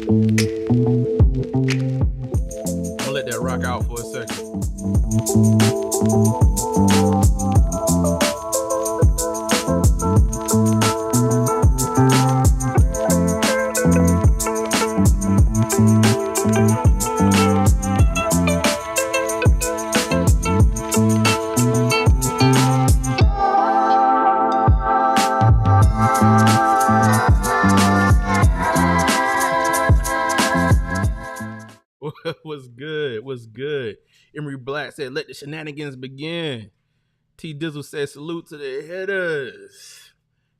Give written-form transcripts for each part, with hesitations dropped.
I'm gonna let that rock out for a second. What's good? What's good? Emery Black said, let the shenanigans begin. T Dizzle said, salute to the hitters.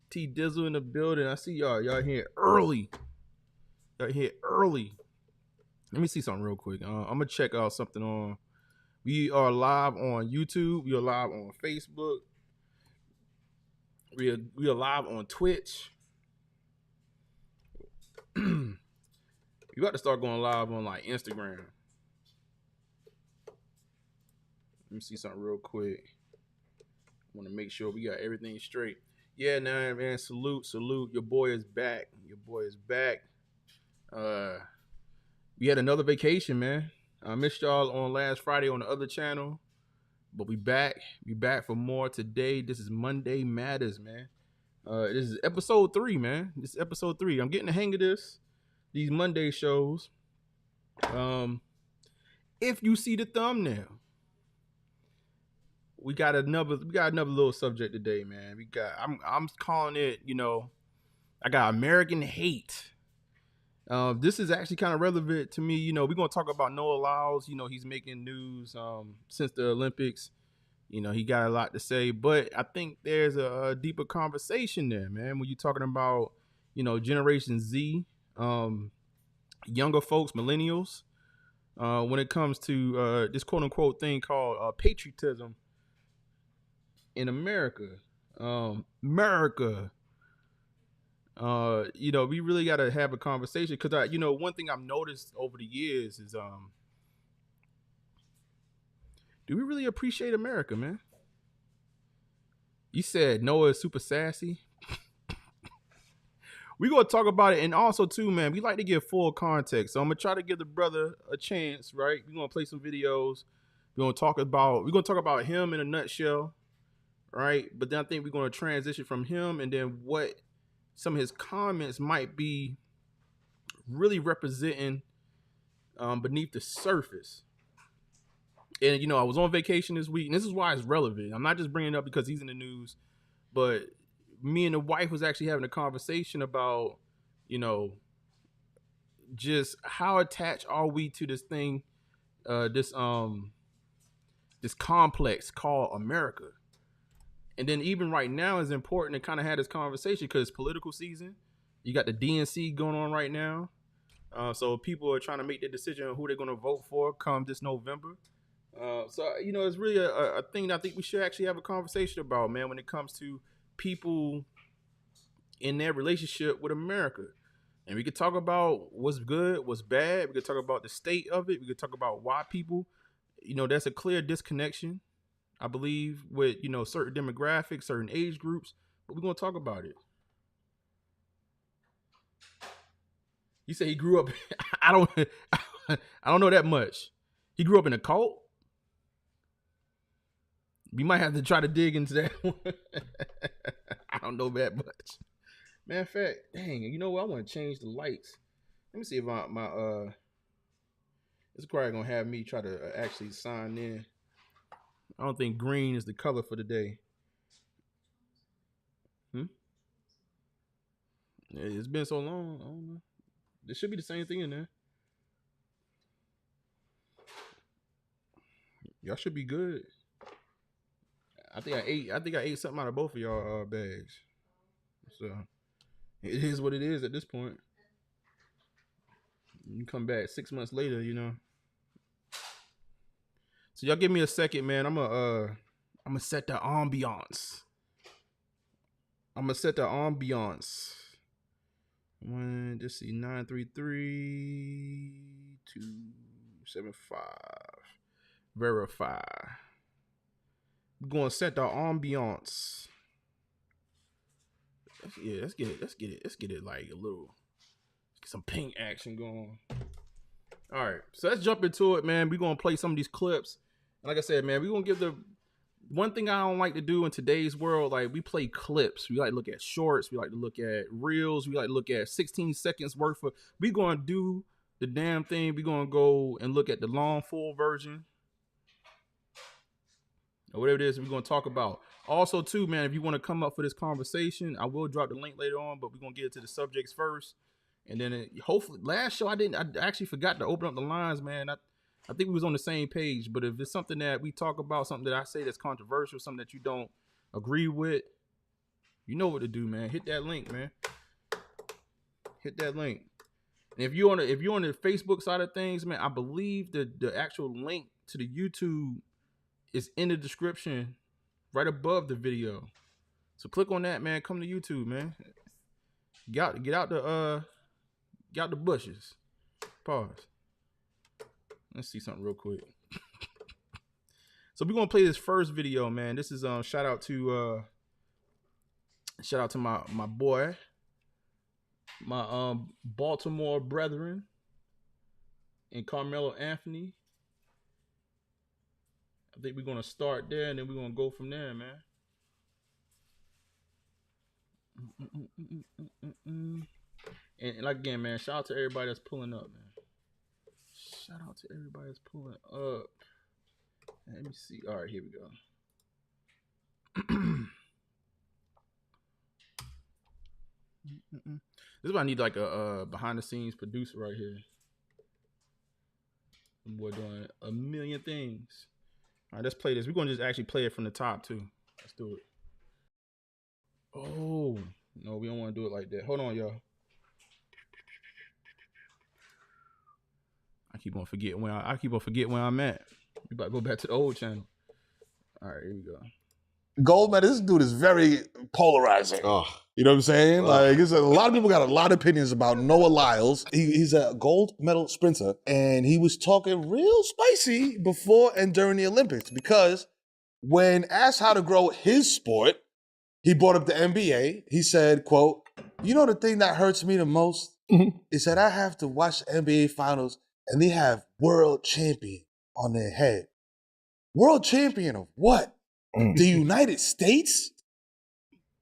T Dizzle in the building. I see y'all. Y'all here early. Y'all here early. Let me see something real quick. I'm going to check out something on. We are live on YouTube. We are live on Facebook. We are live on Twitch. You got to start going live on like Instagram. Let me see something real quick. I want to make sure we got everything straight. Yeah, nah, man. Salute. Your boy is back. We had another vacation, man. I missed y'all on last Friday on the other channel, but we back. We back for more today. This is Monday Matters, man. This is episode 3, man. This is episode 3. I'm getting the hang of these Monday shows. If you see the thumbnail, we got another little subject today, man. I'm calling it, I got American hate. This is actually kind of relevant to me. We're gonna talk about Noah Lyles. He's making news since the Olympics. He got a lot to say, but I think there's a deeper conversation there, man. When you're talking about, Generation Z, younger folks, millennials, when it comes to this quote unquote thing called patriotism in America. We really got to have a conversation because one thing I've noticed over the years is, do we really appreciate America, man? You said Noah is super sassy. We're going to talk about it. And also too, man, we like to give full context. So I'm going to try to give the brother a chance, right? We're going to play some videos. We're going to talk about him in a nutshell, right? But then I think we're going to transition from him and then what some of his comments might be really representing beneath the surface. And, I was on vacation this week, and this is why it's relevant. I'm not just bringing it up because he's in the news, but me and the wife was actually having a conversation about, just how attached are we to this thing, this complex called America. And then even right now it's important to kind of have this conversation because it's political season. You got the DNC going on right now. So people are trying to make their decision on who they're going to vote for come this November. It's really a thing that I think we should actually have a conversation about, man, when it comes to people in their relationship with America. And we could talk about what's good, what's bad. We could talk about the state of it. We could talk about why people, there's a clear disconnection, I believe, with, certain demographics, certain age groups, but we're going to talk about it. You say he grew up, I don't know that much. He grew up in a cult. We might have to try to dig into that one. I don't know that much. Matter of fact, dang, you know what? I want to change the lights. Let me see if it's probably going to have me try to actually sign in. I don't think green is the color for the day. It's been so long. I don't know. There should be the same thing in there. Y'all should be good. I think I ate something out of both of y'all bags. So it is what it is at this point. You come back 6 months later, So y'all give me a second, man. I'm gonna set the ambiance. Let's see, 933-275. Verify. We're gonna set the ambiance. Let's get it like a little Get some ping action going. All right, so let's jump into it, man. We're gonna play some of these clips. And like I said, man, we're gonna give the one thing I don't like to do in today's world. Like, we play clips. We like to look at shorts. We like to look at reels. We like to look at 16 seconds worth of. We're gonna do the damn thing. We're gonna go and look at the long full version, or whatever it is we're gonna talk about. Also, too, man, if you want to come up for this conversation, I will drop the link later on, but we're gonna get into the subjects first. And then hopefully, last show I actually forgot to open up the lines, man. I think we was on the same page, but if it's something that we talk about, something that I say that's controversial, something that you don't agree with, you know what to do, man. Hit that link, man. Hit that link. And if you're on the Facebook side of things, man, I believe the actual link to the YouTube is in the description right above the video. So click on that, man. Come to YouTube, man. Get out the bushes. Pause. Let's see something real quick. So we're gonna play this first video, man. This is shout out to my boy, my Baltimore brethren, and Carmelo Anthony. I think we're gonna start there, and then we're gonna go from there, man. And like again, man, shout out to everybody that's pulling up, man. Shout out to everybody that's pulling up. Let me see. All right, here we go. This is why I need like a behind the scenes producer right here. Boy doing a million things. All right, let's play this. We're gonna just actually play it from the top too. Let's do it. Oh no, we don't want to do it like that. Hold on, y'all. I keep on forgetting where I'm at. We about to go back to the old channel. All right, here we go. Gold medal. This dude is very polarizing. Oh. You know what I'm saying? Like, a lot of people got a lot of opinions about Noah Lyles. He's a gold medal sprinter, and he was talking real spicy before and during the Olympics because when asked how to grow his sport, he brought up the NBA. He said, quote, "You know the thing that hurts me the most is that I have to watch the NBA finals and they have world champion on their head. World champion of what? The United States?"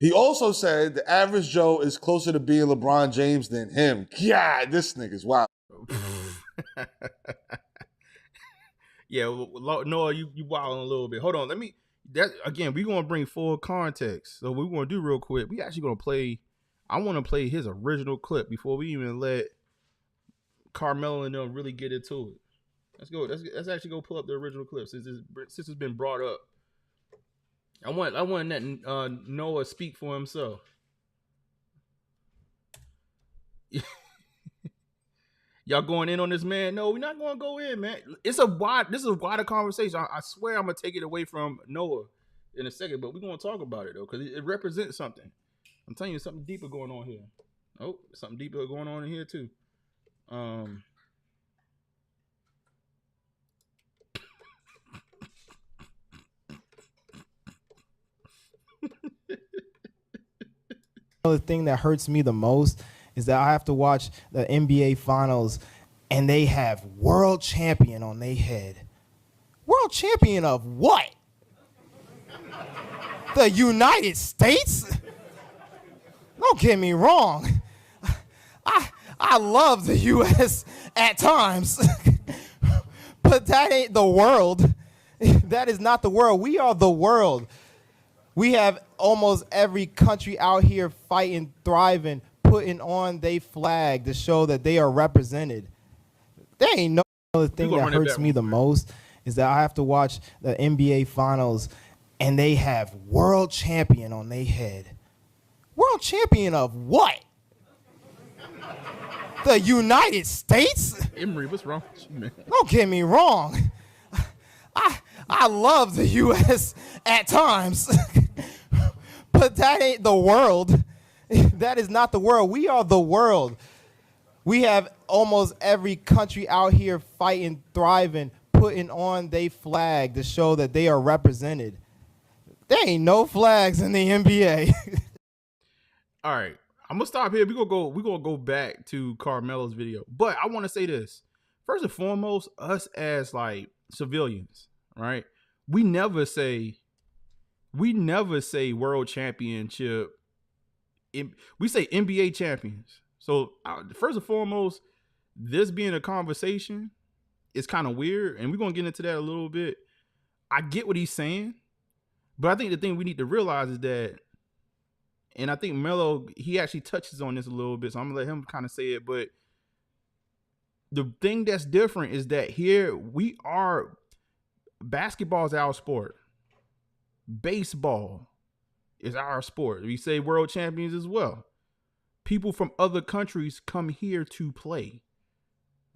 He also said the average Joe is closer to being LeBron James than him. God, this nigga's wild. Yeah, Noah, you wilding a little bit. Hold on, we're gonna bring full context. So what we're gonna do real quick, we actually gonna play. I want to play his original clip before we even let Carmelo and them really get into it. Let's go. Let's actually go pull up the original clip since it's been brought up. I want that Noah speak for himself. Y'all going in on this, man? No, we're not going to go in, man. This is a wider conversation. I swear I'm going to take it away from Noah in a second, but we're going to talk about it, though, because it represents something. I'm telling you, something deeper going on here. Oh, something deeper going on in here, too. The thing that hurts me the most is that I have to watch the NBA finals and they have world champion on their head. World champion of what? The United States? Don't get me wrong. I love the U.S. at times, but that ain't the world. That is not the world. We are the world. We have almost every country out here fighting, thriving, putting on their flag to show that they are represented. There ain't no other thing that hurts me the most is that I have to watch the NBA finals and they have world champion on their head. World champion of what? The United States? Emery, what's wrong with you, man? Don't get me wrong. I love the U.S. at times, but that ain't the world. That is not the world. We are the world. We have almost every country out here fighting, thriving, putting on their flag to show that they are represented. There ain't no flags in the NBA. All right. I'm gonna stop here. We're gonna go back to Carmelo's video. But I want to say this. First and foremost, us as like civilians, right? We never say world championship. We say NBA champions. So first and foremost, this being a conversation is kind of weird, and we're gonna get into that a little bit. I get what he's saying, but I think the thing we need to realize is that, and I think Melo, he actually touches on this a little bit, so I'm gonna let him kind of say it. But the thing that's different is that here we are, basketball is our sport. Baseball is our sport. We say world champions as well. People from other countries come here to play.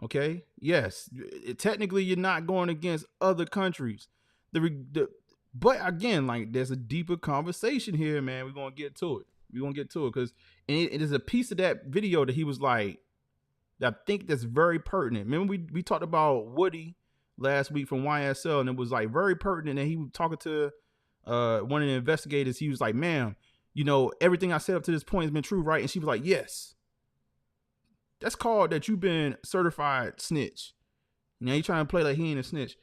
Okay? Yes, technically you're not going against other countries. But again, like, there's a deeper conversation here, man. We're gonna get to it. Because it is a piece of that video that he was like, that I think that's very pertinent. Remember we talked about Woody last week from YSL, and it was like very pertinent. And he was talking to one of the investigators. He was like, "Ma'am, you know, everything I said up to this point has been true, right?" And she was like, "Yes." That's called that you've been certified snitch. Now you're trying to play like he ain't a snitch.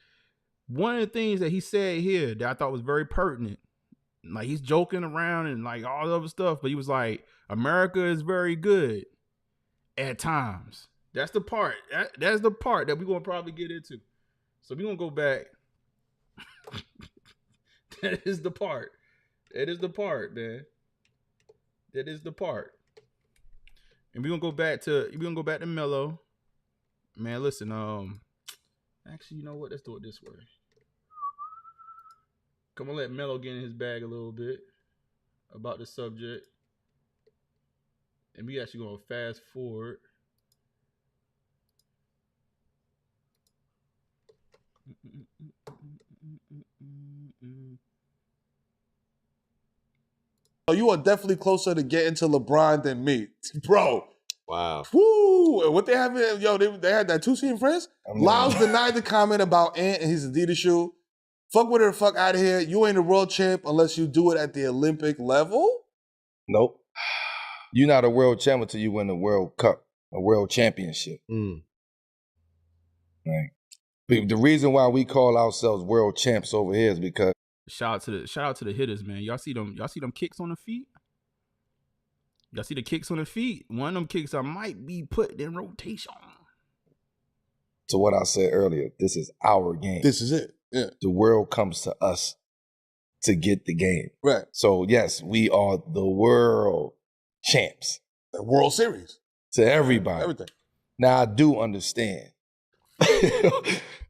One of the things that he said here that I thought was very pertinent, like he's joking around and like all the other stuff, but he was like, America is very good at times. That's the part. That's the part that we're going to probably get into. So we're going to go back. That is the part, man. That is the part. And we're gonna go back to Melo. Man, listen, actually, you know what? Let's do it this way. Come on, let Melo get in his bag a little bit about the subject. And we actually gonna fast forward. You are definitely closer to getting to LeBron than me, bro. Wow. Woo! What they have? They had that 2C in France. Lyles denied the comment about Ant and his Adidas shoe. Fuck with her, fuck out of here. You ain't a world champ unless you do it at the Olympic level. Nope. You're not a world champ until you win a World Cup, a world championship. Right. The reason why we call ourselves world champs over here is because shout out to the hitters, man. Y'all see them kicks on the feet? Y'all see the kicks on the feet? One of them kicks I might be put in rotation. To what I said earlier, this is our game. This is it. Yeah. The world comes to us to get the game. Right. So yes, we are the world champs. The World Series. To everybody. Everything. Now I do understand.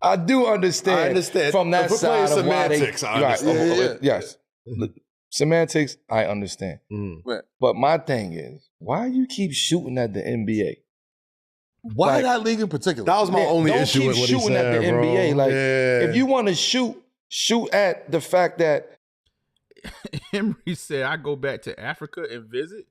I understand from that side of semantics, why they, right. Yes. Semantics, I understand. Right. But my thing is, why you keep shooting at the NBA? Why that league in particular? That was my only issue with what he said, shooting at the bro. NBA. Like, yeah. if you want to shoot at the fact that Emery said, I go back to Africa and visit.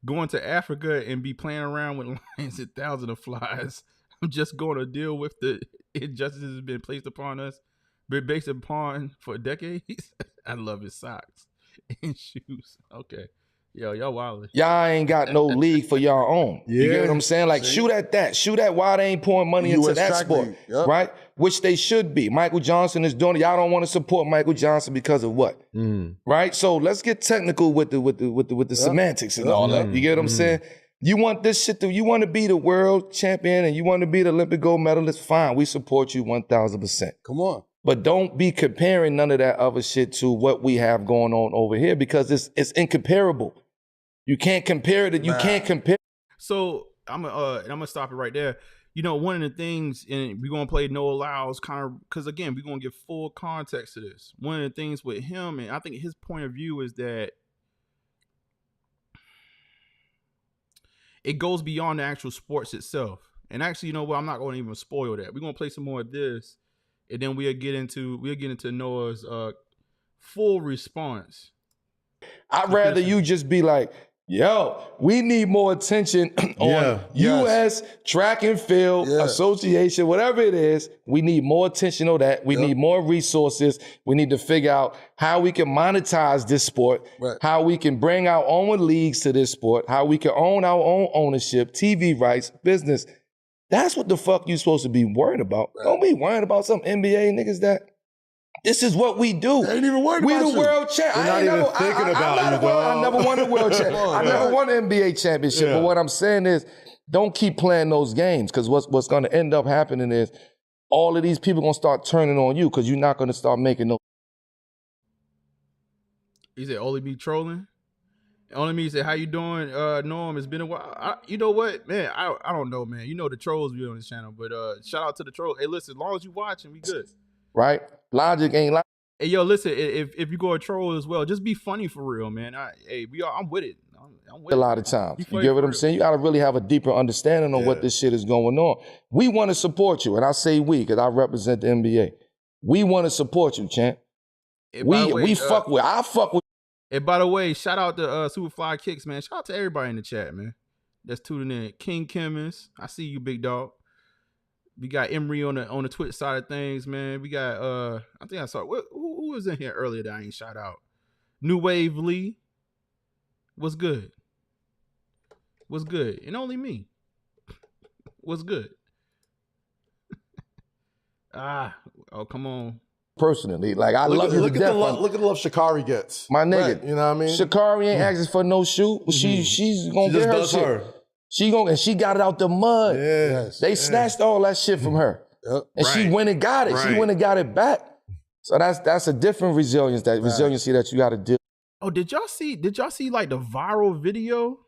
Going to Africa and be playing around with lions and thousands of flies. I'm just going to deal with the injustices that's been placed upon us, been based upon for decades. I love his socks and shoes. Okay. Yo, y'all wildin'. y'all ain't got no league for y'all own. You get what I'm saying? Like, shoot at that. Shoot at why they ain't pouring money into that sport, right? Which they should be. Michael Johnson is doing it. Y'all don't want to support Michael Johnson because of what? Right? So let's get technical with the semantics and all that. You get what I'm saying? You want this shit you want to be the world champion and you want to be the Olympic gold medalist, fine. We support you 1,000%. Come on. But don't be comparing none of that other shit to what we have going on over here because it's incomparable. You can't compare it. You can't compare. So I'm gonna stop it right there. You know, one of the things, and we're gonna play Noah Lyles kind of because again, we're gonna give full context to this. One of the things with him, and I think his point of view is that it goes beyond the actual sports itself. And actually, you know what? I'm not going to even spoil that. We're going to play some more of this, and then we'll get into Noah's full response. I'd rather you just be like, Yo, we need more attention on U.S. Track and Field Association, whatever it is. We need more attention on that. We need more resources. We need to figure out how we can monetize this sport, how we can bring our own leagues to this sport, how we can own our own ownership, TV rights, business. That's what the fuck you supposed to be worried about. Don't be worried about some NBA niggas that. This is what we do. They ain't even worried about We the world champ. I never won a world champ. I never won an NBA championship. But what I'm saying is, don't keep playing those games, because what's going to end up happening is all of these people going to start turning on you, because you're not going to start making no. He said, only be trolling. Only me said, how you doing, Norm? It's been a while. You know what, man? I don't know, man. You know the trolls be on this channel, but shout out to the trolls. Hey, listen, as long as you watching, we good. Right? Logic ain't like. Hey, yo, listen, if you go a troll as well, just be funny for real, man. I'm with it. I'm with a lot of times. You get what I'm saying? You got to really have a deeper understanding on what this shit is going on. We want to support you, and I say we, because I represent the NBA. We want to support you, champ. I fuck with. And by the way, shout out to Superfly Kicks, man. Shout out to everybody in the chat, man. That's tuning in. King Chemist, I see you, big dog. We got Emery on the Twitch side of things, man. We got I think I saw who was in here earlier that I ain't shout out. New Wave Lee. What's good? What's good? And only me. What's good? Oh, come on. Personally, like I love you to death. Look at the love Sha'Carri gets. My nigga, right, you know what I mean? Sha'Carri ain't asking for no shoe. She's gonna get her shit. She got it out the mud. They snatched all that shit from her. And she went and got it. She went and got it back. So that's a different resilience, resiliency that you gotta do. Oh, did y'all see like the viral video?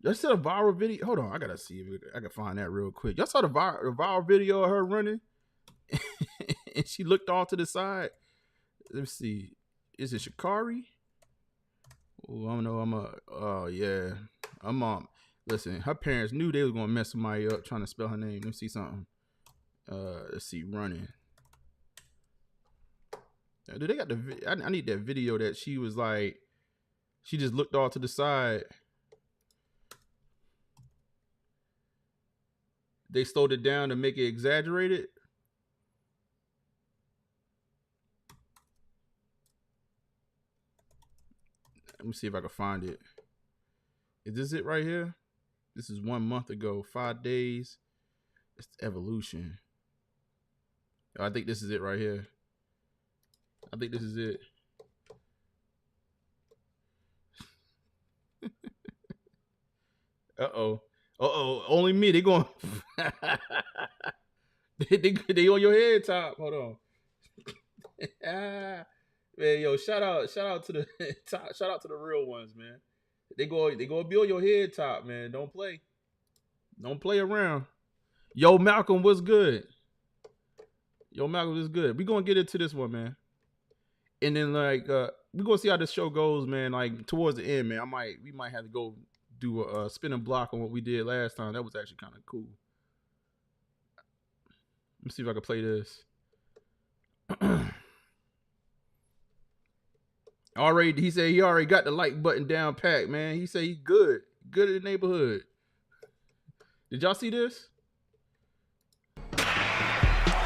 Y'all saw the viral video? Hold on, I gotta see if I can find that real quick. Y'all saw the viral video of her running? And she looked off to the side. Let me see. Is it Sha'Carri? Oh, I don't know. I'm listen, her parents knew they was gonna mess somebody up trying to spell her name. Let me see something. Let's see, running. Do they got I need that video that she was like, she just looked off to the side. They slowed it down to make it exaggerated. Let me see if I can find it. Is this it right here? This is 1 month ago, 5 days. It's evolution. I think this is it right here. I think this is it. Uh-oh. Only me. They going. they on your head top. Hold on. Man, yo, shout out to the shout out to the real ones, man. They go be on your head top, man. Don't play around. Yo, Malcolm, what's good? Yo, Malcolm, what's good? We gonna get into this one, man. And then like we gonna see how this show goes, man. Like towards the end, man. We might have to go do a spinning block on what we did last time. That was actually kind of cool. Let me see if I can play this. He said he already got the like button down packed, man. He said he good in the neighborhood. Did y'all see this?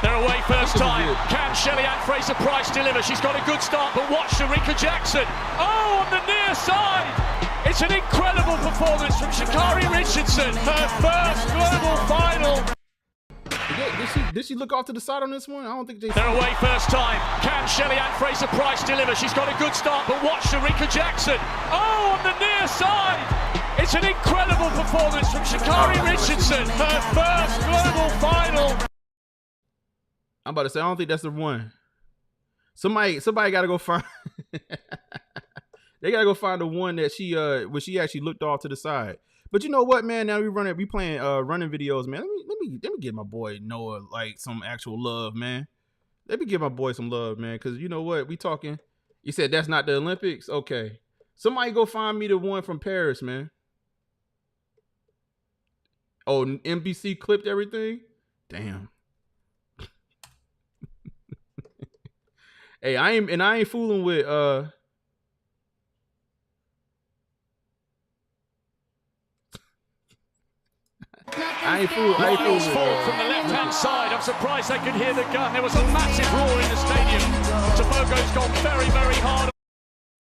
They're away first time. Can Shelley-Ann Fraser-Price deliver? She's got a good start, but watch Sharika Jackson. Oh, on the near side. It's an incredible performance from Sha'Carri Richardson. Her first global final. Did she look off to the side on this one? I don't think they. They're away first time. Can Shelley-Ann Fraser-Price deliver? She's got a good start, but watch Sharika Jackson. Oh, on the near side. It's an incredible performance from Sha'Carri Richardson. Her first global final. I'm about to say, I don't think that's the one. Somebody got to go find. They got to go find the one that where she actually looked off to the side. But you know what, man? Now we playing running videos, man. Let me give my boy Noah like some actual love, man. Let me give my boy some love, man. Because you know what? We talking. You said that's not the Olympics? Okay. Somebody go find me the one from Paris, man. Oh, NBC clipped everything? Damn. Hey, I ain't fooling with I ain't fooled. Lyles fought from the left-hand side. I'm surprised they could hear the gun. There was a massive roar in the stadium. Tobogo's gone very, very hard.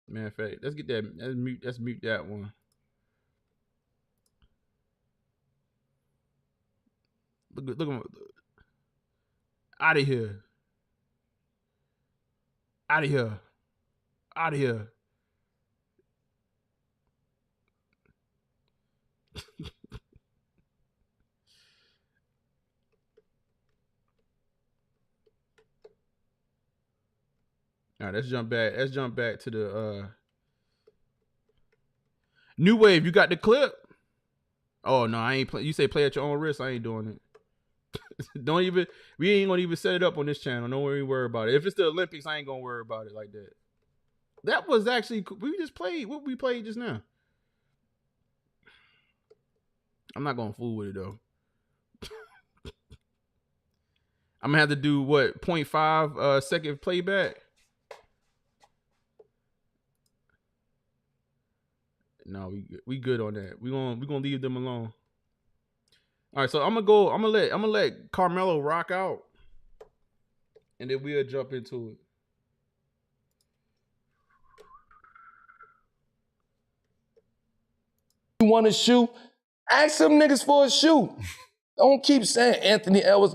Man, fact. Let's get that. Let's mute that one. Look. Out of here. Out of here. Out of here. All right, let's jump back. Let's jump back to the New Wave. You got the clip? Oh no, I ain't play. You say play at your own risk. I ain't doing it. Don't even. We ain't gonna even set it up on this channel. Don't worry about it. If it's the Olympics, I ain't gonna worry about it like that. That was actually we just played what we played just now. I'm not gonna fool with it though. I'm gonna have to do what 0.5 second playback. No, we good on that. We gonna leave them alone. All right, so I'm gonna let Carmelo rock out, and then we'll jump into it. You want a shoe? Ask some niggas for a shoe. Don't keep saying Anthony Edwards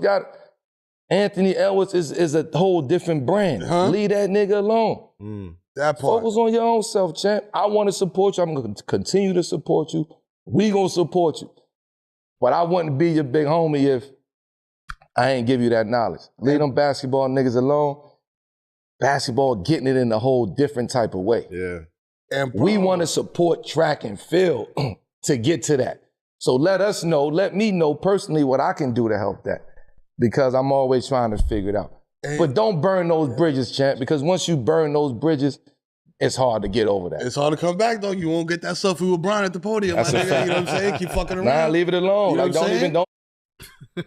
is a whole different brand. Leave that nigga alone. That part. Focus on your own self, champ. I want to support you. I'm going to continue to support you. We going to support you. But I wouldn't be your big homie if I ain't give you that knowledge. Leave them basketball niggas alone. Basketball getting it in a whole different type of way. Yeah. And we want to support track and field to get to that. So let me know personally what I can do to help that. Because I'm always trying to figure it out. But don't burn those bridges, champ, because once you burn those bridges, it's hard to get over that. It's hard to come back, though. You won't get that selfie with Brian at the podium. That's you know what I'm saying? Keep fucking around. Nah, leave it alone. You know don't.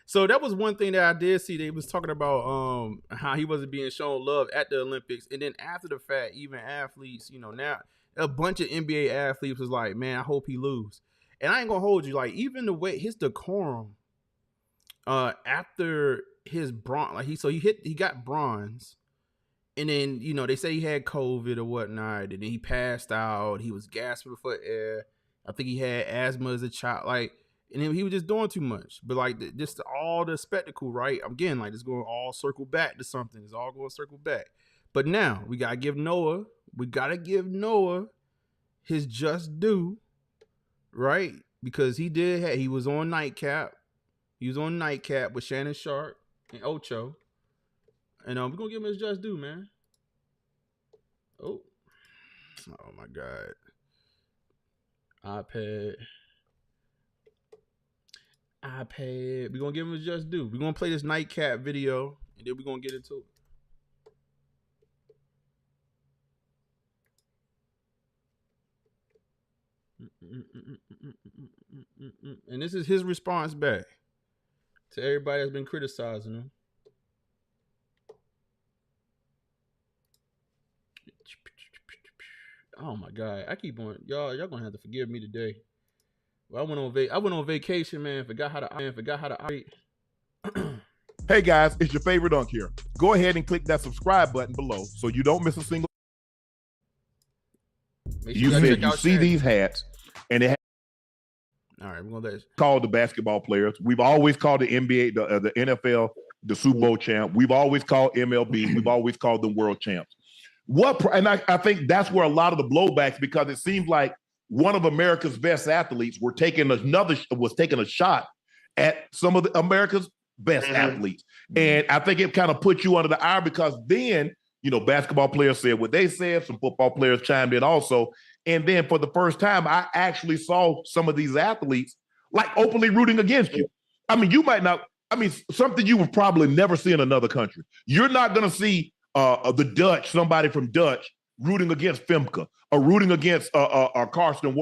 So that was one thing that I did see. They was talking about how he wasn't being shown love at the Olympics. And then after the fact, even athletes, now a bunch of NBA athletes was like, man, I hope he lose. And I ain't gonna hold you. Like, even the way his decorum after his bronze, he got bronze, and then they say he had COVID or whatnot, and then he passed out. He was gasping for air. I think he had asthma as a child, and then he was just doing too much. But just all the spectacle, right? Again, it's going to all circle back to something. It's all going to circle back. But now we gotta give Noah. His just due, right? Because he was on Nightcap. He was on Nightcap with Shannon Sharp and Ocho. And we're going to give him his just due, man. Oh my God. iPad. We're going to give him his just due. We're going to play this Nightcap video, and then we're going to get into it. And this is his response back to everybody that's been criticizing him. Oh my God! I keep on y'all gonna have to forgive me today. Well, I went on vacation, man. Forgot how to operate. Hey guys, it's your favorite Dunk here. Go ahead and click that subscribe button below so you don't miss a single. You said you see these hats, and it. All right, we're gonna call the basketball players. We've always called the NBA, the NFL, the Super Bowl champ. We've always called MLB. We've always called them world champs. And I think that's where a lot of the blowbacks, because it seems like one of America's best athletes was taking a shot at some of America's best athletes. And I think it kind of put you under the eye, because then, basketball players said what they said, some football players chimed in also. And then for the first time, I actually saw some of these athletes openly rooting against you. I mean, you might not, something you would probably never see in another country. You're not going to see somebody from Dutch rooting against Femke, or rooting against Karsten,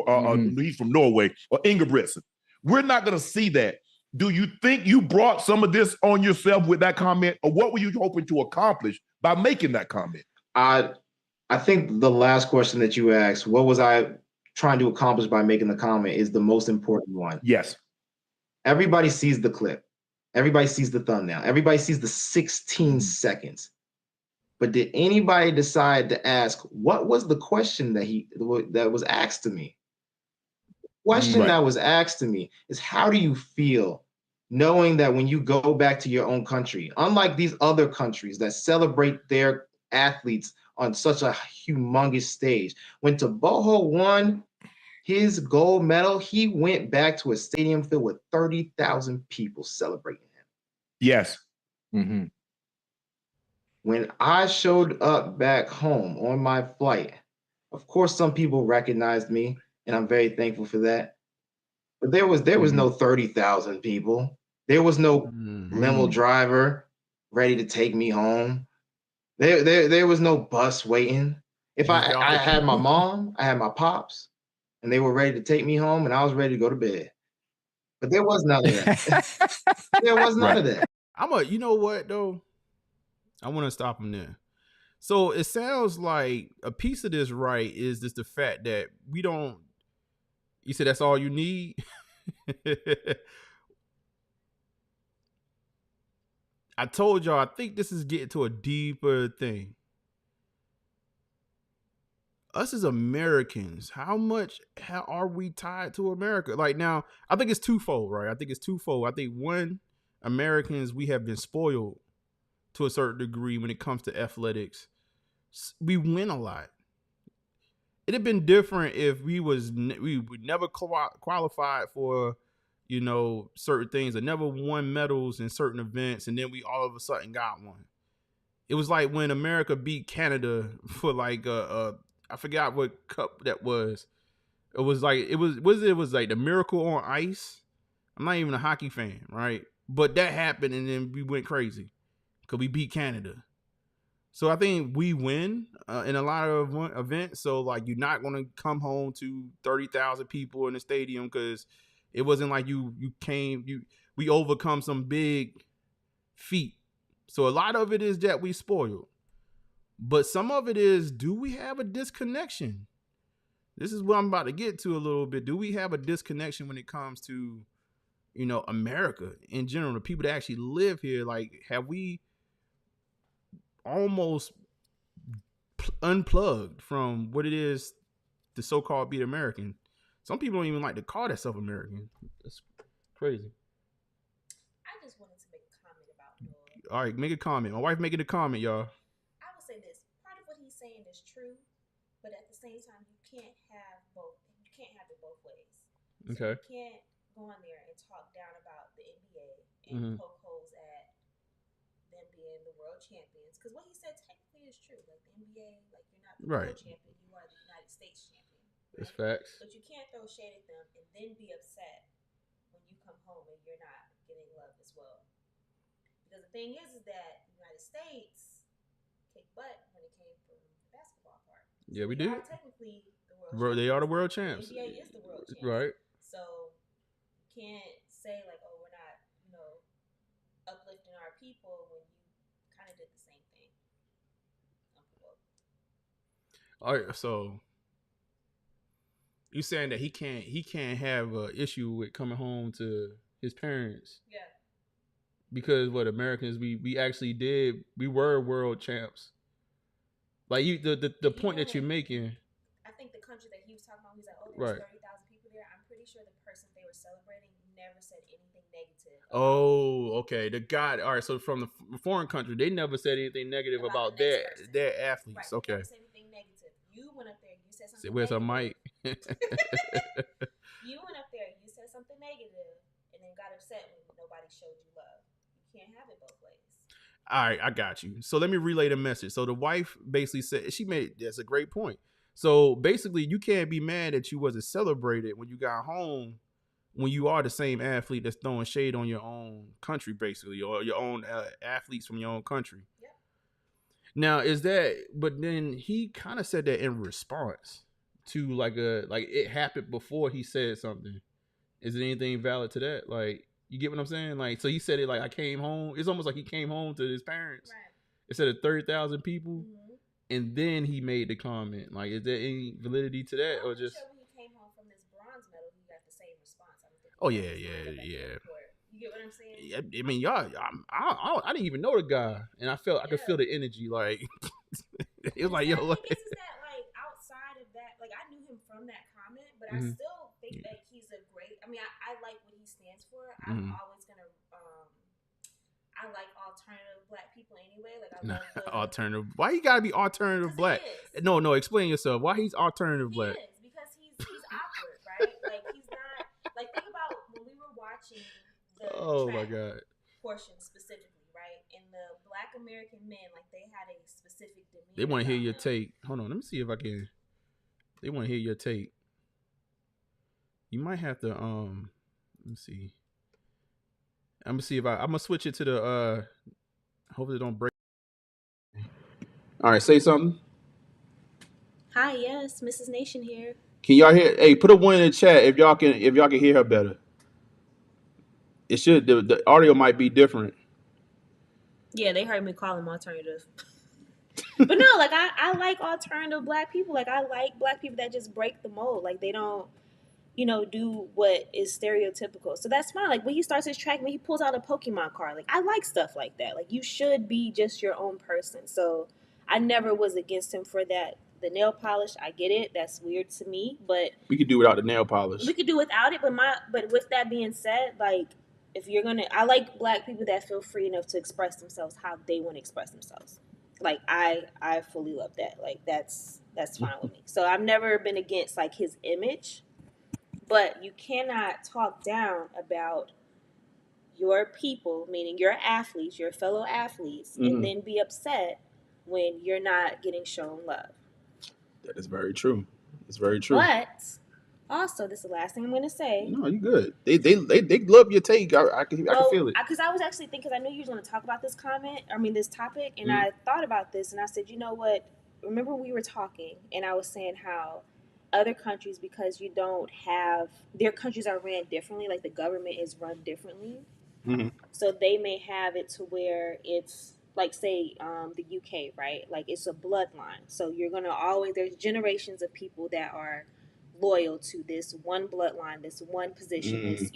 he's from Norway, or Ingebrigtsen. We're not going to see that. Do you think you brought some of this on yourself with that comment, or what were you hoping to accomplish by making that comment? I think the last question that you asked, what was I trying to accomplish by making the comment, is the most important one. Yes. Everybody sees the clip. Everybody sees the thumbnail. Everybody sees the 16 seconds. But did anybody decide to ask, what was the question that was asked to me? The question that was asked to me is, how do you feel knowing that when you go back to your own country, unlike these other countries that celebrate their athletes on such a humongous stage, when Taboho won his gold medal, he went back to a stadium filled with 30,000 people celebrating him. Yes. Mm-hmm. When I showed up back home on my flight, of course, some people recognized me, and I'm very thankful for that. But there was no 30,000 people. There was no limo driver ready to take me home. There was no bus waiting. If I had my mom, I had my pops, and they were ready to take me home, and I was ready to go to bed. But there was none of that. There was none of that. You know what though? I want to stop him there. So it sounds like a piece of this, right, is just the fact that we don't. You said that's all you need. I told y'all, I think this is getting to a deeper thing. Us as Americans, how are we tied to America? Like now, I think it's twofold, right? I think one, Americans, we have been spoiled to a certain degree when it comes to athletics. We win a lot. It'd have been different if we would never qualified for, certain things, or never won medals in certain events, and then we all of a sudden got one. It was like when America beat Canada for like I forgot what cup that was. It was like it was like the Miracle on Ice. I'm not even a hockey fan, right? But that happened, and then we went crazy because we beat Canada. So I think we win in a lot of events. So like you're not going to come home to 30,000 people in the stadium because it wasn't like we overcome some big feat. So a lot of it is that we spoiled. But some of it is, do we have a disconnection? This is what I'm about to get to a little bit. Do we have a disconnection when it comes to, America in general, the people that actually live here? Like, have we almost unplugged from what it is to so-called be American? Some people don't even like to call themselves American. That's crazy. I just wanted to make a comment about Noah. All right, make a comment. My wife making a comment, y'all. I will say this. Part of what he's saying is true, but at the same time, you can't have both. You can't have it both ways. So okay. You can't go on there and talk down about the NBA and poke holes at them being the world champions. Because what he said technically is true. Like the NBA, like you're not the world champion, you are the United States champion. Right? It's facts. But you can't throw shade at them and then be upset when you come home and you're not getting love as well. Because the thing is that the United States kicked butt when it came from the basketball part. Yeah, we do. Technically the world. They are the world champs. The NBA is the world champs. Right. So you can't say like, oh, we're not, uplifting our people when you kind of did the same thing. All right, so you saying that he can't have an issue with coming home to his parents? Yeah. Because what Americans we actually did, we were world champs. Like the point that you're making. I think the country that he was talking about, he's like, oh, there's 30,000 people there. I'm pretty sure the person they were celebrating never said anything negative. Oh, okay. The guy. All right. So from the foreign country, they never said anything negative about their athletes. Right. Okay. Never said anything negative. You went up there. You said something. Where's negative. her mic? You went up there. You said something negative, and then got upset when nobody showed you love. You can't have it both ways. All right, I got you. So let me relay the message. So the wife basically said, that's a great point. So basically, you can't be mad that you wasn't celebrated when you got home, when you are the same athlete that's throwing shade on your own country, basically, or your own athletes from your own country. Yep. Now, but then he kind of said that in response to like it happened before he said something. Is there anything valid to that? Like, you get what I'm saying? Like, so he said it like, I came home. It's almost like he came home to his parents. Right. Instead of 30,000 people. Mm-hmm. And then he made the comment. Like, is there any validity to that? Or just... Sure when he came home from this bronze medal, he got the same response. Oh, yeah. You get what I'm saying? I mean, y'all, I didn't even know the guy, and I could feel the energy. Like it was like, yo, I guess it's that like outside of that, like I knew him from that comment, but I still think that he's a great. I mean, I like what he stands for. I'm always gonna. I like alternative black people anyway. Like I love the alternative. Why you gotta be alternative black? No, explain yourself. Why he's alternative black? Is because he's awkward, right? Like he's not. Like think about when we were watching the track portion specifically, right? And the Black American men, like they had a specific demeanor. They want to hear your take. Hold on, let me see if I can. They want to hear your take. You might have to let me see. I'm gonna see if I'm gonna switch it to the hopefully it don't break. All right, say something. Hi, yes, Mrs. Nation here. Can y'all hear? Hey, put a one in the chat if y'all can hear her better. It should the audio might be different. Yeah, they heard me call him alternative. But no, like I like alternative black people. Like I like black people that just break the mold. Like they don't, do what is stereotypical. So that's fine. Like when he starts his track, when he pulls out a Pokemon card, like I like stuff like that. Like you should be just your own person. So I never was against him for that. The nail polish, I get it. That's weird to me, but we could do without the nail polish. We could do without it, but with that being said, like if you're I like black people that feel free enough to express themselves how they want to express themselves. Like I fully love that. Like that's fine with me. So I've never been against like his image. But you cannot talk down about your people, meaning your athletes, your fellow athletes, and then be upset when you're not getting shown love. That is very true. It's very true. But also, this is the last thing I'm going to say. No, you good. They love your take. I can feel it. Because I was actually thinking, because I knew you were going to talk about this topic, and I thought about this, and I said, you know what? Remember we were talking, and I was saying how other countries, because you don't have, their countries are ran differently, like the government is run differently. So they may have it to where it's like, say, the UK, right? Like it's a bloodline. So you're going to always, there's generations of people that are loyal to this one bloodline, this one position, this,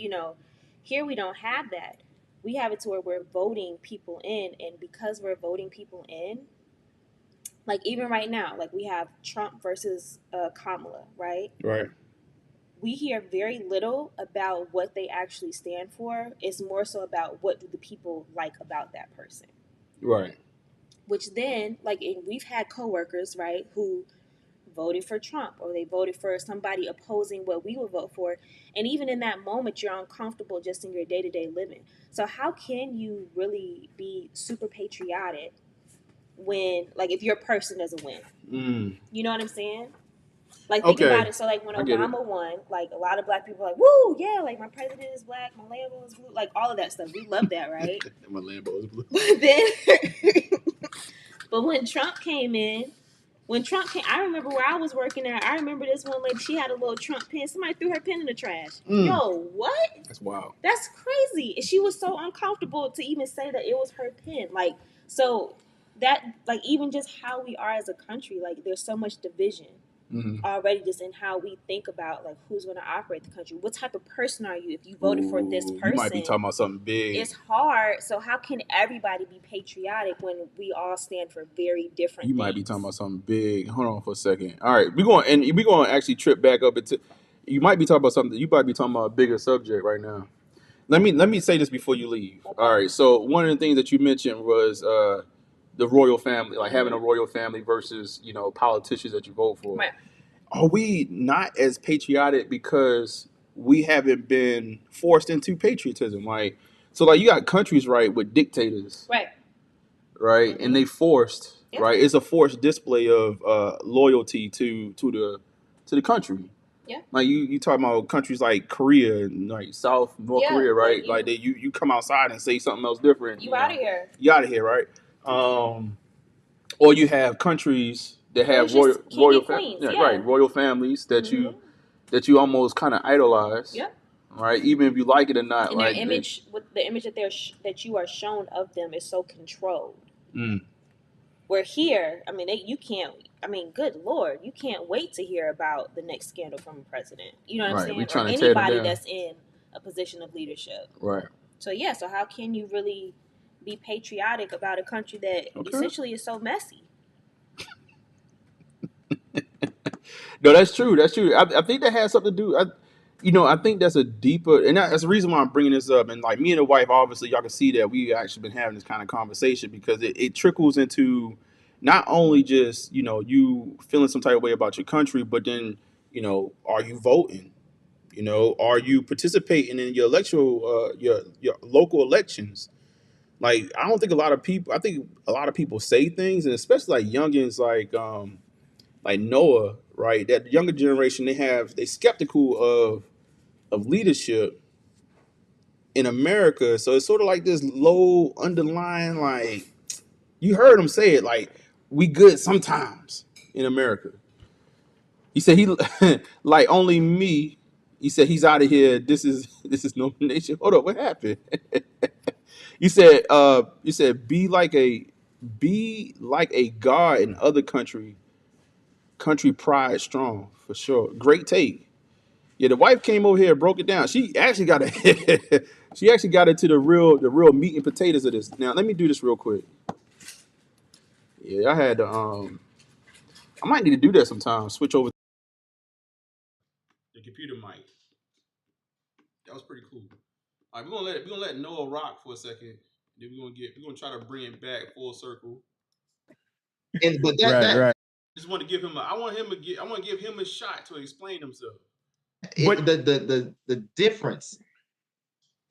here we don't have that. We have it to where we're voting people in, and because we're voting people in, like even right now, like we have Trump versus Kamala, right? Right. We hear very little about what they actually stand for. It's more so about what do the people like about that person. Right. Which then, like, we've had coworkers, right, who voted for Trump, or they voted for somebody opposing what we would vote for. And even in that moment, you're uncomfortable just in your day-to-day living. So how can you really be super patriotic when, like, if your person doesn't win? You know what I'm saying? Like, think about it. So, like, when Obama won, like, a lot of black people are like, woo, yeah, like, my president is black, my Lambo is blue, like, all of that stuff. We love that, right? My Lambo is blue. But when Trump came in, I remember where I was working at. I remember this one lady, she had a little Trump pin. Somebody threw her pin in the trash. Yo, what? That's wild. That's crazy. She was so uncomfortable to even say that it was her pin. Like, so that, like, even just how we are as a country, like, there's so much division already just in how we think about, like, who's going to operate the country. What type of person are you if you voted for this person? You might be talking about something big. It's hard. So how can everybody be patriotic when we all stand for very different things? Might be talking about something big. Hold on for a second. All right, we're going to actually trip back up into. You might be talking about something. You might be talking about a bigger subject right now. Let me say this before you leave. Okay. All right. So one of the things that you mentioned was the royal family, like having a royal family versus politicians that you vote for. Right. Are we not as patriotic because we haven't been forced into patriotism? Like, so like you got countries, right, with dictators. Right. Right. And they forced, right? It's a forced display of loyalty to the country. Yeah. Like you talking about countries like Korea and like North Korea, right? Like you come outside and say something else different. You out of here. You out of here, right? Or you have countries that have royal families, right? Royal families that you almost kind of idolize. Yeah. Right, even if you like it or not, and right? Their image, the image that you are shown of them is so controlled. Where here, I mean, you can't. I mean, good Lord, you can't wait to hear about the next scandal from a president. You know what I'm saying? Or anybody that's in a position of leadership. Right. So yeah, so how can you really be patriotic about a country that essentially is so messy? No, that's true. That's true. I think that has something to do. I think that's a deeper, and that's the reason why I'm bringing this up. And like me and the wife, obviously, y'all can see that we actually been having this kind of conversation because it trickles into not only just you feeling some type of way about your country, but then are you voting? Are you participating in your electoral your local elections? Like I don't think a lot of people. I think a lot of people say things, and especially like youngins, like Noah, right? That younger generation, they skeptical of leadership in America. So it's sort of like this low underlying, like you heard him say it, like we good sometimes in America. He said he like only me. He said he's out of here. This is nomination. Hold up, what happened? You said be like a god in other country pride strong for sure. Great take. Yeah, the wife came over here and broke it down. She actually got it. She actually got into the real meat and potatoes of this. Now let me do this real quick. Yeah, I had to. I might need to do that sometime. Switch over the computer mic. That was pretty cool. All right, we're gonna let Noah rock for a second. Then we're gonna try to bring it back full circle. But that Just want to give him I want to give him a shot to explain himself. The difference.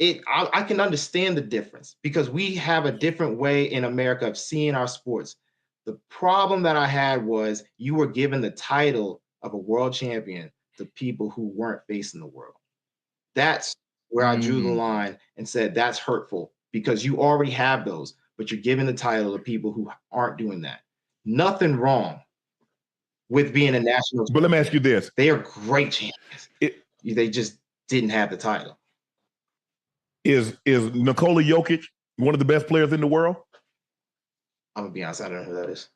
I can understand the difference because we have a different way in America of seeing our sports. The problem that I had was you were given the title of a world champion to people who weren't facing the world. That's where I drew the line and said that's hurtful because you already have those, but you're giving the title to people who aren't doing that. Nothing wrong with being a national champion. But let me ask you this. They are great champions. They just didn't have the title. Is Nikola Jokic one of the best players in the world? I'm gonna be honest, I don't know who that is.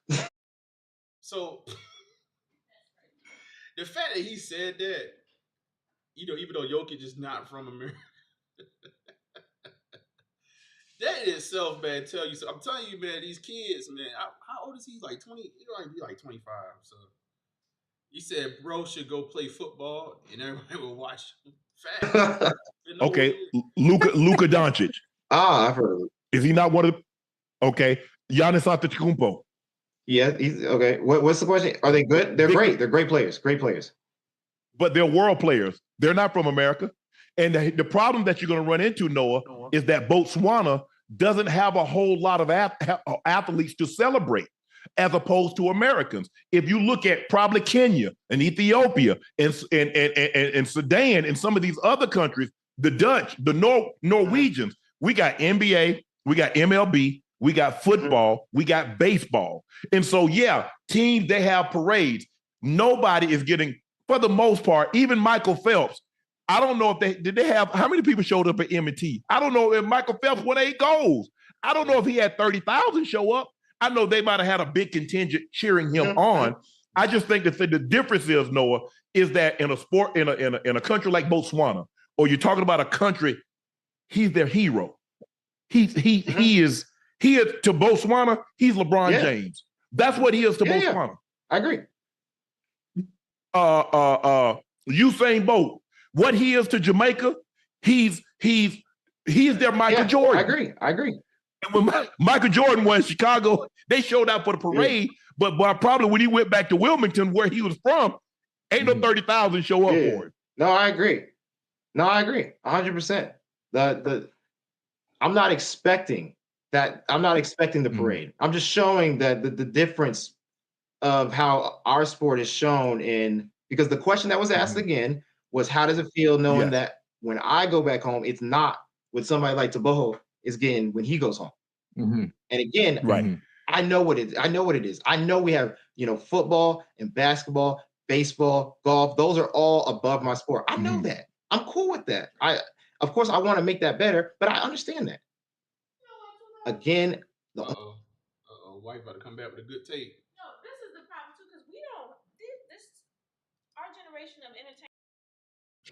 So the fact that he said that, even though Jokic is not from America, that in itself, man, tell you. So I'm telling you, man, these kids, man, how old is he? He's like 20. He might be like 25. So he said, bro should go play football, and everybody will watch him. Fast. Okay, Luka Doncic. I've heard of it. Is he not one of the? Okay, Giannis Antetokounmpo. Yeah, he's okay. What's the question? Are they good? They're great. They're great players. Great players. But they're world players. They're not from America. And the problem that you're going to run into, Noah, is that Botswana doesn't have a whole lot of athletes to celebrate as opposed to Americans. If you look at probably Kenya and Ethiopia and Sudan and some of these other countries, the Dutch, the Norwegians, we got NBA, we got MLB, we got football, we got baseball. And so, yeah, teams, they have parades. Nobody is getting, for the most part, even Michael Phelps, I don't know if did they have, how many people showed up at M&T? I don't know if Michael Phelps won 8 goals. I don't know if he had 30,000 show up. I know they might have had a big contingent cheering him on. I just think that the difference is, Noah, is that in a sport, in a country like Botswana, or you're talking about a country, he's their hero. He is to Botswana, he's LeBron James. That's what he is to Botswana. I agree. Usain Bolt, what he is to Jamaica, he's their Michael Jordan. I agree. And when Michael Jordan was in Chicago, they showed out for the parade, but probably when he went back to Wilmington, where he was from, ain't no 30,000 show up for him. No, I agree. 100%. I'm not expecting that. I'm not expecting the parade. I'm just showing that the difference of how our sport is shown because the question that was asked again was, how does it feel knowing that when I go back home, it's not with somebody like Taboho is getting when he goes home. And again, I know what it is. I know we have, football and basketball, baseball, golf. Those are all above my sport. I know that. I'm cool with that. Of course, I want to make that better, but I understand that. Again, wife about to come back with a good take. No, this is the problem too, because we don't. This our generation of entertainment,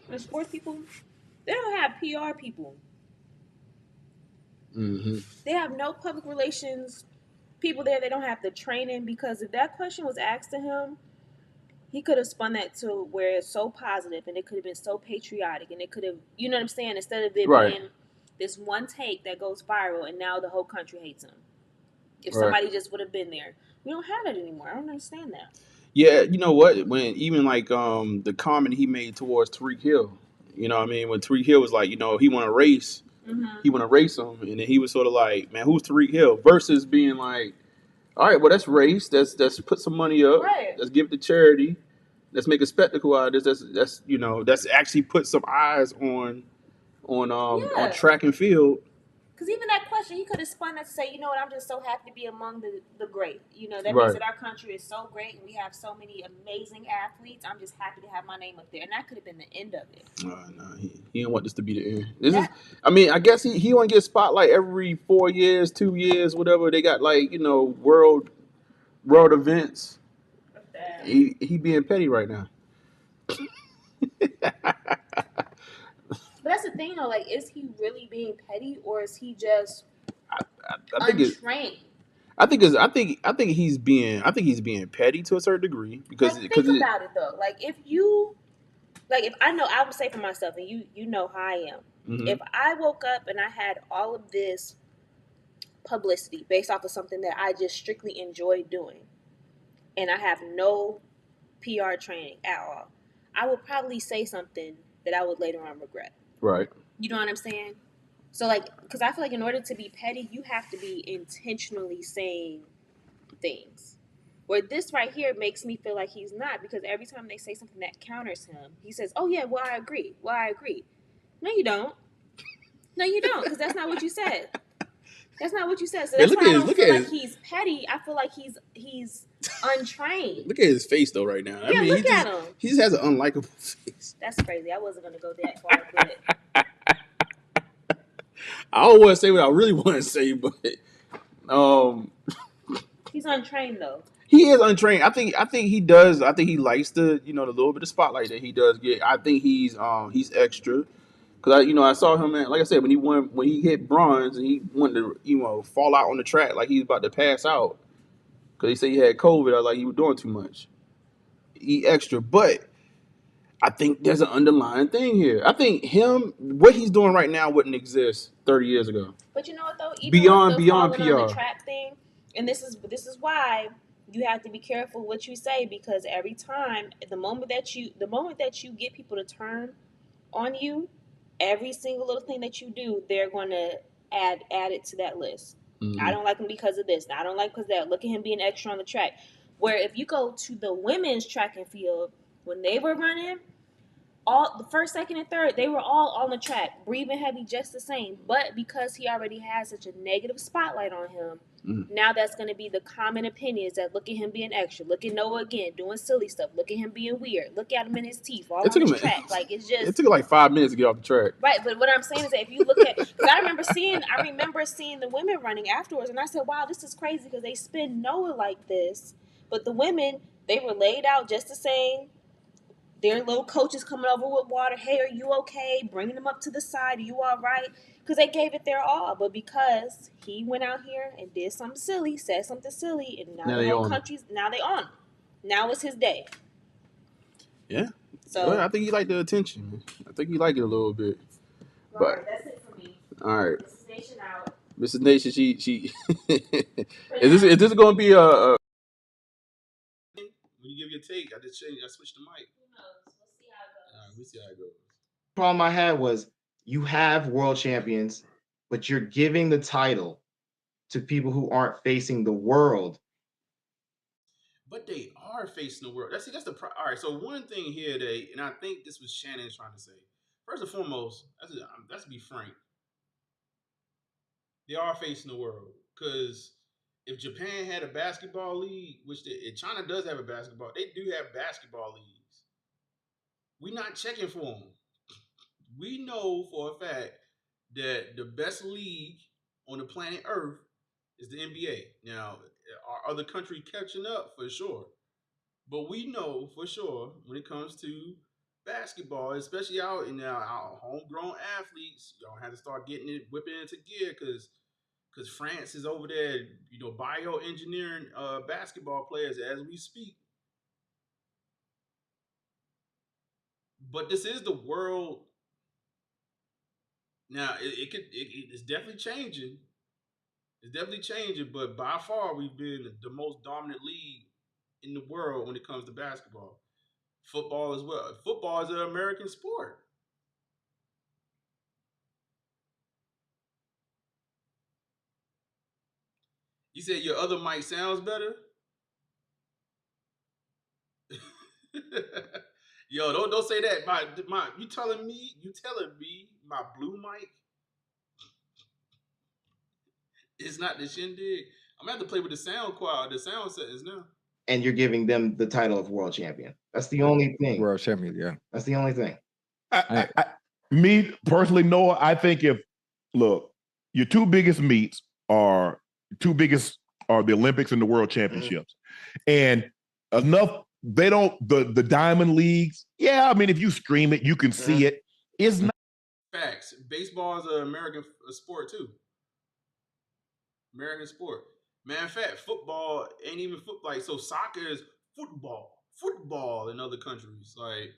the sports people, they don't have PR people. Mm-hmm. They have no public relations people there. They don't have the training, because if that question was asked to him, he could have spun that to where it's so positive and it could have been so patriotic and it could have, you know what I'm saying, instead of it being this one take that goes viral and now the whole country hates him. If somebody just would have been there. We don't have that anymore. I don't understand that. Yeah, you know what? When even like the comment he made towards Tariq Hill, you know what I mean? When Tariq Hill was like, you know, he want to race, he want to race him, and then he was sort of like, man, who's Tariq Hill? Versus being like, all right, well, that's race. That's put some money up. Right. Let's give it to charity. Let's make a spectacle out of this. That's you know, that's actually put some eyes on track and field. Because even that question, he could have spun that to say, you know what, I'm just so happy to be among the great. You know, that means that our country is so great and we have so many amazing athletes. I'm just happy to have my name up there. And that could have been the end of it. No, he didn't want this to be the end. This is, I mean, I guess he want to get spotlight every 4 years, 2 years, whatever. They got like, you know, world events. He being petty right now. But that's the thing, though. Like, is he really being petty, or is he just I think untrained? I think he's being petty to a certain degree because think about it though. Like, if I know, I would say for myself, and you know how I am. Mm-hmm. If I woke up and I had all of this publicity based off of something that I just strictly enjoy doing, and I have no PR training at all, I would probably say something that I would later on regret. Right. You know what I'm saying? So, like, because I feel like in order to be petty, you have to be intentionally saying things. Where this right here makes me feel like he's not, because every time they say something that counters him, he says, oh, yeah, well, I agree. Well, I agree. No, you don't. No, you don't, because that's not what you said. That's not what you said. So that's why I don't feel like he's petty. I feel like he's untrained. Look at his face, though, right now. Yeah, I mean, look at him. He just has an unlikable face. That's crazy. I wasn't going to go that far, but... I don't want to say what I really want to say, but... He's untrained, though. He is untrained. I think he does. I think he likes the little bit of spotlight that he does get. I think he's extra. Because I saw him, man, like I said, when he hit bronze and he wanted to fall out on the track like he was about to pass out because he said he had COVID. I was like, he was doing too much. He extra, but I think there's an underlying thing here. I think what he's doing right now wouldn't exist 30 years ago. But you know what though, even beyond PR, on the track thing, and this is why you have to be careful what you say, because every time the moment that you get people to turn on you. Every single little thing that you do, they're going to add it to that list. Mm-hmm. I don't like him because of this. I don't like because of that. Look at him being extra on the track. Where if you go to the women's track and field, when they were running, all the first, second, and third, they were all on the track, breathing heavy just the same. But because he already has such a negative spotlight on him, now that's going to be the common opinions that look at him being extra. Look at Noah again doing silly stuff. Look at him being weird. Look at him in his teeth all on the track. Like, it's just... It took him like 5 minutes to get off the track. Right, but what I'm saying is that if you look at... Because I remember seeing the women running afterwards, and I said, wow, this is crazy because they spin Noah like this. But the women, they were laid out just the same. Their little coaches coming over with water. Hey, are you okay? Bringing them up to the side. Are you all right? Because they gave it their all. But because he went out here and did something silly, said something silly, and now the whole country's... Now they on him. Now it's his day. Yeah. So well, I think he liked the attention. I think he liked it a little bit. All right, that's it for me. All right. Mrs. Nation out. Mrs. Nation, she is this going to be a... When you give your take, I switched the mic. Who knows? We'll see how it goes. All right, we'll see how it goes. The problem I had was you have world champions, but you're giving the title to people who aren't facing the world. But they are facing the world. That's the all right. So one thing here, and I think this was Shannon trying to say. First and foremost, let's be frank. They are facing the world because if Japan had a basketball league, which China does have a basketball, they do have basketball leagues. We're not checking for them. We know for a fact that the best league on the planet Earth is the NBA. Now, are other countries catching up? For sure. But we know for sure when it comes to basketball, especially out in our homegrown athletes, y'all have to start getting it, whipping it into gear because because France is over there, bioengineering basketball players as we speak. But this is the world. Now it's definitely changing. It's definitely changing, but by far we've been the most dominant league in the world when it comes to basketball. Football as well. Football is an American sport. You said your other mic sounds better? Yo, don't say that. You telling me my blue mic is not the shindig? I'm gonna have to play with the sound quality, the sound settings now. And you're giving them the title of world champion. That's the only thing. World champion, yeah. That's the only thing. Me personally, Noah, I think your two biggest meets are the Olympics and the World Championships. And the Diamond Leagues, yeah, I mean, if you stream it, you can see it. It's not. Facts. Baseball is an American sport too. American sport. Man, fact, football ain't even football. Like, so soccer is football in other countries. Like,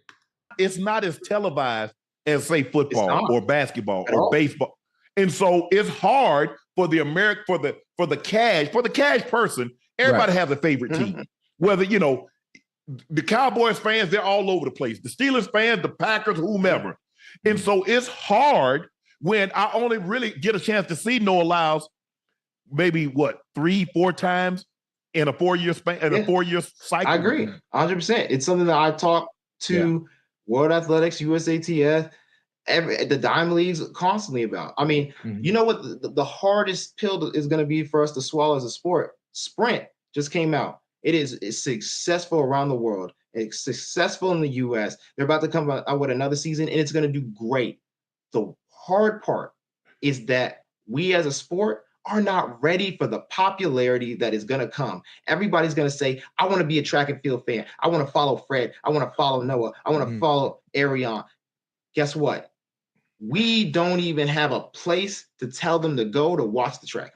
it's not as televised as, say, football or basketball or baseball. And so it's hard for the cash person. Everybody has a favorite team. Whether, the Cowboys fans, they're all over the place. The Steelers fans, the Packers, whomever. And so it's hard when I only really get a chance to see Noah Lyles maybe 3-4 times in a 4-year span, in a 4-year cycle. I agree, 100%. It's something that I talk to World Athletics, USATF, the Diamond Leagues constantly about. I mean, you know what the hardest pill is going to be for us to swallow as a sport? Sprint just came out. It's successful around the world. It's successful in the US. They're about to come out with another season, and it's going to do great. The hard part is that we as a sport are not ready for the popularity that is going to come. Everybody's going to say, I want to be a track and field fan. I want to follow Fred. I want to follow Noah. I want to follow Arion. Guess what? We don't even have a place to tell them to go to watch the track,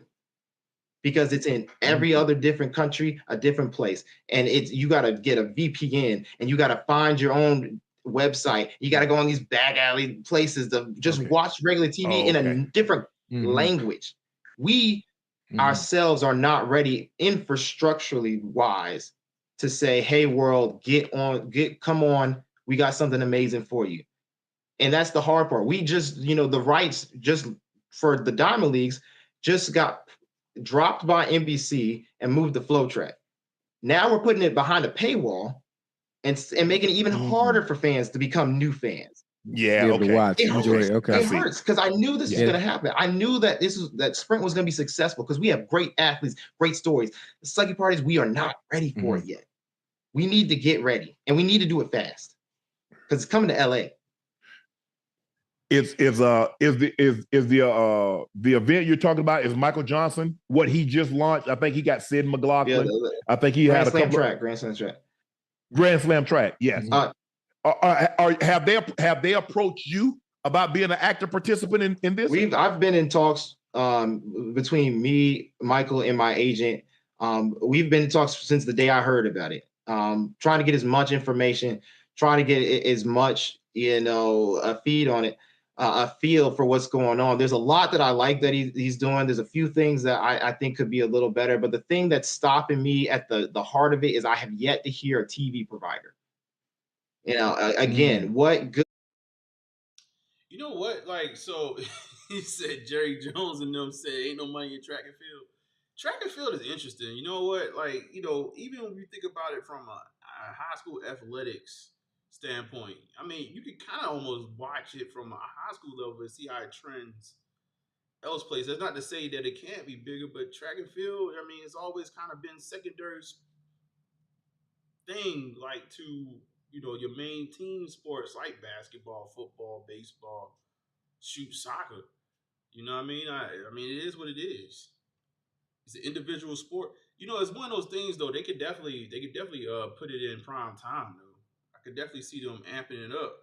because it's in every other different country, a different place. And you got to get a VPN, and you got to find your own website. You got to go on these back alley places to just watch regular TV in a different language. We ourselves are not ready infrastructurally wise to say, hey, world, come on. We got something amazing for you. And that's the hard part. We just, the rights just for the Diamond Leagues just got dropped by NBC and moved the flow track. Now we're putting it behind a paywall and making it even harder for fans to become new fans. Yeah, to watch, enjoy it. Okay, it hurts because I knew this was going to happen. I knew that that sprint was going to be successful because we have great athletes, great stories. The sucky part is we are not ready for it yet. We need to get ready, and we need to do it fast because it's coming to LA. Is the event you're talking about is Michael Johnson? What he just launched? I think he got Sid McLaughlin. I think he had a couple Grand Slam track. Grand Slam track. Yes. Have they approached you about being an active participant in this? I've been in talks between me, Michael, and my agent. We've been in talks since the day I heard about it. Trying to get as much information, trying to get as much, a feed on it, a feel for what's going on. There's a lot that I like that he's doing. There's a few things that I think could be a little better, but the thing that's stopping me at the heart of it is I have yet to hear a TV provider. Again, what good? You know what? Like, so he said Jerry Jones and them said ain't no money in track and field. Track and field is interesting. You know what? Like, even when you think about it from a high school athletics standpoint, I mean, you can kind of almost watch it from a high school level and see how it trends else places. That's not to say that it can't be bigger, but track and field, I mean, it's always kind of been secondary thing, like to your main team sports like basketball, football, baseball, soccer. You know what I mean? I mean, it is what it is. It's an individual sport. It's one of those things though. They could definitely put it in prime time though. I could definitely see them amping it up.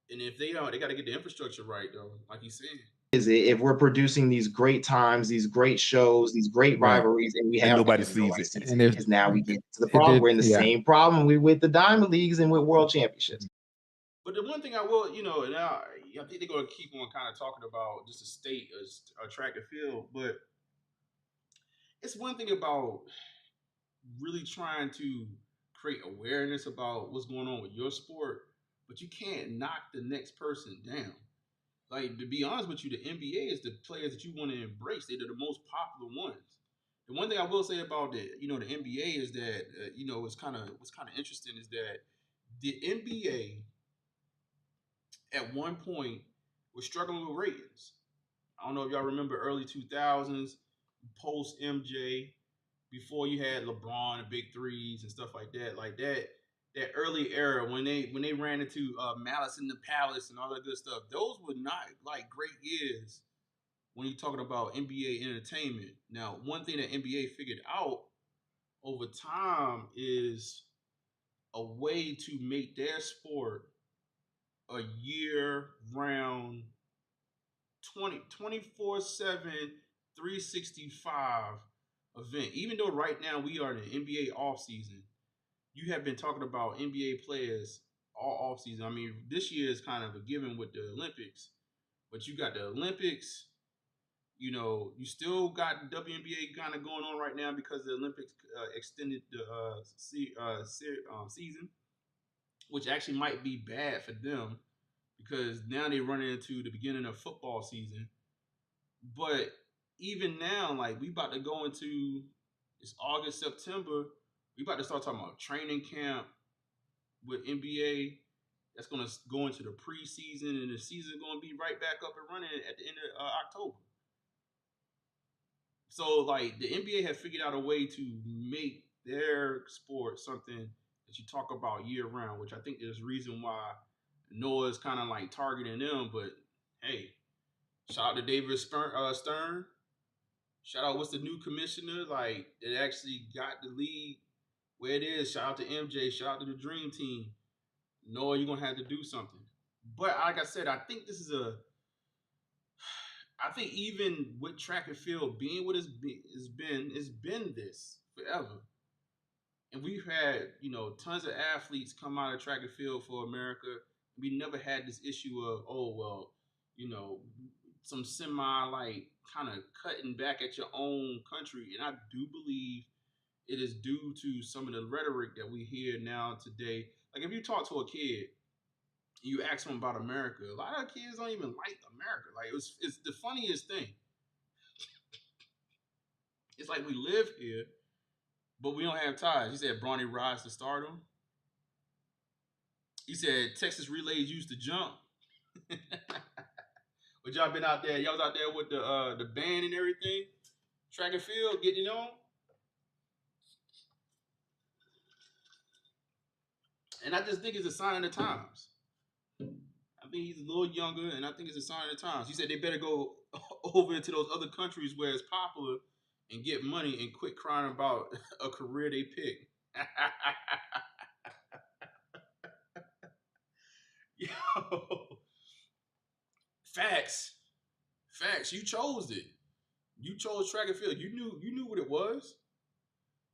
And if they got to get the infrastructure right though, like he's saying. is it if we're producing these great times, these great shows, these great rivalries, and we have nobody sees it? And because now we get to the problem. We're in the same problem with the Diamond Leagues and with World Championships. But the one thing I will, and I think they're going to keep on kind of talking about just the state of track and field, but it's one thing about really trying to create awareness about what's going on with your sport, but you can't knock the next person down. Like, to be honest with you, the NBA is the players that you want to embrace. They're the most popular ones. The one thing I will say about the NBA is that what's kind of interesting is that the NBA at one point was struggling with ratings. I don't know if y'all remember early 2000s, post MJ, before you had LeBron and big threes and stuff like that. Like that early era when they ran into Malice in the Palace and all that good stuff. Those were not like great years when you're talking about NBA entertainment. Now, one thing that NBA figured out over time is a way to make their sport a year-round 24/7, 365 event. Even though right now we are in the NBA offseason, you have been talking about NBA players all offseason. I mean, this year is kind of a given with the Olympics, but you got the Olympics. You still got the WNBA kind of going on right now because the Olympics extended the season, which actually might be bad for them because now they're running into the beginning of football season. But even now, like, we about to go into it's August, September. We about to start talking about training camp with NBA. That's going to go into the preseason, and the season's going to be right back up and running at the end of October. So, like, the NBA has figured out a way to make their sport something that you talk about year round, which I think there's a reason why Noah's kind of like targeting them. But hey, shout out to David Stern. Shout out, what's the new commissioner? Like, it actually got the league where it is. Shout out to MJ. Shout out to the Dream Team. Noah, you're going to have to do something. But like I said, I think even with track and field being what it's been this forever. And we've had, tons of athletes come out of track and field for America. We never had this issue of, some semi like kind of cutting back at your own country. And I do believe it is due to some of the rhetoric that we hear now today. Like, if you talk to a kid, you ask them about America, a lot of kids don't even like America. Like, it's the funniest thing. It's like we live here, but we don't have ties. He said Bronny rise to stardom. He said Texas relays used to jump. But y'all been out there, y'all was out there with the band and everything, track and field, getting it on. And I just think it's a sign of the times. I think he's a little younger, and I think it's a sign of the times. He said they better go over into those other countries where it's popular and get money and quit crying about a career they pick. Yo. Facts. You chose it. You chose track and field. You knew what it was.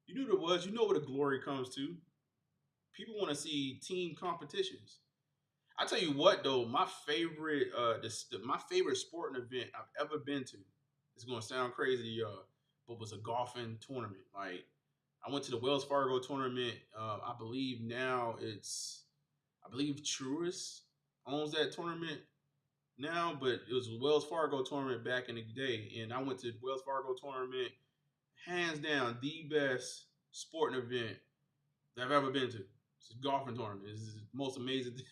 You knew what it was. You know where the glory comes to. People want to see team competitions. I tell you what, though, my favorite sporting event I've ever been to, it's gonna sound crazy to y'all, but was a golfing tournament. Like, I went to the Wells Fargo tournament. I believe Truist owns that tournament now, but it was a Wells Fargo tournament back in the day, and I went to the Wells Fargo tournament, hands down the best sporting event that I've ever been to. It's a golfing tournament. It's the most amazing thing.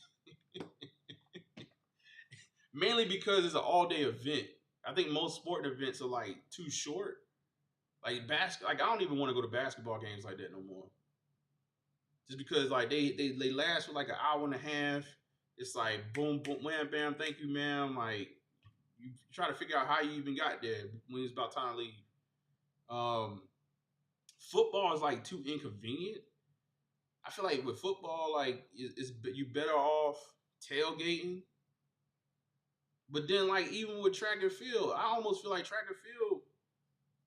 Mainly because it's an all-day event. I think most sporting events are like too short. Like I don't even want to go to basketball games like that no more. Just because like they last for like an hour and a half. It's like boom, boom, wham, bam, thank you, ma'am. Like, you try to figure out how you even got there when it's about time to leave. Football is like too inconvenient. I feel like with football, like you better off tailgating. But then, like, even with track and field, I almost feel like track and field,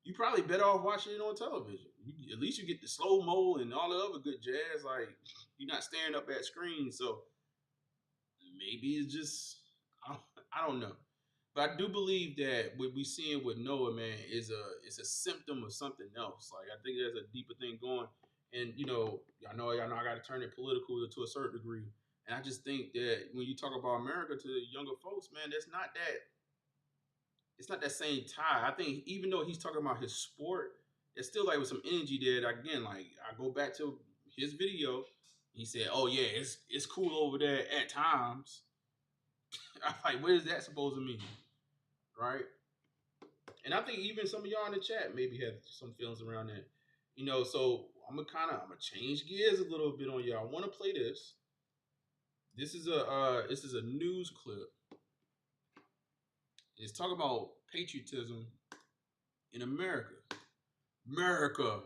you probably better off watching it on television. At least you get the slow mo and all the other good jazz. Like, you're not staring up at screens. So maybe it's just, I don't know. But I do believe that what we're seeing with Noah, man, is a symptom of something else. Like, I think there's a deeper thing going. And, y'all know I got to turn it political to a certain degree. And I just think that when you talk about America to younger folks, man, it's not that same tie. I think even though he's talking about his sport, it's still like with some energy there. Again, like I go back to his video. He said, "Oh yeah, it's cool over there at times." I'm like, what is that supposed to mean, right? And I think even some of y'all in the chat maybe have some feelings around that. So I'm gonna change gears a little bit on y'all. I want to play this. This is a news clip. It's talking about patriotism in America. America.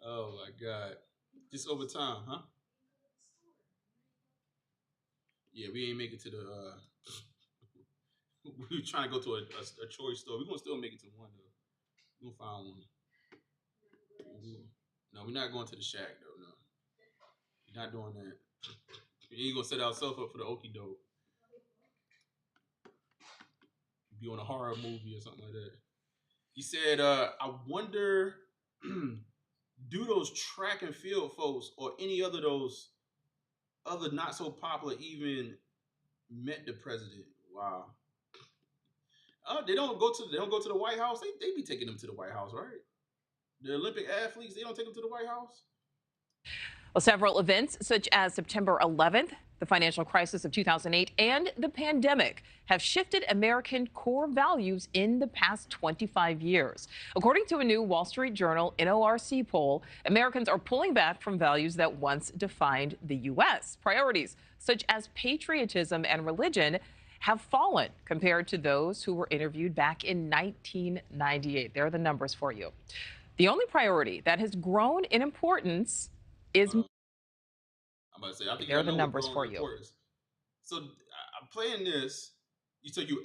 Oh my God. Just over time, huh? Yeah, we ain't make it to the we were trying to go to a choice store. We're gonna still make it to one though. We're gonna find one. No, we're not going to the shack though, no. We're not doing that. We ain't gonna set ourselves up for the okie doke. Be on a horror movie or something like that. He said, I wonder, do those track and field folks or any other those other not so popular even met the president? Wow. They don't go to the White House. They be taking them to the White House, right? The Olympic athletes, they don't take them to the White House. Well, several events, such as September 11th, the financial crisis of 2008, and the pandemic, have shifted American core values in the past 25 years. According to a new Wall Street Journal NORC poll, Americans are pulling back from values that once defined the U.S. Priorities, such as patriotism and religion, have fallen compared to those who were interviewed back in 1998. There are the numbers for you. The only priority that has grown in importance is... I'm about to say, I think there are the numbers for you. So I'm playing this. You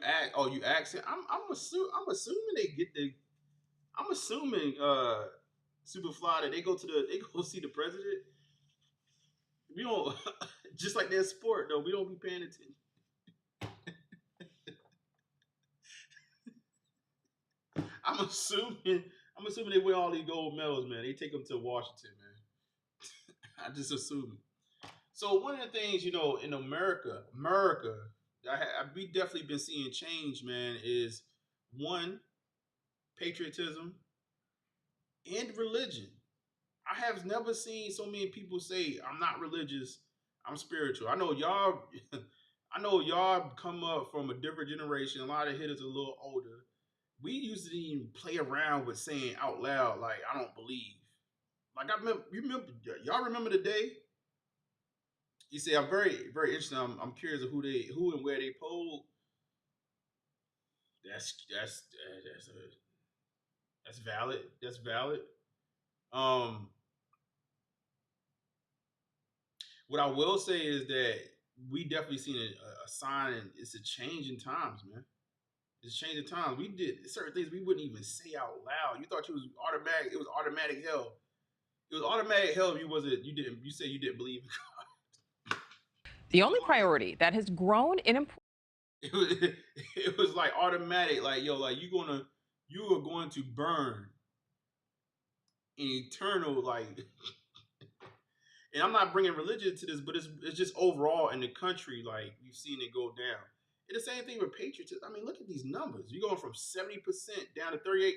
ask it. I'm assuming they get the. I'm assuming Superfly that they go see the president. We don't just like their sport though. We don't be paying attention. I'm assuming they win all these gold medals, man. They take them to Washington, man. I just assume. So one of the things, in America, we definitely been seeing change, man, is one, patriotism and religion. I have never seen so many people say, I'm not religious, I'm spiritual. I know y'all come up from a different generation. A lot of hitters are a little older. We used to even play around with saying out loud, like, I don't believe. Like, y'all remember the day? You see, I'm very, very interested. I'm curious of who and where they polled. That's valid. That's valid. What I will say is that we definitely seen a sign, and it's a change in times, man. It's a change in times. We did certain things we wouldn't even say out loud. You thought it was automatic. It was automatic hell. It was automatic hell if you say you didn't believe in God. The only priority that has grown in importance. It was like automatic, like, yo, like you are going to burn in eternal, like. And I'm not bringing religion to this, but it's just overall in the country, like you've seen it go down. And the same thing with patriotism. I mean, look at these numbers. You're going from 70% down to 38%.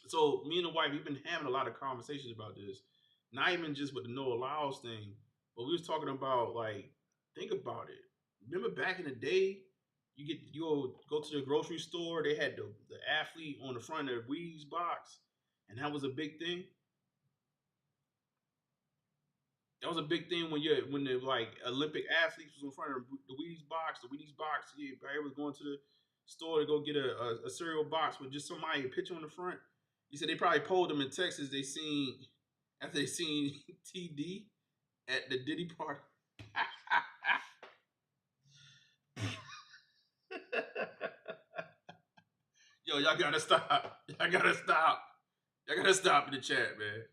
So me and the wife, we've been having a lot of conversations about this. Not even just with the Noah Lyles thing, but we was talking about, like, think about it. Remember back in the day, you go to the grocery store, they had the athlete on the front of the Wheaties box, and that was a big thing. That was a big thing when the like Olympic athletes was in front of the Wheaties box. The Wheaties box, everybody was going to the store to go get a cereal box with just somebody picture on the front. He said they probably polled them in Texas. They seen after they seen TD at the Diddy party. Yo, y'all gotta stop. Y'all gotta stop. Y'all gotta stop in the chat, man.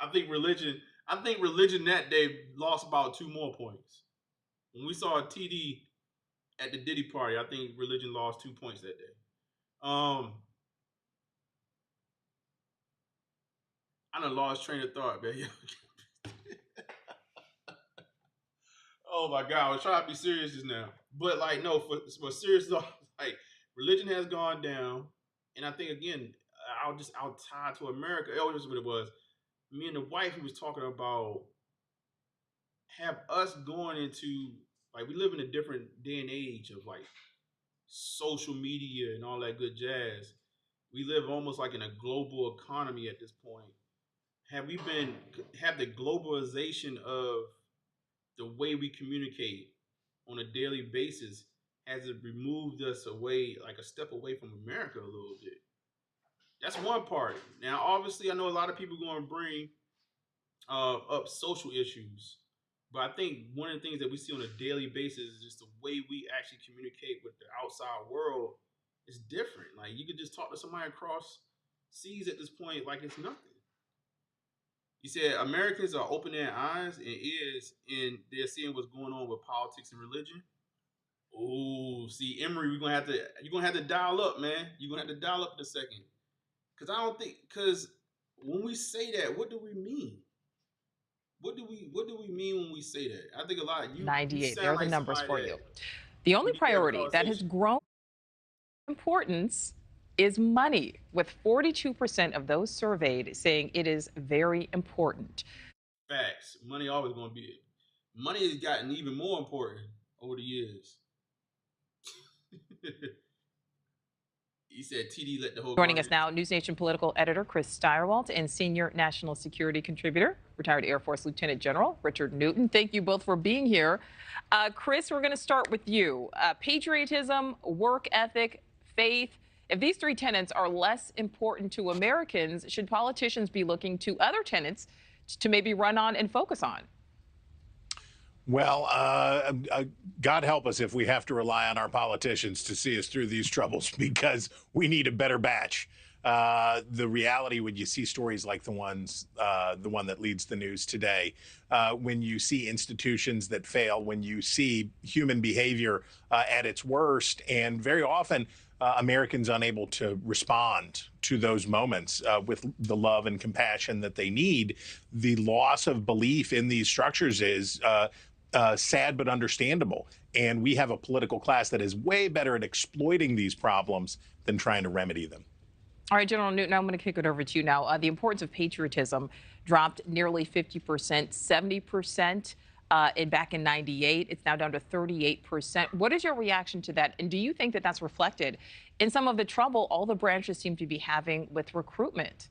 I think religion that day lost about 2 more points. When we saw TD at the Diddy party, I think religion lost 2 points that day. I done lost train of thought, man. Oh my God, I was trying to be serious just now. But like, no, for serious though, like religion has gone down. And I think again, I'll tie to America. Oh, this is what it was. Me and the wife who was talking about have us going into, like, we live in a different day and age of like social media and all that good jazz. We live almost like in a global economy at this point. Have the globalization of the way we communicate on a daily basis, has it removed us away, like a step away from America a little bit? That's one part. Now, obviously, I know a lot of people going to bring up social issues, but I think one of the things that we see on a daily basis is just the way we actually communicate with the outside world is different. Like, you could just talk to somebody across seas at this point like it's nothing. You said Americans are opening their eyes and ears, and they're seeing what's going on with politics and religion. Oh, see, Emory, you're gonna have to dial up, man. You're gonna have to dial up in a second, because when we say that, what do we mean? What do we mean when we say that? I think a lot. 98. There are the numbers for you. The only priority that has grown in importance is money, with 42% of those surveyed saying it is very important. Facts. Money always going to be it. Money has gotten even more important over the years. He said TD let the whole. Joining us now, News Nation political editor Chris Steyerwalt and senior national security contributor, retired Air Force Lieutenant General Richard Newton. Thank you both for being here. Chris, we're going to start with you. Patriotism, work ethic, faith. If these 3 tenets are less important to Americans, should politicians be looking to other tenets to maybe run on and focus on? Well, God help us if we have to rely on our politicians to see us through these troubles, because we need a better batch. The reality, when you see stories like the one that leads the news today, when you see institutions that fail, when you see human behavior at its worst, and very often Americans unable to respond to those moments with the love and compassion that they need, the loss of belief in these structures is sad but understandable. And we have a political class that is way better at exploiting these problems than trying to remedy them. All right, General Newton, I'm going to kick it over to you now. The importance of patriotism dropped nearly 50%, 70% back in 98. It's now down to 38%. What is your reaction to that? And do you think that that's reflected in some of the trouble all the branches seem to be having with recruitment?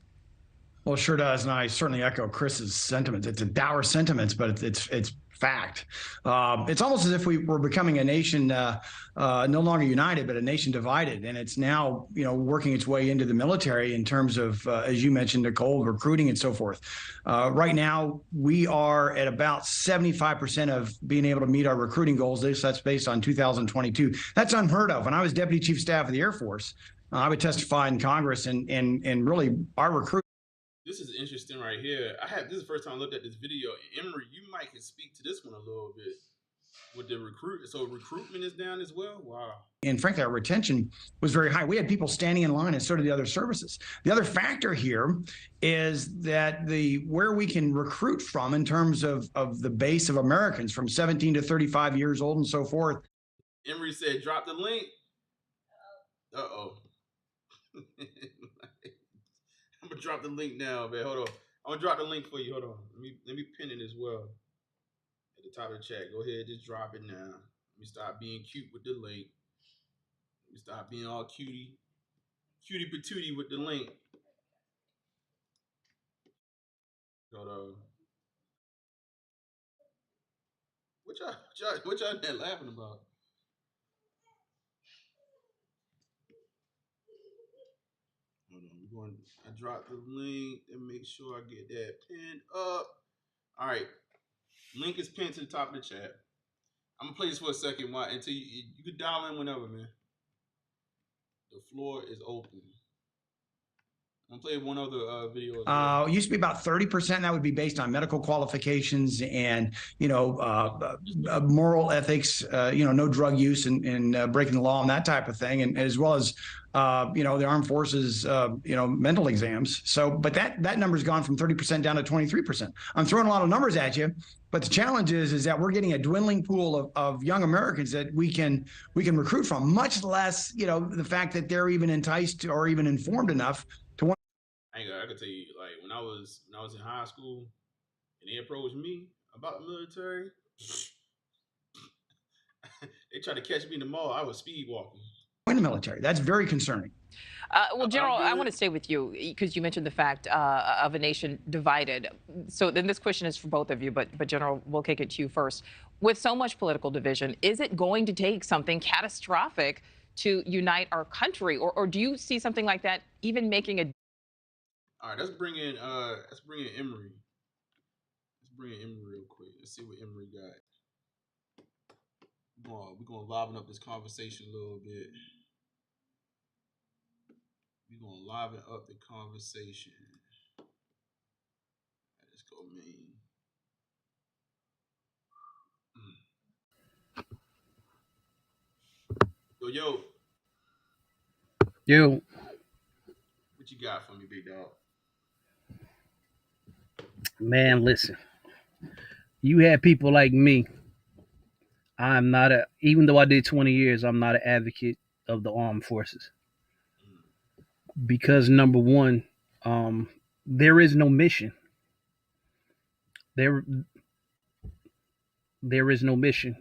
Well, it sure does. And I certainly echo Chris's sentiments. It's a dour sentiment, but it's fact. It's almost as if we were becoming a nation no longer united, but a nation divided. And it's now, working its way into the military in terms of, as you mentioned, Nicole, recruiting and so forth. Right now, we are at about 75% of being able to meet our recruiting goals. That's based on 2022. That's unheard of. When I was Deputy Chief of Staff of the Air Force, I would testify in Congress, and really our recruit. This is interesting right here. This is the first time I looked at this video. Emory, you might can speak to this one a little bit with the recruit. So recruitment is down as well. Wow. And frankly, our retention was very high. We had people standing in line, and so did the other services. The other factor here is that where we can recruit from in terms of the base of Americans from 17 to 35 years old and so forth. Emory said, drop the link. Uh-oh. I'm gonna drop the link now, man. Hold on. I'm gonna drop the link for you. Hold on. Let me pin it as well. At the top of the chat. Go ahead, just drop it now. Let me stop being cute with the link. Let me stop being all cutie patootie with the link. Hold on. What y'all there laughing about? I drop the link and make sure I get that pinned up. All right. Link is pinned to the top of the chat. I'm gonna play this for a second until you can dial in whenever, man. The floor is open. I'm gonna play one other video. As well. It used to be about 30%. That would be based on medical qualifications and, moral ethics, no drug use and breaking the law and that type of thing. And as well as, the armed forces, mental exams. So, but that number's gone from 30% down to 23%. I'm throwing a lot of numbers at you, but the challenge is that we're getting a dwindling pool of young Americans that we can recruit from, much less, the fact that they're even enticed or even informed enough to want. I could tell you, like when I was in high school, and they approached me about the military, they tried to catch me in the mall. I was speed walking. In the military, that's very concerning. Well, General, I want to stay with you because you mentioned the fact of a nation divided. So then this question is for both of you, but General, we'll kick it to you first. With so much political division, is it going to take something catastrophic to unite our country, or do you see something like that even making a? All right, let's bring in Emery. Let's bring in Emery real quick. Let's see what Emery got. We're gonna liven up this conversation a little bit. We're gonna liven up the conversation. Let's go, man. Yo. What you got for me, big dog? Man, listen. You have people like me. I'm not even though I did 20 years, I'm not an advocate of the armed forces. Because number one, there is no mission. There is no mission.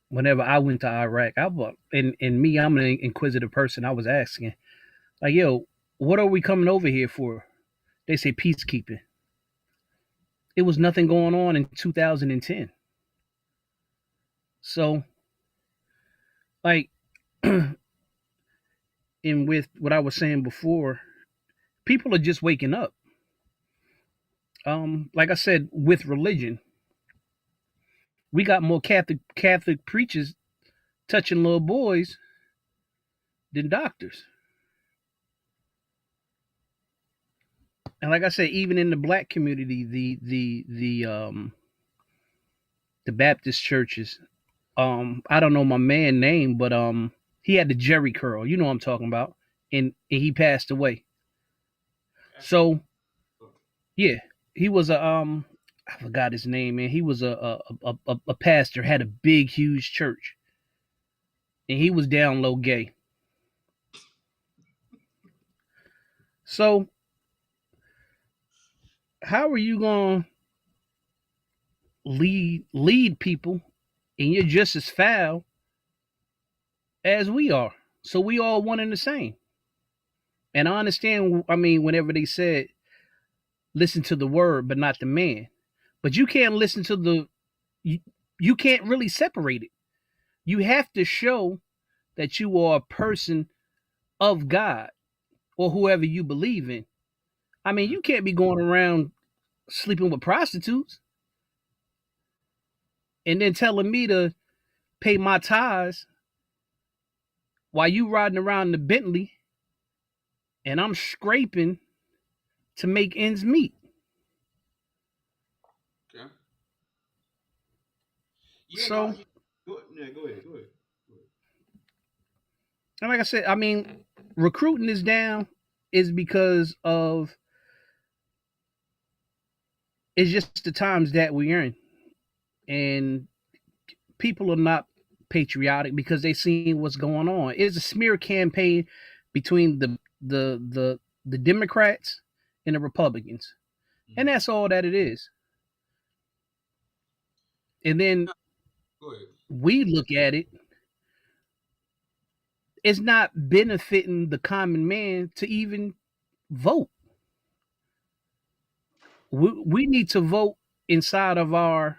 Whenever I went to Iraq, I'm an inquisitive person. I was asking, like, yo, what are we coming over here for? They say peacekeeping. It was nothing going on in 2010. So, like, and with what I was saying before, people are just waking up. Like I said, with religion, we got more Catholic preachers touching little boys than doctors. And like I said, even in the black community, the Baptist churches, I don't know my man's name, but he had the Jerry curl. You know what I'm talking about. And he passed away. So, yeah, he was I forgot his name, man. He was a pastor, had a big, huge church. And he was down low gay. So, how are you going to lead people and you're just as foul as we are? So we all one and the same. And I understand, whenever they said, listen to the word, but not the man. But you can't listen to you can't really separate it. You have to show that you are a person of God or whoever you believe in. You can't be going around sleeping with prostitutes and then telling me to pay my tithes while you riding around in the Bentley and I'm scraping to make ends meet. Okay. Yeah, so, go ahead. And like I said, recruiting is down is because of it's just the times that we're in. And people are not patriotic because they see what's going on. It's a smear campaign between the Democrats and the Republicans. And that's all that it is. And then we look at it, it's not benefiting the common man to even vote. We need to vote inside of our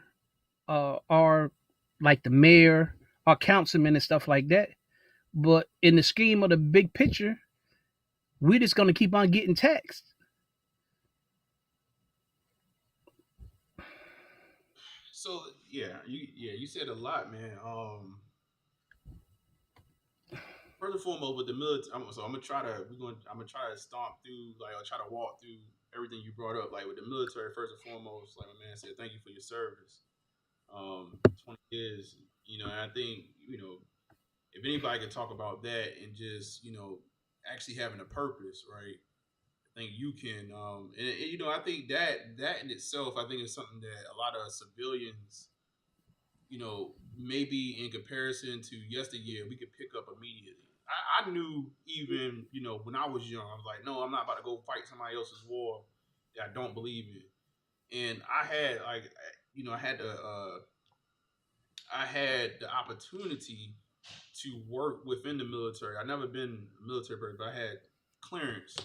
like the mayor, our councilmen and stuff like that. But in the scheme of the big picture, we're just gonna keep on getting taxed. So you said a lot, man. First and foremost, with the military, I'm gonna try to stomp through, like, I'll try to walk through everything you brought up. Like with the military, first and foremost, like my man said, thank you for your service. 20 years, and I think, if anybody could talk about that and just, actually having a purpose, right? I think you can, and I think that in itself, I think is something that a lot of civilians, maybe in comparison to yesteryear, we could pick up immediately. I knew even, when I was young, I was like, no, I'm not about to go fight somebody else's war that I don't believe in. And I had I had the opportunity to work within the military. I never been a military person, but I had clearance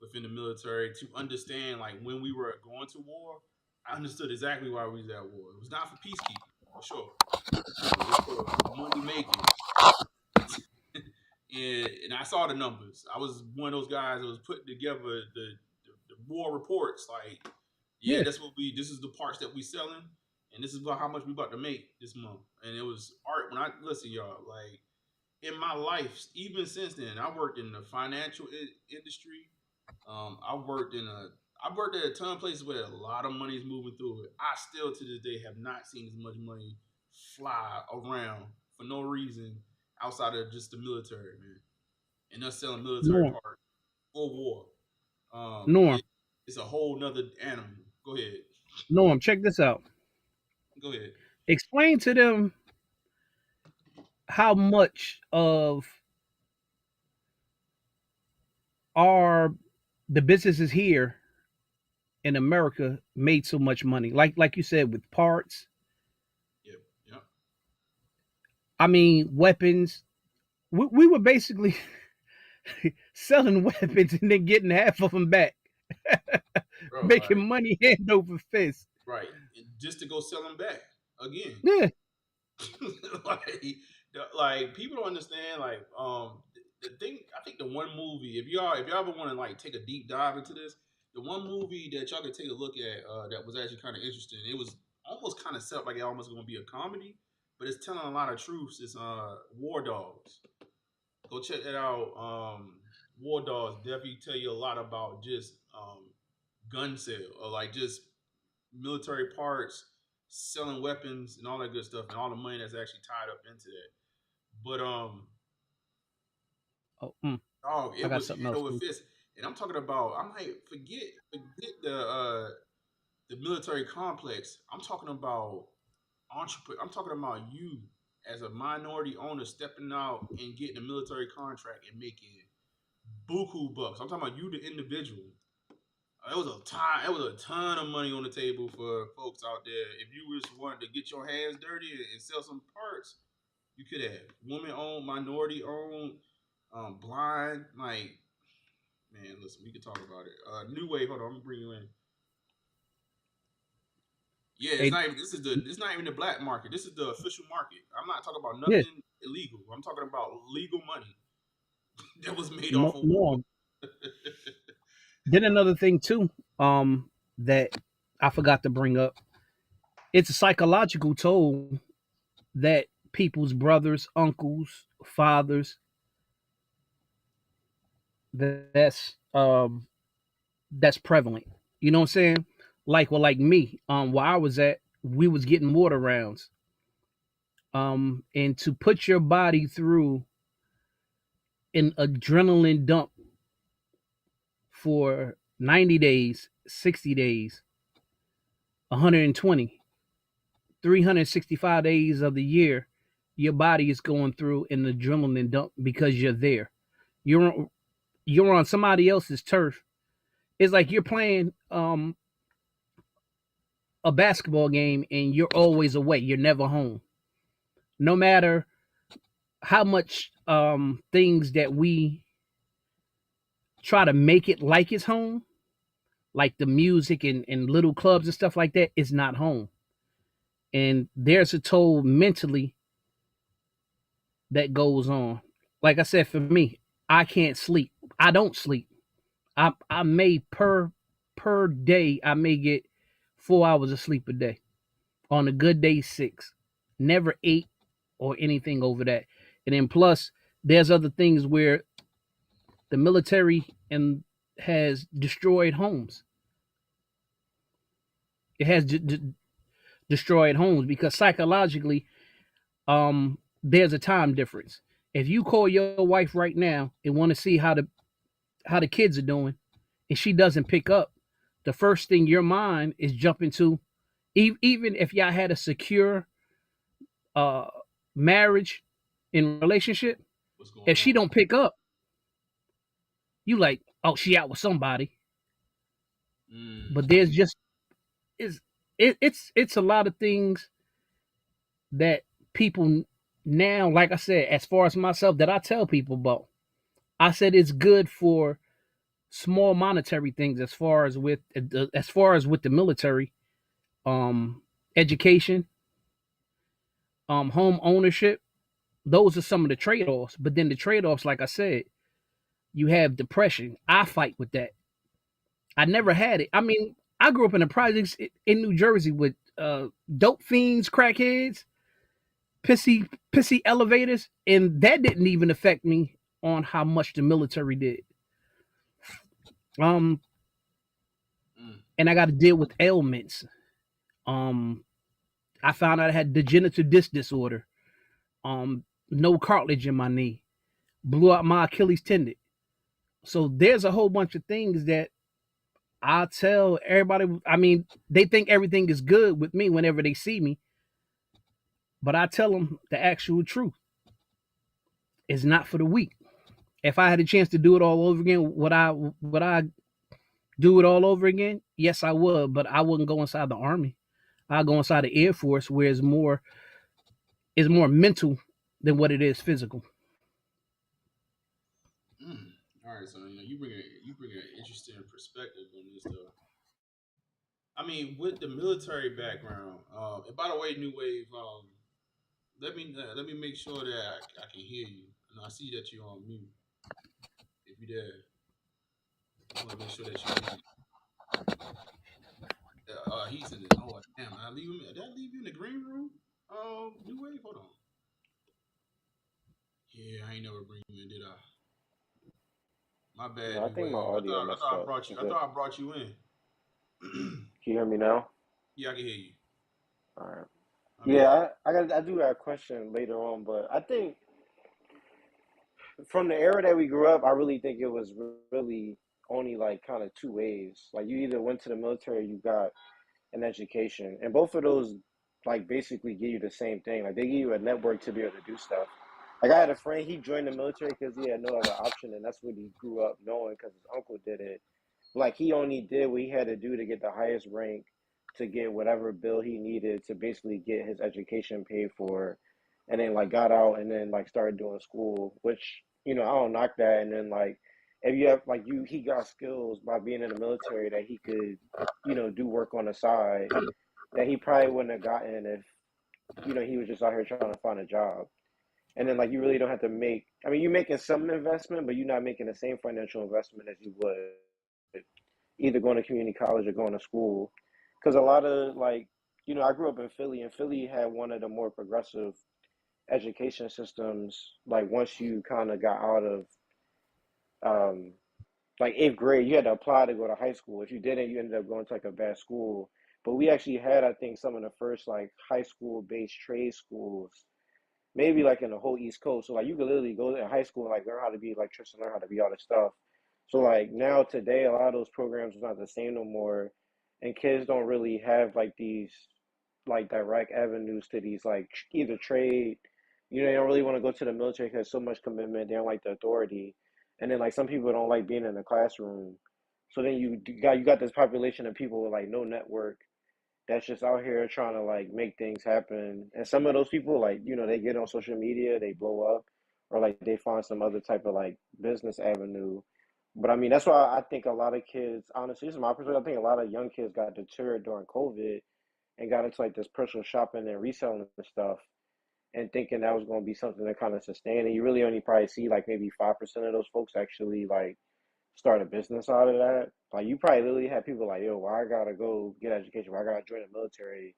within the military to understand, like, when we were going to war, I understood exactly why we was at war. It was not for peacekeeping, for sure. It was for money making. and I saw the numbers. I was one of those guys that was putting together the war reports. Like, yeah, this is the parts that we selling, and this is about how much we about to make this month. And it was art. When I listen, y'all, like, in my life, even since then, I worked in the financial industry. I worked at a ton of places where a lot of money is moving through it. I still to this day have not seen as much money fly around for no reason outside of just the military, man. And us selling military parts for war. Norm. It's a whole nother animal. Go ahead. Norm, check this out. Go ahead. Explain to them how much of the businesses here in America made so much money. Like you said, with parts. Yep. I mean, weapons. We were basically selling weapons and then getting half of them back. Bro, making money hand over fist. Right. And just to go sell them back again. Yeah. like people don't understand, like, the thing, I think the one movie, if y'all ever want to, like, take a deep dive into this, the one movie that y'all could take a look at that was actually kind of interesting. It was almost kind of set like it almost going to be a comedy, but it's telling a lot of truths. It's War Dogs. Go check that out. War Dogs definitely tell you a lot about just gun sale, or like just military parts, selling weapons and all that good stuff, and all the money that's actually tied up into that. But it was over fist. And I'm talking about, I might forget the military complex. I'm talking about entrepreneur. I'm talking about you as a minority owner stepping out and getting a military contract and making buku bucks. I'm talking about you, the individual. It was a ton of money on the table for folks out there. If you just wanted to get your hands dirty and sell some parts, you could have. Woman owned, minority owned, blind. Like, man, listen, we could talk about it. New Wave, hold on, I'm gonna bring you in. Yeah, it's not even the black market. This is the official market. I'm not talking about nothing illegal. I'm talking about legal money that was made off of war. Then another thing too, that I forgot to bring up. It's a psychological toll that people's brothers, uncles, fathers, that's prevalent. You know what I'm saying? Like me, where I was at, we was getting water rounds. And to put your body through an adrenaline dump for 90 days, 60 days, 120, 365 days of the year, your body is going through an adrenaline dump because you're there. You're on somebody else's turf. It's like you're playing a basketball game and you're always away. You're never home. No matter how much things that we try to make it like it's home, like the music and little clubs and stuff like that, is not home. And there's a toll mentally that goes on. Like I said, for me, I can't sleep. I don't sleep. I may per day I may get 4 hours of sleep a day. On a good day, 6. Never 8 or anything over that. And then plus, there's other things where the military and has destroyed homes. It has destroyed homes because psychologically, there's a time difference. If you call your wife right now and want to see how the kids are doing, and she doesn't pick up, the first thing your mind is jumping to, even if y'all had a secure marriage and relationship, if she don't pick up, you like, oh, she out with somebody. But there's just it's a lot of things that people now, like I said, as far as myself, that I tell people about. I said it's good for small monetary things as far as with the military, education, home ownership. Those are some of the trade-offs. But then the trade-offs, like I said, you have depression. I fight with that. I never had it. I mean, I grew up in the projects in New Jersey with dope fiends, crackheads, pissy elevators, and that didn't even affect me on how much the military did. And I got to deal with ailments. I found out I had degenerative disc disorder. No cartilage in my knee, blew out my Achilles tendon. So there's a whole bunch of things that I tell everybody. I mean, they think everything is good with me whenever they see me, but I tell them the actual truth. It's not for the weak. If I had a chance to do it all over again, would I do it all over again? Yes, I would, but I wouldn't go inside the Army. I'd go inside the Air Force, where it's more mental than what it is physical. All right, so you bring an interesting perspective on this though. I mean, with the military background, and by the way, New Wave, let me make sure that I can hear you. And I see that you're on mute. If you're there, I want to make sure that you hear me. He's in it. Oh damn! Did I leave you in the green room? New Wave, hold on. Yeah, I ain't never bring you in, did I? My bad. No, I think my audio messed up. I thought I brought you in. Can you hear me now? Yeah, I can hear you. All right. Yeah, I do have a question later on, but I think from the era that we grew up, I really think it was really only like kind of two ways. Like you either went to the military or you got an education, and both of those like basically give you the same thing. Like they give you a network to be able to do stuff. Like I had a friend, he joined the military because he had no other option, and that's what he grew up knowing because his uncle did it. Like he only did what he had to do to get the highest rank, to get whatever bill he needed to basically get his education paid for, and then like got out and then like started doing school, which I don't knock that. And then like if you have like he got skills by being in the military that he could do work on the side that he probably wouldn't have gotten if he was just out here trying to find a job. And then like you really don't have to make. I mean, you're making some investment, but you're not making the same financial investment as you would either going to community college or going to school. Because a lot of like, I grew up in Philly, and Philly had one of the more progressive education systems. Like once you kind of got out of like 8th grade, you had to apply to go to high school. If you didn't, you ended up going to like a bad school. But we actually had, I think, some of the first like high school based trade schools, maybe like in the whole East Coast. So like you could literally go to high school and like learn how to be an electrician, learn how to be all this stuff. So like now today, a lot of those programs are not the same no more, and kids don't really have like these like direct avenues to these like either trade. They don't really want to go to the military because so much commitment. They don't like the authority, and then like some people don't like being in the classroom. So then you got this population of people with like no network that's just out here trying to like make things happen. And some of those people like they get on social media, they blow up, or like they find some other type of like business avenue. But I mean, that's why I think a lot of kids, honestly, this is my perspective, I think a lot of young kids got deterred during COVID and got into like this personal shopping and reselling and stuff, and thinking that was going to be something to kind of sustain. And you really only probably see like maybe 5% of those folks actually like start a business out of that. Like you probably literally had people like, yo, why I gotta go get education? Why I gotta join the military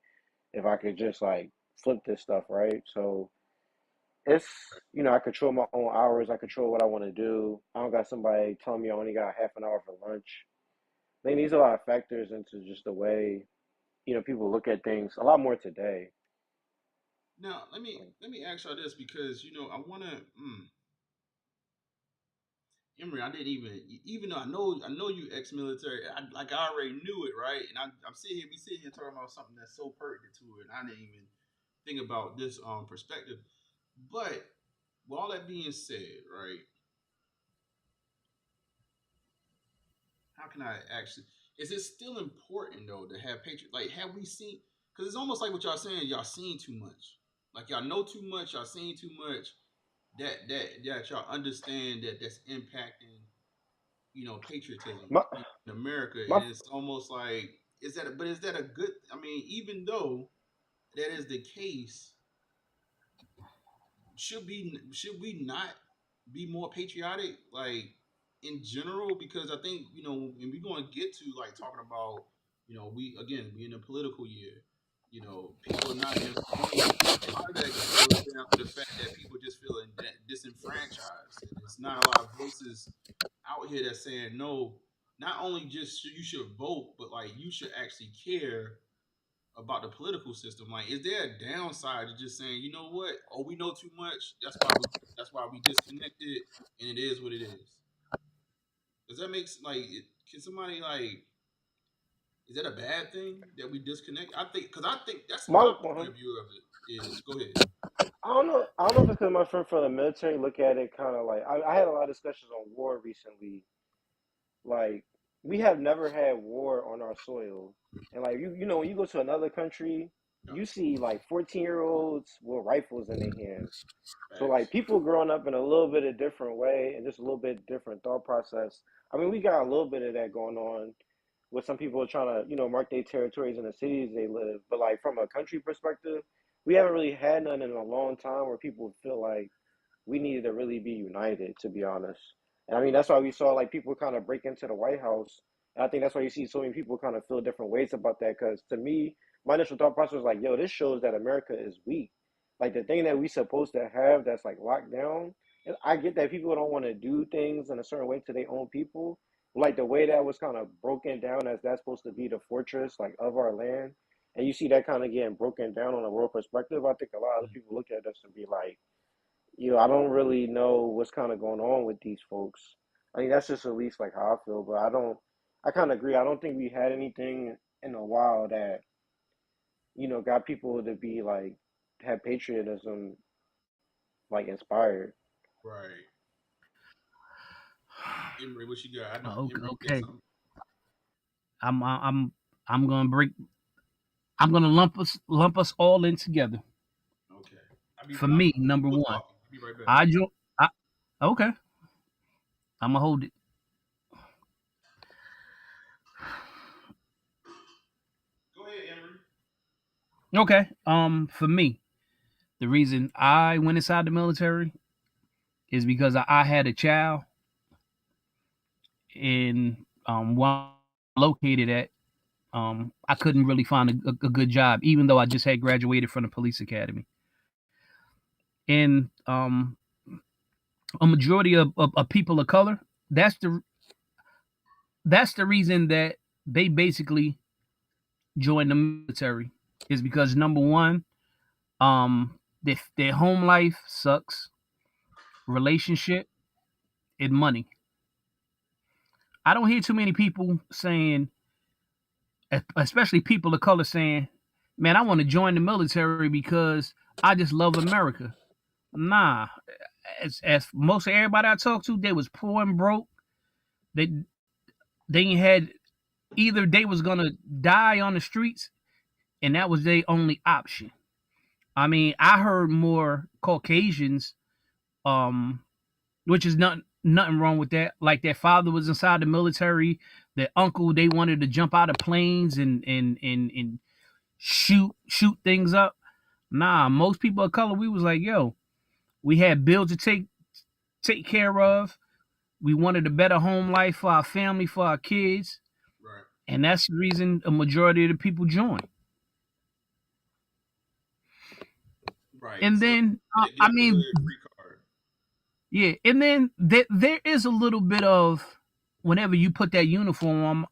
if I could just like flip this stuff, right? So it's I control my own hours. I control what I want to do. I don't got somebody telling me I only got half an hour for lunch. I think these are a lot of factors into just the way people look at things a lot more today. Now let me ask y'all this because I want to. Emory, I didn't even though I know you ex-military. I already knew it, right? And I'm sitting here talking about something that's so pertinent to it, and I didn't even think about this perspective. But with all that being said, right? How can I actually? Is it still important though to have patriot? Like, have we seen? Because it's almost like what y'all saying. Y'all seen too much. Like y'all know too much. Y'all seen too much. That y'all understand that's impacting patriotism My, in America, my, and it's almost like is that a good? I mean, even though that is the case, should we not be more patriotic, like in general? Because I think and we're going to get to like talking about we in a political year, people are not informed. A lot of that goes down to the fact that people just feel disenfranchised, and it's not a lot of voices out here that's saying no. Not only just you should vote, but like you should actually care about the political system. Like, is there a downside to just saying, you know what? Oh, we know too much. That's why we disconnected, and it is what it is. Does that make can somebody like? Is that a bad thing that we disconnect? I think that's my point of view of it. Is go ahead. I don't know. I don't know if it's because my friend from the military look at it kind of like I had a lot of discussions on war recently. Like we have never had war on our soil, and like when you go to another country, you see like 14-year-olds with rifles in their hands. So like people growing up in a little bit of different way and just a little bit different thought process. I mean, we got a little bit of that going on with some people trying to, mark their territories in the cities they live. But like from a country perspective, we haven't really had none in a long time where people feel like we needed to really be united, to be honest. And I mean, that's why we saw like people kind of break into the White House. And I think that's why you see so many people kind of feel different ways about that. Because to me, my initial thought process was like, yo, this shows that America is weak. Like the thing that we supposed to have that's like locked down. And I get that people don't want to do things in a certain way to their own people. Like the way that was kind of broken down as that's supposed to be the fortress like of our land. And you see that kind of getting broken down on a world perspective. I think a lot of people look at us and be like, I don't really know what's kind of going on with these folks. I mean, that's just at least like how I feel, but I kind of agree. I don't think we had anything in a while that, got people to be like, have patriotism, like inspired. Right. Emory, what you got? I know Emory got Okay. something. I'm gonna break. I'm gonna lump us all in together. Okay. For me, number one, I'll be right back. Okay. I'm gonna hold it. Go ahead, Emory. Okay. For me, the reason I went inside the military is because I had a child, and while I'm located at, I couldn't really find a good job, even though I just had graduated from the police academy. And a majority of people of color, that's the reason that they basically joined the military, is because number one, their home life sucks, relationship, and money. I don't hear too many people saying, especially people of color, saying, "Man, I want to join the military because I just love America." Nah, as most of everybody I talked to, they was poor and broke. They had either they was gonna die on the streets, and that was their only option. I mean, I heard more Caucasians, which is nothing wrong with that. Like their father was inside the military, their uncle, they wanted to jump out of planes and shoot things up. Nah, most people of color, we was like, yo, we had bills to take care of. We wanted a better home life for our family, for our kids. Right. And that's the reason a majority of the people join. Right. And so then, get the hood free card. Yeah, and then there is a little bit of whenever you put that uniform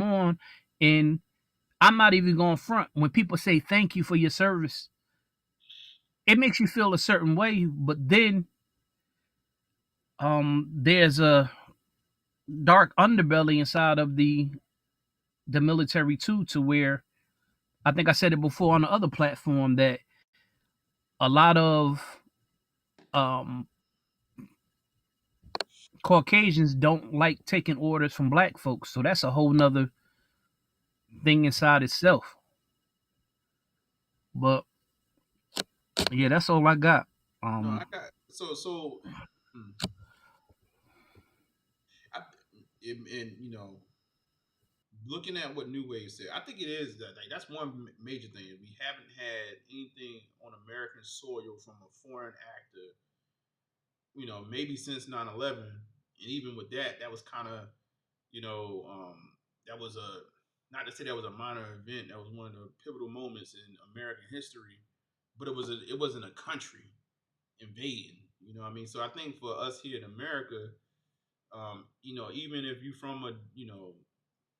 on, and I'm not even going front. When people say thank you for your service, it makes you feel a certain way. But then, there's a dark underbelly inside of the military too, to where I think I said it before on the other platform that a lot of Caucasians don't like taking orders from black folks, so that's a whole nother thing inside itself. But yeah, that's all I got. No, I got and you know, looking at what New Wave said, I think it is that like that's one major thing. We haven't had anything on American soil from a foreign actor, you know, maybe since 9/11, and even with that, that was kind of, you know, that was a not to say that was a minor event. That was one of the pivotal moments in American history, but it wasn't a country invading. You know what I mean? So I think for us here in America, you know, even if you're from a, you know,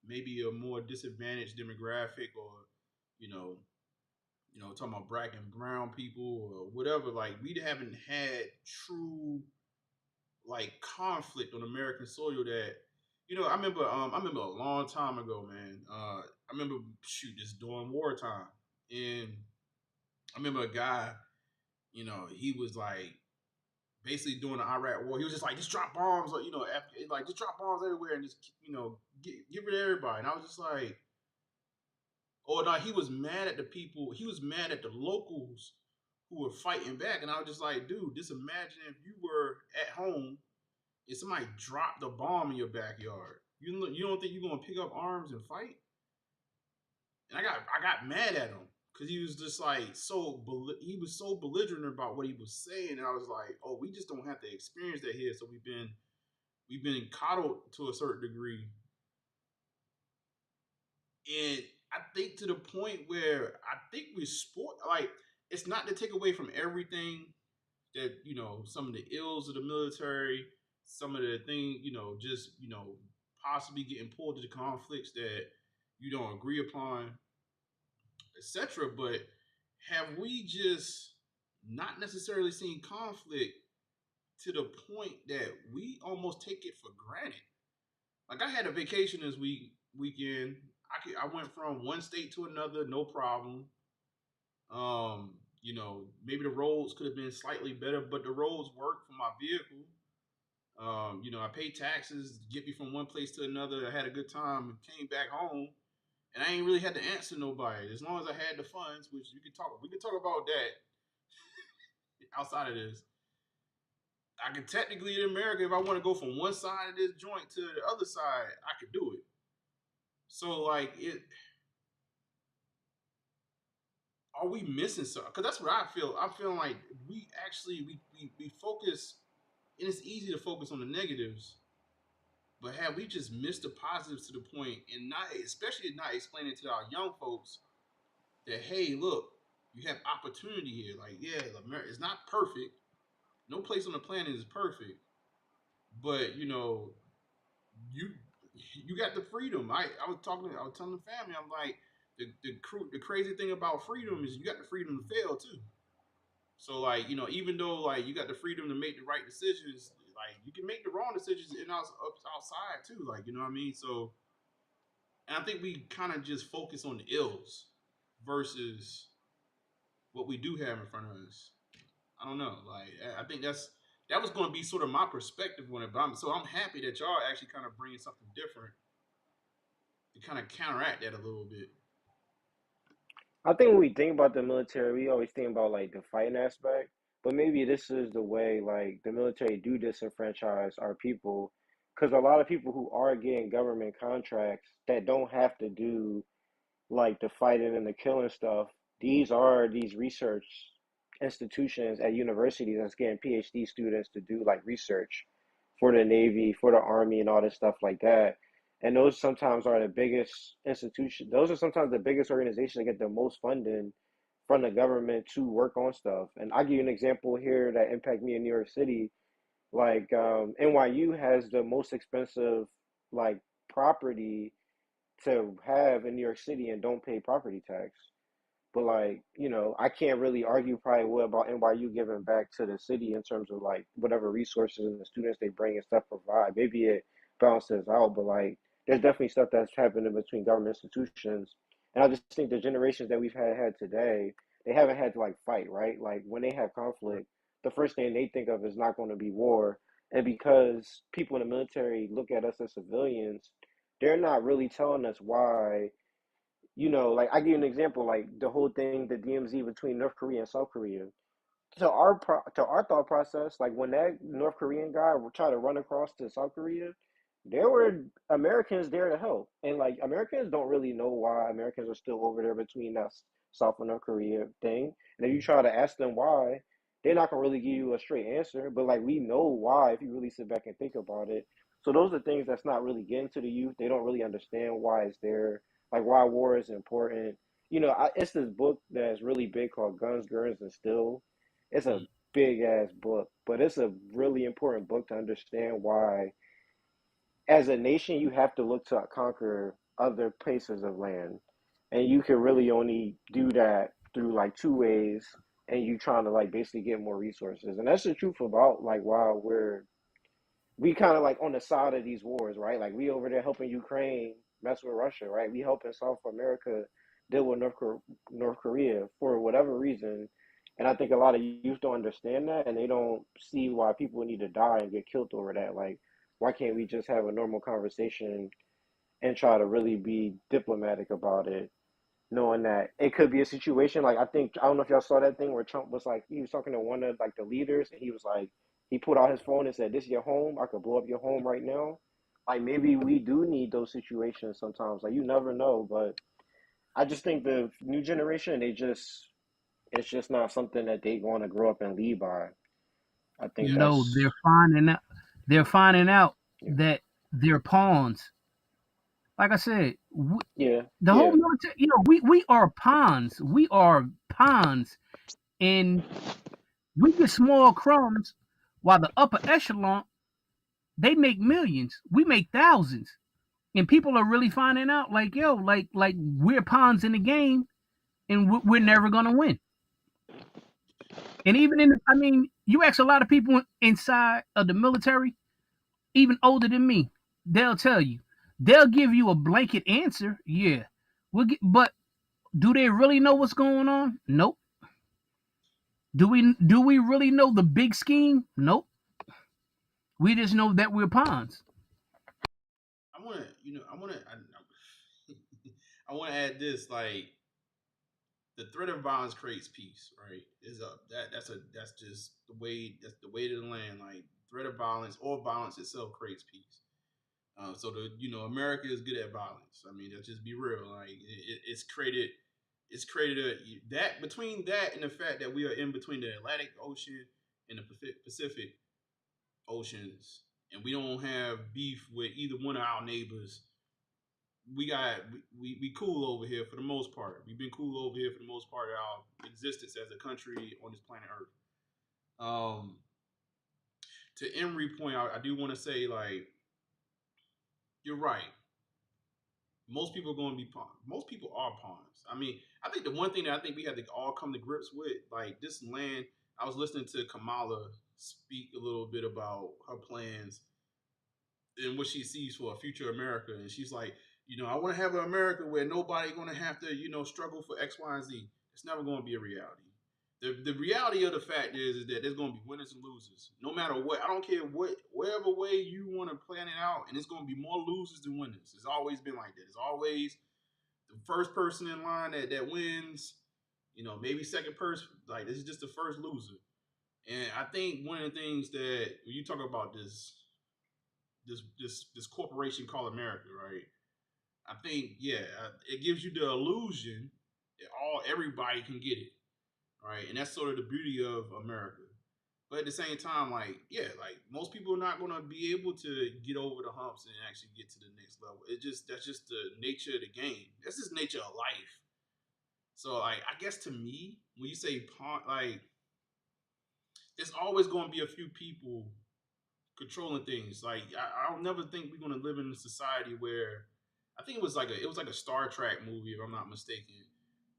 maybe a more disadvantaged demographic, or you know, talking about black and brown people or whatever, like we haven't had true like conflict on American soil that, you know, I remember a long time ago, man. I remember this during wartime, and I remember a guy, you know, he was like basically during the Iraq war, he was just like, just drop bombs, like, you know, like just drop bombs everywhere and just, you know, get rid of everybody. And I was just like, oh no, he was mad at the people. He was mad at the locals who were fighting back. And I was just like, dude, just imagine if you were at home and somebody dropped a bomb in your backyard. You don't think you're gonna pick up arms and fight? And I got mad at him because he was just like he was so belligerent about what he was saying. And I was like, oh, we just don't have to experience that here. So we've been coddled to a certain degree. And I think to the point where I think we sport, like, it's not to take away from everything that, you know, some of the ills of the military, some of the things, you know, just, you know, possibly getting pulled into conflicts that you don't agree upon, etc. But have we just not necessarily seen conflict to the point that we almost take it for granted? Like, I had a vacation this weekend. I went from one state to another, no problem. You know, maybe the roads could have been slightly better, but the roads worked for my vehicle. You know, I paid taxes to get me from one place to another. I had a good time and came back home, and I ain't really had to answer nobody as long as I had the funds, which we could talk about that outside of this. I can technically in America, if I want to go from one side of this joint to the other side, I could do it. So like are we missing something? Because that's what I feel. I'm feeling like we actually we focus, and it's easy to focus on the negatives, but have we just missed the positives to the point, and not especially not explaining to our young folks that, hey, look, you have opportunity here. Like, yeah, it's not perfect. No place on the planet is perfect, but you know, you got the freedom. I was telling the family, I'm like, the crazy thing about freedom is you got the freedom to fail too. So like, you know, even though like you got the freedom to make the right decisions, like you can make the wrong decisions outside too. Like, you know what I mean? So, and I think we kind of just focus on the ills versus what we do have in front of us. I don't know. Like, I think that was going to be sort of my perspective on it. But I'm happy that y'all actually kind of bringing something different to kind of counteract that a little bit. I think when we think about the military, we always think about like the fighting aspect, but maybe this is the way like the military do disenfranchise our people, because a lot of people who are getting government contracts that don't have to do like the fighting and the killing stuff, these are these research institutions at universities that's getting PhD students to do like research. for the Navy, for the Army, and all this stuff like that. And those sometimes are the biggest institutions. Those are sometimes the biggest organizations that get the most funding from the government to work on stuff. And I'll give you an example here that impact me in New York City. Like NYU has the most expensive like property to have in New York City and don't pay property tax. But like, you know, I can't really argue probably what about NYU giving back to the city in terms of like whatever resources and the students they bring and stuff provide. Maybe it balances out, but like there's definitely stuff that's happening between government institutions. And I just think the generations that we've had today, they haven't had to like fight, right? Like when they have conflict, the first thing they think of is not going to be war. And because people in the military look at us as civilians, they're not really telling us why, you know, like I give you an example, like the whole thing, the DMZ between North Korea and South Korea. To our thought process, like when that North Korean guy would try to run across to South Korea, there were Americans there to help, and like Americans don't really know why Americans are still over there between that South and North Korea thing. And if you try to ask them why, they're not gonna really give you a straight answer. But like we know why if you really sit back and think about it. So those are things that's not really getting to the youth. They don't really understand why it's there, like why war is important. You know, it's this book that's really big called Guns, Germs, and Steel. It's a big ass book, but it's a really important book to understand why, as a nation, you have to look to conquer other places of land. And you can really only do that through like two ways, and you trying to like basically get more resources. And that's the truth about like why we kind of like on the side of these wars, right? Like we over there helping Ukraine mess with Russia, right? We helping South America deal with North Korea for whatever reason. And I think a lot of youth don't understand that, and they don't see why people need to die and get killed over that. Like, why can't we just have a normal conversation and try to really be diplomatic about it, knowing that it could be a situation like I don't know if y'all saw that thing where Trump was like he was talking to one of like the leaders, and he was like he pulled out his phone and said, "This is your home. I could blow up your home right now." Like maybe we do need those situations sometimes. Like you never know, but I just think the new generation it's just not something that they want to grow up and lead by. I think No, that's they're finding out that they're pawns. Like I said, yeah, the whole military, we are pawns. We are pawns, and we get small crumbs, while the upper echelon they make millions. We make thousands, and people are really finding out, like like we're pawns in the game, and we're never gonna win. And even you ask a lot of people inside of the military, even older than me, they'll tell you, they'll give you a blanket answer. Yeah, but do they really know what's going on? Nope. Do we really know the big scheme? Nope. We just know that we're pawns. I want to, I want to add this, like the threat of violence creates peace, right? Is up that's just that's the way to the land. Like threat of violence or violence itself creates peace. So America is good at violence. I mean, let's just be real. Like it's created that between that and the fact that we are in between the Atlantic Ocean and the Pacific Oceans, and we don't have beef with either one of our neighbors. We cool over here for the most part. We've been cool over here for the most part of our existence as a country on this planet Earth. To Emery point, I do want to say, like, you're right. Most people are going to be pawns. Most people are pawns. I mean, I think the one thing that I think we have to all come to grips with, like this land. I was listening to Kamala speak a little bit about her plans and what she sees for a future America, and she's like, I want to have an America where nobody going to have to, struggle for X, Y, and Z. It's never going to be a reality. The reality of the fact is that there's going to be winners and losers, no matter what. I don't care whatever way you want to plan it out, and it's going to be more losers than winners. It's always been like that. It's always the first person in line that wins. Maybe second person. Like this is just the first loser. And I think one of the things that when you talk about this corporation called America, right? I think it gives you the illusion that everybody can get it, right? And that's sort of the beauty of America. But at the same time, like, yeah, like most people are not gonna be able to get over the humps and actually get to the next level. That's just the nature of the game. That's just nature of life. So like I guess to me, when you say pawn, like there's always gonna be a few people controlling things. Like I don't never think we're gonna live in a society where I think it was like a Star Trek movie, if I'm not mistaken,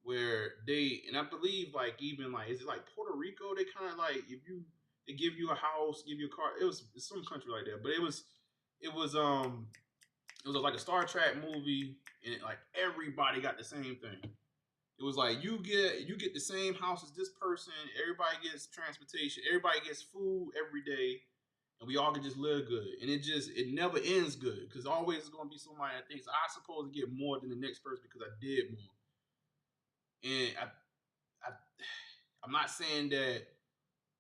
where I believe like even like is it like Puerto Rico? They kind of like they give you a house, give you a car. It's some country like that, but it was like a Star Trek movie, and like everybody got the same thing. It was like you get the same house as this person. Everybody gets transportation. Everybody gets food every day, and we all can just live good. And it never ends good because always is going to be somebody that thinks I'm supposed to get more than the next person because I did more. And I'm not saying that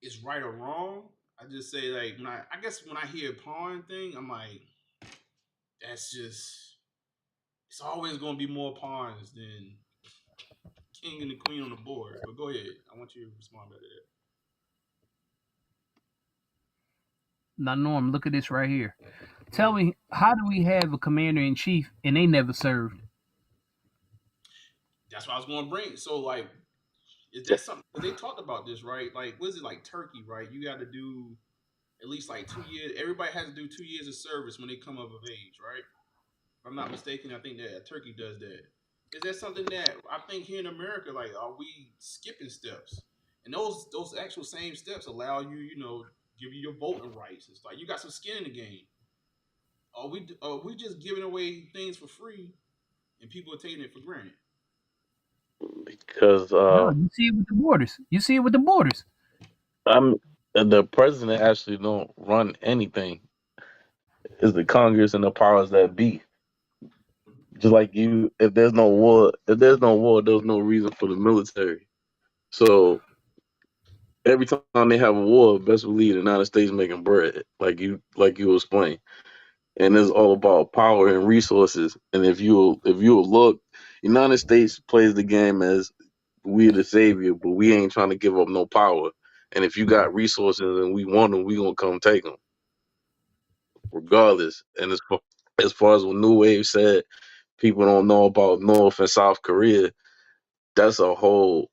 it's right or wrong. I just say like I guess when I hear pawn thing, I'm like, that's just it's always going to be more pawns than king and the queen on the board. But go ahead. I want you to respond to that. Now, Norm, look at this right here. Tell me, how do we have a commander in chief and they never served? That's what I was going to bring. So, like, is that something? Because they talked about this, right? Like, what is it like Turkey, right? You got to do at least like 2 years. Everybody has to do 2 years of service when they come up of age, right? If I'm not mistaken, I think that Turkey does that. Is that something that I think here in America, like, are we skipping steps? And those actual same steps allow you, give you your voting rights. It's like you got some skin in the game. Are we just giving away things for free, and people are taking it for granted? Because No, you see it with the borders. You see it with the borders. the president actually don't run anything. It's the Congress and the powers that be. Just like if there's no war, there's no reason for the military. So every time they have a war, best believe the United States making bread, like you explained. And it's all about power and resources. And if you look, United States plays the game as we're the savior, but we ain't trying to give up no power. And if you got resources and we want them, we gonna come take them, regardless. And as far as what New Wave said, people don't know about North and South Korea. That's a whole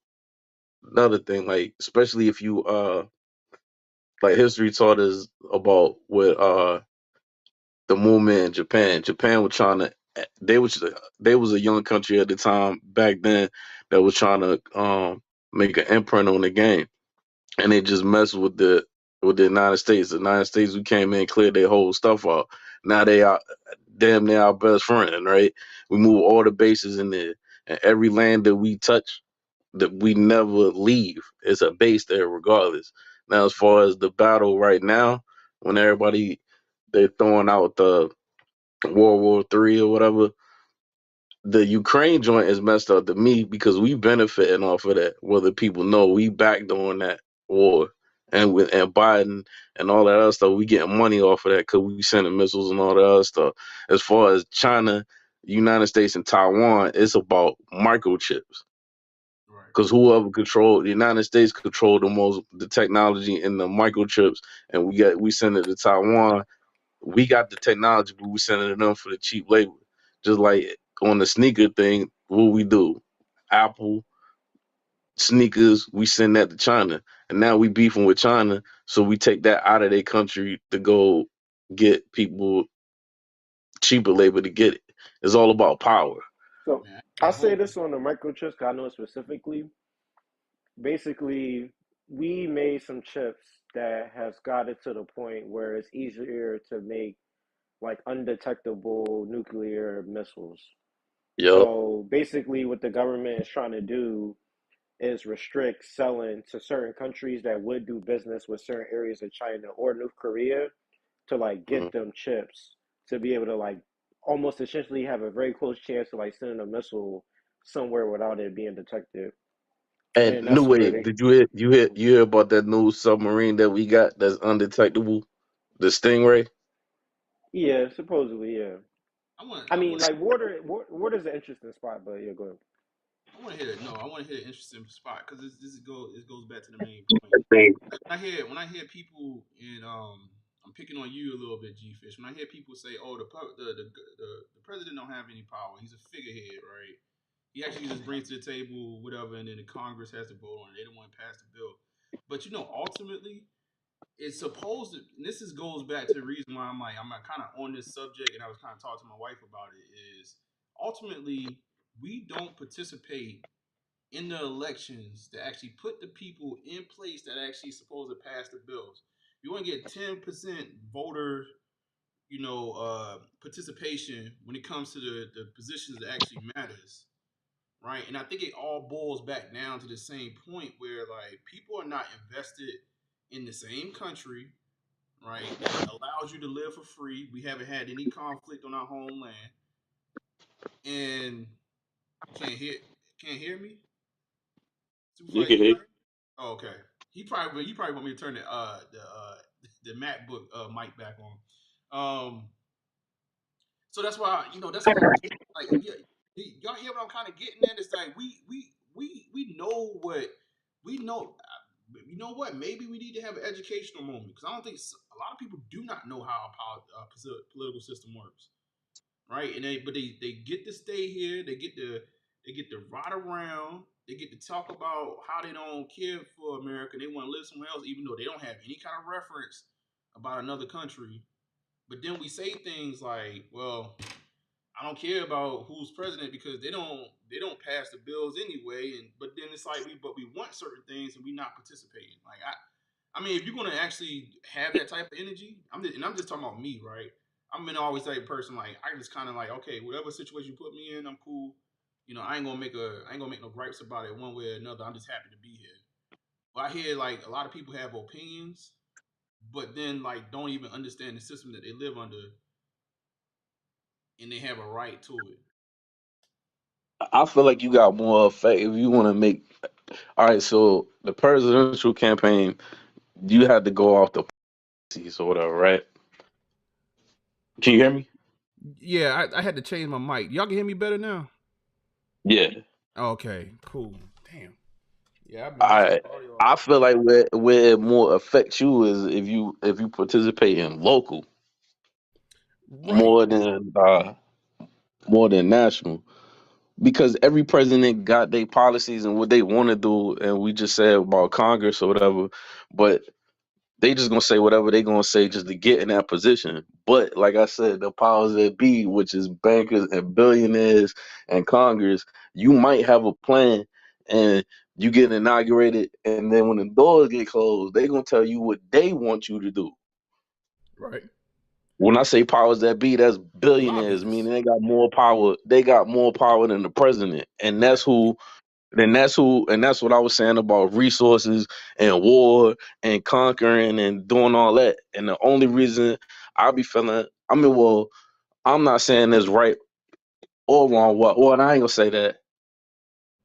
another thing. Like especially if you like history taught us about what the movement in Japan. Japan was trying to they was a young country at the time back then that was trying to make an imprint on the game, and they just messed with the United States. The United States, we came in, cleared their whole stuff out. Now they are damn near our best friend, right? We move all the bases in there, and every land that we touch, that we never leave. It's a base there regardless. Now, as far as the battle right now, when they're throwing out the World War III or whatever, the Ukraine joint is messed up to me because we benefiting off of that. Whether people know we backed on that war, and Biden and all that other stuff, we getting money off of that because we sending missiles and all that other stuff. As far as China, United States, and Taiwan, it's about microchips. Because whoever controlled the United States controlled the technology in the microchips, and we send it to Taiwan. We got the technology, but we sending it them for the cheap labor. Just like on the sneaker thing, what we do, Apple sneakers, we send that to China, and now we beefing with China, so we take that out of their country to go get people cheaper labor to get it. It's all about power. So I'll say this on the microchips, because I know specifically. Basically, we made some chips that has got it to the point where it's easier to make like undetectable nuclear missiles. Yep. So basically, what the government is trying to do is restrict selling to certain countries that would do business with certain areas of China or North Korea to like get them chips to be able to like almost essentially have a very close chance of like sending a missile somewhere without it being detected. And New Wave, did you hear about that new submarine that we got that's undetectable, the Stingray? Yeah, supposedly, yeah. I mean, like water is an interesting spot, but yeah, go ahead. want to hit it. No, I want to hit an interesting spot because it goes back to the main point. When I hear people and I'm picking on you a little bit, G Fish. When I hear people say, "Oh, the president don't have any power. He's a figurehead, right? He actually just brings to the table whatever, and then the Congress has to vote on it. They don't want to pass the bill." But ultimately, it's supposed to. And goes back to the reason why I'm kind of on this subject, and I was kind of talking to my wife about it. Is ultimately we don't participate in the elections to actually put the people in place that actually supposed to pass the bills. You want to get 10% voter, participation when it comes to the positions that actually matters, right? And I think it all boils back down to the same point where like people are not invested in the same country, right? That allows you to live for free. We haven't had any conflict on our homeland, and can't hear me. You can hear. Oh, okay. He probably want me to turn the MacBook mic back on. So that's why that's what I'm getting. Like y'all hear what I'm kind of getting at? It's like we know what we know. You know what? Maybe we need to have an educational moment because I don't think a lot of people do not know how a political system works, right? And they get to stay here. They get to ride around. They get to talk about how they don't care for America. They want to live somewhere else, even though they don't have any kind of reference about another country. But then we say things like, "Well, I don't care about who's president because they don't pass the bills anyway." But then it's like we want certain things and we not participating. Like I mean, if you're gonna actually have that type of energy, I'm just talking about me, right? I'm been always that person. Like I just kind of like, okay, whatever situation you put me in, I'm cool. I ain't gonna make no gripes about it one way or another. I'm just happy to be here. But I hear like a lot of people have opinions, but then like don't even understand the system that they live under, and they have a right to it. I feel like you got more effect if you want to make. All right, so the presidential campaign, you had to go off the policies or whatever, right? Can you hear me? Yeah, I had to change my mic. Y'all can hear me better now? Yeah. Okay, cool. Damn. Yeah, I feel like where it more affects you is if you participate in local more than national. Because every president got their policies and what they want to do, and we just said about Congress or whatever, but they just gonna say whatever they gonna say just to get in that position. But like I said, the powers that be, which is bankers and billionaires and Congress, you might have a plan and you get inaugurated, and then when the doors get closed, they gonna tell you what they want you to do. Right. When I say powers that be, that's billionaires, meaning they got more power. They got more power than the president, and that's who. And that's what I was saying about resources and war and conquering and doing all that. And the only reason I be feeling, well, I'm not saying this right or wrong. Well, I ain't gonna say that.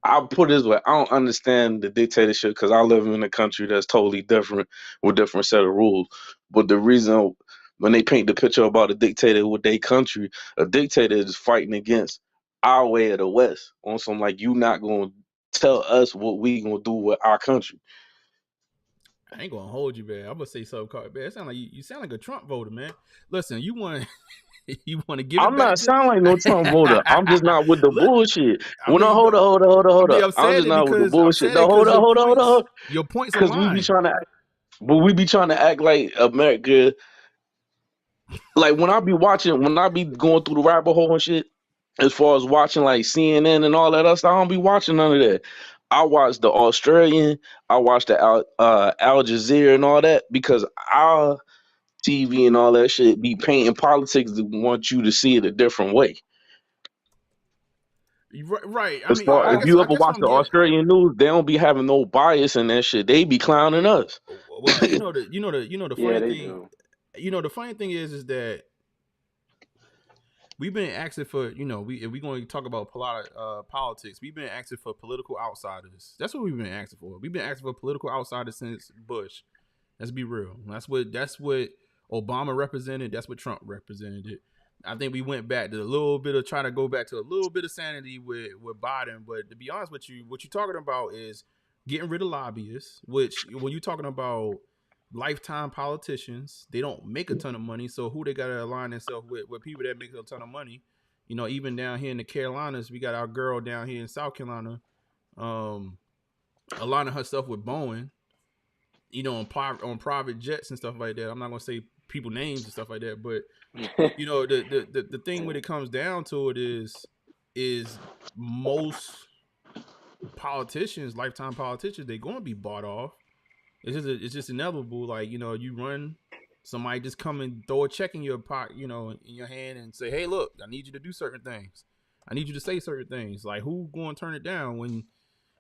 I'll put it this way: I don't understand the dictatorship because I live in a country that's totally different with different set of rules. But the reason when they paint the picture about a dictator with their country, a dictator is fighting against our way of the West on some like you not gonna tell us what we gonna do with our country. I ain't gonna hold you, man. I'm gonna say something, man. It sound like you sound like a Trump voter, man. Listen, you want to give it back. I'm not sound like no Trump voter. I'm just not with the bullshit. Hold up. I'm just not with the bullshit. No, hold up. Your points because we be trying to act like America. Like when I be going through the rabbit hole and shit, as far as watching like CNN and all that other stuff, I don't be watching none of that. I watch the Australian, I watch the Al Jazeera and all that because our TV and all that shit be painting politics to want you to see it a different way. Right. If you ever watch the Australian news, they don't be having no bias in that shit. They be clowning us. Well, the funny thing. Do. The funny thing is that we've been asking for, if we're going to talk about politics, we've been asking for political outsiders. That's what we've been asking for. We've been asking for political outsiders since Bush. Let's be real. That's what Obama represented. That's what Trump represented. I think we went back to a little bit of trying to go back to a little bit of sanity with Biden. But to be honest with you, what you're talking about is getting rid of lobbyists, which when you're talking about lifetime politicians, they don't make a ton of money. So who they got to align themselves with people that make a ton of money. You know, even down here in the Carolinas, we got our girl down here in South Carolina aligning herself with Boeing, you know, on private jets and stuff like that. I'm not going to say people names and stuff like that, but you know, the thing when it comes down to it is most politicians, lifetime politicians, they're going to be bought off. It's just inevitable. Like, you know, you run, somebody just come and throw a check in your pocket, you know, in your hand and say, hey, look, I need you to do certain things. I need you to say certain things. Like, who going to turn it down when,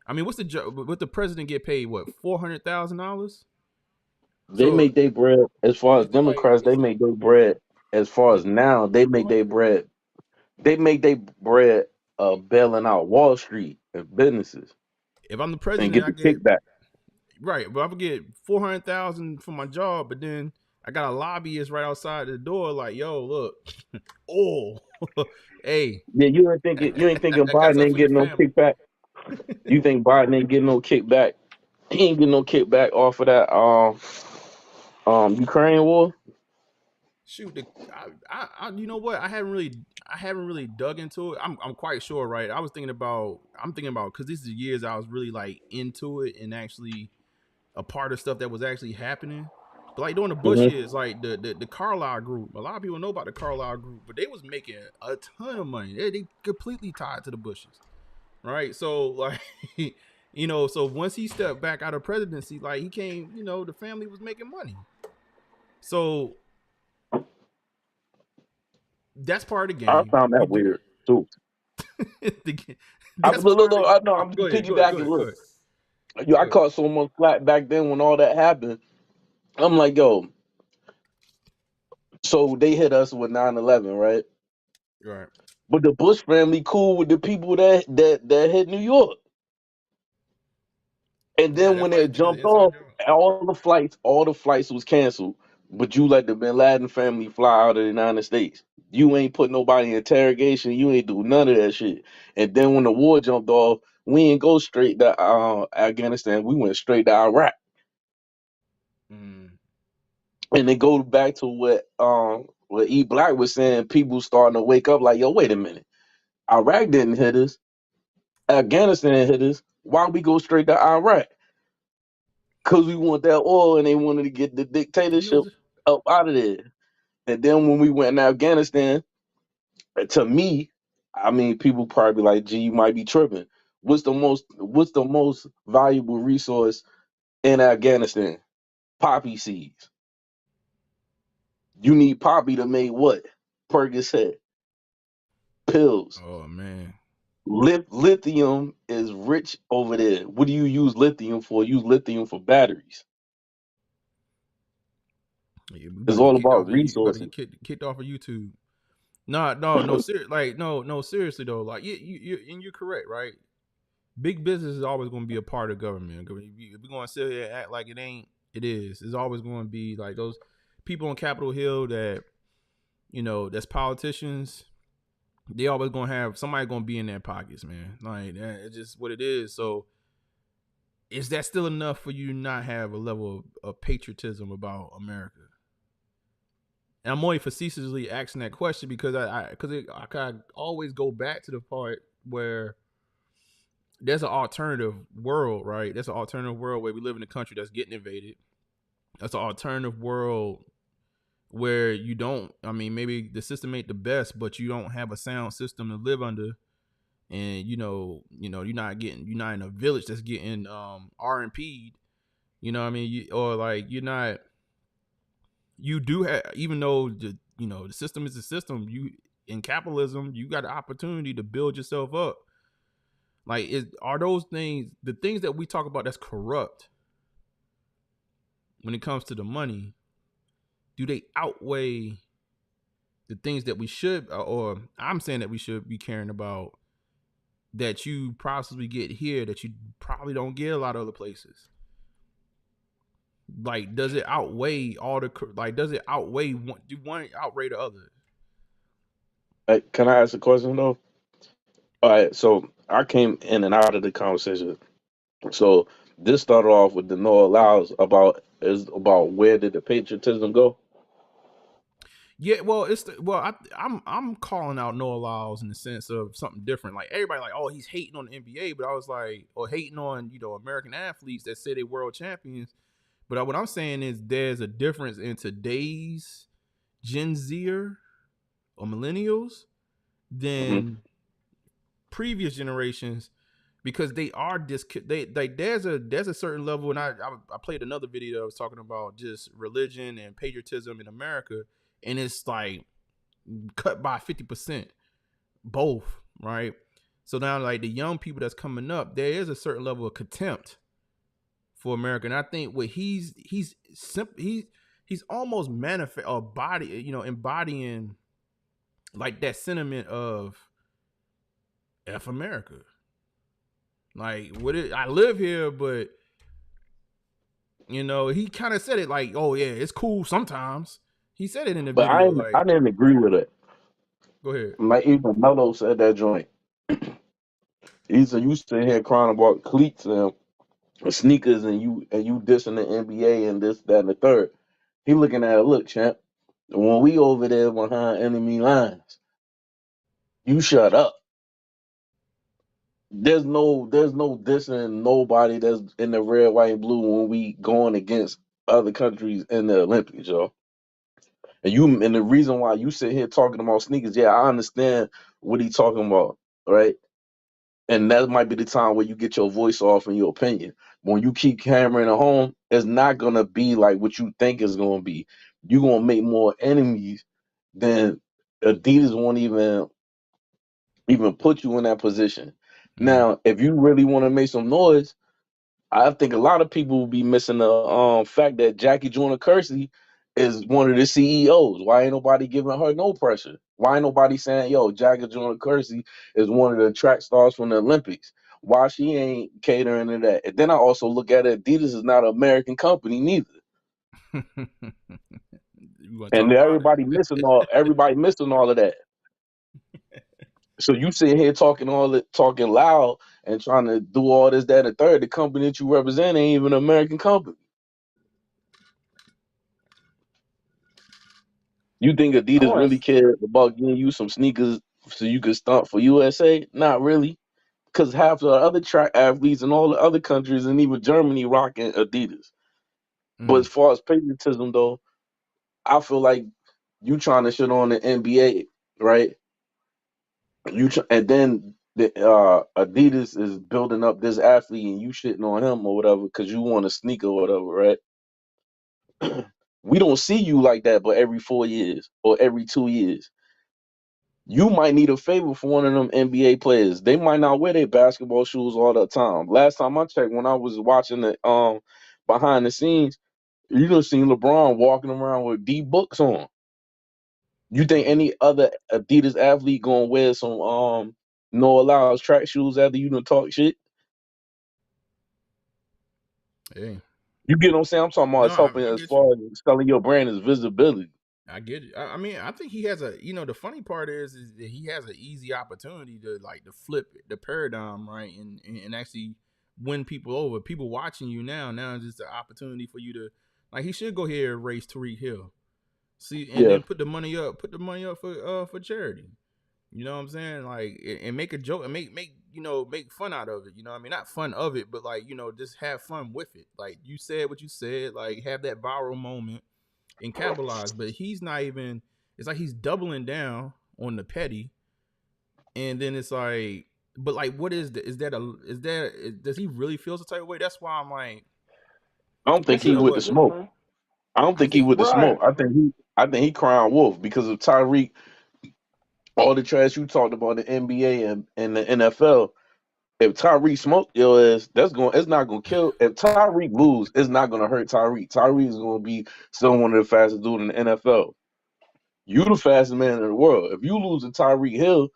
I mean, what the president get paid? What, $400,000? They make their bread as far as Democrats. They make their bread as far as now. They make their bread. They make their bread bailing out Wall Street and businesses. If I'm the and president, get the kickback. Right, but I would get $400,000 for my job, but then I got a lobbyist right outside the door. Like, yo, look, hey, Yeah, you ain't thinking Biden ain't getting no kickback. You think Biden ain't getting no kickback? He ain't getting no kickback off of that Ukraine war. Shoot, I you know what? I haven't really dug into it. I'm quite sure, right? I'm thinking about because these are the years I was really like into it and actually a part of stuff that was actually happening. But like during the Bush years, like the Carlyle Group, a lot of people know about the Carlyle Group, but they was making a ton of money. They completely tied to the Bushes, right? So like, you know, so once he stepped back out of presidency, like he came, you know, the family was making money. So that's part of the game. I found that weird too. I know I'm piggybacking. Look, I caught so much flack back then when all that happened. I'm like, yo, so they hit us with 9/11, right? Right. But the Bush family cool with the people that hit New York. And then when they jumped off, all the flights was canceled. But you let the Bin Laden family fly out of the United States. You ain't put nobody in interrogation. You ain't do none of that shit. And then when the war jumped off, we ain't go straight to Afghanistan. We went straight to Iraq. And they go back to what E Black was saying. People starting to wake up like, yo, wait a minute. Iraq didn't hit us. Afghanistan hit us. Why we go straight to Iraq? Because we want that oil and they wanted to get the dictatorship up out of there. And then when we went in Afghanistan, to me, I mean, people probably like, gee, you might be tripping. What's the most valuable resource in Afghanistan? Poppy seeds. You need poppy to make what? Percocet. Pills. Oh man. Lithium is rich over there. What do you use lithium for? Use lithium for batteries. Yeah, it's all about resources. You kicked off of YouTube. No, seriously though. Like you're correct, right? Big business is always going to be a part of government. If we're going to sit here and act like it ain't, it is. It's always going to be like those people on Capitol Hill that, you know, that's politicians. They always going to have somebody going to be in their pockets, man. Like it's just what it is. So is that still enough for you to not have a level of patriotism about America? And I'm only facetiously asking that question because I always go back to the part where there's an alternative world, right? There's an alternative world where we live in a country that's getting invaded. That's an alternative world where you don't, I mean, maybe the system ain't the best, but you don't have a sound system to live under. And, you know, you're not in a village that's getting RMP'd. You know what I mean? You do have, even though the system is the system, in capitalism, you got the opportunity to build yourself up. Like, are those things, the things that we talk about that's corrupt when it comes to the money, do they outweigh the things that we should, or I'm saying that we should be caring about, that you possibly get here that you probably don't get a lot of other places? Like, does it outweigh does it outweigh one outweigh the other? Can I ask a question though? All right, so I came in and out of the conversation. So this started off with the Noah Lyles about where did the patriotism go? Yeah, well, I'm calling out Noah Lyles in the sense of something different. Like everybody, like, oh, he's hating on the NBA, but I was like, or hating on American athletes that say they world champions. But what I'm saying is there's a difference in today's Gen Zer or millennials than previous generations because they are they like there's a certain level, and I played another video that was talking about just religion and patriotism in America, and it's like cut by 50%, both, right? So now, like the young people that's coming up, there is a certain level of contempt for America, and I think what he's almost manifest or body, embodying like that sentiment of F America. Like, I live here, but he kind of said it like, "Oh yeah, it's cool sometimes." He said it in the But video, like, I didn't agree with it. Go ahead. Like even Melo said that joint. He said you sit here crying about cleats and sneakers and you dissing the NBA and this, that, and the third. He looking at it, look, champ. When we over there behind enemy lines, you shut up. There's no dissing nobody that's in the red, white, and blue when we going against other countries in the Olympics, y'all. And the reason why you sit here talking about sneakers, yeah, I understand what he talking about, right? And that might be the time where you get your voice off and your opinion. But when you keep hammering it home, it's not gonna be like what you think it's gonna be. You're gonna make more enemies than Adidas won't even put you in that position. Now, if you really want to make some noise, I think a lot of people will be missing the fact that Jackie Joyner-Kersee is one of the CEOs. Why ain't nobody giving her no pressure? Why ain't nobody saying, yo, Jackie Joyner-Kersee is one of the track stars from the Olympics? Why she ain't catering to that? And then I also look at it, Adidas is not an American company neither. And everybody missing all of that. So you sitting here talking loud and trying to do all this, that, and the third. The company that you represent ain't even an American company. You think Adidas really cared about getting you some sneakers so you could stunt for USA? Not really, because half the other track athletes in all the other countries and even Germany rocking Adidas. But as far as patriotism, though, I feel like you trying to shit on the NBA, right? And then the Adidas is building up this athlete and you shitting on him or whatever because you want a sneaker or whatever, right? We don't see you like that, but every 4 years or every 2 years. You might need a favor for one of them NBA players. They might not wear their basketball shoes all the time. Last time I checked, when I was watching the behind the scenes, you done seen LeBron walking around with D books on. You think any other Adidas athlete gonna wear some Noah Lyles track shoes after you done talk shit? Hey. You get what I'm saying? I'm talking about it's helping as far as selling your brand is visibility. I get it. I mean, I think he has the funny part is that he has an easy opportunity to flip the paradigm, right? And actually win people over. People watching you now is just an opportunity for you to, like, he should go here and race Tariq Hill. See, and then put the money up for charity. You know what I'm saying? Like, and make a joke and make fun out of it. You know what I mean? Not fun of it, but just have fun with it. Like, you said what you said, like, have that viral moment and capitalize. But he's not even, it's like he's doubling down on the petty. And then it's like, but like, what is does he really feel the type of way? That's why I'm like, I don't think he with the smoke. I don't think he with the smoke. I think he crying wolf because of Tyreek. All the trash you talked about in the NBA and the NFL. If Tyreek smoke your ass, it's not gonna kill. If Tyreek lose, it's not gonna hurt Tyreek. Tyreek is gonna be still one of the fastest dudes in the NFL. You the fastest man in the world. If you lose to Tyreek Hill,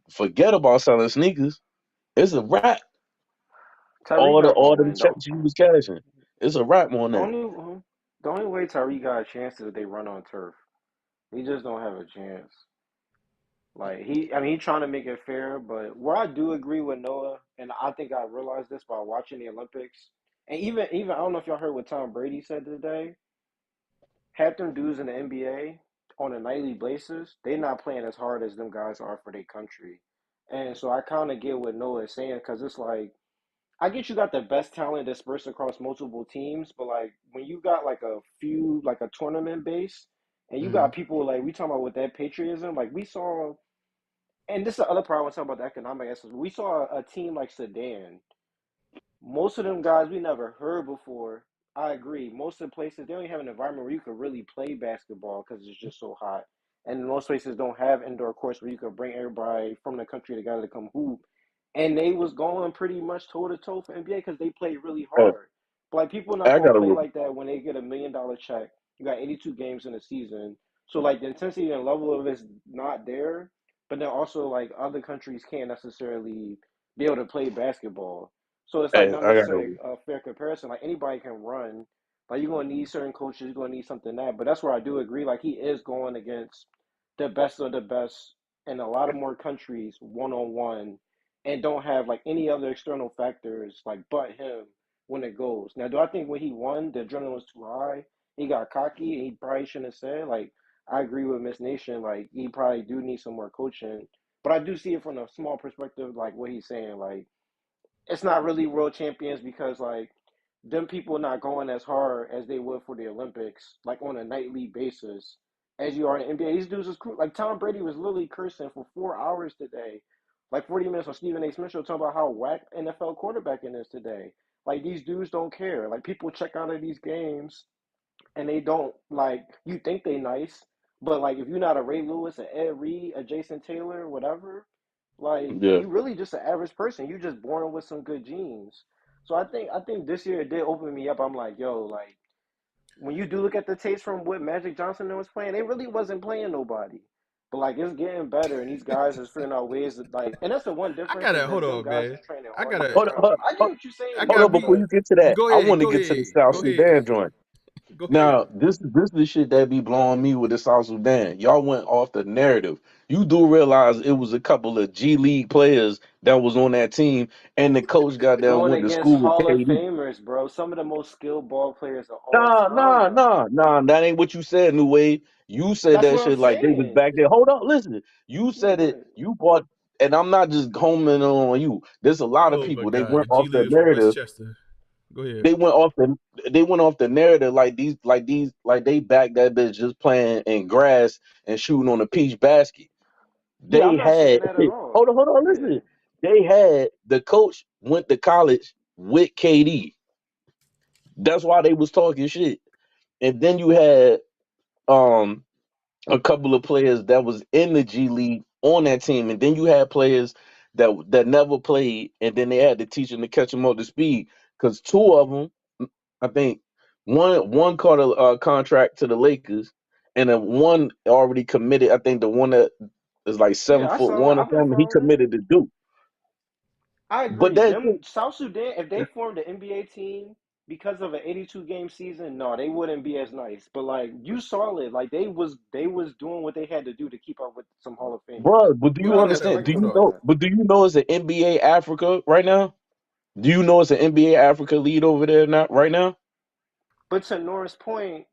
forget about selling sneakers. It's a wrap. All the checks you was cashing. It's a wrap on that. The only way Tyreek got a chance is if they run on turf. He just don't have a chance. Like he's trying to make it fair, but where I do agree with Noah, and I think I realized this by watching the Olympics, and even I don't know if y'all heard what Tom Brady said today. Half them dudes in the NBA on a nightly basis, they not playing as hard as them guys are for their country, and so I kind of get what Noah is saying because it's like I get you got the best talent dispersed across multiple teams, but like when you got like a few like a tournament base, and you got people like we talking about with that patriotism, like we saw. And this is the other part I want to talk about the economic aspect. We saw a team like Sudan. Most of them guys we never heard before. I agree. Most of the places they don't even have an environment where you could really play basketball because it's just so hot. And most places don't have indoor courts where you could bring everybody from the country together to come hoop. And they was going pretty much toe to toe for NBA because they played really hard. But like people not I gonna gotta. play like that when they get $1 million check. You got 82 games in a season, so like the intensity and level of it's not there. But then also like other countries can't necessarily be able to play basketball. So it's like Hey, not I necessarily gotta. a fair comparison. Like anybody can run. Like you're gonna need certain coaches, you're gonna need something that. But that's where I do agree. Like he is going against the best of the best in a lot of more countries 1-on-1 and don't have like any other external factors like but him when it goes. Now, do I think when he won, the adrenaline was too high? He got cocky and he probably shouldn't have said. Like, I agree with Miss Nation. Like, he probably do need some more coaching. But I do see it from a small perspective, like what he's saying. Like, it's not really world champions because like them people not going as hard as they would for the Olympics, like on a nightly basis, as you are in the NBA. These dudes is cool. Like Tom Brady was literally cursing for 4 hours today, like 40 minutes on Stephen A. Smith show talking about how whack NFL quarterbacking is today. Like these dudes don't care. Like people check out of these games and they don't like you think they nice, but like if you're not a Ray Lewis, a Ed Reed, a Jason Taylor, whatever, like Yeah. you really just an average person. You just born with some good genes. So I think this year it did open me up. I'm like, yo, like when you do look at the tapes from what Magic Johnson was playing, they really wasn't playing nobody. But like it's getting better, and these guys is figuring out ways to like, and that's the one I difference is gotta hold that them on, guys man. is training I hard year gotta. Hold on, hold round. I get on, what you're saying, I hold gotta on. Noah, be. Before but you get to that, Go I ahead. want to Go get to the ahead. South Go ahead. Sudan joint. Go ahead. Now, this is the shit that be blowing me with the South Sudan. Y'all went off the narrative. You do realize it was a couple of G League players that was on that team, and the coach got there going went to against school with Hall of KD. Famers, bro. Some of the most skilled ball players of all Nah, time, nah, bro. nah, nah. That ain't what you said, New Wave. You said That's that what I'm shit like they was saying. back there. Hold on, listen. You Yeah, said go it. ahead. You bought, and I'm not just homing on you. There's a lot of Oh my people. They God, the went G off the League is from narrative. Westchester. Go ahead. They went off the. They went off the narrative like they back that bitch just playing in grass and shooting on a peach basket. Yeah, I'm They not saying had. that at all. Hold on, Yeah. listen. They had the coach went to college with KD. That's why they was talking shit. And then you had um a couple of players that was in the G League on that team, and then you had players that never played, and then they had to teach them to catch them up to speed. Because two of them, I think, one caught a contract to the Lakers, and then one already committed. I think the one that is like seven Yeah, I foot saw it. one or I've been something, he following it. committed to Duke. I But agree. that's Them South Sudan, if they formed an NBA team because of an 82 game season, no, they wouldn't be as nice. But like you saw it, like they was doing what they had to do to keep up with some Hall of Famers. bro. But do You you gotta gotta understand? respect Do them hold you for on. know? that. But do you know it's an NBA Africa right now? Do you know it's an NBA Africa lead over there now? Right now? But to Norris' point,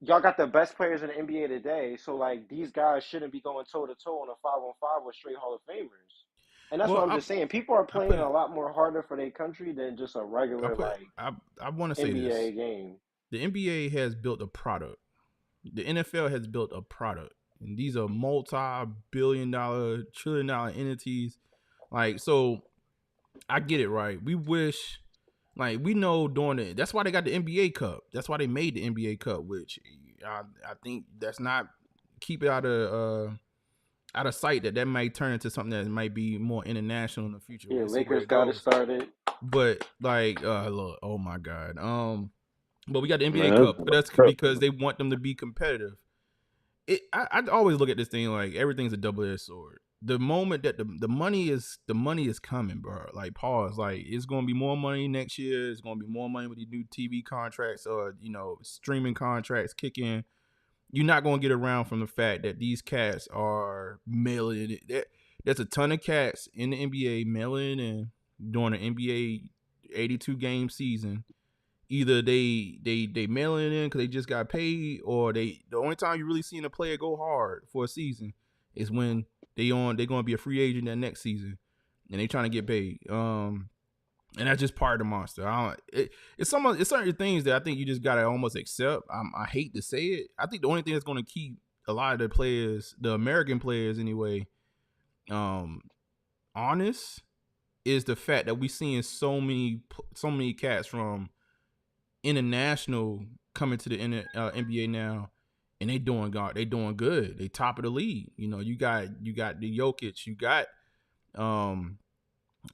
y'all got the best players in the NBA today, so like these guys shouldn't be going toe to toe on a 5-on-5 with straight Hall of Famers. And that's what Well, I'm just saying. People are I playing put a lot more harder for their country than just a I regular put like I want to say this. NBA game. The NBA has built a product. The NFL has built a product. And these are multi-billion-dollar, trillion-dollar entities. Like, so I get it, right? We wish, like, we know during it. That's why they got the NBA Cup. That's why they made the NBA Cup, which I think that's not keep it out of sight that might turn into something that might be more international in the future. Yeah, We'll see where Lakers it got it goes. started. But like, look, oh my God, but we got the NBA Man, Cup, but that's because they want them to be competitive. I always look at this thing like everything's a double-edged sword. The moment that the money is coming, bro. Like pause. Like it's gonna be more money next year. It's gonna be more money with these new TV contracts or streaming contracts kick in. you're not going to get around from the fact that these cats are mailing it. There's a ton of cats in the NBA mailing in during the NBA 82 game season. Either they mailing it in because they just got paid, or the only time you really seen a player go hard for a season is when they're going to be a free agent that next season and they trying to get paid. And that's just part of the monster. It's certain things that I think you just gotta almost accept. I hate to say it. I think the only thing that's going to keep a lot of the players, the American players anyway, honest, is the fact that we seeing so many cats from international coming to the NBA now, and they doing good. They top of the league. You know, you got the Jokic, you got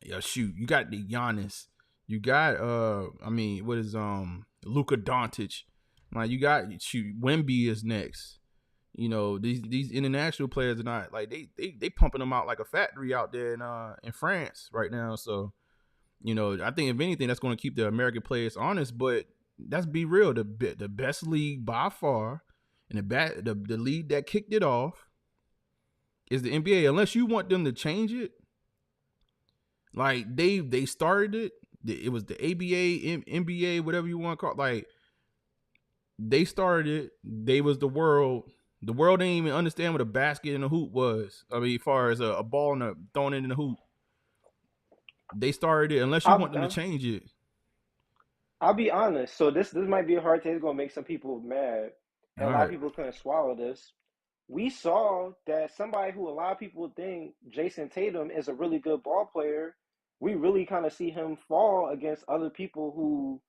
you got the Giannis, you got what is Luka Doncic, like you got Wemby is next. You know, these international players are not like they pumping them out like a factory out there in France right now. So, you know, I think if anything, that's going to keep the American players honest. But let's be real, the best league by far, and the league that kicked it off is the NBA. Unless you want them to change it, like they started it. It was the ABA, NBA, whatever you want to call it. Like they started it. They was the world. The world didn't even understand what a basket and a hoop was. I mean, as far as a ball and throwing it in the hoop. They started it. Unless you want them to change it. I'll be honest. So this might be a hard take. It's gonna make some people mad, and a lot of people couldn't swallow this. We saw that somebody who a lot of people think Jason Tatum is a really good ball player. We really kind of see him fall against other people who,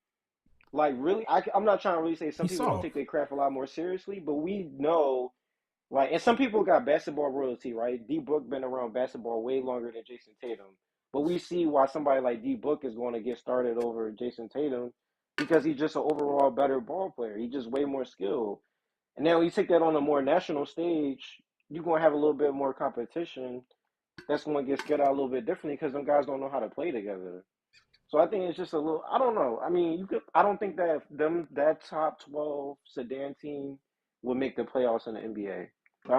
like, really. I'm not trying to really say some people don't take their craft a lot more seriously, but we know, like, and some people got basketball royalty, right? D Book been around basketball way longer than Jason Tatum. But we see why somebody like D Book is going to get started over Jason Tatum because he's just an overall better ball player. He's just way more skilled. And now when you take that on a more national stage, you're going to have a little bit more competition. That's going to get scared out a little bit differently because them guys don't know how to play together. So I think it's just a little, I don't know. I mean, I don't think that that top 12 sedan team would make the playoffs in the NBA. I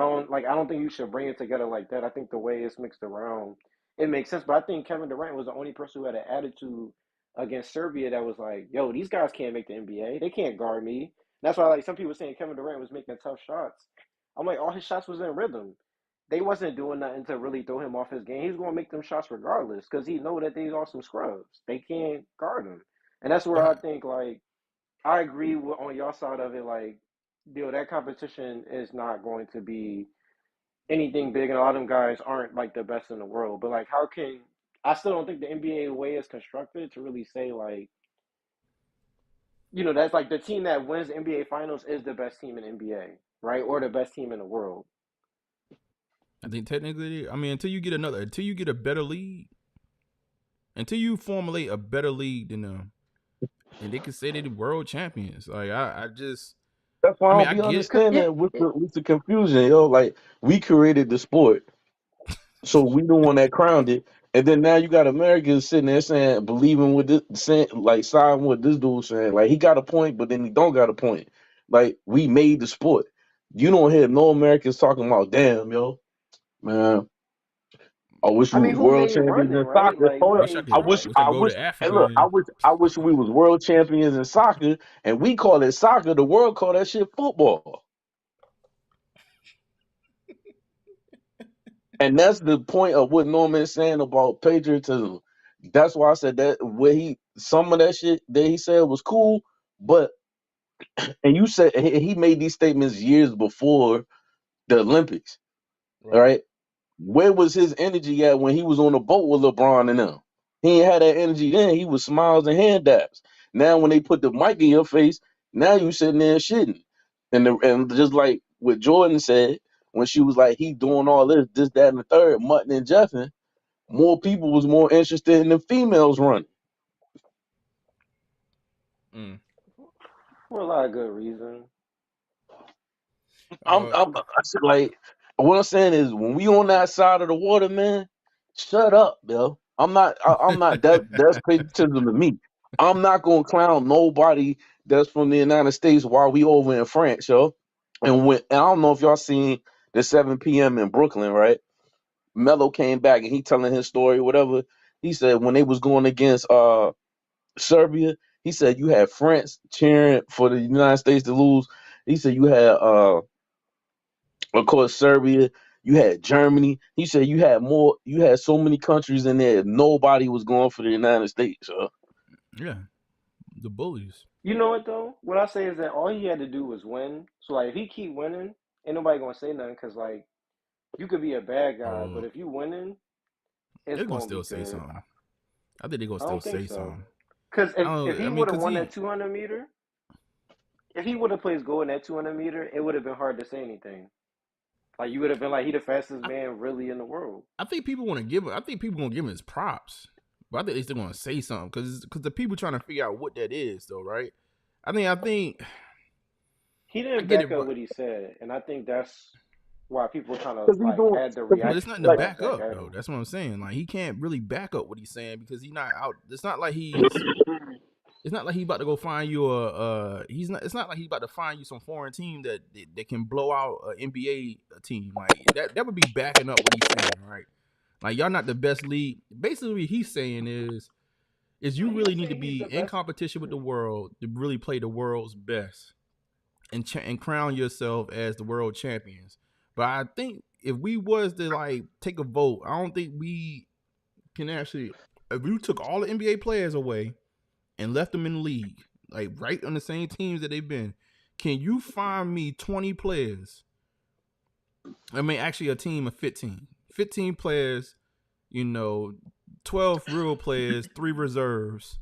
don't think you should bring it together like that. I think the way it's mixed around, it makes sense. But I think Kevin Durant was the only person who had an attitude against Serbia that was like, yo, these guys can't make the NBA. They can't guard me. That's why, like, some people saying Kevin Durant was making tough shots. I'm like, all his shots was in rhythm. They wasn't doing nothing to really throw him off his game. He's going to make them shots regardless because he know that these are some scrubs. They can't guard him. And that's where I think, like, I agree with on your side of it, like, that competition is not going to be anything big, and a lot of them guys aren't, like, the best in the world. But, like, I still don't think the NBA way is constructed to really say, like, that's like the team that wins the NBA Finals is the best team in the NBA, right? Or the best team in the world. I think technically, I mean, until you get a better league, until you formulate a better league than them, and they can say they're the world champions. Like I just. That's why I don't understand that with the confusion, yo. Like we created the sport, so we the one that crowned it, and then now you got Americans sitting there saying, believing with this, saying, like siding with this dude saying, like he got a point, but then he don't got a point. Like we made the sport. You don't hear no Americans talking about, damn, yo, man. I wish we was world champions in soccer. I wish we was world champions in soccer, and we call it soccer. The world call that shit football. And that's the point of what Norman's saying about patriotism. That's why I said that some of that shit that he said was cool, but and you said he made these statements years before the Olympics, right? Where was his energy at when he was on the boat with LeBron and them? He ain't had that energy then. He was smiles and hand dabs. Now when they put the mic in your face, now you sitting there shitting. And just like what Jordan said, when she was like, he doing all this, that, and the third, mutton and jeffing, more people was more interested in the females running. For a lot of good reason. Like, what I'm saying is, when we on that side of the water, man, shut up, yo. I'm not that's patriotism to me. I'm not gonna clown nobody that's from the United States while we over in France, yo. And I don't know if y'all seen the 7 p.m. in Brooklyn, right? Melo came back and he telling his story, whatever. He said when they was going against Serbia, he said you had France cheering for the United States to lose. He said you had of course Serbia, you had Germany. He said you had so many countries in there, nobody was going for the United States. Yeah. The bullies. You know what though? What I say is that all he had to do was win. So like, if he keep winning, ain't nobody gonna say nothing. Cause like, you could be a bad guy, but if you winning, it's they're gonna gonna still say good. something. I think they're gonna still say something. Cause if he would have won that 200 meter, if he would have placed gold in that 200 meter, it would have been hard to say anything. Like you would have been like, he the fastest man really in the world. I think people want to give him. I think people gonna give him his props, but I think they still gonna say something because the people trying to figure out what that is, though, right? I think he didn't back up what he said, and I think that's why people kind of like had the reaction. But it's nothing to back up, though. That's what I'm saying. Like he can't really back up what he's saying because he's not out. It's not like he's. It's not like he's about to go find you It's not like he's about to find you some foreign team that can blow out an NBA team. Like that would be backing up what he's saying, right? Like y'all not the best league. Basically, what he's saying is you really need to be in competition with the world to really play the world's best and crown yourself as the world champions. But I think if we was to like take a vote, I don't think we can actually. If we took all the NBA players away and left them in the league, like right on the same teams that they've been, can you find me 20 players? I mean, actually a team of 15. 15 players, 12 real players, 3 reserves.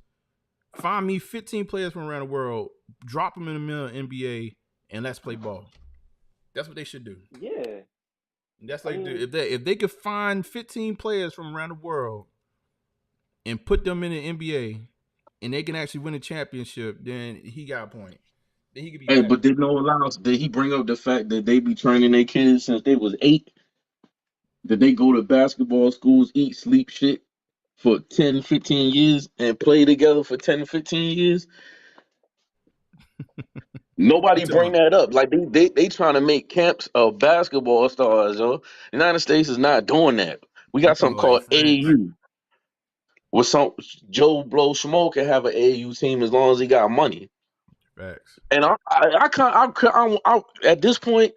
Find me 15 players from around the world, drop them in the middle of NBA, and let's play ball. That's what they should do. Yeah. That's like if they could find 15 players from around the world and put them in the NBA, and they can actually win a championship, then he got a point. Then he could be. Hey, but did Noah Lyles, did he bring up the fact that they be training their kids since they was 8? Did they go to basketball schools, eat, sleep, shit for 10, 15 years and play together for 10, 15 years? Nobody bring that up. Like they trying to make camps of basketball stars, yo. The United States is not doing that. We got something called AAU. With some Joe Blow Schmo can have an AAU team as long as he got money. Facts. And I at this point,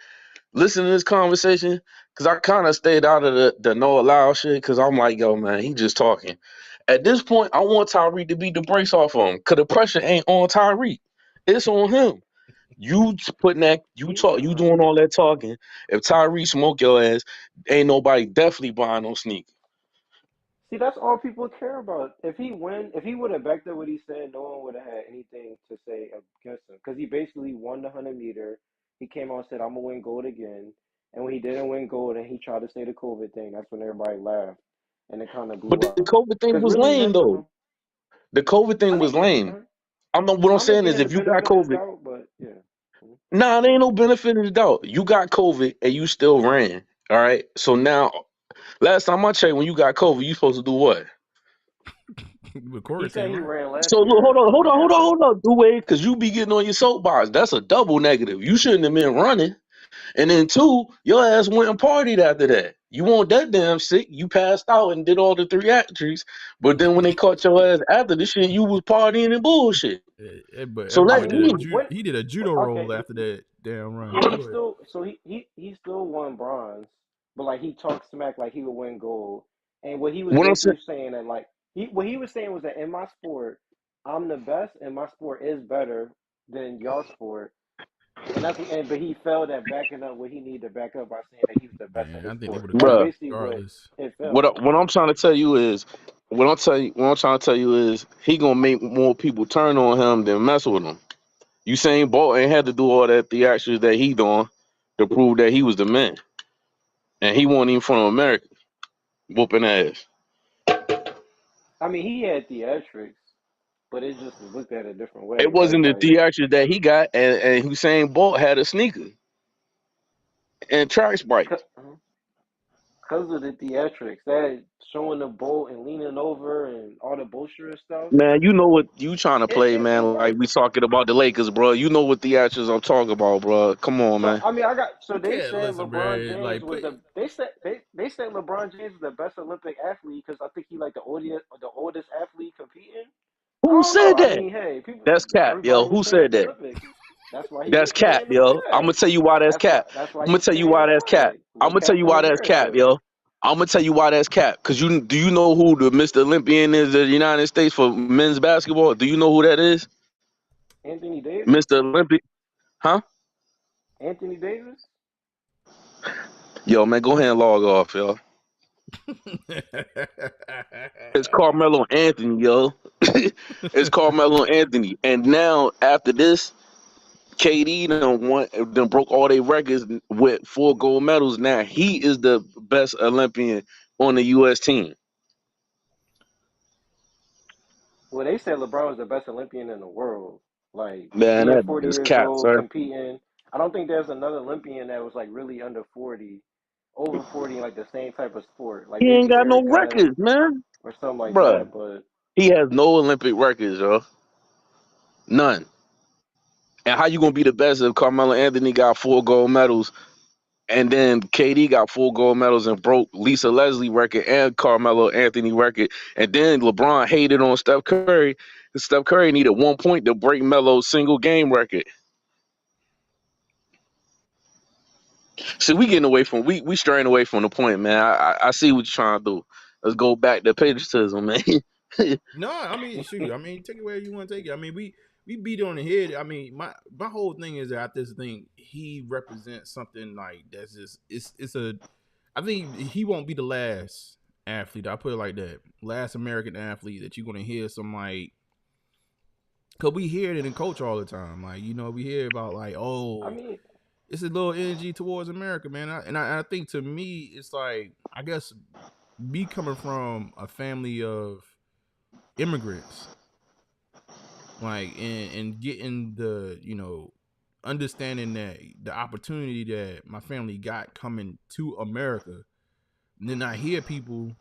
listening to this conversation, because I kind of stayed out of the Noah Lyles shit, because I'm like, yo, man, he just talking. At this point, I want Tyreek to beat the brakes off of him, because the pressure ain't on Tyreek. It's on him. You putting that, you doing all that talking. If Tyreek smoke your ass, ain't nobody definitely buying no sneakers. See, that's all people care about. If he would have backed up what he said, no one would have had anything to say against him. Because he basically won the 100 meter. He came out and said, I'm going to win gold again. And when he didn't win gold and he tried to say the COVID thing, that's when everybody laughed. And it kind of blew up. But the COVID thing was lame, though. The COVID thing was lame. What I'm saying is if you got COVID. But yeah. Nah, there ain't no benefit in the doubt. You got COVID and you still ran. All right. So now, last time I checked, when you got COVID, you supposed to do what? He said he ran last So year. look, hold on, Dewey, because you be getting on your soapbox. That's a double negative. You shouldn't have been running. And then 2, your ass went and partied after that. You weren't that damn sick. You passed out and did all the 3 actors. But then when they caught your ass after the shit, you was partying and bullshit. So he did a judo roll after that damn run. He still won bronze, but like he talked smack like he would win gold. And what he was basically saying that like what he was saying was that in my sport, I'm the best, and my sport is better than y'all sport. And but he felt at backing up what he needed to back up by saying that he was the best in his sport. That's basically what I'm trying to tell you is, what I'm trying to tell you is, he gonna make more people turn on him than mess with him. Usain Bolt ain't had to do all that theatrics that he doing to prove that he was the man, and he wasn't even from America, whooping ass. I mean, he had theatrics, but it just was looked at a different way. It wasn't the theatrics that he got, and Usain Bolt had a sneaker and track spikes. Because of the theatrics, that showing the boat and leaning over and all the bullshit stuff. Man, you know what you trying to play, It man. Like works. we talking about the Lakers, bro. You know what theatrics I'm talking about, bro. Come on, So man. I mean, so You they can't said listen, LeBron bro. James Like, was they said LeBron James is the best Olympic athlete because I think he like the oldest athlete competing. I Who don't know. said I that? mean, hey, people, That's cap, everybody yo. was Who saying said the that? Olympics. That's why he That's was cap, staying in the yo. I'm gonna flag. tell you why that's cap. That's why I'm gonna he tell you staying in why the that's cap. flag. I'm Little gonna tell you Captain why that's cap, America. yo. I'm gonna tell you why that's cap. Cause do you know who the Mr. Olympian is of the United States for men's basketball? Do you know who that is? Anthony Davis. Mr. Olympic, huh? Anthony Davis. Yo, man, go ahead and log off, yo. It's Carmelo Anthony, yo. It's Carmelo Anthony. And now after this, KD done broke all their records with 4 gold medals. Now he is the best Olympian on the U.S. team. Well, they said LeBron was the best Olympian in the world. Like Man, being that 40 is years cap, old, sir. competing. I don't think there's another Olympian that was like really under 40, over 40 in like the same type of sport. Like He ain't maybe got no Erica records, man. or something like Bruh, that. But he has no Olympic records, yo. None. And how you gonna be the best if Carmelo Anthony got 4 gold medals and then KD got 4 gold medals and broke Lisa Leslie record and Carmelo Anthony record, and then LeBron hated on Steph Curry. Steph Curry needed 1 point to break Melo's single game record. So we getting away from we straying away from the point, man. I see what you're trying to do. Let's go back to patriotism, man. no, I mean, shoot. I mean, take it where you want to take it. I mean, we beat it on the head. I mean, my whole thing is that I just think he represents something like that's just it's a. I think he won't be the last athlete. I put it like that. Last American athlete that you're gonna hear some like. Cause we hear it in coach all the time. Like, you know, we hear about like, oh, I mean, it's a little energy towards America, man. I think to me, it's like, I guess me coming from a family of immigrants, like, and getting the, you know, understanding that the opportunity that my family got coming to America, and then I hear people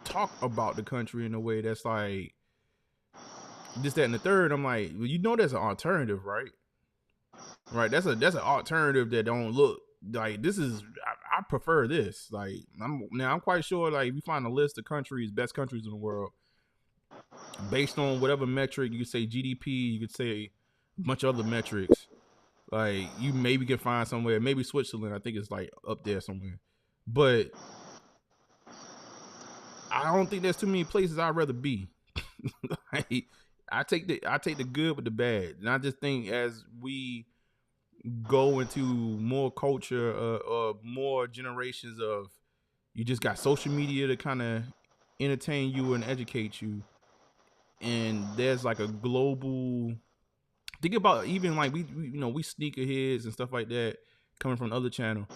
talk about the country in a way that's like this, that, and the third. I'm like, well, you know, there's an alternative, right? Right. That's an alternative that don't look like this is. I prefer this. Like, I'm quite sure. Like, if you find a list of countries, best countries in the world, based on whatever metric, you could say GDP, you could say a bunch of other metrics. Like, you maybe can find somewhere, maybe Switzerland. I think it's like up there somewhere, but I don't think there's too many places I'd rather be. Like, I take the good with the bad, and I just think as we go into more culture or more generations of, you just got social media to kind of entertain you and educate you, and there's like a global, think about even like we you know, we sneakerheads and stuff like that coming from other channel.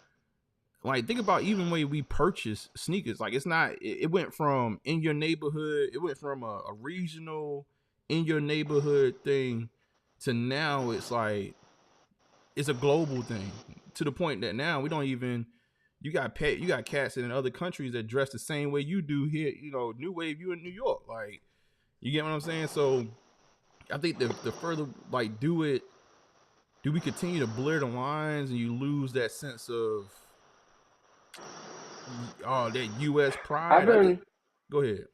Like, think about even way we purchase sneakers. Like, it's not, it went from in your neighborhood, it went from a regional in your neighborhood thing to now it's like it's a global thing, to the point that now we don't even, you got cats in other countries that dress the same way you do here, you know, new wave, you in New York. Like, you get what I'm saying? So I think the further, like, do we continue to blur the lines and you lose that sense of that US pride? Go ahead.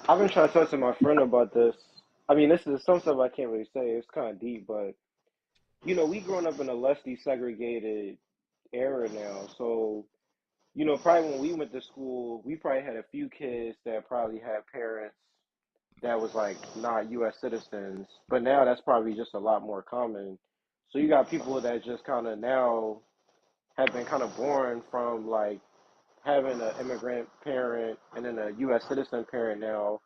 I've been trying to talk to my friend about this. I mean, this is some stuff I can't really say. It's kind of deep, but you know, we growing up in a less desegregated era now. So, you know, probably when we went to school, we probably had a few kids that probably had parents that was like not U.S. citizens, but now that's probably just a lot more common. So you got people that just kind of now have been kind of born from like having an immigrant parent and then a U.S. citizen parent now.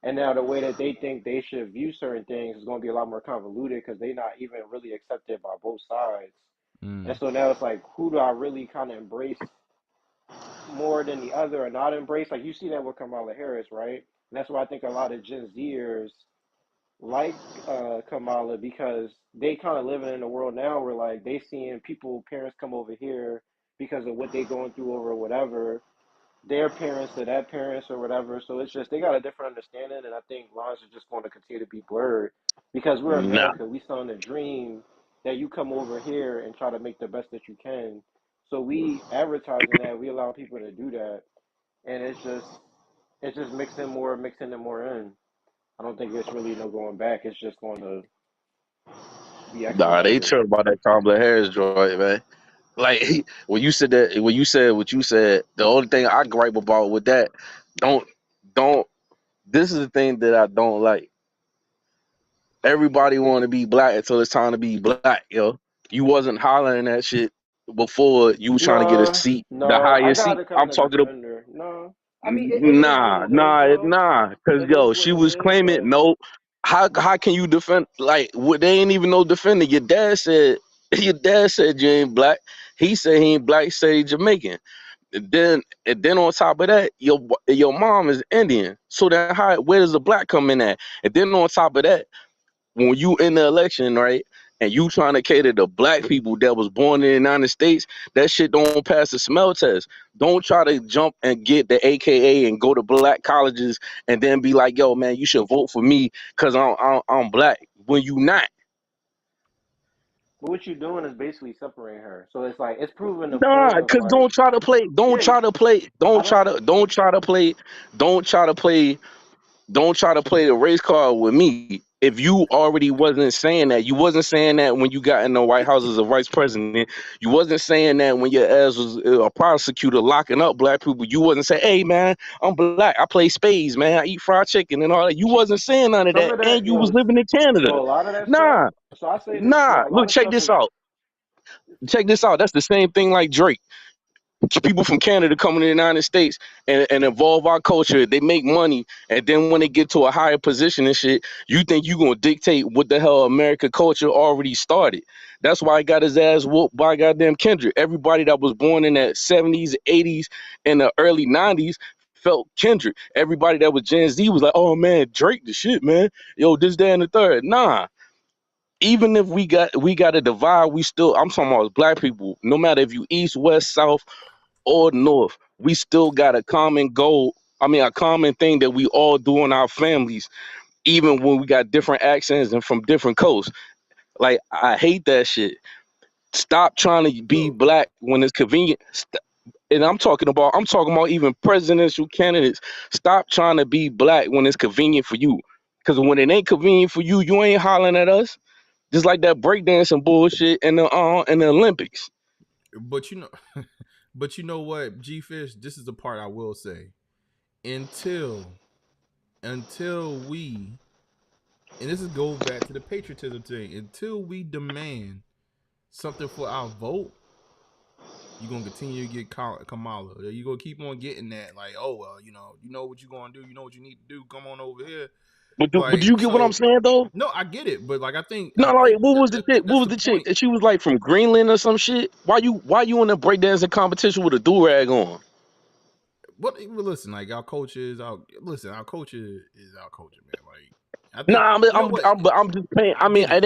And now the way that they think they should view certain things is going to be a lot more convoluted because they're not even really accepted by both sides. And so now it's like, who do I really kind of embrace more than the other or not embrace? Like, you see that with Kamala Harris, right? And that's why I think a lot of Gen Zers like Kamala, because they kind of living in a world now where like they seeing people, parents come over here because of what they're going through or whatever, their parents to that parents or whatever. So it's just they got a different understanding, and I think lines are just going to continue to be blurred because we're Nah. America. We still in the dream that you come over here and try to make the best that you can. So we advertising that, we allow people to do that, and it's just mixing it more in. I don't think it's really no going back. It's just going to be Nah, they expedited. chill about that Kamala Harris joint, man. Like when you said that, when you said what you said, the only thing I gripe about with that, don't, don't. This is the thing that I don't like. Everybody want to be black until it's time to be black, yo. You wasn't hollering that shit before you was trying to get a seat, the No, I higher got seat. to I'm kind of talking to defend her. No, I mean it is what it is, bro. cause It is yo, what she it was is, claiming but no. How can you defend? Like they ain't even no defending. Your dad said you ain't black. He said he ain't black. He said he Jamaican. And then on top of that, your mom is Indian. So then where does the black come in at? And then on top of that, when you in the election, right, and you trying to cater to black people that was born in the United States, that shit don't pass the smell test. Don't try to jump and get the AKA and go to black colleges and then be like, yo, man, you should vote for me because I'm black when you not. what you're doing is basically separating her. So it's like it's proving the Nah, point of cause like, yeah, I don't. Don't try to play the race card with me. If you already wasn't saying that, you wasn't saying that when you got in the White House as a vice president. You wasn't saying that when your ass was a prosecutor locking up black people. You wasn't saying, "Hey man, I'm black. I play spades, man. I eat fried chicken and all that." You wasn't saying none of Some that, of that, and you was yo. living in So Canada. a lot of that stuff. Nah, So I say this, nah. yo. A lot Look, of check stuff this is. out. Check this out. That's the same thing like Drake. People from Canada coming to the United States and evolve our culture. They make money, and then when they get to a higher position and shit, you think you gonna dictate what the hell American culture already started. That's why he got his ass whooped by goddamn Kendrick. Everybody that was born in the 70s, 80s, and the early 90s felt Kendrick. Everybody that was Gen Z was like, oh man, Drake the shit, man. Yo, this, that, and the third. Nah. Even if we got a divide, we still, I'm talking about black people, no matter if you east, west, south, or north, we still got a common goal. I mean, a common thing that we all do in our families, even when we got different accents and from different coasts. Like, I hate that shit. Stop trying to be black when it's convenient. And I'm talking about even presidential candidates. Stop trying to be black when it's convenient for you. Because when it ain't convenient for you, you ain't hollering at us. Just like that breakdancing bullshit in the Olympics. But but you know what, G Fish, this is the part I will say. Until we, and this is goes back to the patriotism thing, until we demand something for our vote, you're gonna continue to get Kamala. You're gonna keep on getting that, like, oh well, you know what you're gonna do, you know what you need to do, come on over here. But do Like, you get what I'm so saying though? no, I get it, but like I think No, like what was the I chick? think What that's was the the chick? point. She was like from Greenland or some shit. Why you in a breakdancing competition with a do rag on? Well, listen, like our culture is our culture, man. Like I think Nah, you know what, I'm just painting. I I mean, get it,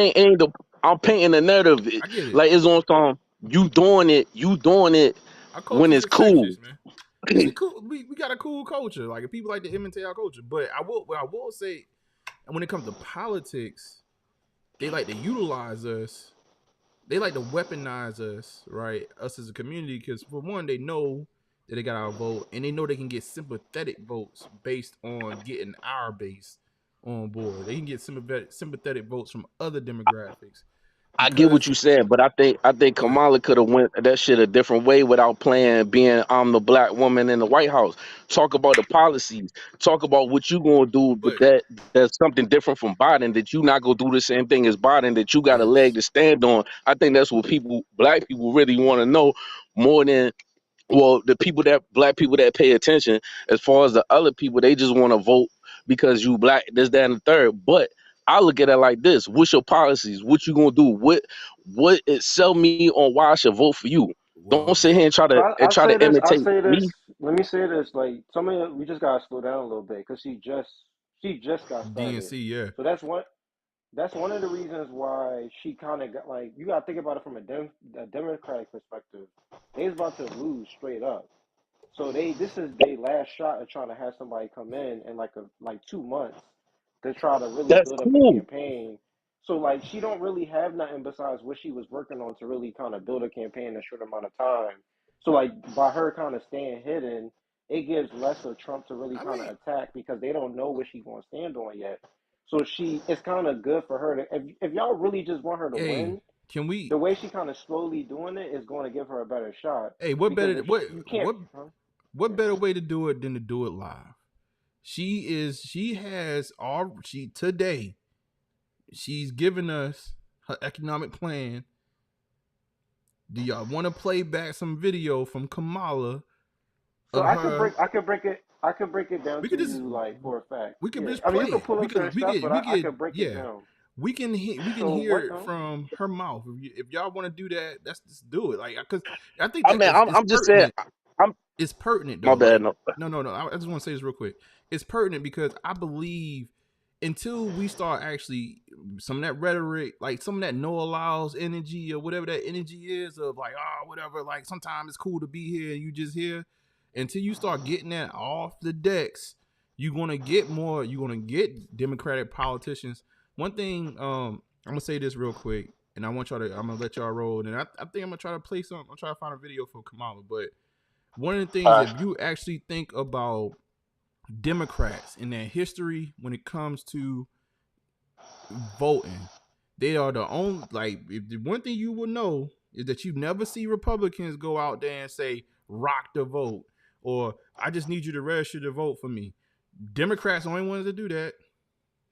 I'm painting the narrative. I get it. Like it's on some. You doing it Our when culture it's is infectious, cool. man. It's a cool. We got a cool culture. Like people like to imitate our culture. But I will say, and when it comes to politics, they like to utilize us. They like to weaponize us, right? Us as a community, because for one, they know that they got our vote, and they know they can get sympathetic votes based on getting our base on board. They can get sympathetic votes from other demographics I get what because you said, but I think go ahead. Kamala could have went that shit a different way without being I'm the black woman in the White House. Talk about the policies. Talk about what you gonna do, but But that's something different from Biden. That you not gonna do the same thing as Biden. That you got a leg yes, to stand on. I think that's what black people really want to know more than the black people that pay attention. As far as the other people, they just want to vote because you black, this, that, and the third. But I look at it like this: what's your policies? What you gonna do? What it sell me on why I should vote for you? Don't well, sit here and try So to I say this. I imitate say me. this. Let me say this. Like some of we just gotta slow down a little bit because she just got started. DNC, yeah. So that's one. That's one of the reasons why she kind of got like, you got to think about it from a Democratic perspective. They was about to lose straight up. So this is their last shot at trying to have somebody come in like 2 months to try to really That's build up a cool. campaign. So like she don't really have nothing besides what she was working on to really kind of build a campaign in a short amount of time. So like by her kind of staying hidden, it gives less of Trump to really kind of attack because they don't know what she's going to stand on yet. So it's kind of good for her to if y'all really just want her to win, can we? The way she kind of slowly doing it is going to give her a better shot. Hey, what Because better? if you can't, What better way to do it than to do it live? Today. She's given us her economic plan. Do y'all want to play back some video from Kamala? So I could break it down to you like for a fact. We can just I mean, play you can it. pull up certain stuff, but I could break it down. We can hear it from her mouth. If y'all want to do that, just do it. Like, because I think that I'm just saying. It's pertinent though. My bad. Like, no. I just want to say this real quick. It's pertinent because I believe until we start actually some of that rhetoric, like some of that Noah Lyles energy or whatever that energy is of like, whatever, like sometimes it's cool to be here and you just here. Until you start getting that off the decks, you're gonna get Democratic politicians. One thing, I'm gonna say this real quick, and I'm gonna let y'all roll. And I think I'm gonna try to play something. I'm trying to find a video for Kamala. But one of the things, if you actually think about Democrats in their history when it comes to voting, they are the only, like, if the one thing you will know is that you never see Republicans go out there and say rock the vote or I just need you to register to vote for me. Democrats are the only ones that do that.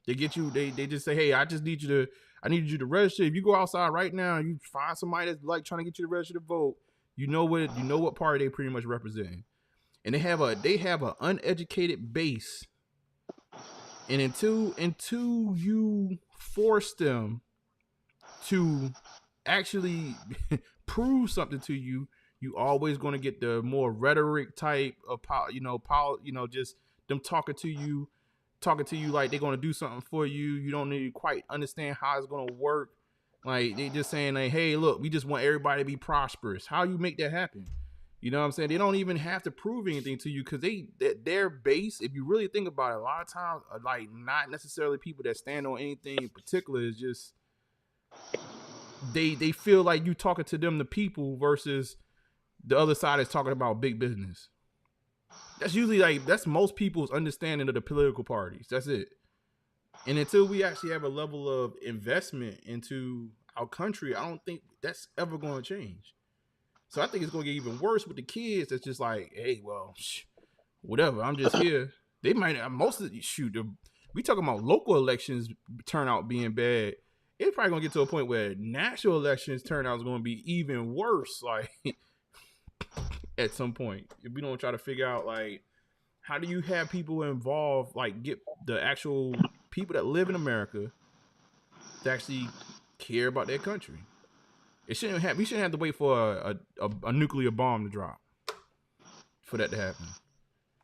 They get you, they just say, hey, I need you to register. If you go outside right now and you find somebody that's like trying to get you to register to vote, you know what party they pretty much represent. And they have an uneducated base. And until you force them to actually prove something to you, you always going to get the more rhetoric type of just them talking to you like they're going to do something for you. You don't need to quite understand how it's going to work. Like they just saying like, hey, look, we just want everybody to be prosperous. How you make that happen? You know what I'm saying? They don't even have to prove anything to you because their base, if you really think about it, a lot of times are like not necessarily people that stand on anything in particular. Is just they feel like you talking to them, the people, versus the other side is talking about big business. That's usually that's most people's understanding of the political parties. That's it. And until we actually have a level of investment into our country, I don't think that's ever going to change. So I think it's going to get even worse with the kids. That's just like, hey, well, whatever. I'm just here. They might most of the we talking about local elections turnout being bad. It's probably going to get to a point where national elections turnout is going to be even worse. Like at some point, if we don't try to figure out like how do you have people involved, like get the actual people that live in America to actually care about their country. We shouldn't have to wait for a nuclear bomb to drop for that to happen.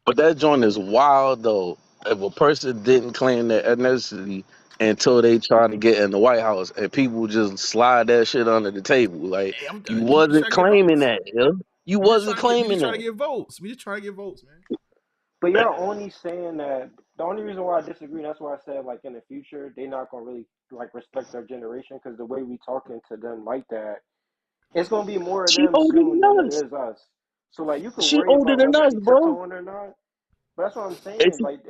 But that joint is wild though. If a person didn't claim their ethnicity until they trying to get in the White House, and people just slide that shit under the table, like you wasn't claiming that, yo. You wasn't claiming that. We just trying to get votes. We just trying to get votes, man. But y'all only saying that. The only reason why I disagree, that's why I said like in the future they're not gonna really like respect their generation because the way we talking to them like that, it's gonna be more of them soon than it is us. So like you can worry about whether she tiptoeing or not. But that's what I'm saying. Like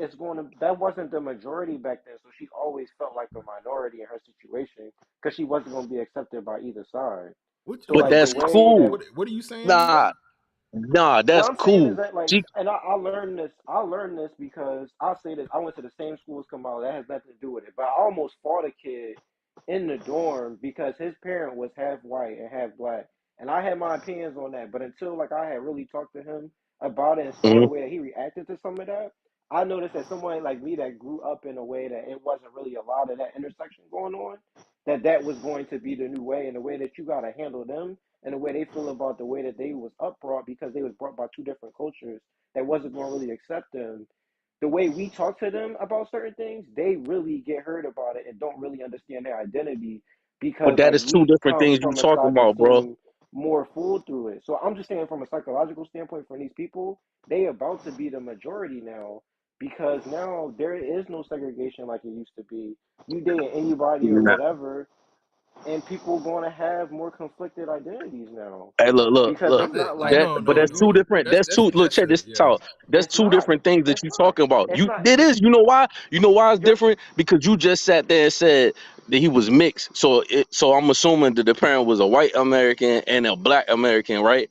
that wasn't the majority back then, so she always felt like a minority in her situation because she wasn't gonna be accepted by either side. So, but that's cool. What are you saying? Nah, that's what I'm cool. saying is that and I learned this. I learned this because I'll say this. I went to the same school as Kamala. That has nothing to do with it. But I almost fought a kid in the dorm because his parent was half white and half black, and I had my opinions on that. But until I had really talked to him about it and saw the way that he reacted to some of that, I noticed that someone like me that grew up in a way that it wasn't really a lot of that intersection going on, that was going to be the new way and the way that you got to handle them and the way they feel about the way that they was brought because they was brought by two different cultures that wasn't going to really accept them. the way we talk to them about certain things, they really get hurt about it and don't really understand their identity because But that like is two we different come things you from a talking side that about, bro. seem more full through it. So I'm just saying from a psychological standpoint for these people, they about to be the majority now because now there is no segregation like it used to be. You dating anybody or Nah. whatever, and people going to have more conflicted identities now Hey, because look. it's not like like But that's two different. That's two. Look, check this out. That's it's two not. different things that It's you not. talking about. It's You, not. it is. You know why? You know why it's You're different? Because you just sat there and said that he was mixed. So I'm assuming that the parent was a white American and a black American, right?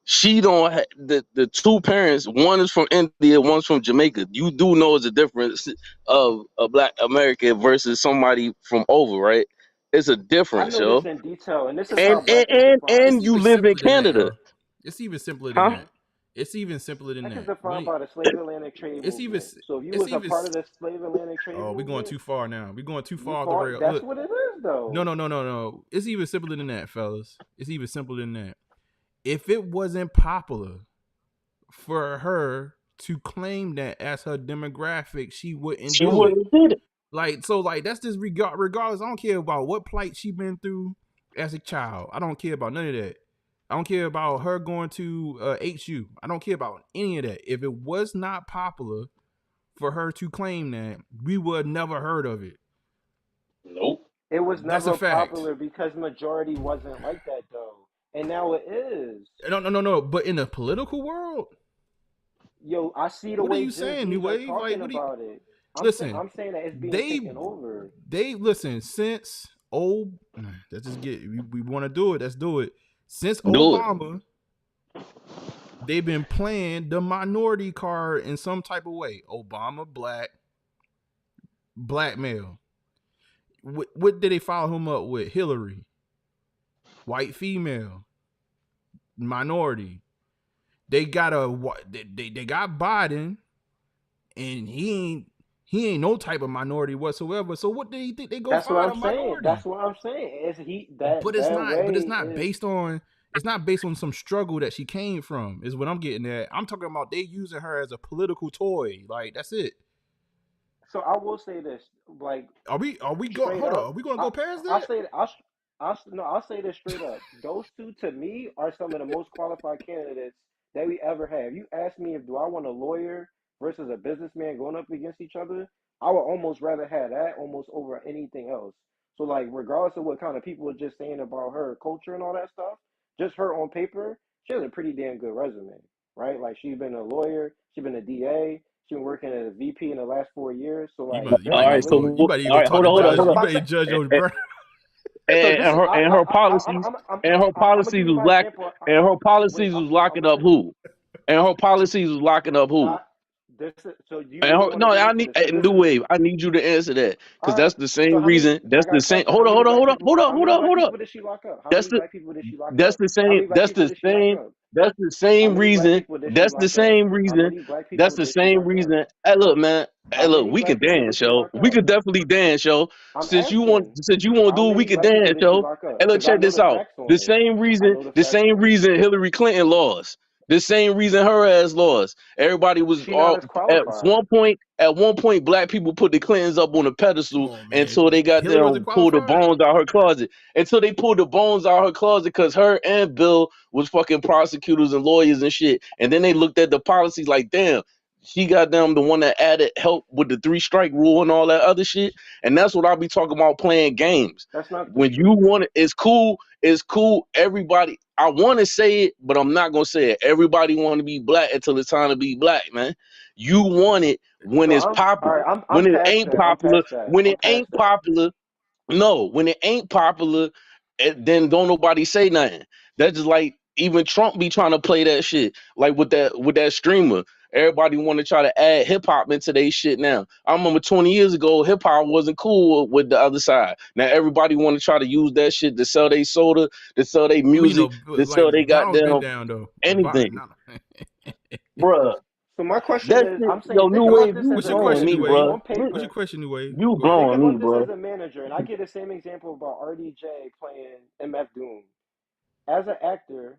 She don't. The two parents. One is from India. One's from Jamaica. You do know it's a difference of a black American versus somebody from over, right? It's a I difference, know this yo. in detail, and this is And how and black is and, defined. and It's you even live in simpler than that, Canada, yo. It's even simpler than huh? that. It's even simpler than Black is that. defined by the slave Atlantic trade It's even. movement. So if you It's was a even. part of the slave Atlantic trade Oh, we're going movement, too far now. We're going too you far off the fought. rail. That's Look, what it is, though. no. It's even simpler than that, fellas. It's even simpler than that. If it wasn't popular for her to claim that as her demographic, she wouldn't She do it. wouldn't did it. Like that's just regardless. I don't care about what plight she been through as a child. I don't care about none of that. I don't care about her going to HU. I don't care about any of that. If it was not popular for her to claim that, we would never heard of it. Nope. It was That's a never fact. popular because majority wasn't like that, though, and now it is. No. But in the political world, Yo, I see the what are way you Gen saying, New Zs are Wave? Like, talking what do you about it. listen? I'm saying that it's being taken over. They listen since let's just get we want to do it. Let's do it. Since Do it. Obama, they've been playing the minority card in some type of way. Obama, black male. What did they follow him up with? Hillary, white female, minority. They got they got Biden, and he ain't no type of minority whatsoever. So what do you think they go That's what find a I'm saying. minority? That's what I'm saying. Is he that But that way it's not is based on some struggle that she came from, is what I'm getting at. I'm talking about they using her as a political toy. Like, that's it. so I will say this, like Are we go straight hold on, up. are we gonna I go past I that? say I'll say this straight up. Those two to me are some of the most qualified candidates that we ever have. You ask me if do I want a lawyer versus a businessman going up against each other, I would almost rather have that almost over anything else. So like regardless of what kind of people are just saying about her culture and all that stuff, just her on paper, she has a pretty damn good resume, right? Like she's been a lawyer, she's been a DA, she's been working as a VP in the last 4 years. So like All right, so you better all go right, talk hold to on, hold on, judge. hold on. You better judge your brother. so this is And her policies I'm gonna give you my example. and her Wait, policies was I'm locking up gonna who? And her policies was locking up who? this is, so you And really her, want to no, get I into need this? So this New is Wave. I need you to answer that because all right. that's the So same how many? reason. I That's got the a same. question. Hold How on, many hold on, black hold on, people? hold on, How hold many on, black hold on. people did she lock up? How That's many the black people did she lock that's up? the How same. many black That's people the did she lock same. up? That's the How same many black reason. people did she That's the lock up? same How reason. many black people That's the did she same lock up? reason. Hey, look, man. Hey, How look. many We can black people did dance, she yo. lock We up? could definitely dance, yo. I'm Since you want, asking. since you want to How do it, we many could black people dance, did she yo. lock up? Hey, look, Because I check know this the out. facts on The it. same I reason. know the The facts same on it. reason Hillary Clinton lost. The same reason her ass lost. Everybody was She not all as qualified. at one point, black people put the Clintons up on a Come pedestal on, until they man. got Hillary wasn't them pulled the qualified. bones out her closet. Until they pulled the bones out her closet because her and Bill was fucking prosecutors and lawyers and shit. And then they looked at the policies like, damn, she got them the one that added help with the 3-strike rule and all that other shit. And that's what I'll be talking about, playing games. That's not the When you truth. want it, it's cool. It's cool. Everybody, I want to say it, but I'm not gonna say it. Everybody want to be black until it's time to be black, man. You want it when So it's I'm all popular. right. I'm When it past ain't that. I'm popular, past that. when I'm it past ain't that. popular, no, when it ain't popular, then don't nobody say nothing. That's just like even Trump be trying to play that shit, like with that streamer. Everybody want to try to add hip hop into their shit now. I remember 20 years ago, hip hop wasn't cool with the other side. Now everybody want to try to use that shit to sell their soda, to sell their I mean, music, to like sell they Donald's been goddamn down though. anything, Not, bruh. So my question That is, shit, I'm saying, yo, think New about Wave, this you as what's a your growing question, me, New manager Wave? bruh. on What's your paper. question, New Wave? You Go ahead. Think growing me, about this bruh. as a manager, and I get the same example about RDJ playing MF Doom. As an actor,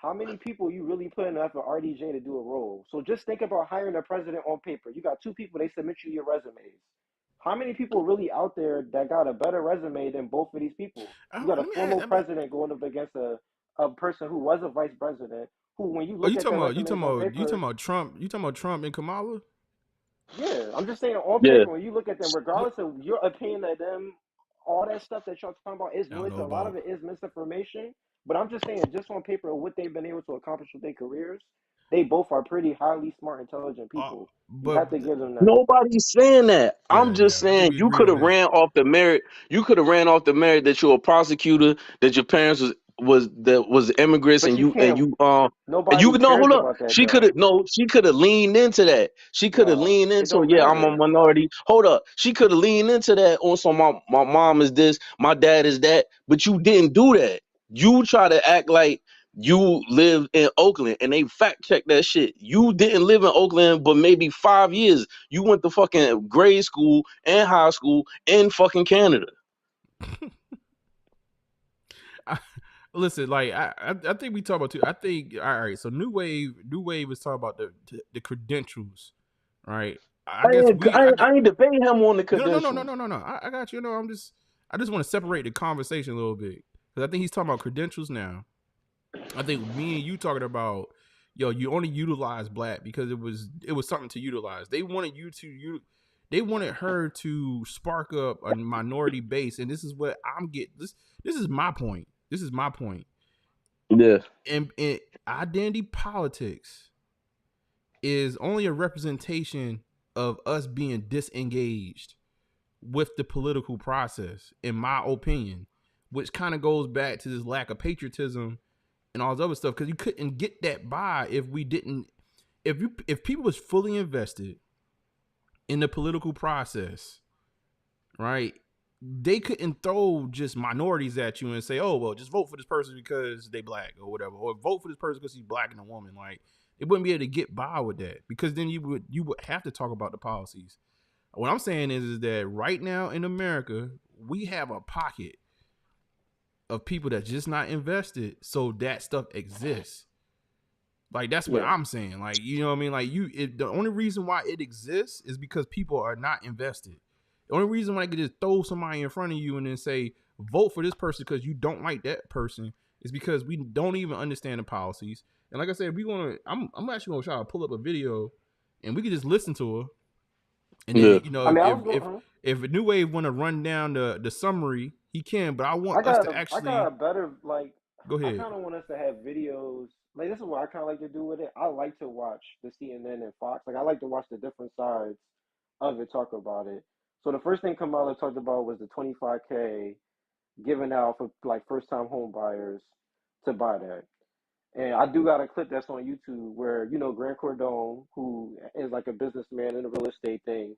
how many people you really put enough for RDJ to do a role? So just think about hiring a president on paper. You got 2 people, they submit you your resumes. How many people really out there that got a better resume than both of these people? You got a former president going up against a person who was a vice president, who, when you look at their resumes on paper, you talking about Trump? You talking about Trump and Kamala? Yeah, I'm just saying on Yeah. paper, when you look at them, regardless of your opinion of them, all that stuff that y'all talking about is noise. A lot of it is misinformation. But I'm just saying, just on paper, what they've been able to accomplish with their careers, they both are pretty highly smart, intelligent people. You have to give them that. Nobody's saying that. I'm just saying you could have ran off the merit. You could have ran off the merit that you're a prosecutor, that your parents was immigrants, But and you can't. and you Nobody no, cares hold up. about that, She though. could have leaned into that. She could have No, leaned it into don't yeah, I'm a matter. minority. Hold up. She could have leaned into that on some my mom is this, my dad is that, but you didn't do that. You try to act like you live in Oakland, and they fact check that shit. You didn't live in Oakland, but maybe 5 years. You went to fucking grade school and high school in fucking Canada. Listen, like I think we talk about too. I think all right. So New Wave is talking about the credentials, right? I ain't debating him on the credentials. No. I got you. I just want to separate the conversation a little bit because I think he's talking about credentials now. I think me and you talking about, yo, you only utilize black because it was something to utilize. They wanted they wanted her to spark up a minority base, and this is what I'm getting. This is my point. This is my point. Yeah. And identity politics is only a representation of us being disengaged with the political process, in my opinion, which kind of goes back to this lack of patriotism and all this other stuff, because you couldn't get that by if people was fully invested in the political process, right? They couldn't throw just minorities at you and say, oh, well, just vote for this person because they black or whatever, or vote for this person because he's black and a woman. Like, they wouldn't be able to get by with that, because then you would have to talk about the policies. What I'm saying is that right now in America, we have a pocket of people that just not invested, so that stuff exists. Like, that's what I'm saying. Like, you know what I mean? Like, the only reason why it exists is because people are not invested. The only reason why I could just throw somebody in front of you and then say, vote for this person because you don't like that person, is because we don't even understand the policies. And like I said, I'm actually gonna try to pull up a video and we can just listen to her. And then, you know, if a New Wave want to run down the summary, he can. But I want us to actually. I got a better, like. Go ahead. I kind of want us to have videos. Like, this is what I kind of like to do with it. I like to watch the CNN and Fox. Like, I like to watch the different sides of it, talk about it. So the first thing Kamala talked about was the $25K given out for like first-time home buyers to buy that. And I do got a clip that's on YouTube where, you know, Grant Cardone, who is like a businessman in the real estate thing,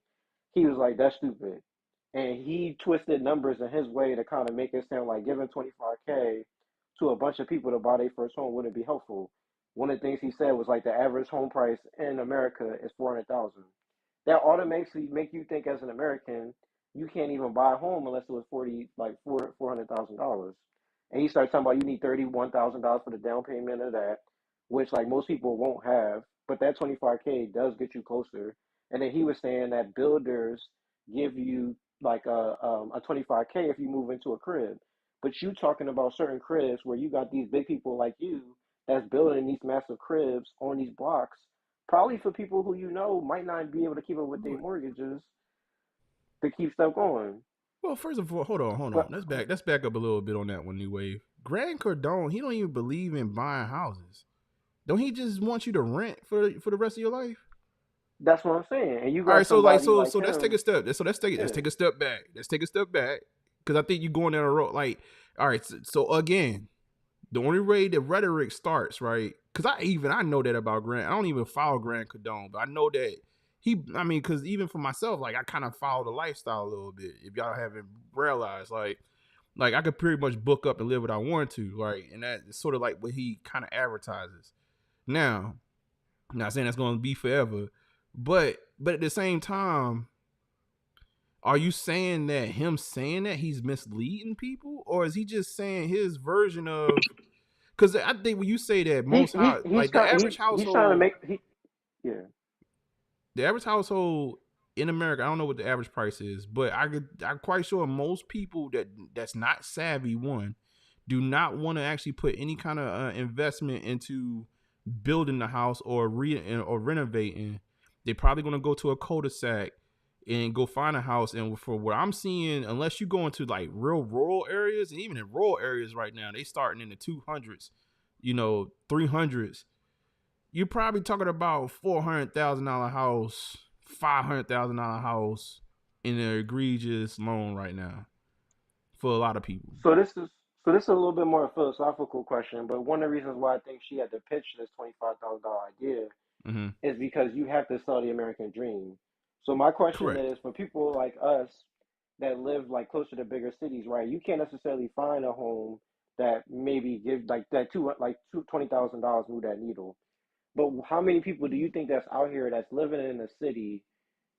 he was like, that's stupid. And he twisted numbers in his way to kind of make it sound like giving $25K to a bunch of people to buy their first home wouldn't be helpful. One of the things he said was like the average home price in America is $400,000. That automatically make you think as an American, you can't even buy a home unless it was $400,000. And he started talking about you need $31,000 for the down payment of that, which like most people won't have. But that $25K does get you closer. And then he was saying that builders give you like a $25K if you move into a crib. But you talking about certain cribs where you got these big people like you that's building these massive cribs on these blocks, probably for people who, you know, might not be able to keep up with their mortgages to keep stuff going. Well, first of all, hold on. Let's back up a little bit on that one, New Wave. Grant Cardone, he don't even believe in buying houses. Don't he just want you to rent for the rest of your life? That's what I'm saying. And you got all right. So like let's take a step. Let's take a step back. Let's take a step back, because I think you're going down a road. Like, all right. So again, the only way the rhetoric starts, right? Because I know that about Grant. I don't even follow Grant Cardone, but I know that because even for myself, like, I kind of follow the lifestyle a little bit. If y'all haven't realized, like I could pretty much book up and live what I want to, right? And that's sort of like what he kind of advertises. Now, I'm not saying that's going to be forever, but at the same time, are you saying that he's misleading people, or is he just saying his version of? Because I think when you say that most the average household, he's trying to make the average household in America, I don't know what the average price is, but I'm quite sure most people that's not savvy, do not want to actually put any kind of investment into building the house or renovating. They're probably going to go to a cul-de-sac and go find a house. And for what I'm seeing, unless you go into like real rural areas, and even in rural areas right now, they starting in the 200s, 300s. You're probably talking about $400,000 house, $500,000 house in an egregious loan right now for a lot of people. So this is a little bit more a philosophical question, but one of the reasons why I think she had to pitch this $25,000 idea is because you have to sell the American dream. So my question is, for people like us that live like closer to bigger cities, right? You can't necessarily find a home that maybe give like that $20,000 move that needle. But how many people do you think that's out here that's living in a city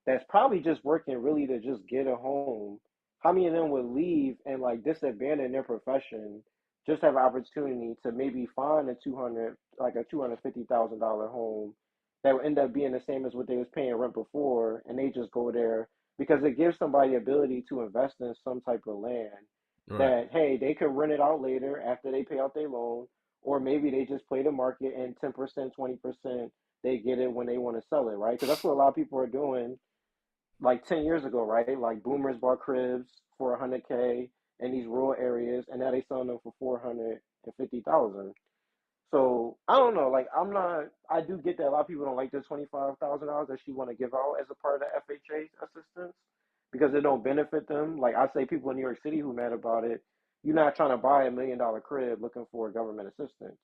that's probably just working really to just get a home? How many of them would leave and like disabandon their profession, just have an opportunity to maybe find a $250,000 home that would end up being the same as what they was paying rent before, and they just go there because it gives somebody ability to invest in some type of land that, hey, they could rent it out later after they pay out their loan, or maybe they just play the market and 10%, 20%, they get it when they want to sell it, right? Because that's what a lot of people are doing. Like 10 years ago, right? Like boomers bought cribs for $100K in these rural areas, and now they selling them for $450,000. So I don't know. Like I do get that a lot of people don't like the $25,000 that she want to give out as a part of the FHA assistance because it don't benefit them. Like I say, people in New York City who mad about it, you're not trying to buy $1 million crib looking for government assistance.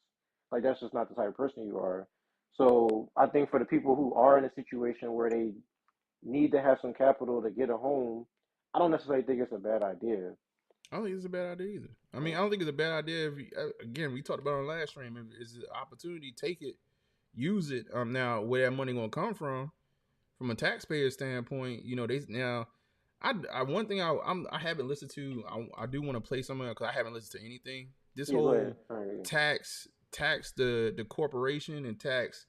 Like that's just not the type of person you are. So I think for the people who are in a situation where they need to have some capital to get a home, I don't necessarily think it's a bad idea. I don't think it's a bad idea either. I mean, I don't think it's a bad idea. If again, we talked about it on last stream. If it's an opportunity, take it, use it. Now where that money gonna come from a taxpayer standpoint, one thing I haven't listened to. I do want to play something because I haven't listened to anything. This whole tax the corporation and tax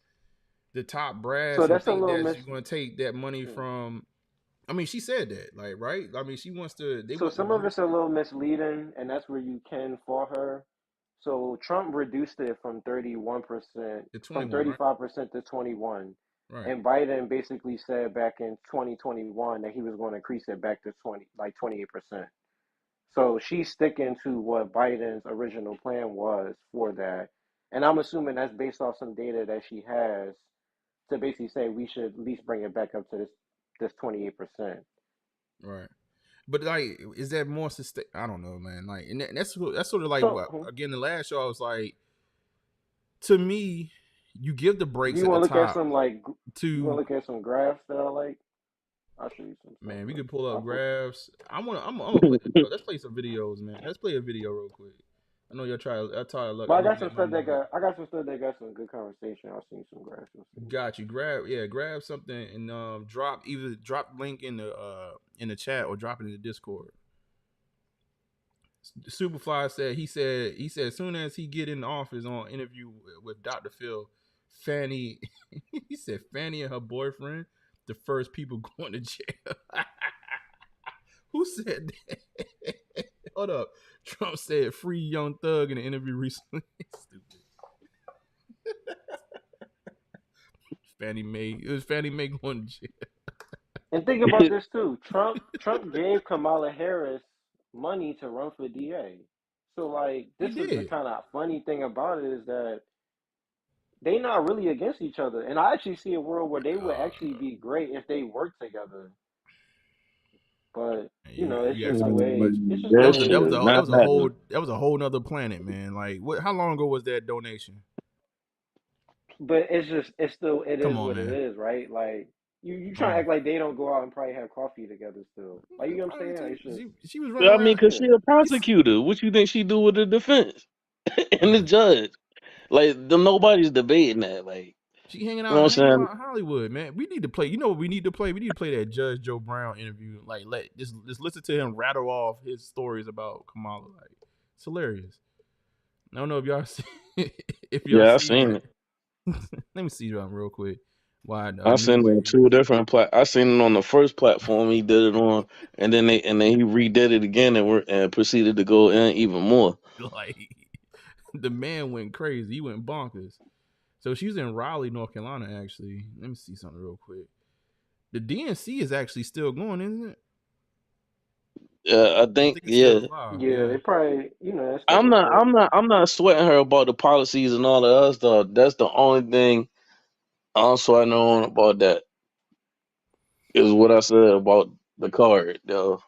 the top brass. So that's you're going to take that money from. I mean, she said that, like, right? I mean, she wants to. Some of it's a little misleading, and that's where you can fault her. So Trump reduced it from 31%, from 35% to 21%. Right. And Biden basically said back in 2021 that he was going to increase it back to 28%. So she's sticking to what Biden's original plan was for that. And I'm assuming that's based off some data that she has to basically say we should at least bring it back up to this 28%. Right. But like, is that more sustain? I don't know, man. Like, and that's sort of like again the last show. I was like, to me, you give the breaks. You want to look at some you want to look at some graphs that I like? I'll show you some. Man, we could pull up graphs. I'm gonna play. Let's play some videos, man. Let's play a video real quick. I know you'll try. I'll try to look. But I got some stuff that got some good conversation. I'll see some graphs. Got you. Grab something and drop link in the chat or drop it in the Discord. Superfly said he said as soon as he get in the office on interview with Dr. Phil, Fanny he said Fanny and her boyfriend the first people going to jail. Who said that? Hold up. Trump said free Young Thug in an interview recently. Stupid. Fannie Mae going to jail. And think about this too. Trump gave Kamala Harris money to run for DA. So like this is the kind of funny thing about it is that they not really against each other. And I actually see a world where they would actually be great if they worked together. But it's just the way. That was a whole nother planet, man. Like how long ago was that donation? But it is what it is, right? Like you try to act like they don't go out and probably have coffee together still. Like you know what I'm saying? She was running. I mean, because she a prosecutor. What you think she do with the defense and the judge? Like nobody's debating that. Like she hanging out in Hollywood, man. We need to play. You know what we need to play? We need to play that Judge Joe Brown interview. Like just listen to him rattle off his stories about Kamala. Like it's hilarious. I don't know if y'all see. Yeah, I seen it. Let me see that real quick. Why? I seen it on two different I seen it on the first platform he did it on, and then he redid it again and proceeded to go in even more. Like the man went crazy. He went bonkers. So she's in Raleigh, North Carolina. Actually, let me see something real quick. The DNC is actually still going, isn't it? I think yeah. Yeah, they probably, that's I'm not sweating her about the policies and all the other stuff. That's the only thing I'm sweating on about that. Is what I said about the card, though.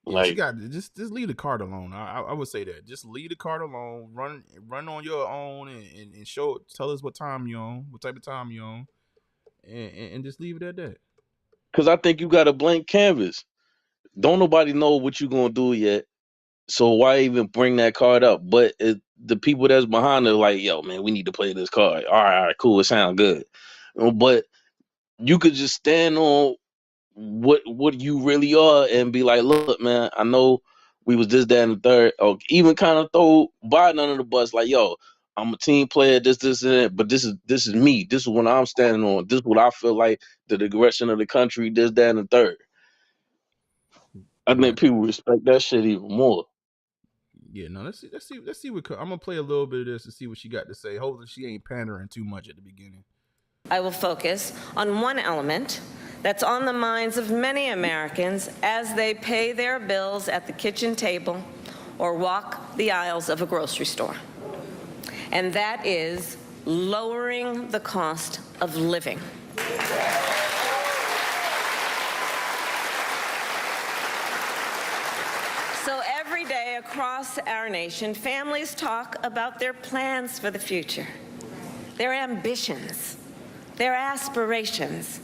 Yeah, she got just leave the card alone. I would say that. Just leave the card alone. Run on your own and tell us what time you're on, what type of time you're on, and just leave it at that. Because I think you got a blank canvas. Don't nobody know what you're gonna do yet. So why even bring that card up? But the people that's behind it, like, yo, man, we need to play this card. All right, cool. It sounds good. But you could just stand on what you really are and be like, look, man, I know we was this, that, and the third. Or even kind of throw Biden under the bus, like, yo, I'm a team player, this, and that, but this is me. This is what I'm standing on. This is what I feel like the direction of the country, this, that, and the third. I think people respect that shit even more. Yeah, no, let's see what I'm gonna play a little bit of this to see what she got to say. Hopefully she ain't pandering too much at the beginning. I will focus on one element that's on the minds of many Americans as they pay their bills at the kitchen table or walk the aisles of a grocery store. And that is lowering the cost of living. So every day across our nation, families talk about their plans for the future, their ambitions, their aspirations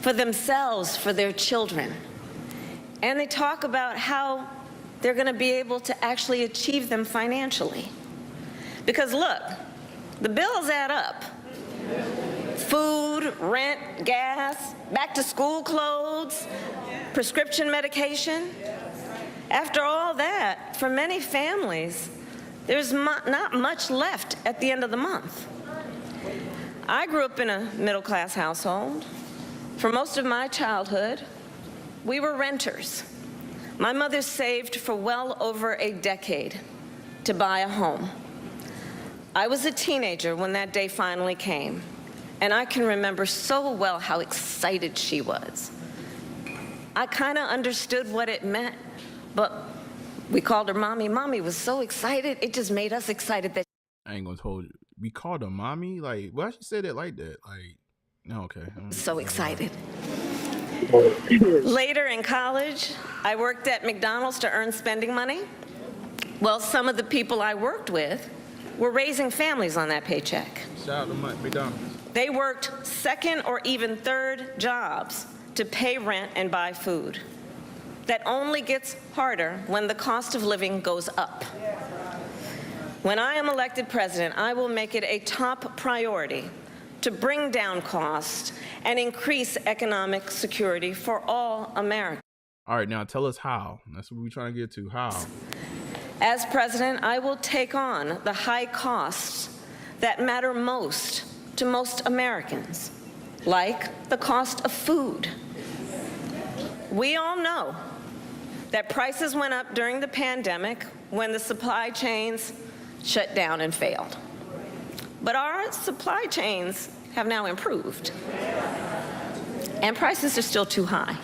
for themselves, for their children. And they talk about how they're going to be able to actually achieve them financially. Because look, the bills add up. Food, rent, gas, back to school clothes, prescription medication. After all that, for many families, there's not much left at the end of the month. I grew up in a middle-class household. For most of my childhood, we were renters. My mother saved for well over a decade to buy a home. I was a teenager when that day finally came, and I can remember so well how excited she was. I kind of understood what it meant, but we called her Mommy. Mommy was so excited, it just made us excited that. I ain't gonna hold you. We called her Mommy? Like, why she said it like that? Like, no, okay. So excited. Later in college, I worked at McDonald's to earn spending money. Well, some of the people I worked with were raising families on that paycheck. Shout out to McDonald's. They worked second or even third jobs to pay rent and buy food. That only gets harder when the cost of living goes up. When I am elected president, I will make it a top priority to bring down costs and increase economic security for all Americans. All right, now tell us how. That's what we're trying to get to. How? As president, I will take on the high costs that matter most to most Americans, like the cost of food. We all know that prices went up during the pandemic when the supply chains shut down and failed. But our supply chains have now improved, and prices are still too high.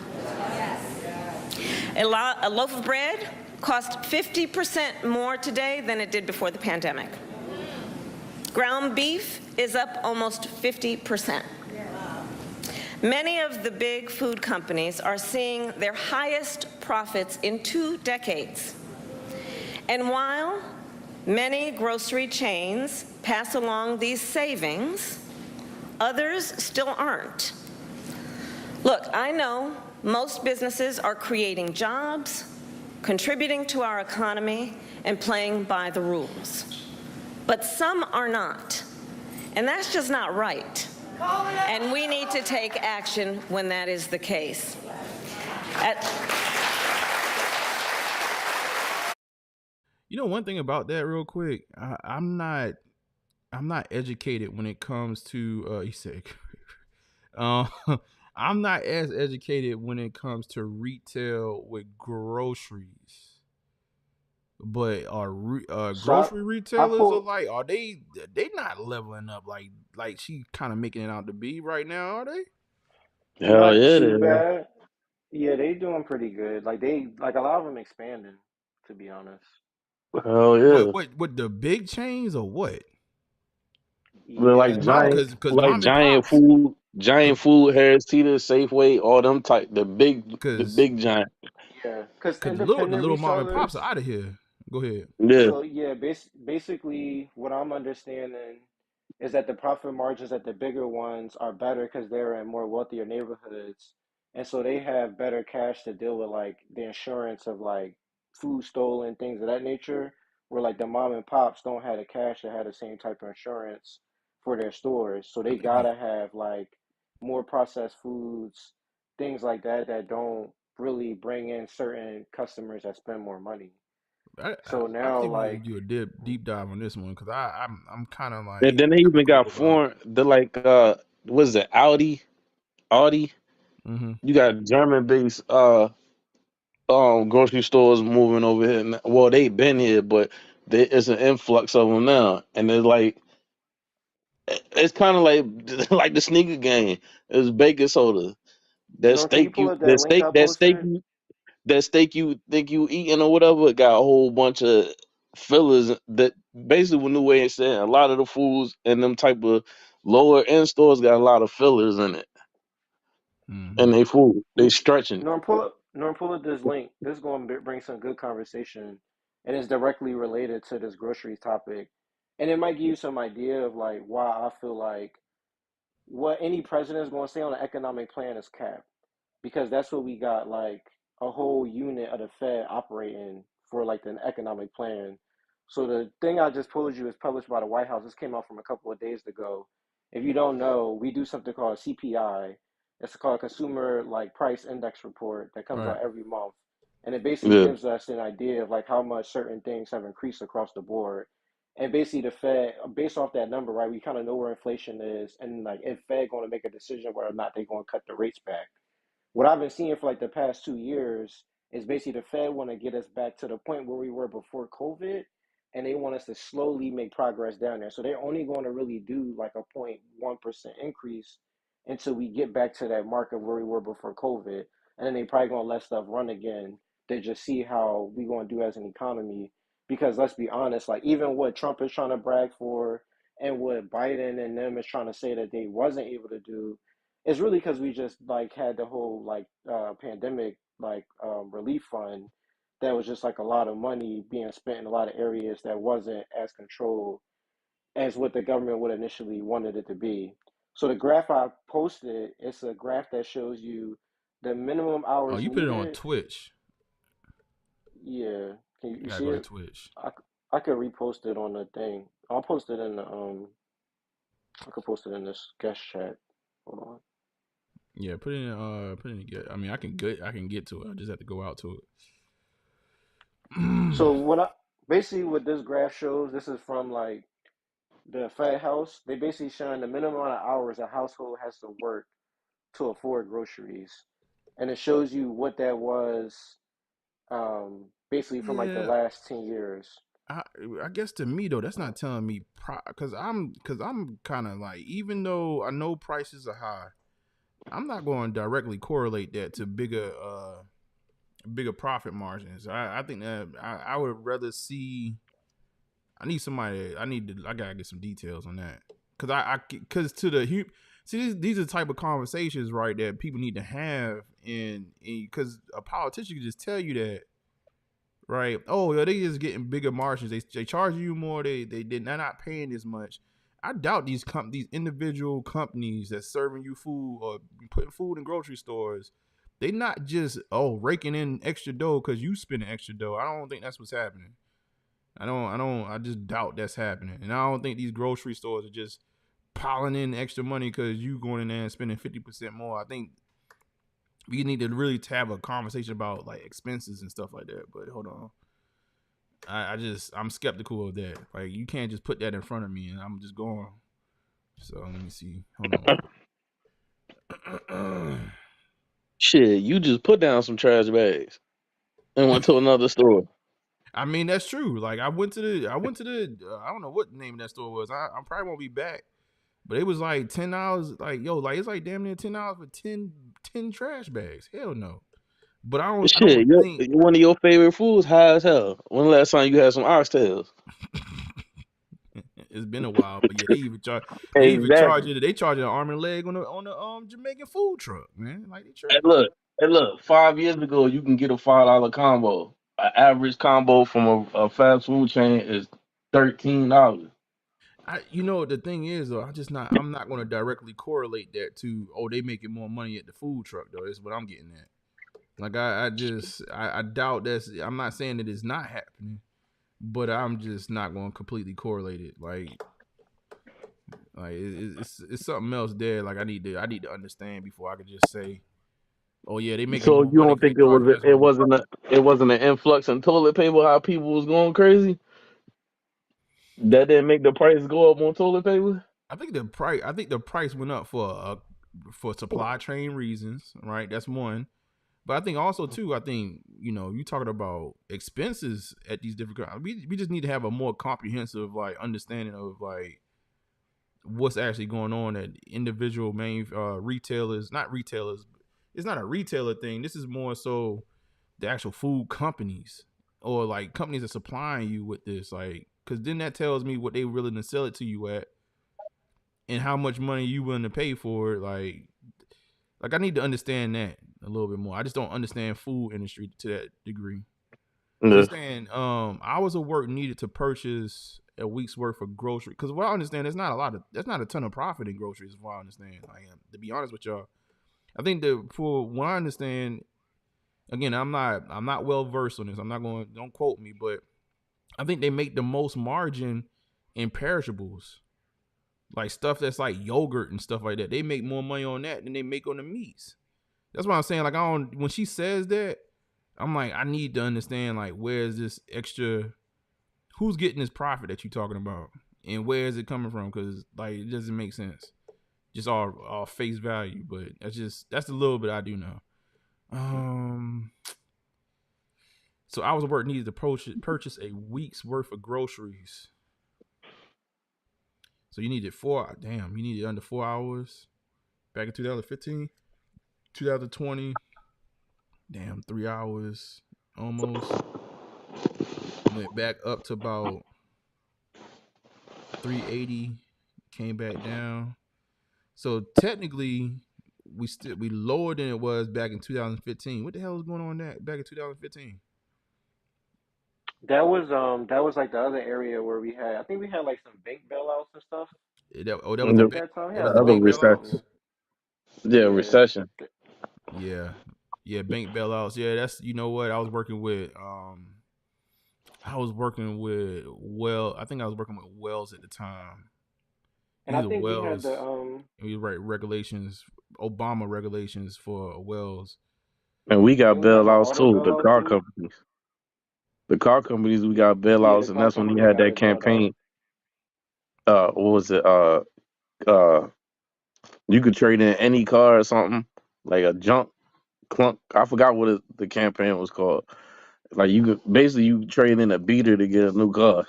A loaf of bread costs 50% more today than it did before the pandemic. Ground beef is up almost 50%. Many of the big food companies are seeing their highest profits in 2 decades. And while many grocery chains pass along these savings, others still aren't. Look, I know most businesses are creating jobs, contributing to our economy, and playing by the rules. But some are not. And that's just not right. And we need to take action when that is the case. You know, one thing about that, real quick, I'm not educated when it comes to. He said, I'm not as educated when it comes to retail with groceries. But are grocery retailers are they not leveling up like she kind of making it out to be right now, are they? Hell Not yeah, too they are. bad. Yeah, they doing pretty good. Like a lot of them expanding, to be honest. Hell yeah. What with the big chains or what? They're Yeah, like giant, because like mom and giant pops, food, Harris Teeter, Safeway, all them type, the big giant. yeah, because the independent little mom and pops are resellers. out of here. Go ahead. Yeah. So yeah, basically what I'm understanding is that the profit margins at the bigger ones are better because they're in more wealthier neighborhoods, and so they have better cash to deal with like the insurance of like food stolen, things of that nature. Where like the mom and pops don't have the cash to have the same type of insurance for their stores, so they gotta have like more processed foods, things like that that don't really bring in certain customers that spend more money. So I now, think we need like, to do a deep dive on this one because I'm kind of And like then they even got skeptical about. foreign. They're like, what is it? Audi. Mm-hmm. You got German based grocery stores moving over here. Well, they've been here, but it's an influx of them now, and they're like, it's kind of like like the sneaker game. It's baking soda. That Nor, can you steak pull you up that link I posted? that steak you think you eating or whatever got a whole bunch of fillers. That basically what New Way is saying. A lot of the foods in them type of lower end stores got a lot of fillers in it, and they food they stretching. Nor pull up this link. This is going to bring some good conversation, and it's directly related to this groceries topic, and it might give you some idea of like why I feel like what any president is going to say on an economic plan is cap. Because that's what we got like a whole unit of the Fed operating for like the economic plan. So the thing I just told you is published by the White House. This came out from a couple of days ago. If you don't know, we do something called CPI. It's called Consumer like Price Index Report that comes Right. out every month. And it basically Yeah. gives us an idea of like how much certain things have increased across the board. And basically the Fed, based off that number, right, we kind of know where inflation is and like if Fed going to make a decision whether or not they're going to cut the rates back. What I've been seeing for like the past 2 years is basically the Fed want to get us back to the point where we were before COVID, and they want us to slowly make progress down there. So they're only going to really do like a 0.1% increase until we get back to that mark of where we were before COVID, and then they probably going to let stuff run again to just see how we going to do as an economy. Because let's be honest, like even what Trump is trying to brag for, and what Biden and them is trying to say that they wasn't able to do, it's really because we just like had the whole like pandemic like relief fund that was just like a lot of money being spent in a lot of areas that wasn't as controlled as what the government would initially wanted it to be. So the graph I posted, it's a graph that shows you the minimum Oh, hours you put it on needed. Twitch. Yeah, can you You gotta see go to it? Twitch. I could repost it on the thing. I'll post it in the I could post it in this guest chat. Hold on. Yeah, put it in. I mean, I can get to it. I just have to go out to it. So basically what this graph shows, this is from like the Fed House. They basically showing the minimum amount of hours a household has to work to afford groceries, and it shows you what that was, basically from like the Yeah, last 10 years. I guess to me though, that's not telling me because I'm kind of like, even though I know prices are high, I'm not going to directly correlate that to bigger profit margins. I think that I would rather see. I gotta get some details on that because to the see these are the type of conversations, right, that people need to have, and because a politician can just tell you that. Right. Oh, yeah, they just getting bigger margins. They charge you more. They're not paying as much. I doubt these individual companies that's serving you food or putting food in grocery stores, they not just raking in extra dough because you spending extra dough. I don't think that's what's happening. I just doubt that's happening. And I don't think these grocery stores are just piling in extra money because you going in there and spending 50% more. I think we need to really have a conversation about like expenses and stuff like that. But hold on. I'm skeptical of that. Like, you can't just put that in front of me and I'm just going. So let me see. Hold on. Shit, you just put down some trash bags and went to another store. I mean, that's true. Like, I went to the I don't know what the name of that store was. I probably won't be back. But it was like $10. Like, yo, like it's like damn near $10 for 10 trash bags. Hell no. But I don't think one of your favorite foods, high as hell. When the last time you had some oxtails? It's been a while, but yeah, they even charge Exactly. it. They charge an arm and leg on the Jamaican food truck, man. Like, they Hey, tripping. look. 5 years ago, you can get a $5 combo. An average combo from a fast food chain is $13. The thing is though, I'm not going to directly correlate that to they making more money at the food truck though. That's what I'm getting at. Like, I doubt that's. I'm not saying that it's not happening, but I'm just not going to completely correlate it. Like it's something else there. Like, I need to understand before I could just say, oh yeah, they making So more you money don't because they think charging this whole. it wasn't an influx in toilet paper? How people was going crazy? That didn't make the price go up on toilet paper. I think the price went up for supply chain reasons, right? That's one. But I think also too, you talking about expenses at these different. We just need to have a more comprehensive like understanding of like what's actually going on at individual retailers. Not retailers. It's not a retailer thing. This is more so the actual food companies or like companies that are supplying you with this. Like, because then that tells me what they willing to sell it to you at and how much money you willing to pay for it. Like I need to understand that a little bit more. I just don't understand food industry to that degree. They're saying hours of work needed to purchase a week's worth of groceries. Because what I understand, there's not a ton of profit in groceries. Is what I understand. To be honest with y'all, I think that for what I understand, again, I'm not well versed on this. Don't quote me, but I think they make the most margin in perishables. Like stuff that's like yogurt and stuff like that. They make more money on that than they make on the meats. That's what I'm saying. Like, when she says that, I'm like, I need to understand, like, where's this extra, who's getting this profit that you're talking about? And where is it coming from? Because, like, it doesn't make sense. Just all face value. But that's a little bit I do know. So hours of work needed to purchase a week's worth of groceries. So you needed you needed under 4 hours back in 2015, 2020. 3 hours almost. Went back up to about 380, came back down. So technically, we lower than it was back in 2015. What the hell was going on back in 2015? That was like the other area where I think we had like some bank bailouts and stuff. That was the that time. That was the bank bailouts. Yeah, recession. Yeah, bank bailouts. Yeah, that's what I was working with. I think I was working with Wells at the time. And I think Wells. we had the we write regulations, Obama regulations for Wells. And we got bailouts too. The car companies. The car companies, we got bailouts, and that's when he had that campaign. What was it? You could trade in any car or something, like a junk clunk. I forgot what the campaign was called. Like, you could trade in a beater to get a new car.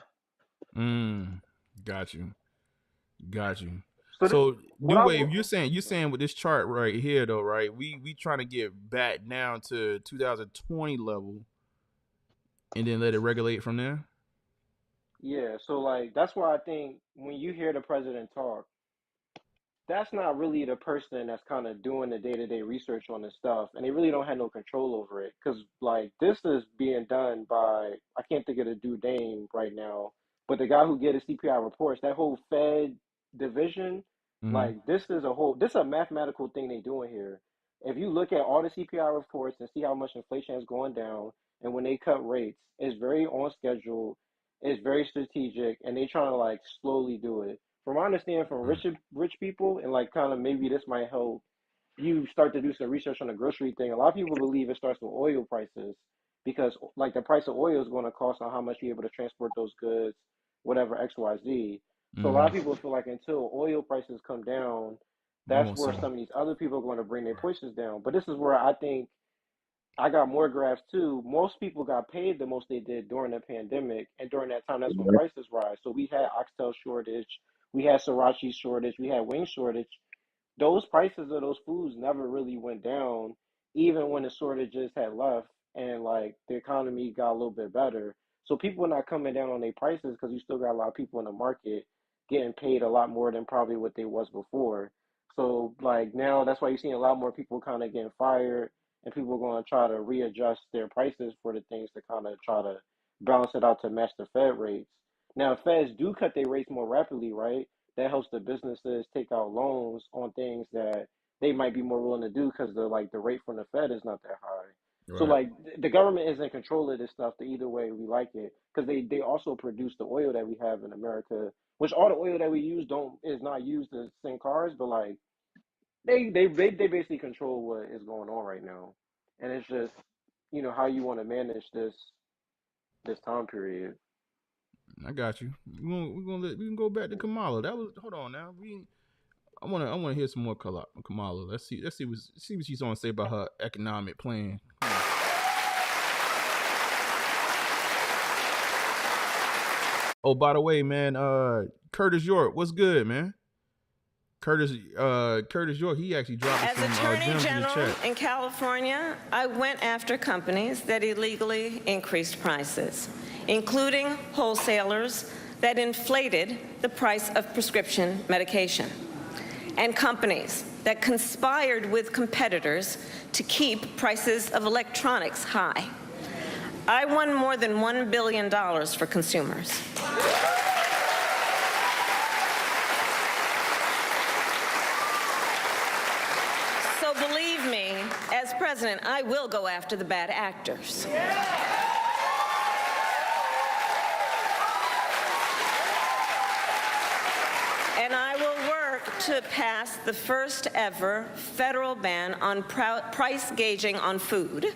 Got you. So New Wave, you're saying with this chart right here though, right? We trying to get back down to 2020 level, and then let it regulate from there. Yeah, so like that's why I think when you hear the president talk, that's not really the person that's kind of doing the day-to-day research on this stuff, and they really don't have no control over it, because like this is being done by, I can't think of the dude name right now, but the guy who get his CPI reports, that whole Fed division, like this is a mathematical thing they doing here. If you look at all the CPI reports and see how much inflation is going down, and when they cut rates, it's very on schedule, it's very strategic, and they trying to like slowly do it. From my understanding, from rich people, and like kind of maybe this might help you start to do some research on the grocery thing. A lot of people believe it starts with oil prices, because like the price of oil is going to cost on how much you're able to transport those goods, whatever XYZ. So a lot of people feel like until oil prices come down, that's where some of these other people are going to bring their prices down. But this is where I think I got more graphs too. Most people got paid the most they did during the pandemic, and during that time, that's when prices rise. So we had oxtail shortage, we had sriracha shortage, we had wing shortage. Those prices of those foods never really went down, even when the shortages had left and like the economy got a little bit better. So people are not coming down on their prices because you still got a lot of people in the market getting paid a lot more than probably what they was before. So like now that's why you're seeing a lot more people kind of getting fired, and people are going to try to readjust their prices for the things to kind of try to balance it out to match the Fed rates. Now, if Feds do cut their rates more rapidly, right, that helps the businesses take out loans on things that they might be more willing to do because the rate from the Fed is not that high. Right. So like the government is in control of this stuff. The either way we like it, because they also produce the oil that we have in America, which all the oil that we use is not used to send cars, but like they basically control what is going on right now, and it's just how you want to manage this time period. I got you. We can go back to Kamala. Hold on now. I want to hear some more Kamala. Let's see what she's going to say about her economic plan. Oh, by the way, man, Curtis York, what's good, man? Curtis York, he actually dropped As some Attorney gems General in the chat. in California, I went after companies that illegally increased prices, including wholesalers that inflated the price of prescription medication, and companies that conspired with competitors to keep prices of electronics high. I won more than $1 billion for consumers. So believe me, as president, I will go after the bad actors. And I will work to pass the first ever federal ban on price gauging on food.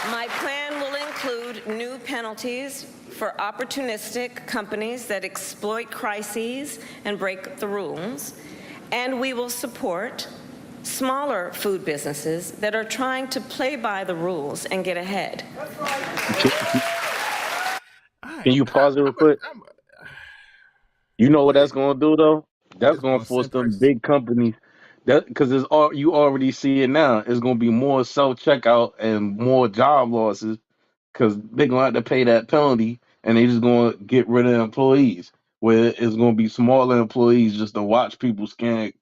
My plan will include new penalties for opportunistic companies that exploit crises and break the rules, and we will support smaller food businesses that are trying to play by the rules and get ahead. Can you pause it real quick? You know what that's going to do, though? That's going to force them big companies. Because you already see it now. It's going to be more self-checkout and more job losses because they're going to have to pay that penalty, and they just going to get rid of employees, where it's going to be smaller employees just to watch people scan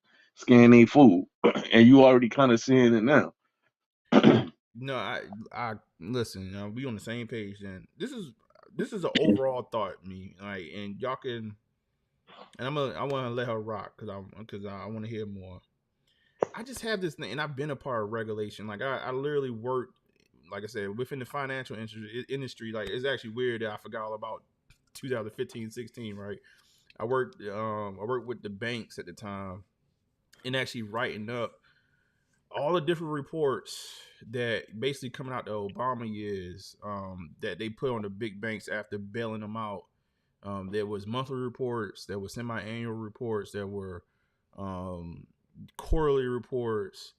their food. And you already kind of seeing it now. No, I listen. We on the same page. Then this is an overall thought, and y'all can. And I want to let her rock because I want to hear more. I just have this thing, and I've been a part of regulation. Like I literally worked, like I said, within the financial industry. Like it's actually weird that I forgot all about 2015, 16. Right, I worked with the banks at the time, and actually writing up all the different reports that basically coming out the Obama years that they put on the big banks after bailing them out. There was monthly reports, there were semi-annual reports, there were quarterly reports.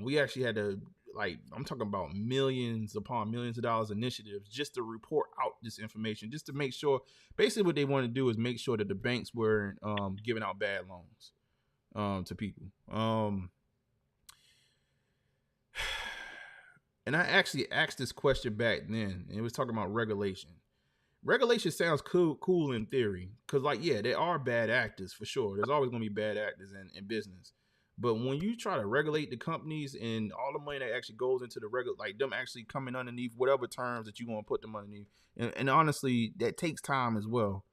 We actually had to, I'm talking about millions upon millions of dollars initiatives just to report out this information, just to make sure. Basically, what they want to do is make sure that the banks weren't giving out bad loans to people. And I actually asked this question back then, and it was talking about regulation. Regulation sounds cool in theory, because there are bad actors for sure. There's always going to be bad actors in business. But when you try to regulate the companies and all the money that actually goes into the them actually coming underneath whatever terms that you want to put them underneath, and honestly, that takes time as well.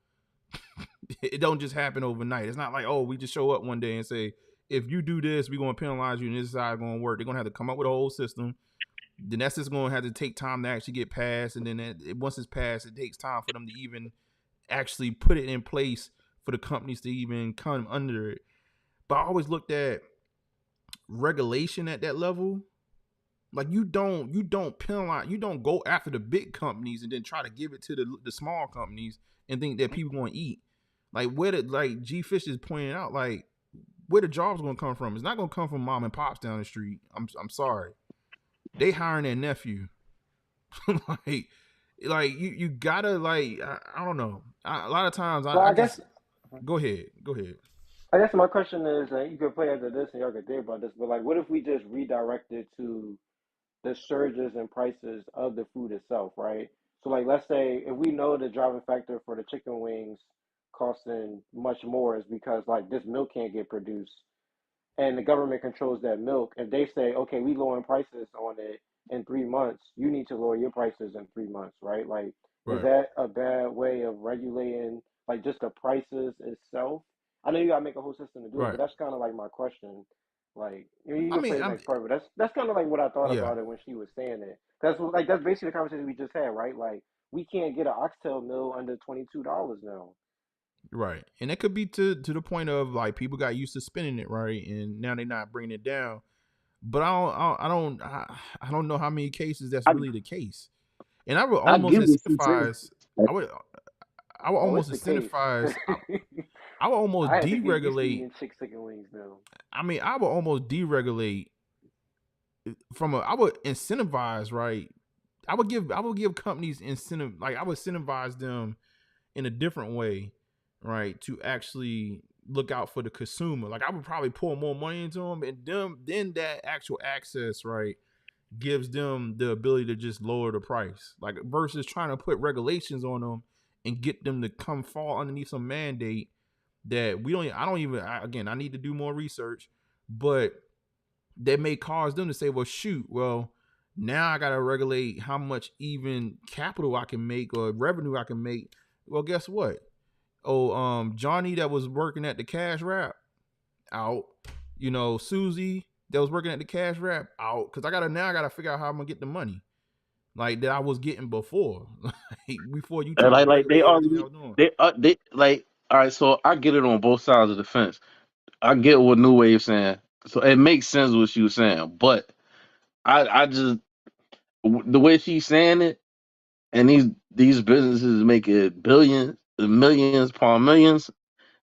It don't just happen overnight. It's not like, oh, we just show up one day and say, if you do this, we're going to penalize you, and this is how it's going to work. They're going to have to come up with a whole system. Then that's just going to have to take time to actually get passed. And then once it's passed, it takes time for them to even actually put it in place for the companies to even come under it. But I always looked at regulation at that level, like you don't penalize, you don't go after the big companies and then try to give it to the small companies and think that people going to eat. Like where the, like G Fish is pointing out, like where the jobs going to come from? It's not going to come from mom and pops down the street. I'm sorry, they hiring their nephew. like you gotta, like I don't know. A lot of times I guess just go ahead. I guess my question is, you could play after this and y'all could think about this, but like, what if we just redirect it to the surges in prices of the food itself, right? So, like, let's say if we know the driving factor for the chicken wings costing much more is because like this milk can't get produced, and the government controls that milk. If they say, okay, we lowering prices on it in 3 months, you need to lower your prices in 3 months, right? Like, is Right. that a bad way of regulating like just the prices itself? I know you gotta make a whole system to do it, Right. but that's kind of like my question. Like, you I can mean, play the next part, but that's kind of like what I thought yeah. about it when she was saying it. That's basically the conversation we just had, right? Like, we can't get an oxtail meal under $22 now. Right. And it could be to the point of like people got used to spending it, right? And now they're not bringing it down. But I don't know how many cases that's really the case. And I would I almost give it 6 incentivize. I would Oh, almost it's the case. incentivize. I would almost I had to get used to deregulate. eating chicken wings now. I mean, I would almost deregulate I would incentivize, right? I would give companies incentive, like I would incentivize them in a different way, right? To actually look out for the consumer. Like I would probably pour more money into them, and then that actual access, right, gives them the ability to just lower the price, like versus trying to put regulations on them and get them to come fall underneath some mandate that we don't. Again, I need to do more research, but that may cause them to say, well, shoot, well, now I got to regulate how much even capital I can make or revenue I can make. Well, guess what? Oh, Johnny that was working at the cash wrap out. You know, Susie that was working at the cash wrap out. Cause I gotta figure out how I'm gonna get the money. Like that I was getting before. Before you tried to like they regulate everything I already was doing. they like, all right, so I get it on both sides of the fence. I get what New Wave saying. So it makes sense what she was saying, but I just the way she's saying it, and these businesses making billions, millions upon millions,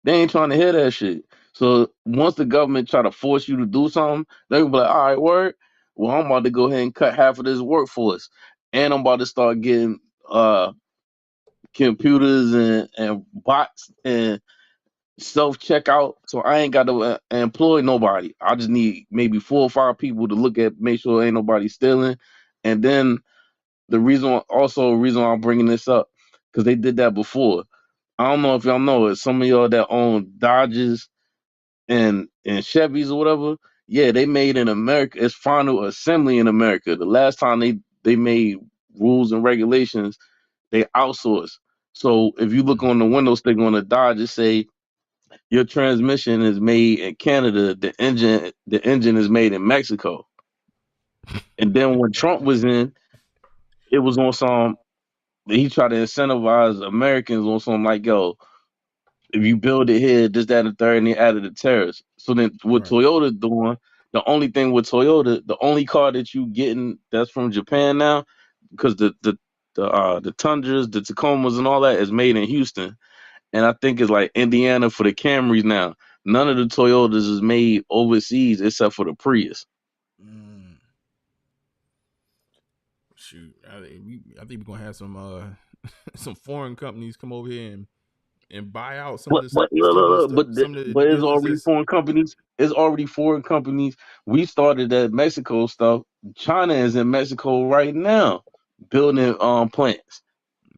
they ain't trying to hear that shit. So once the government try to force you to do something, they be like, all right, word. Well, I'm about to go ahead and cut half of this workforce, and I'm about to start getting computers and bots and self checkout. So I ain't got to employ nobody. I just need maybe 4 or 5 people to look at, make sure ain't nobody stealing. And then the reason I'm bringing this up, because they did that before. I don't know if y'all know it. Some of y'all that own Dodges and Chevys or whatever, yeah, they made in America. It's final assembly in America. The last time they made rules and regulations, they outsourced. So if you look on the window sticker on the Dodge, it say your transmission is made in Canada. The engine is made in Mexico. And then when Trump was in, it was on some. He tried to incentivize Americans on something like, yo, if you build it here, this, that, and the third, and they added the tariffs. So then what Toyota doing, the only thing with Toyota, the only car that you getting that's from Japan now, because the Tundras, the Tacomas, and all that is made in Houston. And I think it's like Indiana for the Camrys now. None of the Toyotas is made overseas except for the Prius. Shoot, I think we're gonna have some some foreign companies come over here and buy out some of the But it's already foreign companies. It's already foreign companies. We started that Mexico stuff. China is in Mexico right now, building plants.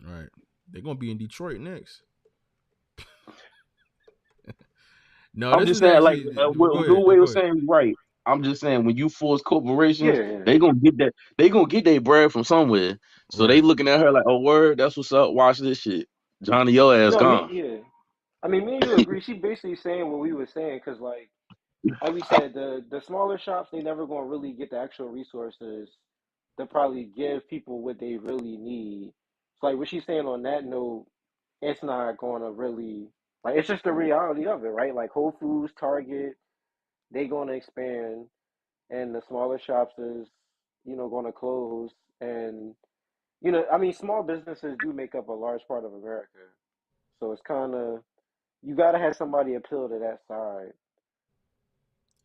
Right, they're gonna be in Detroit next. No, I'm this just is saying, like actually. Go what ahead. New No, Way go was ahead. saying, right? I'm just saying, when you force corporations, Yeah. they gonna get that. They gonna get their bread from somewhere. So they Right. looking at her like, oh word, that's what's up. Watch this shit. Johnny, your ass No, gone. I mean, me and you agree. She basically saying what we were saying, because like we said, the smaller shops, they never gonna really get the actual resources to probably give people what they really need. So like what she's saying on that note, it's not gonna really, like, it's just the reality of it, right? Like Whole Foods, Target, they gonna expand. and the smaller shops is, going to close. And, I mean, small businesses do make up a large part of America. So it's kind of, you got to have somebody appeal to that side.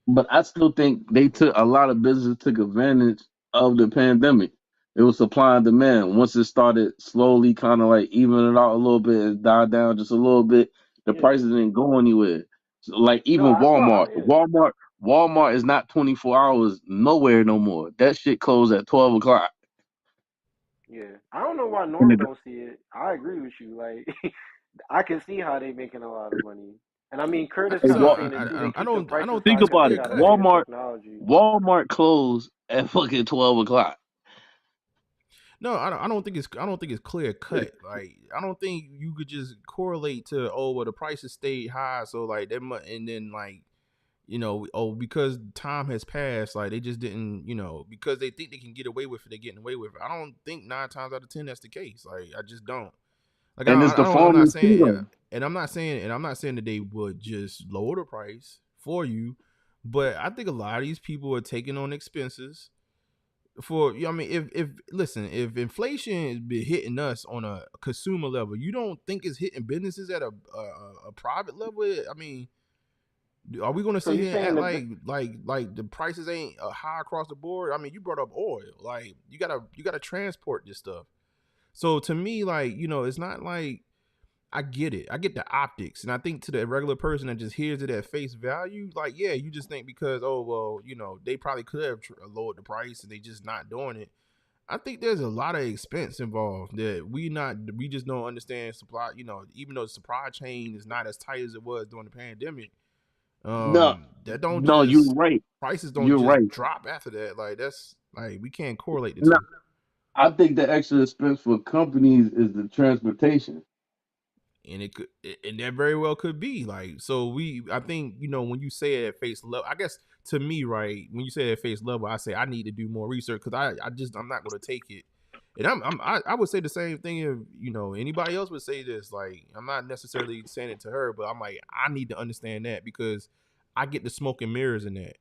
But I still think a lot of businesses took advantage of the pandemic. It was supply and demand. Once it started slowly kind of like evening out a little bit, it died down just a little bit, the prices didn't go anywhere. So like even Walmart is not 24 hours nowhere no more. That shit closed at 12 o'clock. Yeah. I don't know why North don't see it. I agree with you. Like, I can see how they making a lot of money. And I mean, Curtis kind of saying it too. They keep the prices Think high about because it. they got advanced technology. Walmart closed at fucking 12 o'clock. No, I don't think it's clear cut. Like, I don't think you could just correlate to the prices stayed high, so like that much, and then like, because time has passed, like they just didn't, because they think they can get away with it, they're getting away with it. I don't think 9 times out of 10 that's the case. Like, I just don't. Like, And it's the farmers too. And I'm not saying that they would just lower the price for you, but I think a lot of these people are taking on expenses. If inflation has been hitting us on a consumer level, you don't think it's hitting businesses at a private level? I mean, are we going to sit here and act like the prices ain't high across the board? I mean, you brought up oil. Like, you gotta transport this stuff. So to me, like, it's not like, I get it. I get the optics. And I think to the regular person that just hears it at face value, like, yeah, you just think because, they probably could have lowered the price and they just not doing it. I think there's a lot of expense involved that we just don't understand supply, even though the supply chain is not as tight as it was during the pandemic. You're right. Prices don't drop after that. Like, that's like, we can't correlate the two. I think the extra expense for companies is the transportation. And and that very well could be like, I think, when you say it at face level, I guess to me, right, when you say it at face level, I say I need to do more research because I'm not going to take it. And I would say the same thing if, anybody else would say this. Like, I'm not necessarily saying it to her, but I'm like, I need to understand that because I get the smoke and mirrors in that.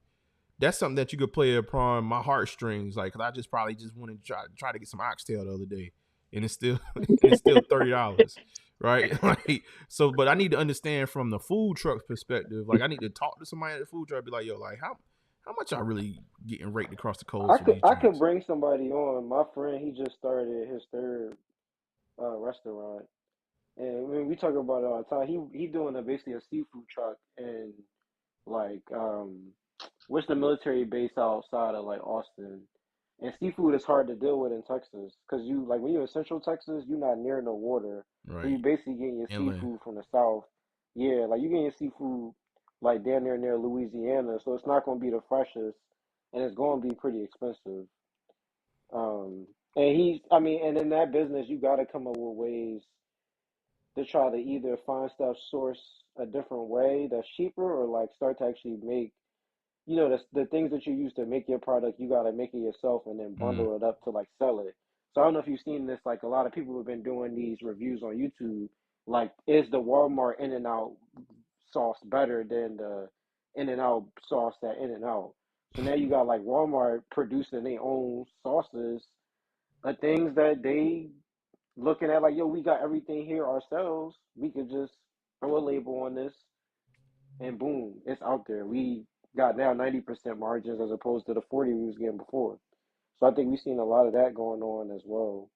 That's something that you could play upon my heartstrings. Like, cause I just probably want to try to get some oxtail the other day, and it's still $30. Right. Like, so, but I need to understand from the food truck's perspective. Like, I need to talk to somebody at the food truck, be like, yo, like, how much I really getting raked across the coals? I could bring somebody on. My friend, he just started his third restaurant, and when we talk about it all the time, he doing basically a seafood truck in like what's the military base outside of like Austin. And seafood is hard to deal with in Texas because when you're in Central Texas, you're not near no water. Right. So you basically getting your seafood from the south. Yeah, like you getting your seafood like down there near Louisiana, so it's not going to be the freshest, and it's going to be pretty expensive. And and in that business, you got to come up with ways to try to either find stuff sourced a different way that's cheaper, or like start to actually make. The things that you use to make your product, you got to make it yourself and then bundle it up to like sell it. So I don't know if you've seen this, like a lot of people have been doing these reviews on YouTube. Like, is the Walmart In-N-Out sauce better than the In-N-Out sauce at In-N-Out? So now you got like Walmart producing their own sauces, things that they looking at like, yo, we got everything here ourselves. We could just throw a label on this and boom, it's out there. We got now 90% margins as opposed to the 40 we was getting before. So I think we've seen a lot of that going on as well.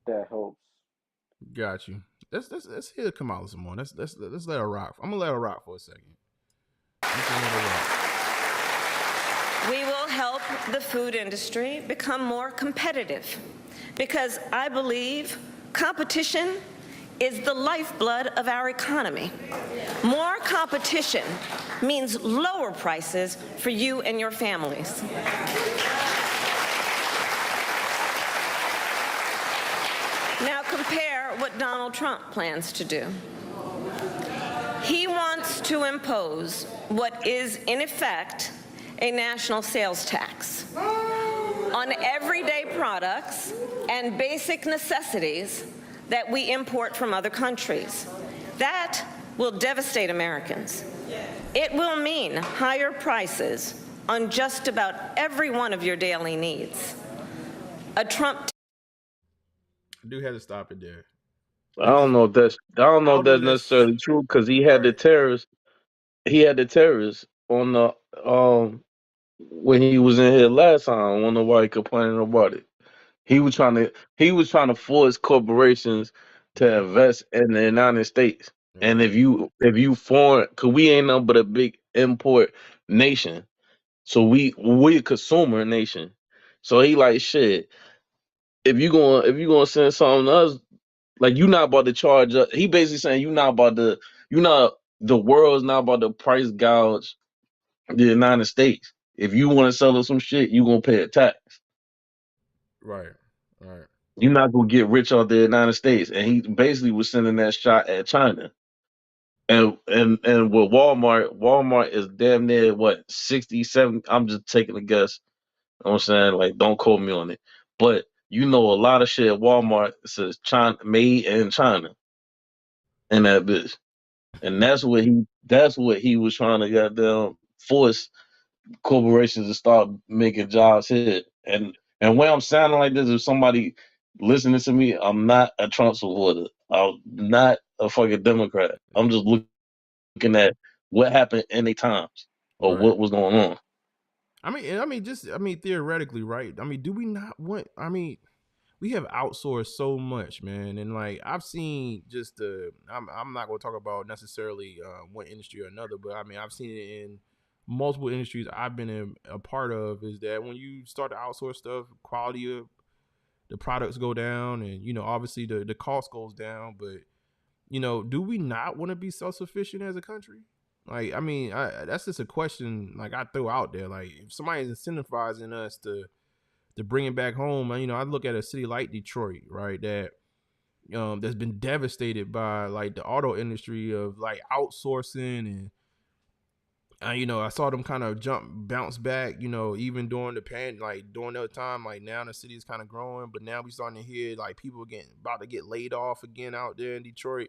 That helps. Got you. Let's hear Kamala some more. Let's let her rock. I'm gonna let her rock for a second. We will help the food industry become more competitive because I believe competition is the lifeblood of our economy. More competition means lower prices for you and your families. Now compare what Donald Trump plans to do. He wants to impose what is, in effect, a national sales tax on everyday products and basic necessities that we import from other countries. That will devastate Americans. It will mean higher prices on just about every one of your daily needs. A Trump. I do have to stop it there. I don't know if that's necessarily true because he had the terrorists. He had the terrorists on the when he was in here last time. I don't know why he complaining about it. He was trying to force corporations to invest in the United States. And if you foreign, cause we ain't nothing but a big import nation. So we a consumer nation. So he like shit. If you gonna send something to us, like you not about to charge us. He basically saying the world's not about to price gouge the United States. If you want to sell us some shit, you gonna pay a tax. Right. You're not gonna get rich out the United States. And he basically was sending that shot at China. And with Walmart is damn near what 67. I'm just taking a guess. You know what I'm saying? Like, don't quote me on it. But you know a lot of shit at Walmart says China made in China in that bitch. And that's what he was trying to goddamn force corporations to start making jobs here. And when I'm sounding like this, if somebody listening to me, I'm not a Trump supporter. I'm not a fucking Democrat. I'm just looking at what happened in the times or what was going on. I mean, theoretically, right? I mean, do we not want? I mean, we have outsourced so much, man, and like I've seen just I'm not going to talk about necessarily one industry or another, but I mean I've seen it in multiple industries I've been a part of. Is that when you start to outsource stuff, quality of the products go down, and obviously the cost goes down. But do we not want to be self-sufficient as a country? Like, I mean, that's just a question like I throw out there. Like, if somebody's incentivizing us to bring it back home, I look at a city like Detroit, right, that that's been devastated by like the auto industry of like outsourcing, and I saw them kind of bounce back, even during during that time. Like, now the city is kind of growing, but now we starting to hear like people about to get laid off again out there in Detroit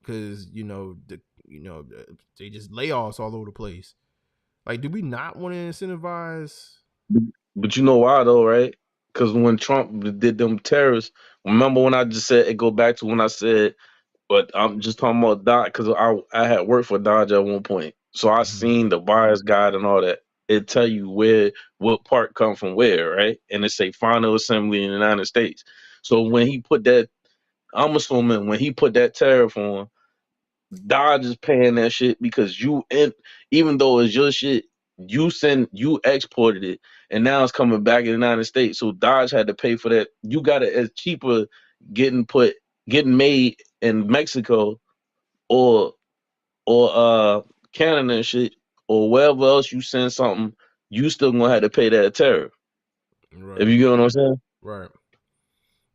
because they just layoffs all over the place. Like, do we not want to incentivize? But you know why though, right? Because when Trump did them tariffs, remember when I just said it go back to when I said, but I'm just talking about Dodge because I had worked for Dodge at one point, so I seen the buyer's guide and all that. It tell you what part come from where, right? And it say final assembly in the United States. So when he put that, I'm assuming when he put that tariff on, Dodge is paying that shit because even though it's your shit, you exported it and now it's coming back in the United States. So Dodge had to pay for that. You got it as cheaper getting made in Mexico or Canada and shit, or wherever else you send something, you still gonna have to pay that tariff. Right. If you get what I'm saying? Right.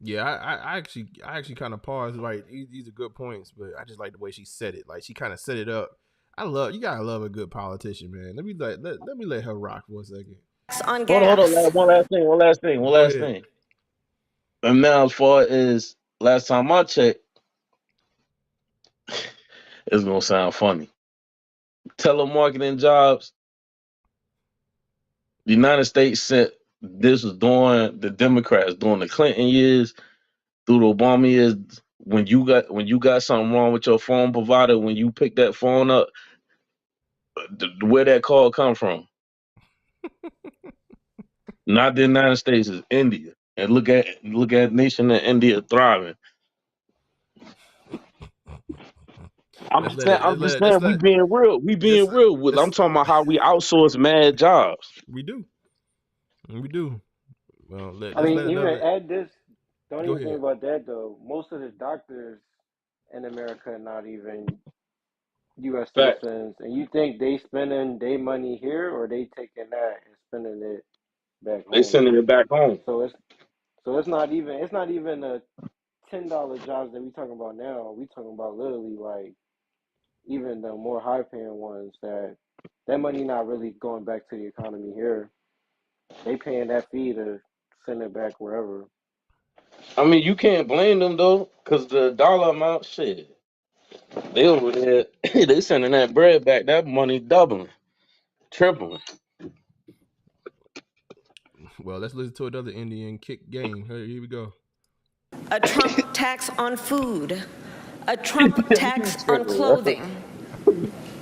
Yeah, I actually kind of paused. Like, these are good points, but I just like the way she said it. Like, she kind of set it up. You gotta love a good politician, man. Let me let her rock for a second. On gas. Hold on. One last thing. And now, as far as last time I checked, it's gonna sound funny. Telemarketing jobs. The United States sent. This was during the Democrats, during the Clinton years, through the Obama years. When you got something wrong with your phone provider, when you pick that phone up, where that call come from? Not the United States, it's India. And look at nation of India thriving. I'm just saying, we being real. We being real. I'm talking about how we outsource mad jobs. We do. Well, I mean, even add this. Don't Go even ahead. think about that though. Most of the doctors in America are not even U.S. citizens, and you think they spending their money here, or they taking that and spending it back home? They sending it back home. So it's not even a $10 jobs that we talking about now. We talking about literally like even the more high paying ones that money not really going back to the economy here. They paying that fee to send it back wherever. I mean, you can't blame them though, because the dollar amount, shit, they over there, they sending that bread back. That money doubling, tripling. Well, let's listen to another Indian kick game. Here we go. A Trump tax on food, a Trump tax on clothing,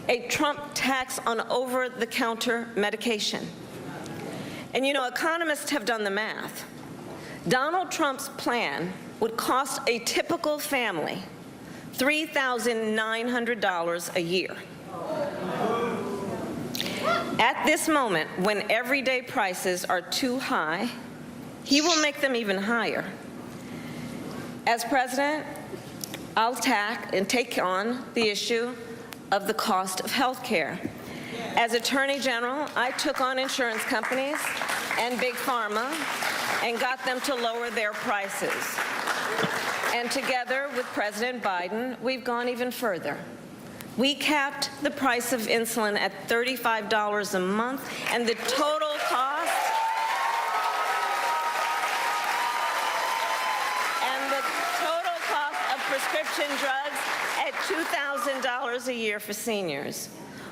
a Trump tax on over-the-counter medication. And you know, economists have done the math. Donald Trump's plan would cost a typical family $3,900 a year. At this moment, when everyday prices are too high, he will make them even higher. As president, I'll take on the issue of the cost of health care. As Attorney General, I took on insurance companies and Big Pharma and got them to lower their prices. And together with President Biden, we've gone even further. We capped the price of insulin at $35 a month, and the total cost of prescription drugs at $2,000 a year for seniors.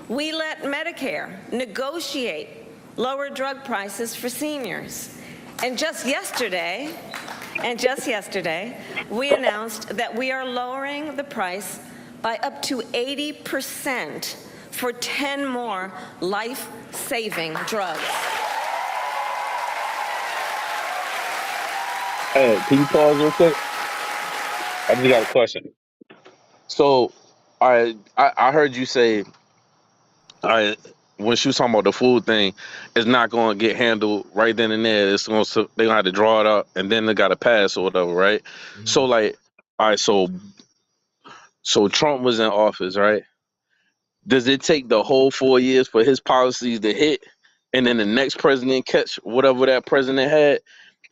We let Medicare negotiate lower drug prices for seniors. And just yesterday, we announced that we are lowering the price by up to 80% for 10 more life-saving drugs. Hey, can you pause real quick? I just got a question. So, all right, I heard you say, all right, when she was talking about the food thing, it's not going to get handled right then and there. It's going to, they're going to have to draw it up, and then they got to pass or whatever, right? Mm-hmm. So, like, all right, so Trump was in office, right? Does it take the whole 4 years for his policies to hit, and then the next president catch whatever that president had?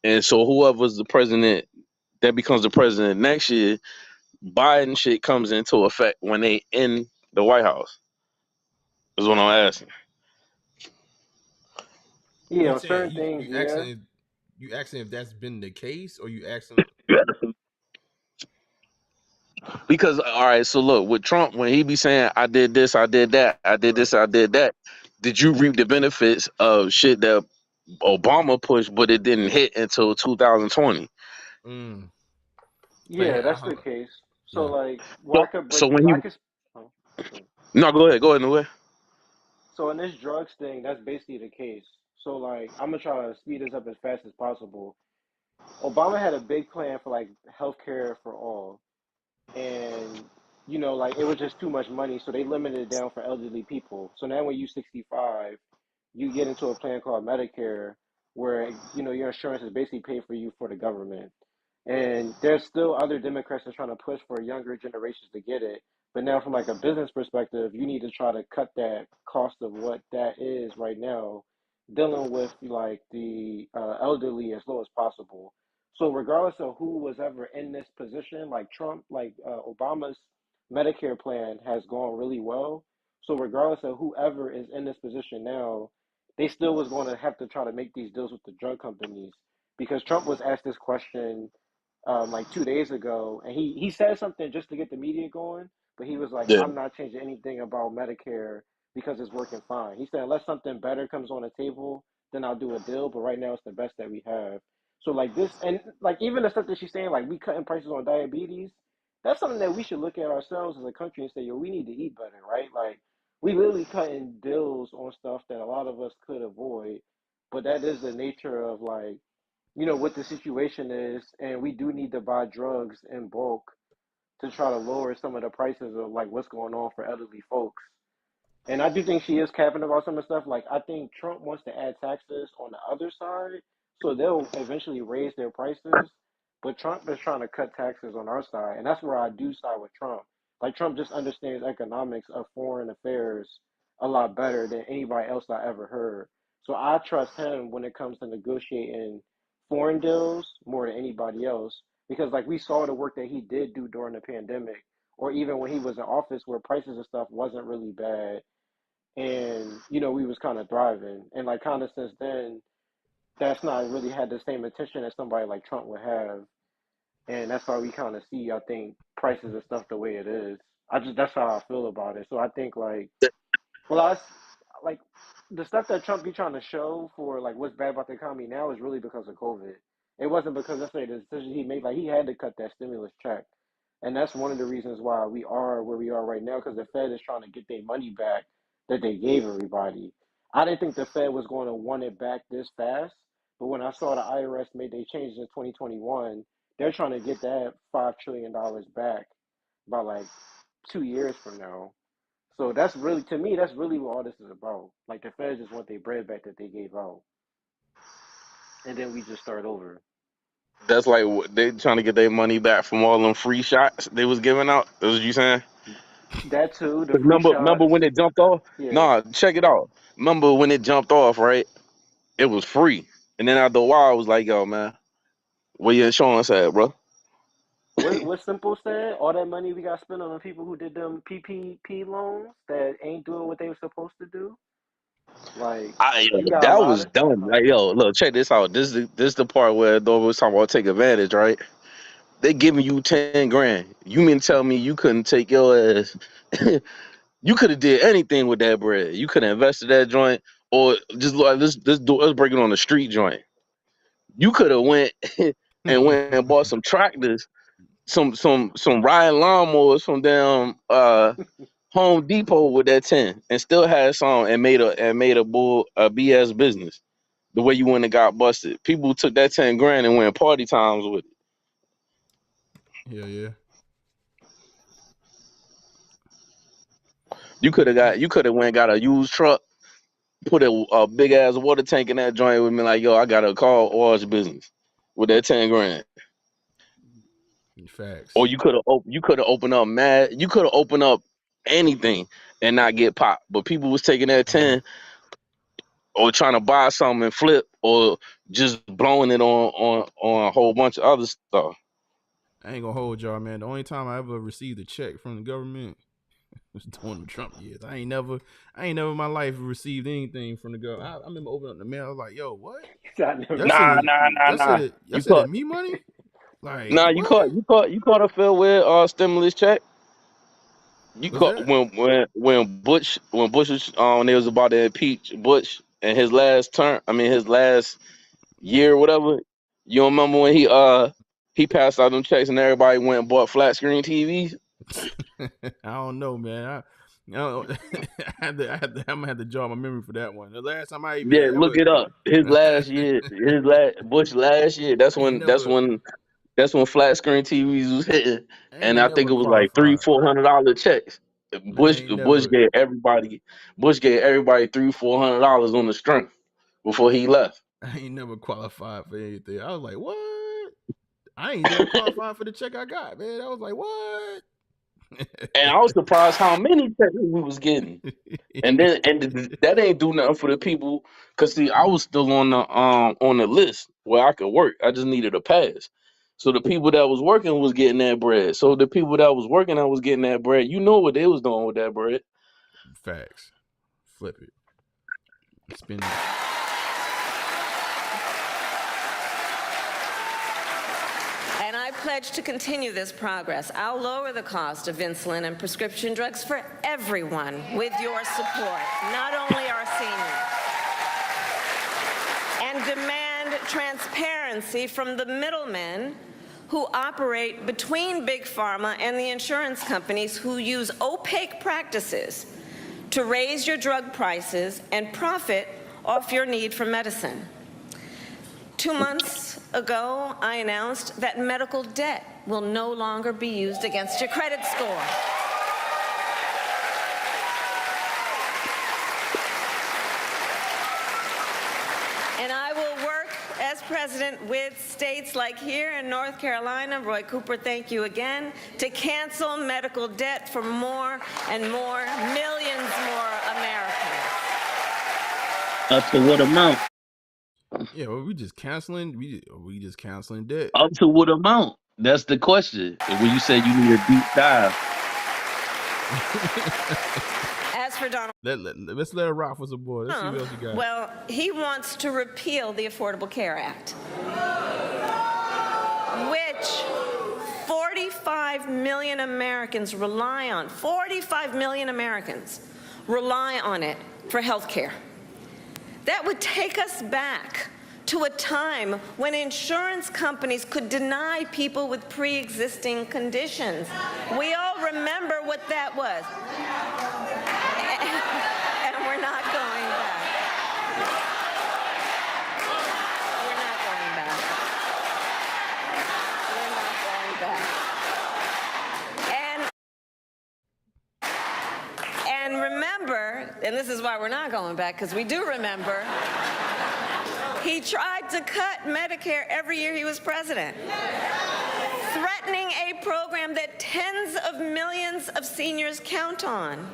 And so whoever's the president that becomes the president next year, Biden shit comes into effect when they in the White House. Is what I'm asking. Yeah, certain things. You asking if that's been the case, or you asking? Because all right, so look, with Trump, when he be saying, "I did this, I did that, I did this, I did that," did you reap the benefits of shit that Obama pushed, but it didn't hit until 2020? Yeah, that's the case. So like, No, go ahead, Noah. So in this drugs thing, that's basically the case. So like, I'm gonna try to speed this up as fast as possible. Obama had a big plan for like healthcare for all, and you know, like it was just too much money, so they limited it down for elderly people. So now when you're 65, you get into a plan called Medicare, where you know your insurance is basically paid for you for the government. And there's still other Democrats that's trying to push for younger generations to get it. But now, from like a business perspective, you need to try to cut that cost of what that is right now, dealing with like the elderly as low as possible. So regardless of who was ever in this position, like Trump, like Obama's Medicare plan has gone really well. So regardless of whoever is in this position now, they still was going to have to try to make these deals with the drug companies, because Trump was asked this question like 2 days ago, and he said something just to get the media going, but he was like, I'm not changing anything about Medicare because it's working fine. He said, unless something better comes on the table, then I'll do a deal, but right now it's the best that we have. So like this, and like even the stuff that she's saying, like we cutting prices on diabetes, that's something that we should look at ourselves as a country and say, yo, we need to eat better, right? Like we literally cutting deals on stuff that a lot of us could avoid, but that is the nature of like, you know, what the situation is, and we do need to buy drugs in bulk to try to lower some of the prices of like what's going on for elderly folks. And I do think she is capping about some of the stuff. Like I think Trump wants to add taxes on the other side, so they'll eventually raise their prices. But Trump is trying to cut taxes on our side, and that's where I do side with Trump. Like Trump just understands economics of foreign affairs a lot better than anybody else I ever heard. So I trust him when it comes to negotiating foreign deals more than anybody else, because like we saw the work that he did do during the pandemic, or even when he was in office, where prices and stuff wasn't really bad, and you know we was kind of thriving. And like kind of since then, that's not really had the same attention as somebody like Trump would have, and that's why we kind of see, I think, prices and stuff the way it is. That's how I feel about it. So I think like, well, I like the stuff that Trump be trying to show for like what's bad about the economy now is really because of COVID. It wasn't because necessarily the decision he made. Like he had to cut that stimulus check, and that's one of the reasons why we are where we are right now. Because the Fed is trying to get their money back that they gave everybody. I didn't think the Fed was going to want it back this fast, but when I saw the IRS made they changes in 2021, they're trying to get that $5 trillion back by like 2 years from now. So that's really, to me, that's really what all this is about. Like the Feds just want their bread back that they gave out, and then we just start over. That's like they trying to get their money back from all them free shots they was giving out. That's what you saying? That too, the free Remember shots. when it jumped off? Yeah. Nah, check it out. Remember when it jumped off, right? It was free. And then after a while, I was like, yo, man, where your insurance at, bro? What Simple said? All that money we got spent on the people who did them PPP loans that ain't doing what they were supposed to do. Like you got a That lot was of dumb. Like, yo, look, check this out. This the part where Dora was talking about take advantage, right? They giving you 10 grand. You mean tell me you couldn't take your ass? You could have did anything with that bread. You could have invested that joint, or just like let's break it on the street joint. You could have went and bought some tractors, some riding lawnmowers from damn Home Depot with that 10, and still had some and made a BS business. The way you went and got busted, people took that 10 grand and went party times with it. Yeah. You could have went and got a used truck, put a big ass water tank in that joint with me, like, yo, I got a car wash business with that 10 grand. Facts. Or you could have opened up you could have opened up anything and not get popped. But people was taking that 10 or trying to buy something and flip, or just blowing it on a whole bunch of other stuff. I ain't gonna hold y'all, man. The only time I ever received a check from the government was during the Trump years. I ain't never in my life received anything from the government. I remember opening up the mail. I was like, yo, what? Nah. Y'all sending me money? Like, nah, you caught a feel with stimulus check. You What's caught when Bush was they was about to impeach Bush in his last term. I mean his last year or whatever. You don't remember when he passed out them checks and everybody went and bought flat screen TVs? I don't know, man. I'm gonna have to jog my memory for that one. The last time I even look it up. His last year, Bush last year. That's when flat screen TVs was hitting, and I think it was like $300-400 checks. Bush gave everybody $300-400 on the strength before he left. I ain't never qualified for anything. I was like, what? I ain't never qualified for the check I got, man. I was like, what? And I was surprised how many checks we was getting. And that ain't do nothing for the people, cause see, I was still on the list where I could work. I just needed a pass. So the people that was working was getting that bread. So the people that was working, I was getting that bread. You know what they was doing with that bread. Facts. Flip it. Spin it. And I pledge to continue this progress. I'll lower the cost of insulin and prescription drugs for everyone with your support, not only our seniors. And demand transparency from the middlemen who operate between Big Pharma and the insurance companies who use opaque practices to raise your drug prices and profit off your need for medicine. 2 months ago, I announced that medical debt will no longer be used against your credit score. And I will work as president with states like here in North Carolina, Roy Cooper, thank you again, to cancel medical debt for more and more, millions more Americans. Up to what amount? Yeah, well, we just canceling debt. Up to what amount? That's the question. When you say you need a deep dive. As for Donald, let's let it rock for some boys. Let's see what else you got. Well, he wants to repeal the Affordable Care Act, which 45 million Americans rely on. 45 million Americans rely on it for health care. That would take us back to a time when insurance companies could deny people with pre-existing conditions. We all remember what that was. And we're not going back. We're not going back. We're not going back. And remember, and this is why we're not going back, because we do remember, he tried to cut Medicare every year he was president, threatening a program that tens of millions of seniors count on.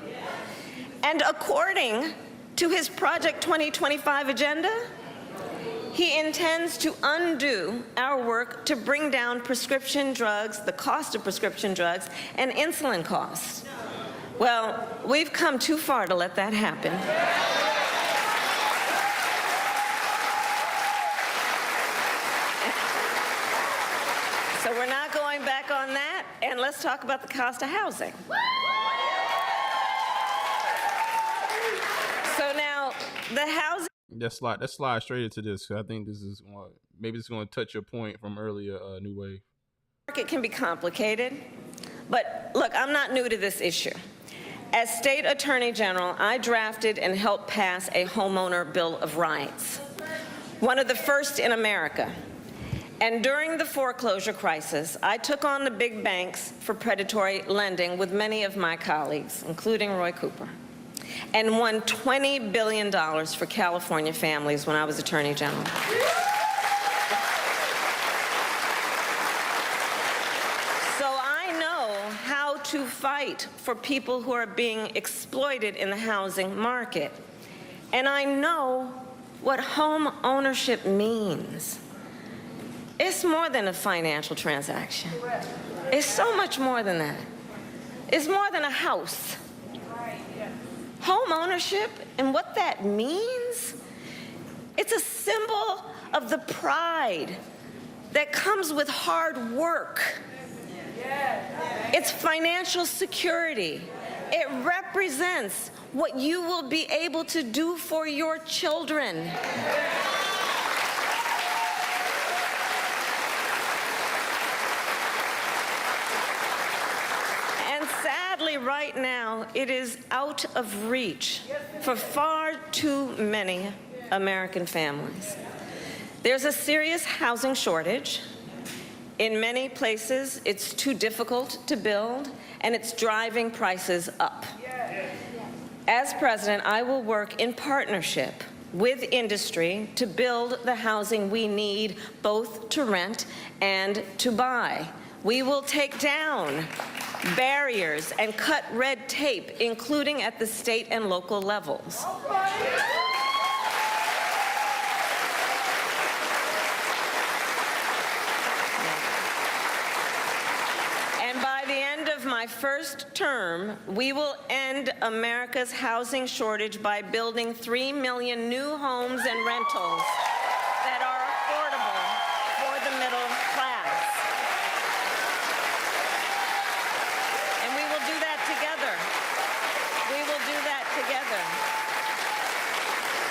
And according to his Project 2025 agenda, he intends to undo our work to bring down prescription drugs, the cost of prescription drugs, and insulin costs. Well, we've come too far to let that happen. So we're not going back on that, and let's talk about the cost of housing. So now, the housing... Let's slide straight into this, because I think this is maybe it's going to touch your point from earlier, New Wave. Market can be complicated, but look, I'm not new to this issue. As State Attorney General, I drafted and helped pass a homeowner Bill of Rights, one of the first in America. And during the foreclosure crisis, I took on the big banks for predatory lending with many of my colleagues, including Roy Cooper, and won $20 billion for California families when I was Attorney General. So I know how to fight for people who are being exploited in the housing market. And I know what home ownership means. It's more than a financial transaction. It's so much more than that. It's more than a house. Home ownership and what that means, it's a symbol of the pride that comes with hard work. It's financial security. It represents what you will be able to do for your children. Sadly, right now, it is out of reach for far too many American families. There's a serious housing shortage. In many places, it's too difficult to build, and it's driving prices up. As president, I will work in partnership with industry to build the housing we need, both to rent and to buy. We will take down barriers and cut red tape, including at the state and local levels. And by the end of my first term, we will end America's housing shortage by building 3 million new homes and rentals that are affordable for the middle class.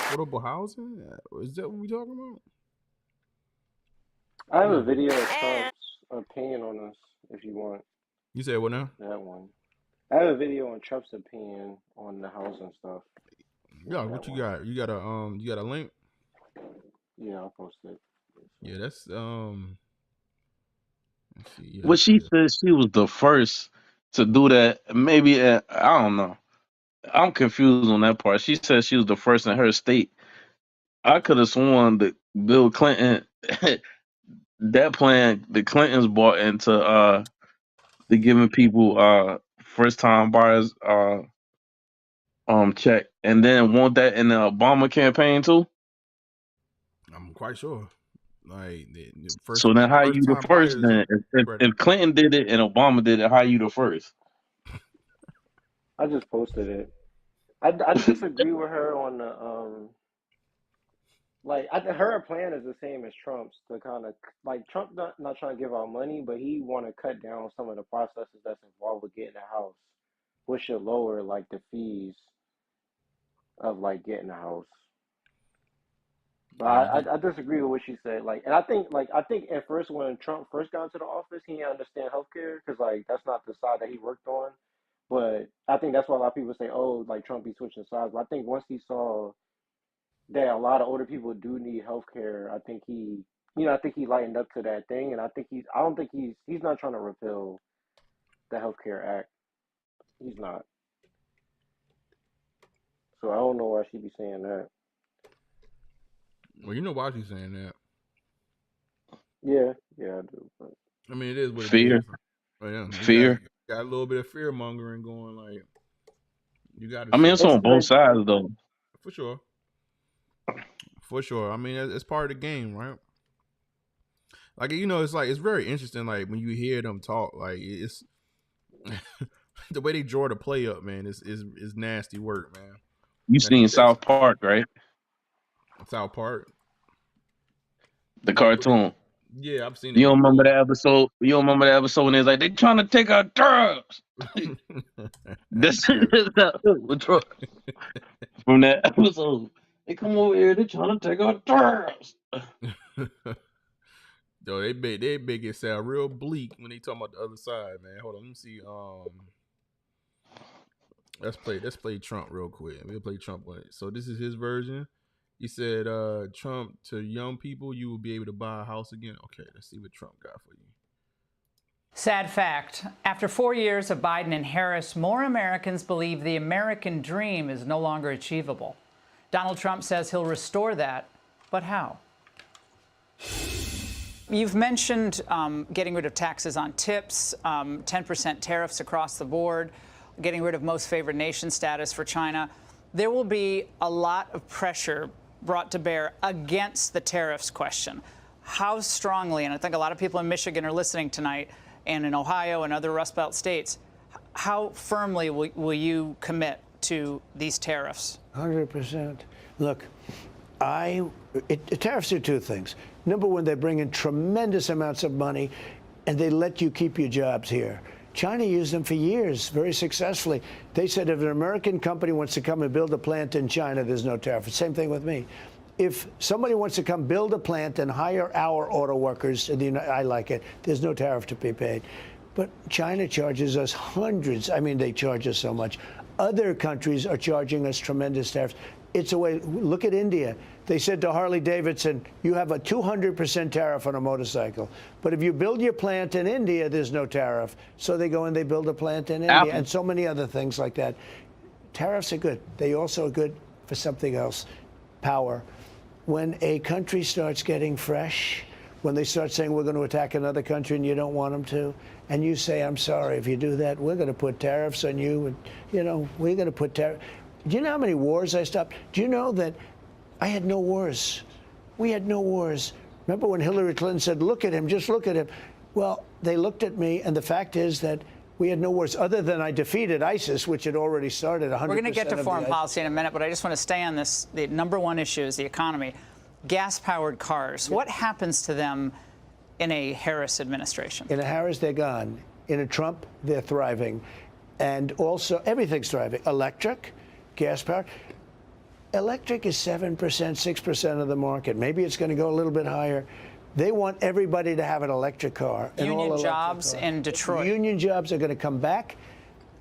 Affordable housing? Is that what we talking about? I have a video of Trump's opinion on this if you want. You said what now? That one. I have a video on Trump's opinion on the housing stuff. Yeah, what you got? You got a link? Yeah, I'll post it. Yeah, that's let's see. Yeah, well, she said she was the first to do that. Maybe I don't know. I'm confused on that part. She said she was the first in her state. I could have sworn that Bill Clinton, that plan, the Clintons bought into the giving people first time buyers check, and then want that in the Obama campaign too. I'm quite sure. Like the first. So then, how you the first? Then if Clinton did it and Obama did it, how you the first? I just posted it. I disagree with her on the her plan is the same as Trump's, to kind of like Trump not trying to give out money, but he want to cut down some of the processes that's involved with getting a house, which should lower like the fees of like getting a house. But I disagree with what she said. Like, and I think at first when Trump first got into the office, he didn't understand healthcare because like that's not the side that he worked on. But I think that's why a lot of people say, oh, like Trump be switching sides. But I think once he saw that a lot of older people do need healthcare, I think he lightened up to that thing. And I don't think he's not trying to repeal the Healthcare Act. He's not. So I don't know why she be saying that. Well, you know why she's saying that. Yeah, I do. But I mean, it is what it Fear. is. Oh, yeah. Fear. Got a little bit of fear mongering going. Like, you got to. I mean, it's on both sides though. For sure. For sure. I mean, it's part of the game, right? Like, you know, it's very interesting. Like when you hear them talk, like it's the way they draw the play up, man. Is nasty work, man. You seen South Park, right? South Park, the cartoon. Yeah, I've seen it. You don't remember that episode? You don't remember that episode when it's like they trying to take our drugs? This is from that episode. They come over here. They trying to take our drugs. Yo, they make it sound real bleak when they talk about the other side, man. Hold on, let me see. Let's play Trump real quick. We'll play Trump one. So this is his version. He said, Trump, to young people, you will be able to buy a house again. Okay, let's see what Trump got for you. Sad fact. After 4 years of Biden and Harris, more Americans believe the American dream is no longer achievable. Donald Trump says he'll restore that, but how? You've mentioned getting rid of taxes on tips, 10% tariffs across the board, getting rid of most favored nation status for China. There will be a lot of pressure brought to bear against the tariffs question. How strongly, and I think a lot of people in Michigan are listening tonight, and in Ohio and other Rust Belt states, how firmly will you commit to these tariffs? 100%. Look, tariffs do two things. Number one, they bring in tremendous amounts of money, and they let you keep your jobs here. China used them for years, very successfully. They said if an American company wants to come and build a plant in China, there's no tariff. Same thing with me. If somebody wants to come build a plant and hire our auto workers, I like it, there's no tariff to be paid. But China charges us hundreds. I mean, they charge us so much. Other countries are charging us tremendous tariffs. It's a way. Look at India. They said to Harley Davidson, you have a 200% tariff on a motorcycle. But if you build your plant in India, there's no tariff. So they go and they build a plant in India and so many other things like that. Tariffs are good. They also are good for something else, power. When a country starts getting fresh, when they start saying we're going to attack another country and you don't want them to, and you say, I'm sorry, if you do that, we're going to put tariffs on you. And, we're going to put tariffs. Do you know how many wars I stopped? Do you know that I had no wars? We had no wars. Remember when Hillary Clinton said, look at him, just look at him. Well, they looked at me, and the fact is that we had no wars other than I defeated ISIS, which had already started 100%. We're going to get to foreign policy in a minute, but I just want to stay on this. The number one issue is the economy. Gas-powered cars. What happens to them in a Harris administration? In a Harris, they're gone. In a Trump, they're thriving. And also, everything's thriving. Electric, gas-powered. Electric is 7%, 6% of the market. Maybe it's going to go a little bit higher. They want everybody to have an electric car. Union jobs in Detroit. Union jobs are going to come back.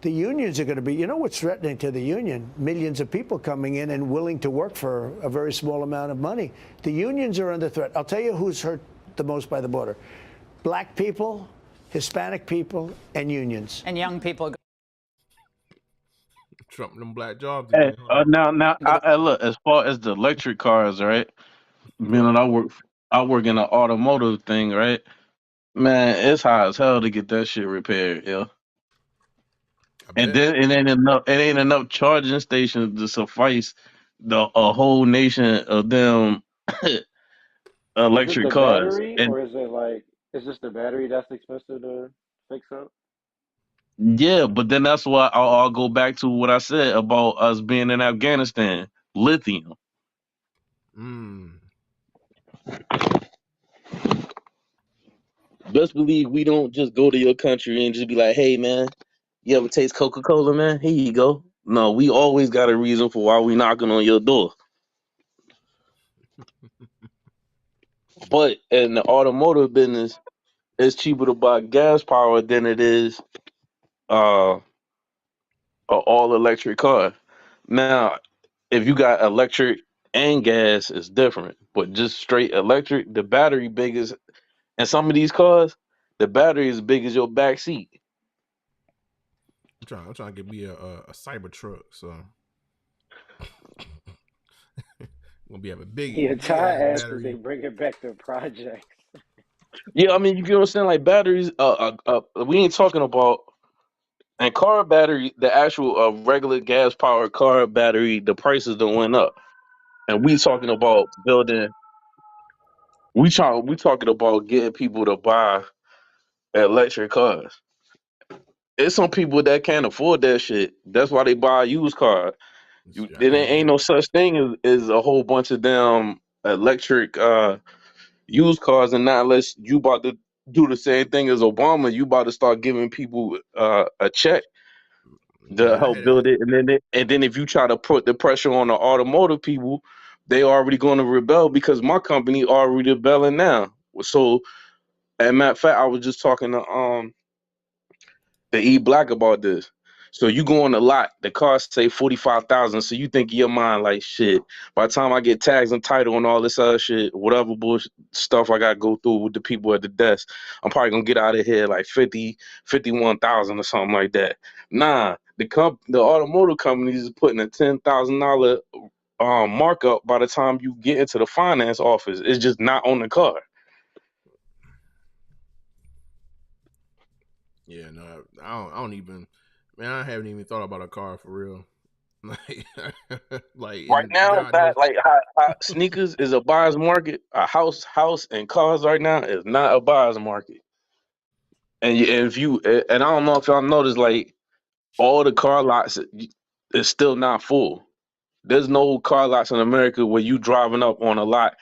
The unions are going to be, what's threatening to the union? Millions of people coming in and willing to work for a very small amount of money. The unions are under threat. I'll tell you who's hurt the most by the border. Black people, Hispanic people, and unions. And young people. Trump them black jobs. Hey, now, I look, as far as the electric cars, right? Meaning I work in an automotive thing, right? Man, it's high as hell to get that shit repaired, yeah. And then it ain't enough charging stations to suffice a whole nation of them electric cars. Or is this the battery that's expensive to fix up? Yeah, but then that's why I'll go back to what I said about us being in Afghanistan. Lithium. Best believe we don't just go to your country and just be like, hey, man, you ever taste Coca-Cola, man? Here you go. No, we always got a reason for why we knocking on your door. But in the automotive business, it's cheaper to buy gas power than it is an all electric car. Now, if you got electric and gas, it's different. But just straight electric, the battery big as, and some of these cars, the battery is big as your back seat. I'm trying to get me a cyber truck, so gonna be have a big, Yeah, big Ty ass asked if they battery. bring it back to projects. Yeah, I mean, you get what I'm saying? Like batteries, we ain't talking about, and car battery, the actual regular gas powered car battery, the prices done went up. And we talking about building, we talking about getting people to buy electric cars. It's some people that can't afford that shit. That's why they buy a used car. There ain't no such thing as a whole bunch of damn electric used cars, and not unless you about to do the same thing as Obama, you about to start giving people a check to Yeah, I help had a build it, and then if you try to put the pressure on the automotive people, they already going to rebel because my company already rebelling now. So, as a matter of fact, I was just talking to the E Black about this. So you go on the lot, the car say 45,000. So you think in your mind like shit. By the time I get tags and title and all this other shit, whatever bullshit stuff I gotta go through with the people at the desk, I'm probably gonna get out of here like 51,000 or something like that. Nah, the automotive companies is putting a $10,000 markup by the time you get into the finance office. It's just not on the car. Yeah, no, I don't even, man. I haven't even thought about a car for real. Like, Right and now, God knows, like how sneakers is a buyer's market. A house and cars right now is not a buyer's market. And and I don't know if y'all noticed, like all the car lots is still not full. There's no car lots in America where you driving up on a lot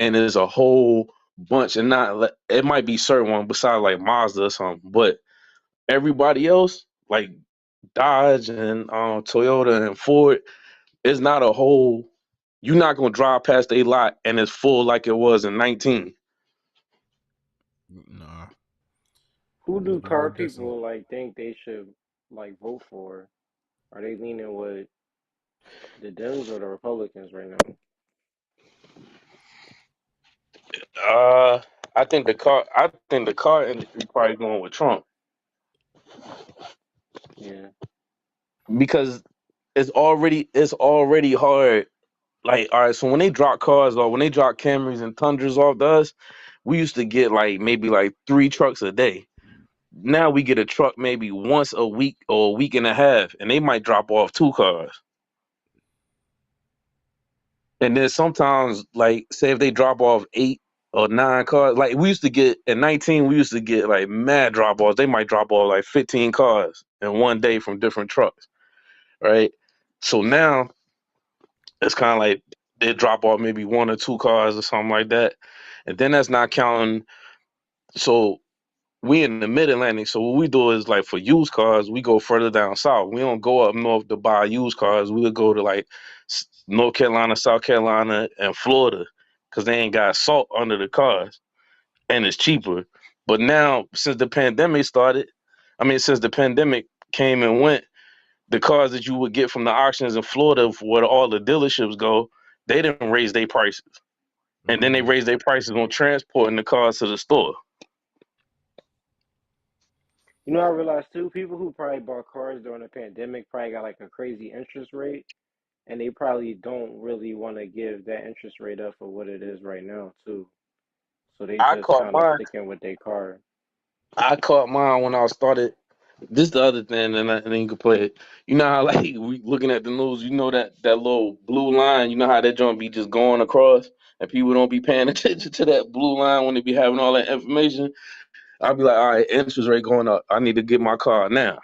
and there's a whole bunch, and not it might be certain one besides like Mazda or something, but everybody else like Dodge and Toyota and Ford. It's not a whole. You're not gonna drive past a lot and it's full like it was in 19. nah. Who do The more car decimate. people like think they should like vote for? Are they leaning with the Dems or the Republicans right now? I think the car industry probably going with Trump Yeah. because it's already hard. Like, all right, so when they drop cars or when they drop Camrys and Tundras off to us, we used to get like maybe like 3 trucks a day. Now we get a truck maybe once a week or a week and a half, and they might drop off 2 cars. And then sometimes, like, say if they drop off 8 or 9 cars, like we used to get in 19, we used to get like mad drop offs. They might drop off like 15 cars in one day from different trucks, right? So now it's kind of like they drop off maybe 1 or 2 cars or something like that. And then that's not counting. So we in the mid Atlantic. So what we do is like for used cars, we go further down south. We don't go up north to buy used cars. We'll go to like North Carolina, South Carolina, and Florida because they ain't got salt under the cars and it's cheaper. But now since the pandemic started, since the pandemic came and went, the cars that you would get from the auctions in Florida where all the dealerships go, they didn't raise their prices. And then they raised their prices on transporting the cars to the store. You know, I realized too, people who probably bought cars during the pandemic probably got like a crazy interest rate, and they probably don't really want to give that interest rate up for what it is right now too. So they I just caught kind of mine. sticking with their car. I caught mine when I started. This the other thing, and then you can play it. You know how like we looking at the news. You know that little blue line. You know how that joint be just going across, and people don't be paying attention to that blue line when they be having all that information. I'll be like, all right, interest rate going up. I need to get my car now.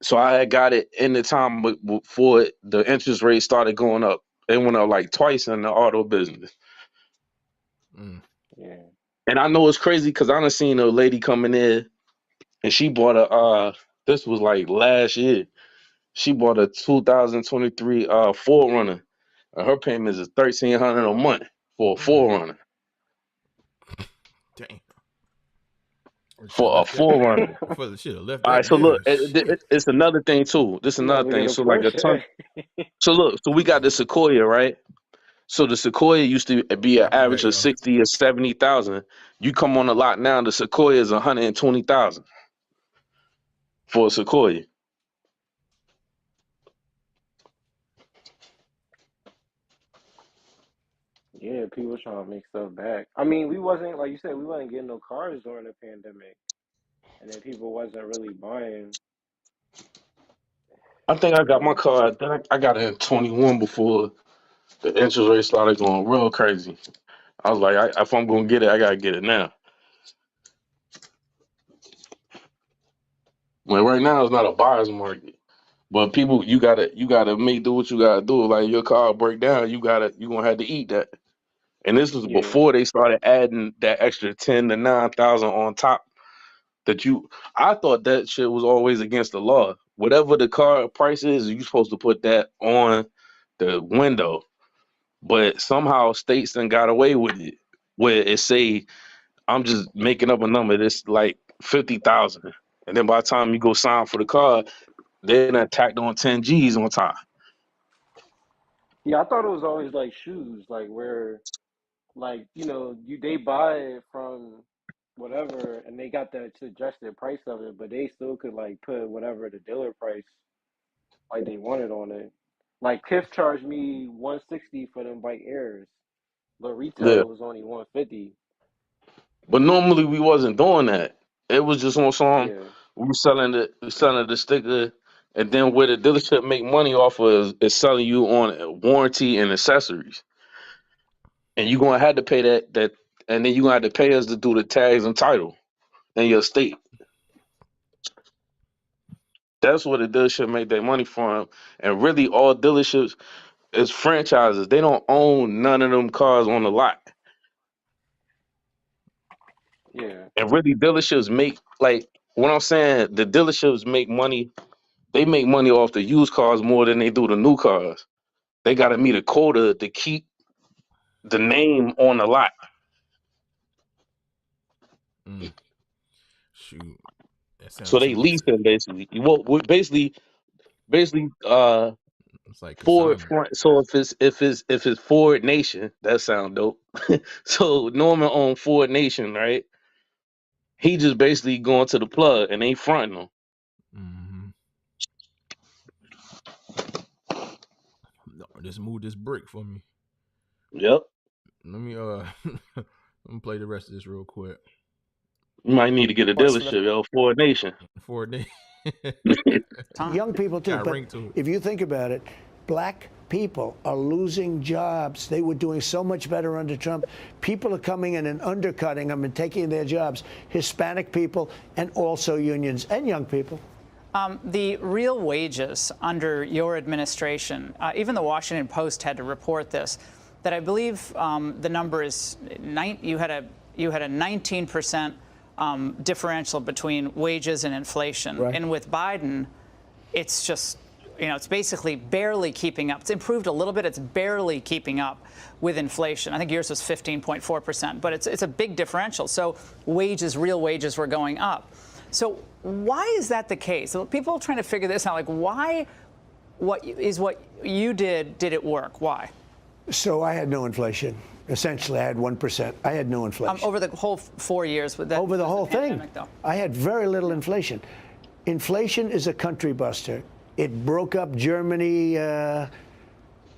So I had got it in the time before the interest rate started going up. It went up like twice in the auto business. Yeah. And I know it's crazy because I done seen a lady coming in and she bought this was like last year. She bought a 2023 Forerunner. Her payment is $1,300 a month. for a Forerunner. Damn. For a Forerunner. Should have left All right, that so look, there. it's another thing too. This is You might as another well thing. get a So like a ton. Porsche. So look, so we got the Sequoia, right? So the Sequoia used to be an average of 60 or 70,000. You come on the lot now, the Sequoia is 120,000 for a Sequoia. Yeah, people trying to make stuff back. I mean, we wasn't, like you said, we wasn't getting no cars during the pandemic, and then people wasn't really buying. I think I got my car. I got it in 21 before the interest rate started going real crazy. I was like, if I'm gonna get it, I gotta get it now. Well, right now it's not a buyer's market, but people, you gotta make do what you gotta do. Like your car break down, you gonna have to eat that. And this was before they started adding that extra 10 to 9,000 on top. I thought that shit was always against the law. Whatever the car price is, you're supposed to put that on the window. But somehow states done got away with it, where it say, I'm just making up a number, it's like 50,000. And then by the time you go sign for the car, they done tacked on 10 G's on top. Yeah, I thought it was always like shoes, like where, like, they buy it from whatever, and they got the suggested price of it, but they still could like put whatever the dealer price like they wanted on it. Like Kith charged me $160 for them bike airs, but Yeah. retail was only $150. But normally we wasn't doing that. It was just on some we were selling the sticker, and then where the dealership make money off of is selling you on warranty and accessories. And you're gonna have to pay that, and then you're gonna have to pay us to do the tags and title in your state. That's where the dealership make their money from. And really all dealerships is franchises. They don't own none of them cars on the lot. Yeah. And really dealerships make, like what I'm saying, the dealerships make money. They make money off the used cars more than they do the new cars. They gotta meet a quota to keep the name on the lot. Shoot. So they lease them basically. Well, basically, it's like Ford. So if it's Ford Nation, that sound dope. So Norman owned Ford Nation, right? He just basically going to the plug and ain't fronting them. No, just move this brick for me. Yep. Let me play the rest of this real quick. You might need to get a dealership, yo. Ford Nation. Ford Nation. Young people too. Got a But ring to it. if you think about it, black people are losing jobs. They were doing so much better under Trump. People are coming in and undercutting them and taking their jobs. Hispanic people and also unions and young people. The real wages under your administration, even the Washington Post had to report this, that I believe the number is you had a 19% differential between wages and inflation. Right. And with Biden, it's just, it's basically barely keeping up. It's improved a little bit. It's barely keeping up with inflation. I think yours was 15.4%, but it's a big differential. So real wages were going up. So why is that the case? So people are trying to figure this out. Like, why? What you did it work? Why? So I had no inflation. Essentially, I had 1%. I had no inflation. Over the whole 4 years with that. Over the whole thing, though. I had very little inflation. Inflation is a country buster. It broke up Germany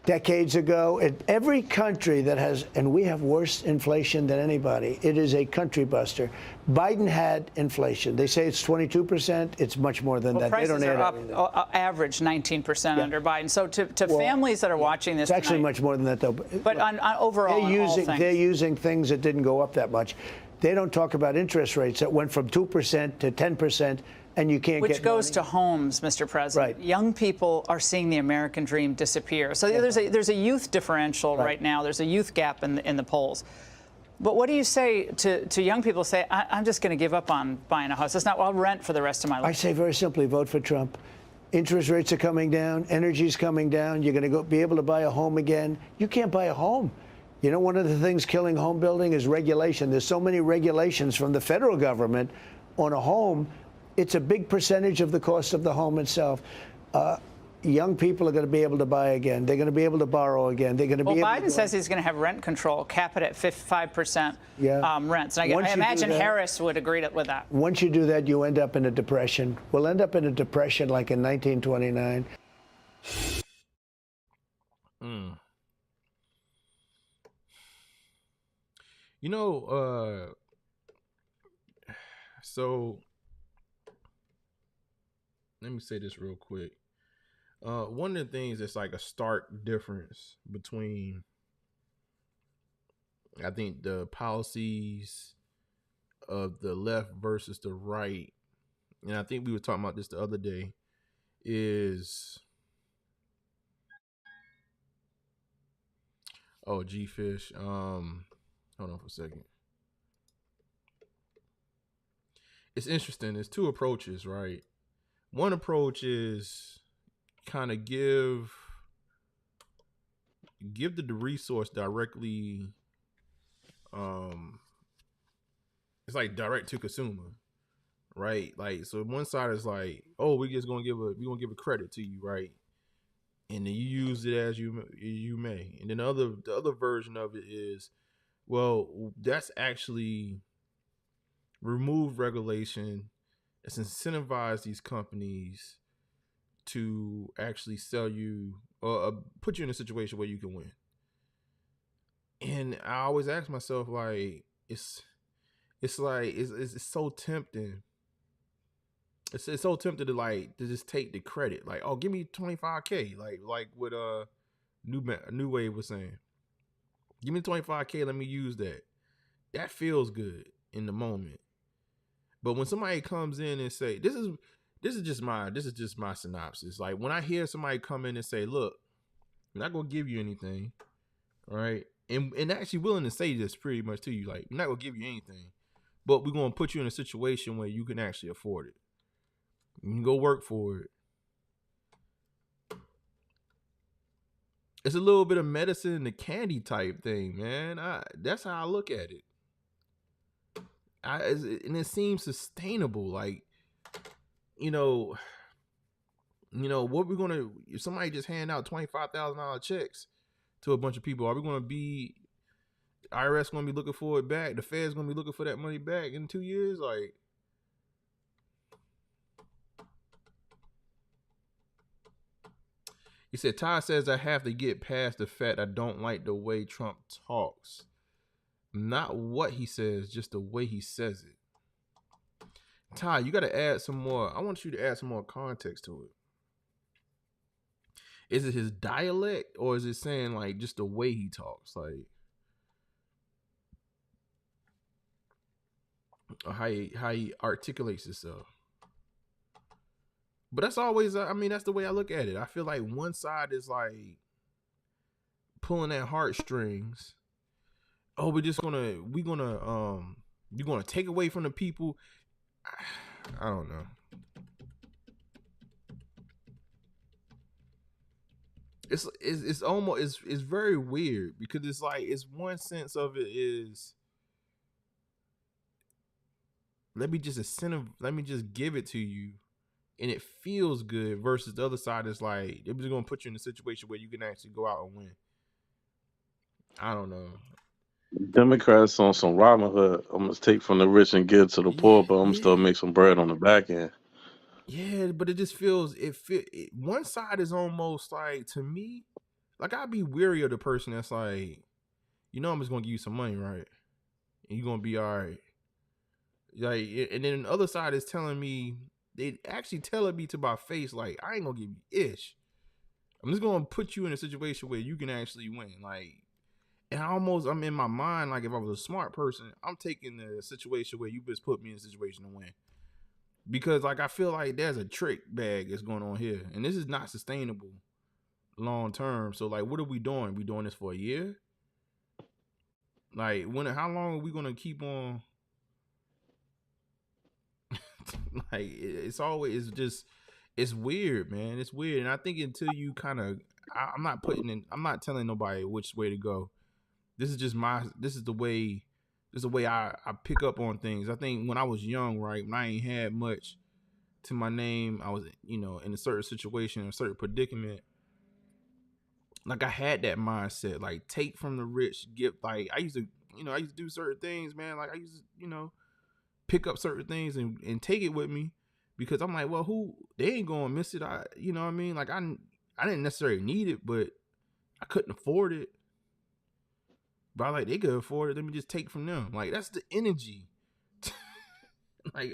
decades ago. Every country that has, and we have worse inflation than anybody, it is a country buster. Biden had inflation. They say it's 22%. It's much more than that. Prices they don't are add up average 19% under Biden. So to families that are watching this, it's actually much more than that, though. But on overall, they're using things that didn't go up that much. They don't talk about interest rates that went from 2% to 10%. And you can't Which goes to homes, Mr. President. Right. Young people are seeing the American dream disappear. So there's a youth differential right now. There's a youth gap in the polls. But what do you say to young people? Say, I'm just going to give up on buying a house. It's not. I'll rent for the rest of my life. I say very simply, vote for Trump. Interest rates are coming down. Energy's coming down. You're going to be able to buy a home again. You can't buy a home. You know, one of the things killing home building is regulation. There's so many regulations from the federal government on a home. It's a big percentage of the cost of the home itself. Young people are going to be able to buy again. They're going to be able to borrow again. They're going to be able Biden to says he's going to have rent control, cap it at 5% rents. And I imagine Harris would agree with that. Once you do that, you end up in a depression. We'll end up in a depression like in 1929. You know, so let me say this real quick. One of the things that's like a stark difference between, I think, the policies of the left versus the right, and I think we were talking about this the other day, is G-Fish. Hold on for a second. It's interesting. There's two approaches, right? One approach is kind of give the resource directly. It's like direct to consumer, right? Like, so one side is like, oh, we're gonna give a credit to you, right? And then you use it as you may. And then the other version of it is, well, that's actually remove regulation. It's incentivize these companies to actually sell you or put you in a situation where you can win. And I always ask myself, like, it's so tempting. It's so tempting to just take the credit. Like, oh, give me $25K. Like what New Wave was saying. Give me $25K, let me use that. That feels good in the moment. But when somebody comes in and say, this is just my synopsis. Like, when I hear somebody come in and say, look, I'm not gonna give you anything, right? And actually willing to say this pretty much to you, like, I'm not gonna give you anything, but we're gonna put you in a situation where you can actually afford it. You can go work for it. It's a little bit of medicine in the candy type thing, man. That's how I look at it. And it seems sustainable. Like, you know, what we're gonna, if somebody just hand out $25,000 checks to a bunch of people, are we gonna be, IRS gonna be looking for it back? The Fed's gonna be looking for that money back in 2 years? Like, he said, Todd says I have to get past the fact I don't like the way Trump talks. Not what he says, just the way he says it. Todd, you got to add some more. I want you to add some more context to it. Is it his dialect, or is it saying like just the way he talks? Like, or how he articulates himself. But that's always, I mean, that's the way I look at it. I feel like one side is like pulling at heartstrings. Oh, you're gonna take away from the people. I don't know. It's almost, it's very weird, because it's like, it's one sense of it is, let me just give it to you, and it feels good, versus the other side is like, they're just gonna put you in a situation where you can actually go out and win. I don't know. Democrats on some Robin Hood. I'm gonna take from the rich and give to the poor, but I'm gonna still make some bread on the back end. Yeah, but it just feels, one side is almost like, to me, like, I'd be weary of the person that's like, I'm just gonna give you some money, right? And you're gonna be all right. Like, and then the other side is telling me, they actually telling me to my face, like, I ain't gonna give you ish. I'm just gonna put you in a situation where you can actually win. Like, and I'm in my mind, like, if I was a smart person, I'm taking the situation where you just put me in a situation to win. Because, like, I feel like there's a trick bag that's going on here, and this is not sustainable long term. So, like, what are we doing? We doing this for a year? Like, how long are we gonna keep on? Like, it's weird, man. It's weird, and I think until you kind of, I'm not telling nobody which way to go, this is the way I pick up on things. I think when I was young, right, when I ain't had much to my name, I was, in a certain situation, a certain predicament. Like I had that mindset, like take from the rich, give. Like I used to do certain things, man. Like I used to, pick up certain things and take it with me, because I'm like, well, they ain't gonna miss it. You know what I mean? Like I didn't necessarily need it, but I couldn't afford it. But they could afford it. Let me just take from them. Like that's the energy. Like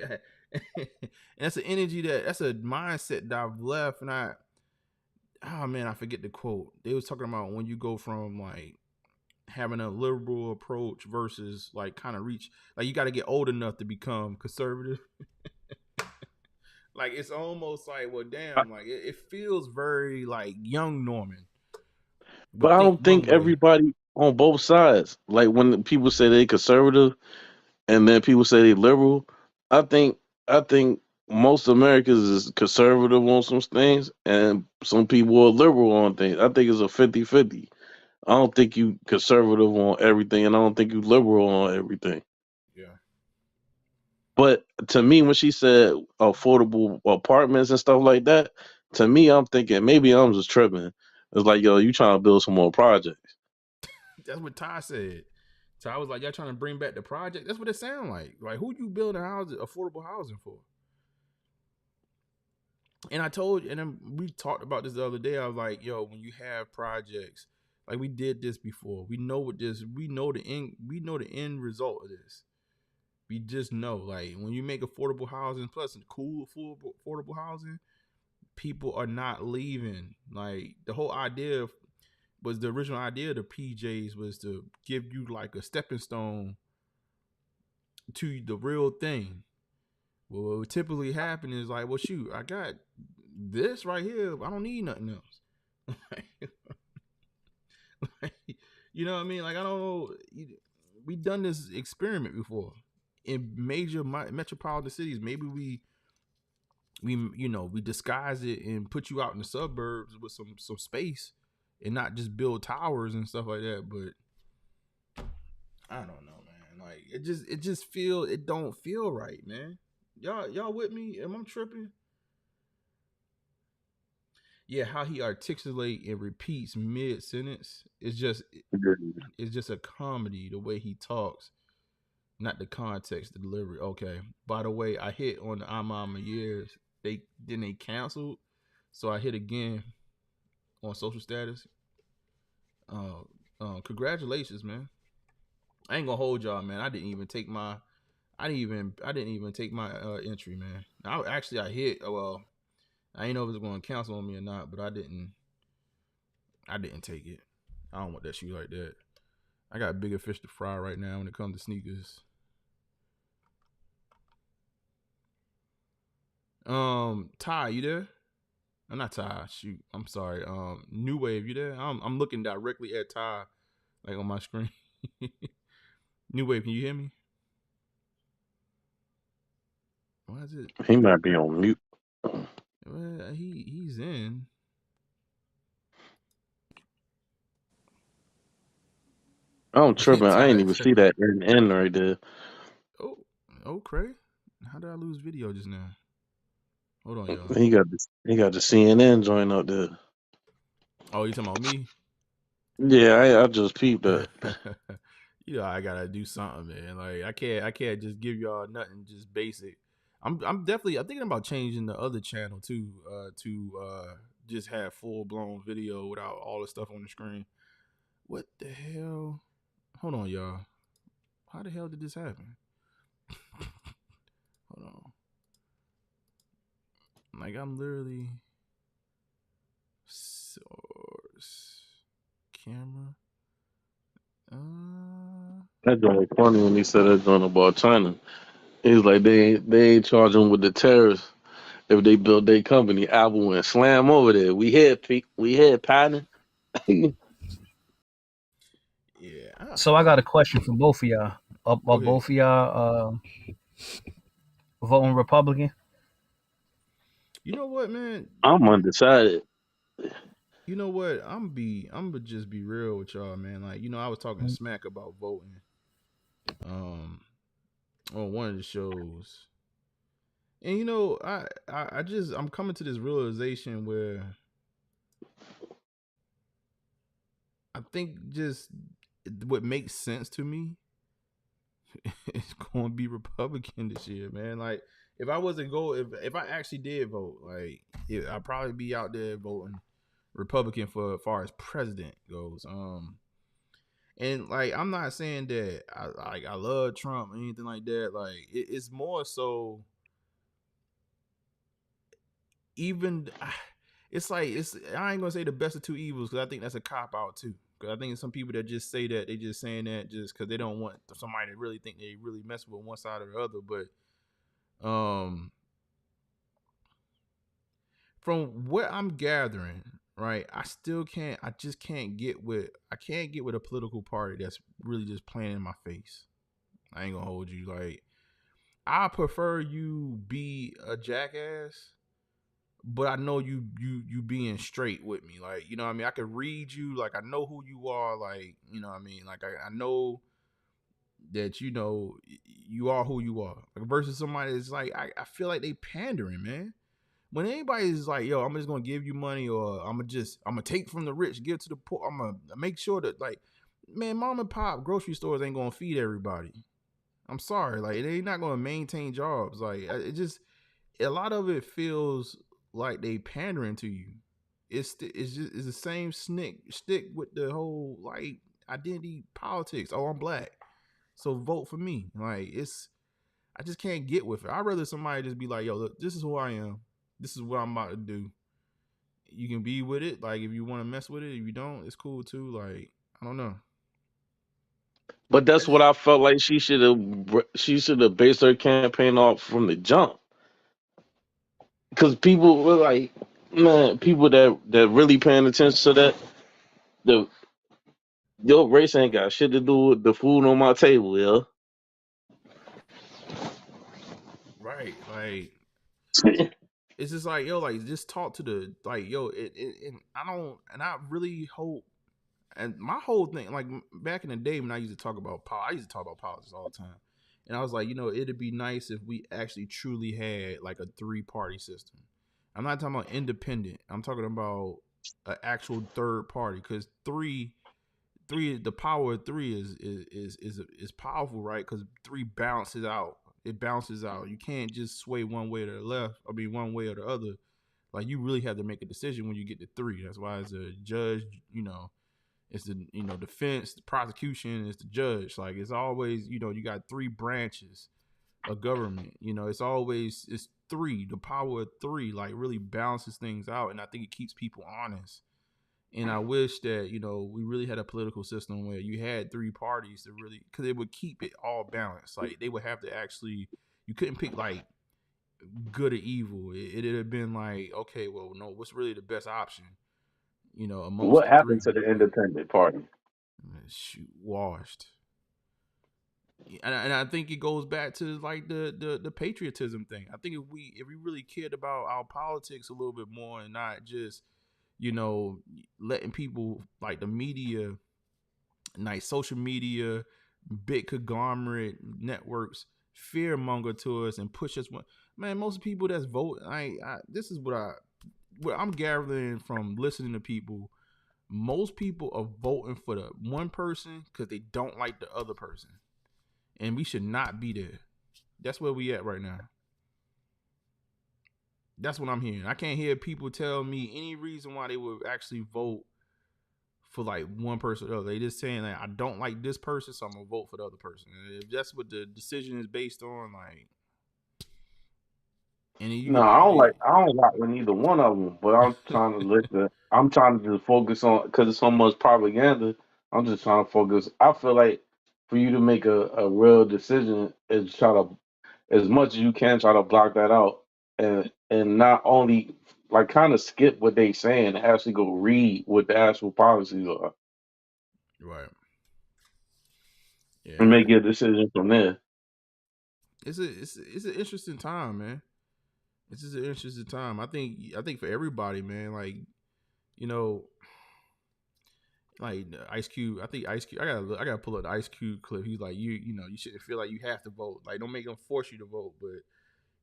that's the energy that's a mindset that I've left, and I forget the quote. They was talking about when you go from like having a liberal approach versus like kind of reach, like you got to get old enough to become conservative. Like it's almost like, well, damn, like it feels very like young Norman. But I don't think everybody on both sides, like when people say they conservative and then people say they liberal, I think most Americans is conservative on some things and some people are liberal on things. I think it's a 50-50. I don't think you conservative on everything, and I don't think you liberal on everything. Yeah. But to me, when she said affordable apartments and stuff like that, to me, I'm thinking maybe I'm just tripping. It's like, yo, you trying to build some more projects. That's what Ty said. Ty was like, y'all trying to bring back the project? That's what it sounds like. Like, who you building affordable housing for? And I told you, and then we talked about this the other day. I was like, yo, when you have projects, like we did this before. We know the end result of this. We just know, like, when you make affordable housing plus cool, affordable housing, people are not leaving. Like, the whole idea was, the original idea of the PJs was to give you like a stepping stone to the real thing. Well, what would typically happen is like, well, shoot, I got this right here. I don't need nothing else. You know what I mean? Like, I don't know. We've done this experiment before in major metropolitan cities. Maybe we disguise it and put you out in the suburbs with some space and not just build towers and stuff like that. But I don't know, man. Like it don't feel right, man. Y'all with me? Am I tripping? Yeah, how he articulates and repeats mid sentence it's just a comedy. The way he talks, not the context, the delivery. Okay. By the way, I hit on the I'm years. They canceled, so I hit again on social status. Congratulations, man. I ain't gonna hold y'all, man. I didn't even take my entry, man. I hit. Well, I didn't know if it was going to cancel on me or not, but I didn't take it. I don't want that shoe like that. I got bigger fish to fry right now when it comes to sneakers. Ty, you there? I'm not Ty. Shoot, I'm sorry. New Wave, you there? I'm looking directly at Ty, like on my screen. New Wave, can you hear me? Why is it? He might be on mute. Well, he's in. I'm tripping. I ain't even see that end right there. Oh, Cray. How did I lose video just now? Hold on, y'all. He got the CNN joint up there. Oh, you talking about me? Yeah, I just peeped that. I gotta do something, man. Like I can't just give y'all nothing just basic. I'm thinking about changing the other channel too, to just have full blown video without all the stuff on the screen. What the hell? Hold on, y'all. How the hell did this happen? Hold on. Like I'm literally source camera. That joint was funny when he said that joint about China. He's like they ain't charging with the tariffs if they build their company. Apple went slam over there. We had partner. Yeah. So I got a question for both of y'all. Are both of y'all voting Republican? You know what, man? I'm undecided. You know what? I'm gonna just be real with y'all, man. Like, I was talking smack about voting, on one of the shows, and I'm coming to this realization where I think just what makes sense to me is going to be Republican this year, man. Like, if I wasn't if I actually did vote, like, I'd probably be out there voting Republican for as far as president goes. And like, I'm not saying that I love Trump or anything like that. Like, it's more so, even it's like, I ain't gonna say the best of two evils, because I think that's a cop out too. Because I think some people that just say that, they just saying that just because they don't want somebody to really think they really mess with one side or the other. But from what I'm gathering, right, I just can't get with a political party that's really just playing in my face. I ain't gonna hold you. Like, I prefer you be a jackass, but I know you being straight with me. Like, you know what I mean? I could read you, like, I know who you are, like, you know what I mean? Like, I know that you are who you are. Like, versus somebody that's like, I feel like they pandering, man. When anybody's like, yo, I'm just gonna give you money, or I'm gonna take from the rich, give to the poor, I'm gonna make sure that, like, man, mom and pop grocery stores ain't gonna feed everybody. I'm sorry, like, they not gonna maintain jobs. Like, it just, a lot of it feels like they pandering to you. It's the same stick with the whole, like, identity politics. Oh, I'm black, so vote for me. Like, I just can't get with it. I'd rather somebody just be like, yo, look, this is who I am. This is what I'm about to do. You can be with it. Like, if you want to mess with it, if you don't, it's cool too. Like, I don't know. But that's what I felt like she should have based her campaign off from the jump. Because people were like, man, people that really paying attention to that, your race ain't got shit to do with the food on my table, yeah. Right, like, it's just like, yo, like, just talk to the, like, yo, and I really hope, and my whole thing, like, back in the day when I used to talk about politics all the time, and I was like, it'd be nice if we actually truly had like a 3-party system. I'm not talking about independent. I'm talking about an actual third party, because three, the power of 3 is powerful, right? Because 3 balances out. It balances out. You can't just sway one way or the left. I mean, one way or the other. Like, you really have to make a decision when you get to 3. That's why, as a judge, it's the defense, the prosecution, it's the judge. Like, it's always, you got 3 branches of government. It's 3. The power of 3, like, really balances things out, and I think it keeps people honest. And I wish that, we really had a political system where you had 3 parties to really, because it would keep it all balanced. Like, they would have to actually, you couldn't pick, like, good or evil. It'd have been like, okay, well, no, what's really the best option? Amongst what happened to the independent party? Shoot, washed. And I think it goes back to, like, the patriotism thing. I think if we really cared about our politics a little bit more, and not just, letting people, like, the media, like social media, big conglomerate networks, fearmonger to us and push us. Man, most people that's vote, this is what I'm gathering from listening to people. Most people are voting for the one person because they don't like the other person, and we should not be there. That's where we at right now. That's what I'm hearing. I can't hear people tell me any reason why they would actually vote for, like, one person or the other. They just saying that I don't like this person, so I'm gonna vote for the other person. And if that's what the decision is based on, like, and you I don't like with neither one of them. But I'm trying to listen. I'm trying to just focus on, because it's so much propaganda. I'm just trying to focus. I feel like for you to make a real decision is try to, as much as you can, try to block that out, and not only, like, kind of skip what they saying, actually go read what the actual policies are, right? Yeah, and make your decision from there. It's an interesting time, man. It's just an interesting time. I think for everybody, man. Like, you know, like Ice Cube. I think Ice Cube. I gotta pull up the Ice Cube clip. He's like, you know, you shouldn't feel like you have to vote. Like, don't make them force you to vote, but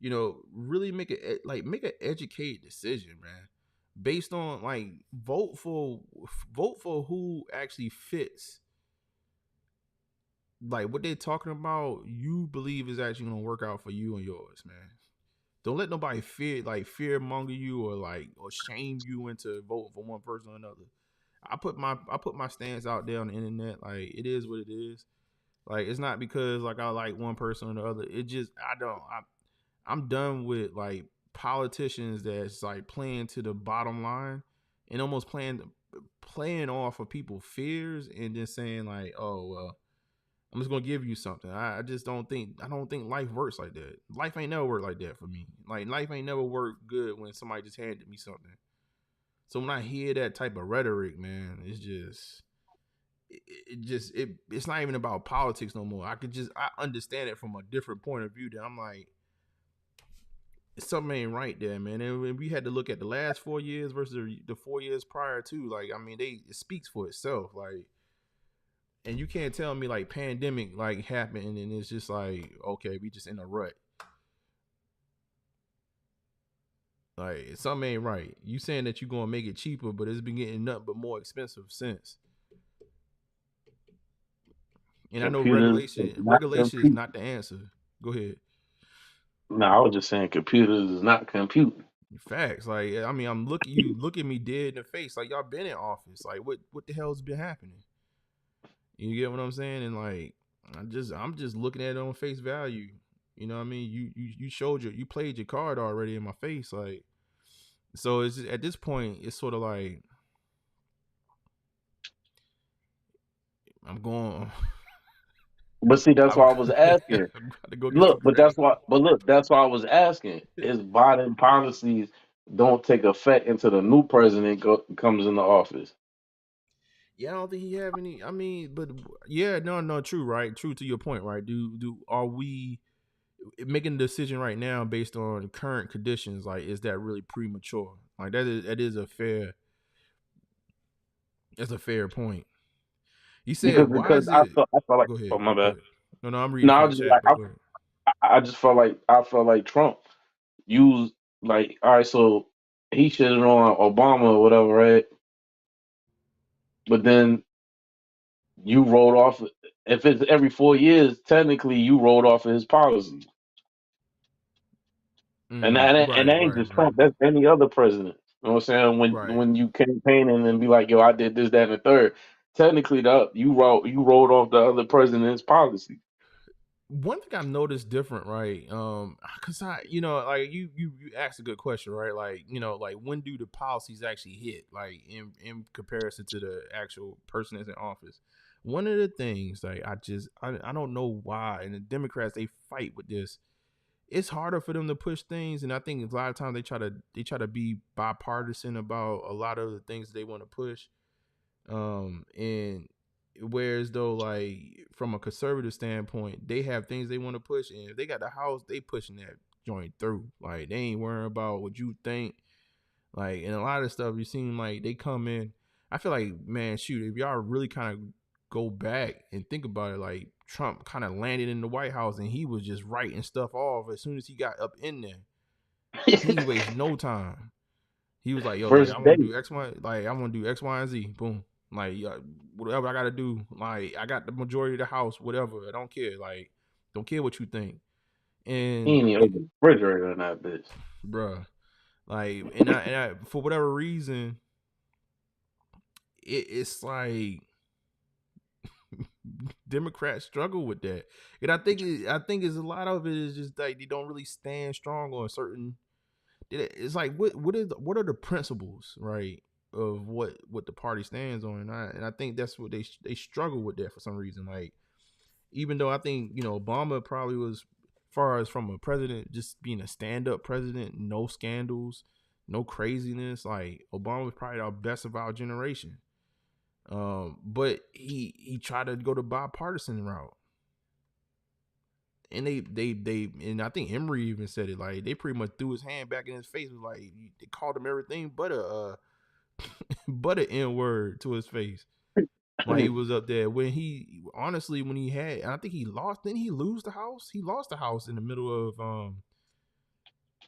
you know, really make an educated decision, man. Based on like vote for who actually fits like what they're talking about. You believe is actually gonna work out for you and yours, man. Don't let nobody fear monger you or shame you into voting for one person or another. I put my stance out there on the internet. Like, it is what it is. Like, it's not because like I like one person or the other. It just I'm done with like politicians that's like playing to the bottom line and almost playing off of people's fears and just saying like, oh well, I'm just gonna give you something. I don't think life works like that. Life ain't never worked like that for me. Like, life ain't never worked good when somebody just handed me something. So when I hear that type of rhetoric, man, it's just it's not even about politics no more. I understand it from a different point of view. That I'm like, something ain't right there, man. And we had to look at the last 4 years versus the 4 years prior to. Like, I mean, it speaks for itself. Like. And you can't tell me like pandemic like happened and it's just like, okay, we just in a rut. Like, something ain't right. You saying that you're gonna make it cheaper, but it's been getting nothing but more expensive since. And I know regulation is not the answer. Go ahead. No, I was just saying computers is not computing. Facts. Like, I mean, you look at me dead in the face. Like, y'all been in office. Like, what the hell's been happening? You get what I'm saying? And like, I'm just looking at it on face value. You know what I mean? You played your card already in my face. Like, so it's just, at this point, it's sort of like I'm going. But see, that's why I was asking. That's why I was asking. Is Biden policies don't take effect until the new president comes into office? Yeah, I don't think he have any. I mean, but yeah, no, true, right? True to your point, right? Are we making a decision right now based on current conditions? Like, is that really premature? Like, that's a fair point. You said because I felt like, go ahead. oh my bad. No, I'm reading from the chat. I just felt like Trump used like, all right, so he shitted on Obama or whatever, right? But then you rolled off. If it's every 4 years, technically you rolled off of his policies. And that ain't just Trump. That's any other president. You know what I'm saying? When you campaign and be like, yo, I did this, that, and the third. Technically, you rolled off the other president's policy. One thing I've noticed different, right? Cause like you asked a good question, right? Like, like when do the policies actually hit? Like in comparison to the actual person that's in office. One of the things, like I don't know why, and the Democrats, they fight with this. It's harder for them to push things, and I think a lot of times they try to be bipartisan about a lot of the things they want to push. And whereas though, like from a conservative standpoint, they have things they want to push, and if they got the House, they pushing that joint through. Like, they ain't worrying about what you think. Like, and a lot of stuff, you seem like they come in. I feel like, man, shoot, if y'all really kind of go back and think about it, like Trump kind of landed in the White House and he was just writing stuff off as soon as he got up in there. He didn't waste no time. He was like, yo, like, I want to do X, Y, like I want to do X, Y, and Z. Boom. Like, whatever I got to do. Like, I got the majority of the House, whatever. I don't care. Like, don't care what you think. And he ain't even the refrigerator in that bitch, bruh. Like, and I for whatever reason, it's like Democrats struggle with that, and I think it's a lot of it is just like they don't really stand strong on certain. It's like what are the principles, right, of what the party stands on, and I think that's what they struggle with that for some reason. Like, even though I think Obama probably was, as far as from a president, just being a stand-up president, no scandals, no craziness. Like, Obama was probably our best of our generation. But he tried to go the bipartisan route, and they and I think Emory even said it, like they pretty much threw his hand back in his face. Was like, they called him everything but but an N-word to his face while he was up there. When he had, I think he lost. Didn't he lose the House? He lost the House in the middle of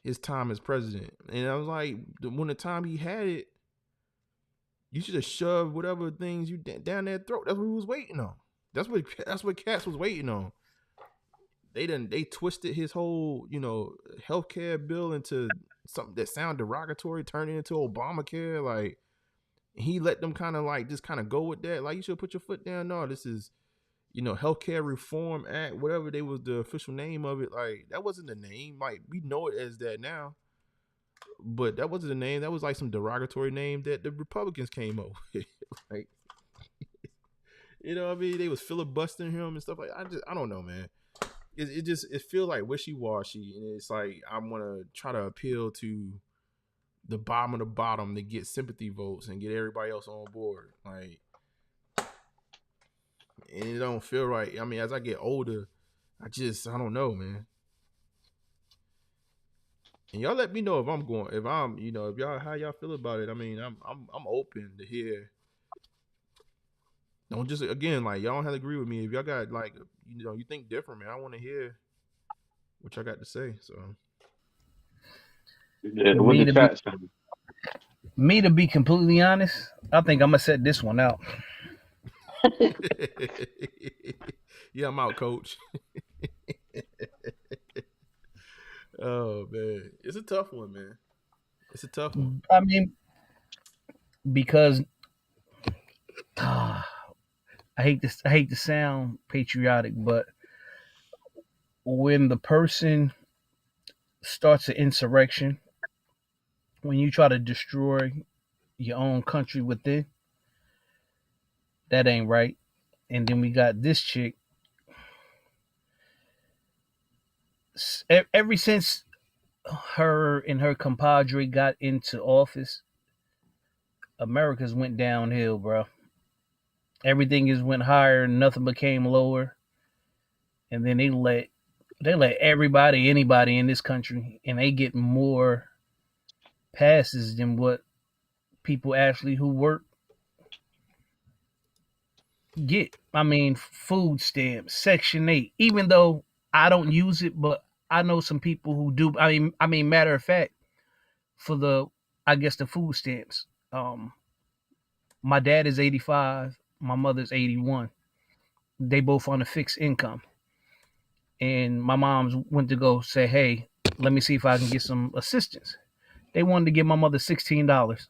his time as president. And I was like, when the time he had it, you should have shoved whatever things you down their throat. That's what he was waiting on. That's what Cats was waiting on. They twisted his whole, healthcare bill into something that sounded derogatory, turned it into Obamacare. Like, he let them kind of just go with that. Like, you should put your foot down. No, this is, Healthcare Reform Act, whatever they was the official name of it. Like, that wasn't the name. Like, we know it as that now, but that wasn't the name. That was like some derogatory name that the Republicans came up with. Like, you know what I mean? They was filibustering him and stuff like. I don't know, man. It feels like wishy-washy, and it's like I want to try to appeal to the bottom of the bottom to get sympathy votes and get everybody else on board. Like, and it don't feel right. I mean, as I get older, I don't know, man. And y'all let me know if y'all how y'all feel about it. I mean, I'm open to hear. Don't just, again, like, y'all don't have to agree with me. If y'all got, like, you think different, man, I want to hear what y'all got to say. So, me to be completely honest, I think I'm gonna set this one out. Yeah, I'm out, coach. Oh man, it's a tough one, man. It's a tough one. I mean, because I hate to sound patriotic, but when the person starts an insurrection, when you try to destroy your own country within, that ain't right. And then we got this chick. Ever since her and her compadre got into office, America's went downhill, bro. Everything has went higher, nothing became lower. And then they let anybody in this country, and they get more passes than what people actually who work get. I mean, food stamps, Section 8, even though I don't use it, but I know some people who do. I mean, matter of fact, for the food stamps, my dad is 85, my mother's 81. They both on a fixed income. And my mom's went to go say, hey, let me see if I can get some assistance. They wanted to give my mother $16.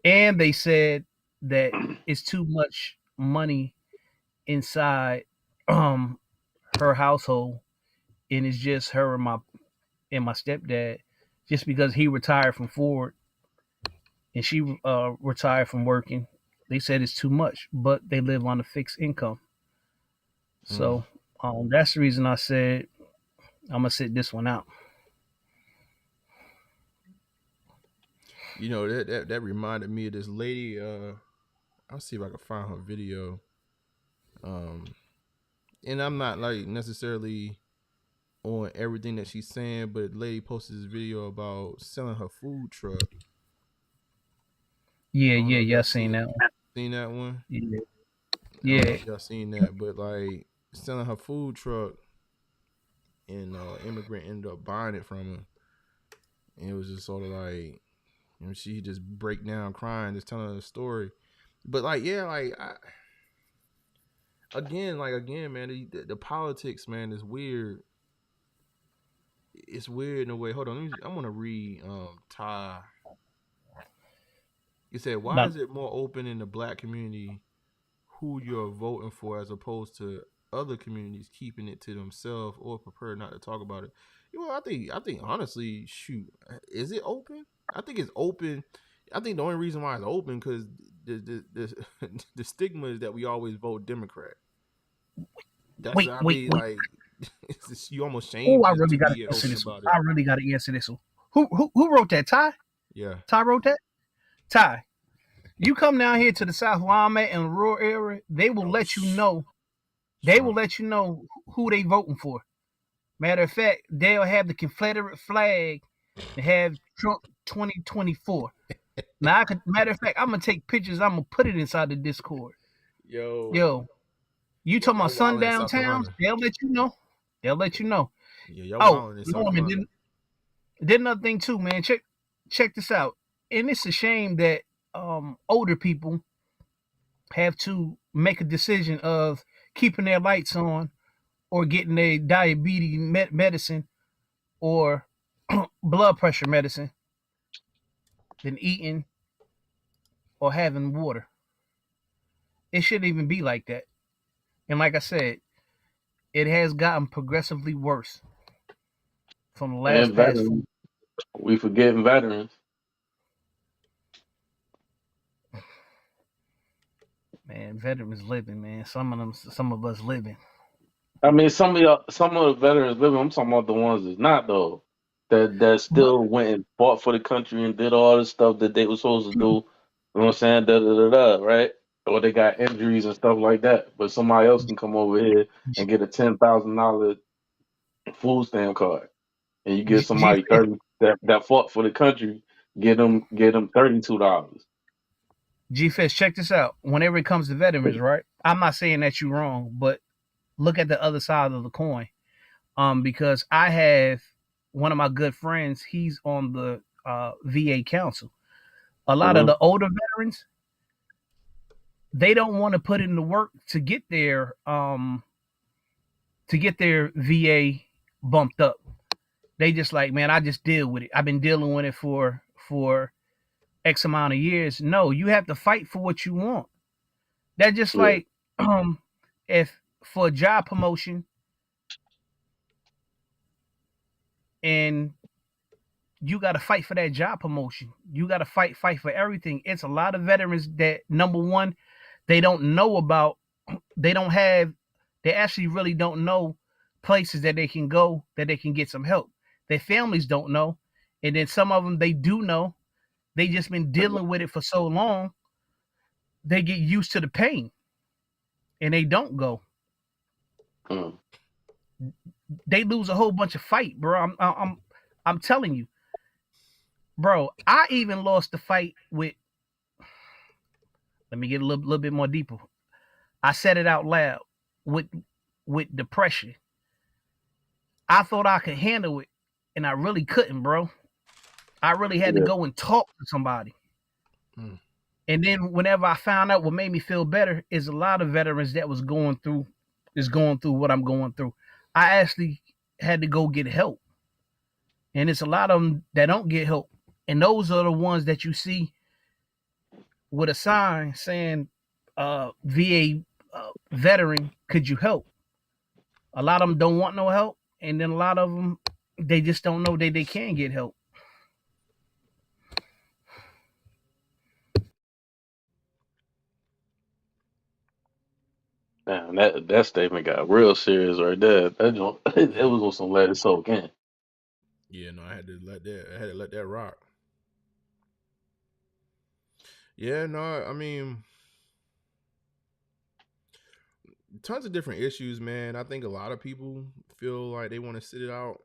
And they said that it's too much money inside her household, and it's just her and my stepdad, just because he retired from Ford and she retired from working. They said it's too much, but they live on a fixed income. So that's the reason I said I'm gonna sit this one out. That reminded me of this lady. I'll see if I can find her video. And I'm not like necessarily on everything that she's saying, but the lady posted this video about selling her food truck. Yeah, I seen that one. Seen that one? Yeah. I don't know if y'all seen that, but like selling her food truck, and immigrant ended up buying it from her, and it was just sort of like, she just break down crying, just telling her the story. But like, yeah, like again, man, the politics, man, is weird. It's weird in a way. Hold on, I'm gonna read Ty. He said, why is it more open in the black community who you're voting for, as opposed to other communities keeping it to themselves or prefer not to talk about it? I think honestly, shoot, is it open? I think it's open. I think the only reason why it's open because the stigma is that we always vote Democrat. That's wait. Like, it's just, you almost shame. I really got to answer this one. I really got to answer this one. Who wrote that? Ty? Yeah. Ty wrote that? Ty, you come down here to the South where I'm at in the rural area, they will let you know. They will let you know who they voting for. Matter of fact, they'll have the Confederate flag and have Trump 2024. Now, matter of fact, I'm gonna take pictures. I'm gonna put it inside the Discord. Yo, you talking about sundown towns? They'll let you know. They'll let you know. Yeah, y'all Oh, wilding in South Norman, Carolina. did another thing too, man. Check this out. And it's a shame that older people have to make a decision of keeping their lights on or getting a diabetes medicine or blood pressure medicine than eating or having water. It shouldn't even be like that. And like I said, it has gotten progressively worse from the last And past. veterans. We forgetting veterans. Man, veterans living, man. Some of us living. I mean, some of the veterans living. I'm talking about the ones that's not though. That still went and fought for the country and did all the stuff that they were supposed to do. You know what I'm saying? Right? Or they got injuries and stuff like that. But somebody else can come over here and get a $10,000 food stamp card, and you get somebody 30 that fought for the country. Get them $32. G-Fish, check this out. Whenever it comes to veterans, right? I'm not saying that you're wrong, but look at the other side of the coin. Because I have one of my good friends, he's on the VA council. A lot of the older veterans, they don't want to put in the work to get their VA bumped up. They just like, man, I just deal with it. I've been dealing with it for X amount of years. No, you have to fight for what you want. That's just like if for a job promotion and you got to fight for that job promotion. You got to fight for everything. It's a lot of veterans that, number one, they don't know about, they actually really don't know places that they can go, that they can get some help. Their families don't know. And then some of them, they do know. They just been dealing with it for so long, they get used to the pain and they don't go. They lose a whole bunch of fight, bro. I'm telling you. Bro, I even lost the fight with, let me get a little bit more deeper. I said it out loud with depression. I thought I could handle it, and I really couldn't, bro. I really had to go and talk to somebody. And then whenever I found out, what made me feel better is a lot of veterans that was going through what I'm going through. I actually had to go get help. And it's a lot of them that don't get help. And those are the ones that you see with a sign saying, VA veteran, could you help? A lot of them don't want no help. And then a lot of them, they just don't know that they can get help. Man, that statement got real serious right there. That joint, it was on some let it soak in. Yeah, no, I had to let that rock. Yeah, no, I mean, tons of different issues, man. I think a lot of people feel like they want to sit it out.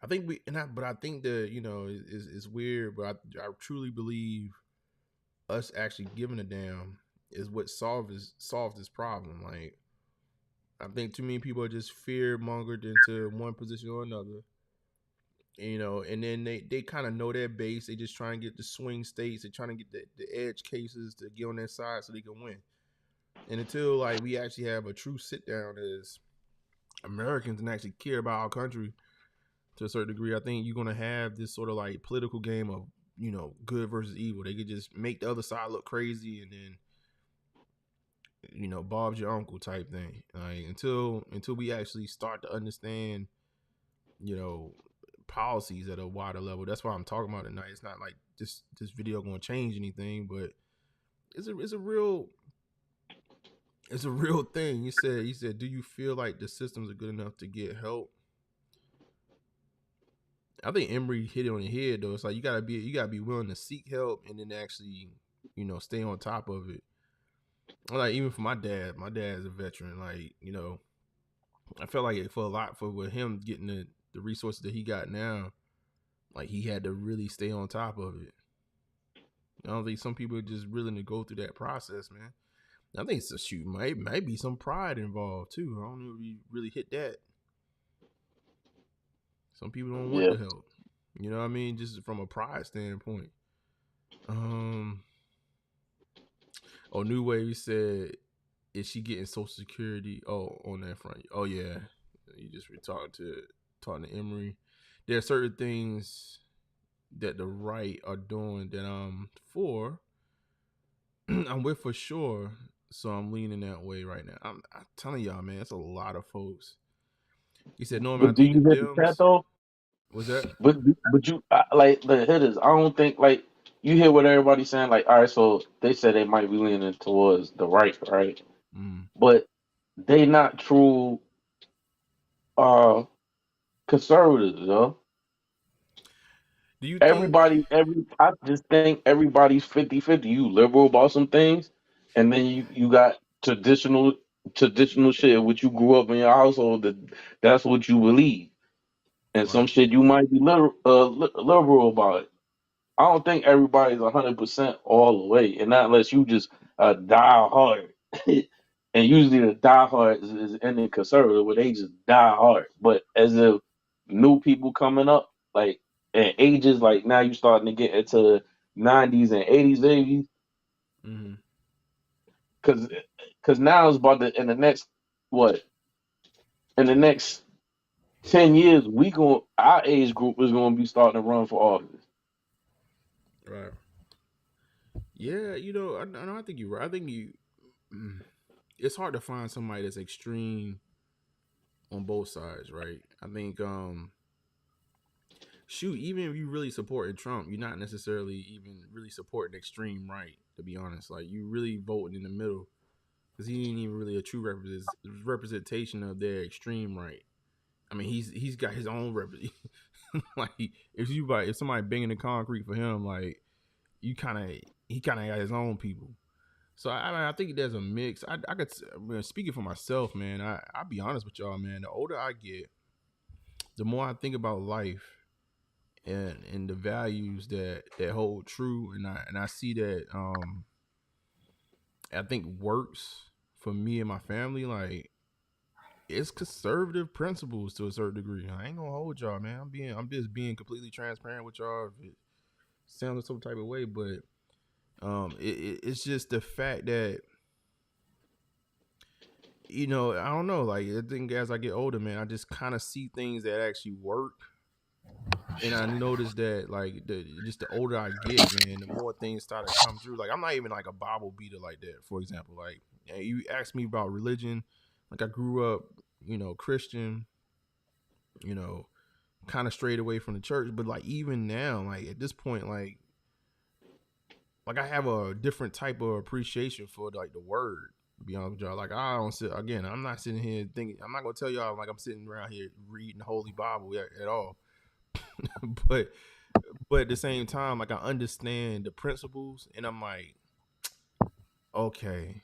I think but I think that, it's weird, but I truly believe us actually giving a damn is what solved this problem. Like, I think too many people are just fear mongered into one position or another. And then they kind of know their base. They just try and get the swing states. They're trying to get the edge cases to get on their side so they can win. And until like we actually have a true sit down as Americans and actually care about our country to a certain degree, I think you're gonna have this sort of like political game of good versus evil. They could just make the other side look crazy, and then Bob's your uncle type thing. Like until we actually start to understand, policies at a wider level. That's why I'm talking about it tonight. It's not like this video going to change anything, but it's a real thing. He said, do you feel like the systems are good enough to get help? I think Emory hit it on the head though. It's like you gotta be willing to seek help and then actually, stay on top of it. Like even for my dad is a veteran. Like, I felt like for a lot with him getting the resources that he got now, like he had to really stay on top of it. I don't think some people are just willing to go through that process, man. I think it's a shoot. Might be some pride involved too. I don't know if you really hit that. Some people don't want the help. You know what I mean? Just from a pride standpoint. Oh, New Wave said, is she getting Social Security? Oh, on that front. Oh yeah. You just talking to Emory. There are certain things that the right are doing that I'm for. I'm with for sure. So I'm leaning that way right now. I'm telling y'all, man, it's a lot of folks. He said, no, man, I But do think you the hit the chat Dems. though? What's that? But you like the hitters. I don't think like you hear what everybody's saying. Like, all right, so they said they might be leaning towards the right? But they not true conservatives, though. Do you think I just think everybody's 50-50. You liberal about some things, and then you got traditional shit, which you grew up in your household that's what you believe. And some shit you might be liberal about it. I don't think everybody's 100% all the way, and not unless you just die hard. And usually the die hard is ending conservative, where they just die hard. But as if new people coming up, like at ages, like now you starting to get into the 90s and 80s, baby. Because now it's about in the next 10 years, our age group is gonna be starting to run for office. Right. Yeah, I think you're right. I think it's hard to find somebody that's extreme on both sides, right? I think even if you really supported Trump, you're not necessarily even really supporting extreme right, to be honest. Like you really voting in the middle, because he ain't even really a true representation of their extreme right. I mean, he's got his own like if somebody banging the concrete for him, like he kind of got his own people. So I think there's a mix. I could, speaking for myself, man. I'll be honest with y'all, man. The older I get, the more I think about life and the values that hold true, and I see that I think works for me and my family. Like it's conservative principles to a certain degree. I ain't gonna hold y'all, man. I'm just being completely transparent with y'all. If it sounds some type of way, but it's just the fact that I don't know. Like I think as I get older, man, I just kind of see things that actually work, and I noticed that like the older I get, man, the more things start to come through. Like I'm not even like a Bible beater like that. For example, like you asked me about religion, like I grew up, Christian, kind of strayed away from the church, but like even now, like at this point, like I have a different type of appreciation for like the word. To be honest with y'all, like I'm not sitting here thinking. I'm not gonna tell y'all like I'm sitting around here reading the Holy Bible at all. but at the same time, like I understand the principles, and I'm like, okay,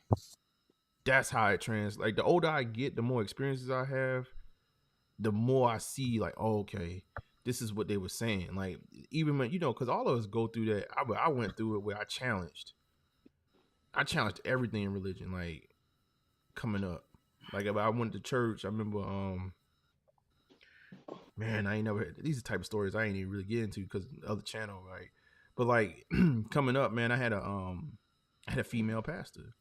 that's how it translates. Like the older I get, the more experiences I have, the more I see like, oh, okay, this is what they were saying. Like even when because all of us go through that. I went through it where I challenged everything in religion, like coming up. Like if I went to church, I remember man, I ain't never these are the type of stories I ain't even really get into because the other channel, right? But like coming up, man, I had a female pastor.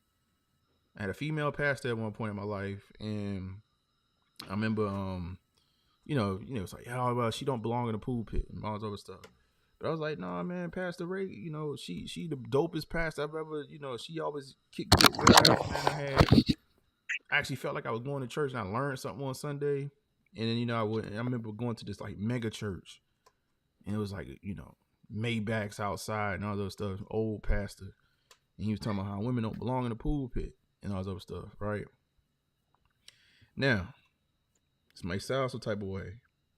I had a female pastor at one point in my life, and I remember it's like, oh well, she don't belong in the pulpit and all this other stuff. But I was like, nah, man, Pastor Ray, she the dopest pastor I've ever, she always kicked good words, man. I actually felt like I was going to church and I learned something on Sunday. And then, I remember going to this like mega church, and it was like, Maybachs outside and all those stuff, old pastor. And he was talking about how women don't belong in the pulpit and all those other stuff, right? Now, this might sound some type of way.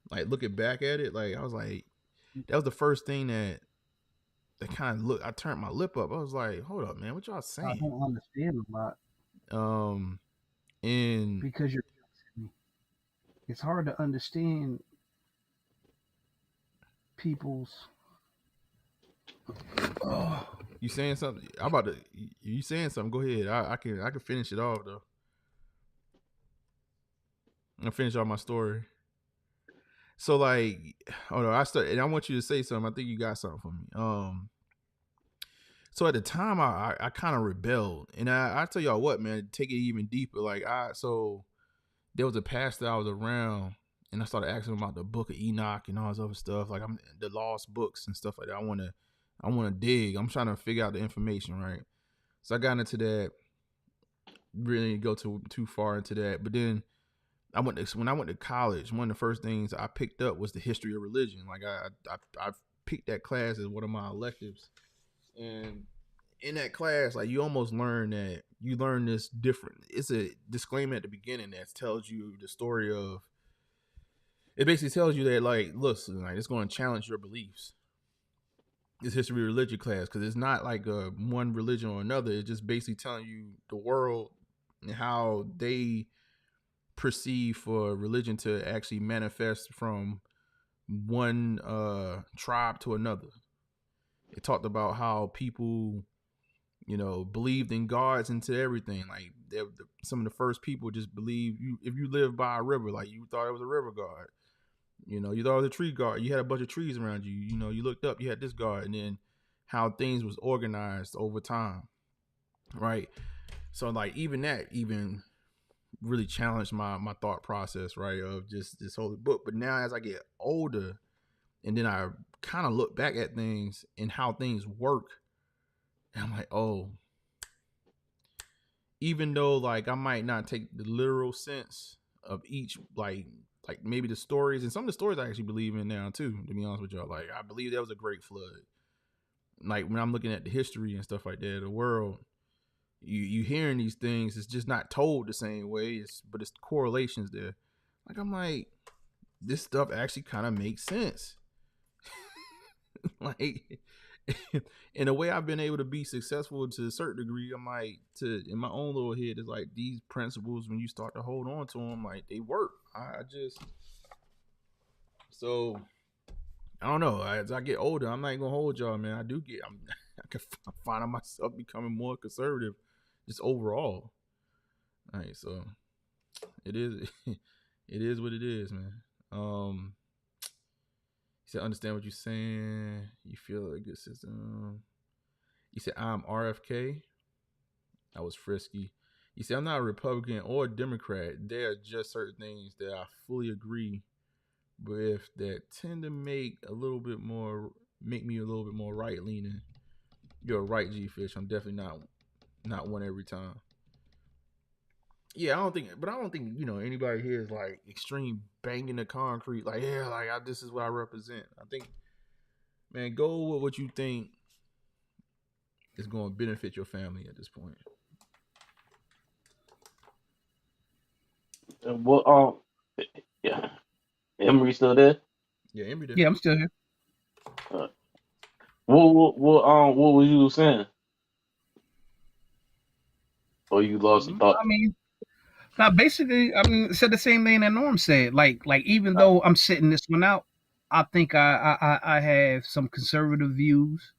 Like looking back at it, like I was like, that was the first thing that kind of I turned my lip up. I was like, hold up, man, what y'all saying? I don't understand a lot. And because you're it's hard to understand people's. Oh, you saying something? I'm about to. You saying something? Go ahead. I can finish it off though. I'll finish off my story. So like, hold on. And I want you to say something. I think you got something for me. So at the time, I kind of rebelled, and I tell y'all what, man, take it even deeper. Like so there was a pastor I was around, and I started asking him about the Book of Enoch and all this other stuff, like I'm the lost books and stuff like that. I want to dig. I'm trying to figure out the information, right? So I got into that. Really didn't go too far into that, but then when I went to college, one of the first things I picked up was the history of religion. Like I picked that class as one of my electives, and in that class, like you almost learn this different. It's a disclaimer at the beginning that tells you the story of. It basically tells you that, like, listen, like it's going to challenge your beliefs. This history of religion class, because it's not like one religion or another. It's just basically telling you the world and how they perceive for religion to actually manifest from one tribe to another. It talked about how people, believed in gods into everything. Like some of the first people just believed if you lived by a river, like you thought it was a river god. You thought it was a tree god. You had a bunch of trees around you. You looked up, you had this god, and then how things was organized over time, right? So like even that really challenged my thought process, right, of just this whole book. But now as I get older, and then I kind of look back at things and how things work, and I'm like, oh, even though like I might not take the literal sense of each, like maybe the stories, and some of the stories I actually believe in now too, to be honest with y'all. Like I believe there was a great flood. Like when I'm looking at the history and stuff like that, the world, you hearing these things, it's just not told the same way, but it's correlations there. Like I'm like, this stuff actually kind of makes sense. Like in a way I've been able to be successful to a certain degree. I'm like, in my own little head, it's like these principles, when you start to hold on to them, like they work. So I don't know. As I get older, I'm not gonna hold y'all, man. I can find myself becoming more conservative, just overall. All right, so it is what it is, man. He said, understand what you're saying. You feel a good system. He said, I'm RFK. I was frisky. He said, I'm not a Republican or a Democrat. There are just certain things that I fully agree with that tend to make me a little bit more right leaning. You're right, G-Fish. I'm definitely not one every time. Yeah, I don't think anybody here is like extreme banging the concrete. Like, yeah, like this is what I represent. I think, man, go with what you think is going to benefit your family at this point. Well, yeah, Emery still there? Yeah, Emery there. Yeah, I'm still here. What was you saying? Or you lost your thought? I mean, now basically, said the same thing that Norm said. Like even though I'm sitting this one out, I think I have some conservative views.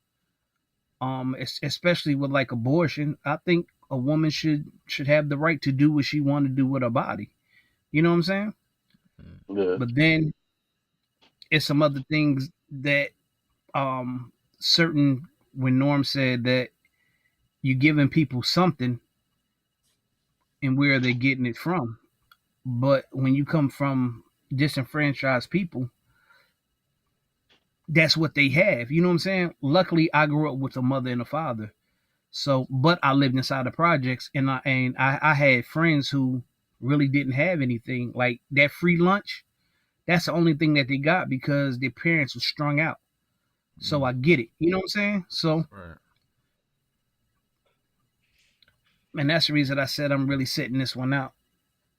Especially with like abortion, I think a woman should have the right to do what she want to do with her body. You know what I'm saying? Yeah. But then it's some other things that certain, when Norm said that you're giving people something and where they're getting it from. But when you come from disenfranchised people, that's what they have. You know what I'm saying? Luckily, I grew up with a mother and a father. So, but I lived inside the projects, and I had friends who really didn't have anything. Like that free lunch, that's the only thing that they got because their parents were strung out. So I get it. You know what I'm saying? So, right. And that's the reason I said I'm really sitting this one out.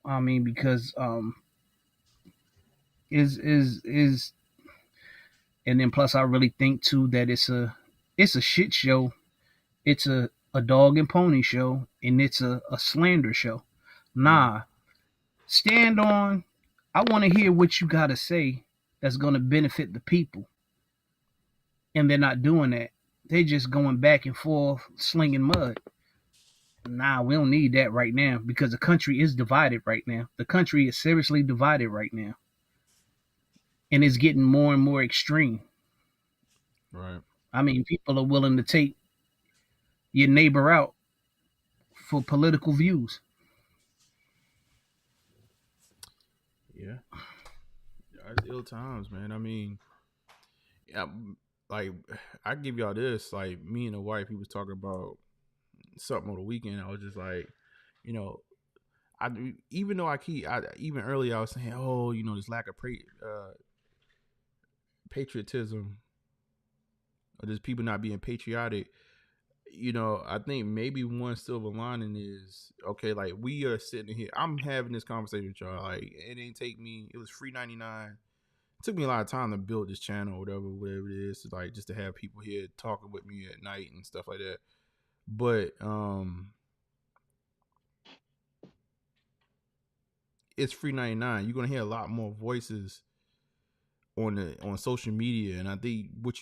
I mean, because is and then plus I really think too that it's a shit show. It's a dog and pony show, and it's a slander show. Nah, stand on. I want to hear what you got to say that's going to benefit the people. And they're not doing that. They're just going back and forth, slinging mud. Nah, we don't need that right now because the country is divided right now. The country is seriously divided right now. And it's getting more and more extreme. Right. I mean, people are willing to take your neighbor out for political views. Yeah. It's ill times, man. I mean, yeah, like I give y'all this, like me and the wife, he was talking about something on the weekend. I was just like, you know, even though even earlier I was saying, oh, you know, this lack of patriotism, or just people not being patriotic. You know, I think maybe one silver lining is, okay, like we are sitting here. I'm having this conversation with y'all. Like it ain't take me. It was free 99. It took me a lot of time to build this channel, or whatever it is, like just to have people here talking with me at night and stuff like that. But it's free 99. You're gonna hear a lot more voices on social media, and I think what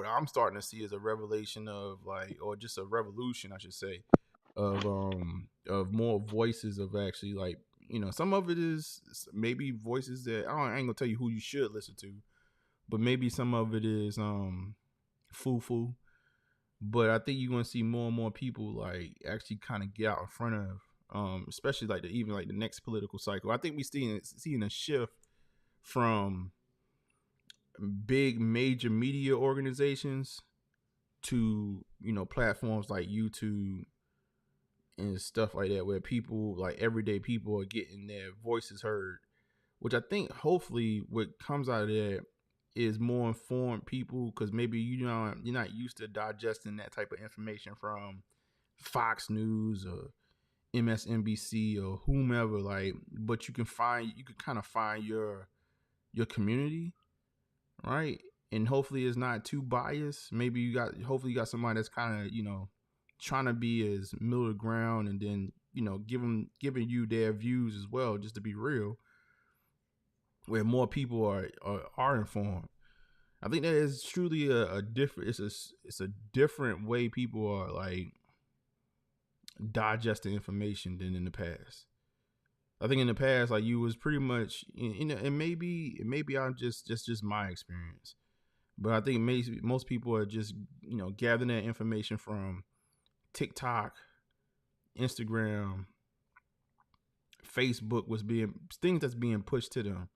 I'm starting to see is a revelation of like, or just a revolution, I should say, of more voices of actually, like, you know, some of it is maybe voices that I ain't gonna tell you who you should listen to, but maybe some of it is foo-foo. But I think you're gonna see more and more people like actually kind of get out in front of, especially like even like the next political cycle. I think we seeing a shift from big major media organizations to, you know, platforms like YouTube and stuff like that, where people, like everyday people, are getting their voices heard, which I think hopefully what comes out of that is more informed people, because maybe you're not used to digesting that type of information from Fox News or MSNBC or whomever, like, but you can kind of find your community, right? And hopefully it's not too biased. Hopefully you got somebody that's kind of, you know, trying to be as middle of the ground, and then, you know, giving you their views as well, just to be real, where more people are informed. I think that is truly a different. It's a different way people are like digesting information than in the past. I think in the past, like, you was pretty much, you know, and maybe I'm just my experience, but I think most people are just, you know, gathering that information from TikTok, Instagram, Facebook, things that's being pushed to them.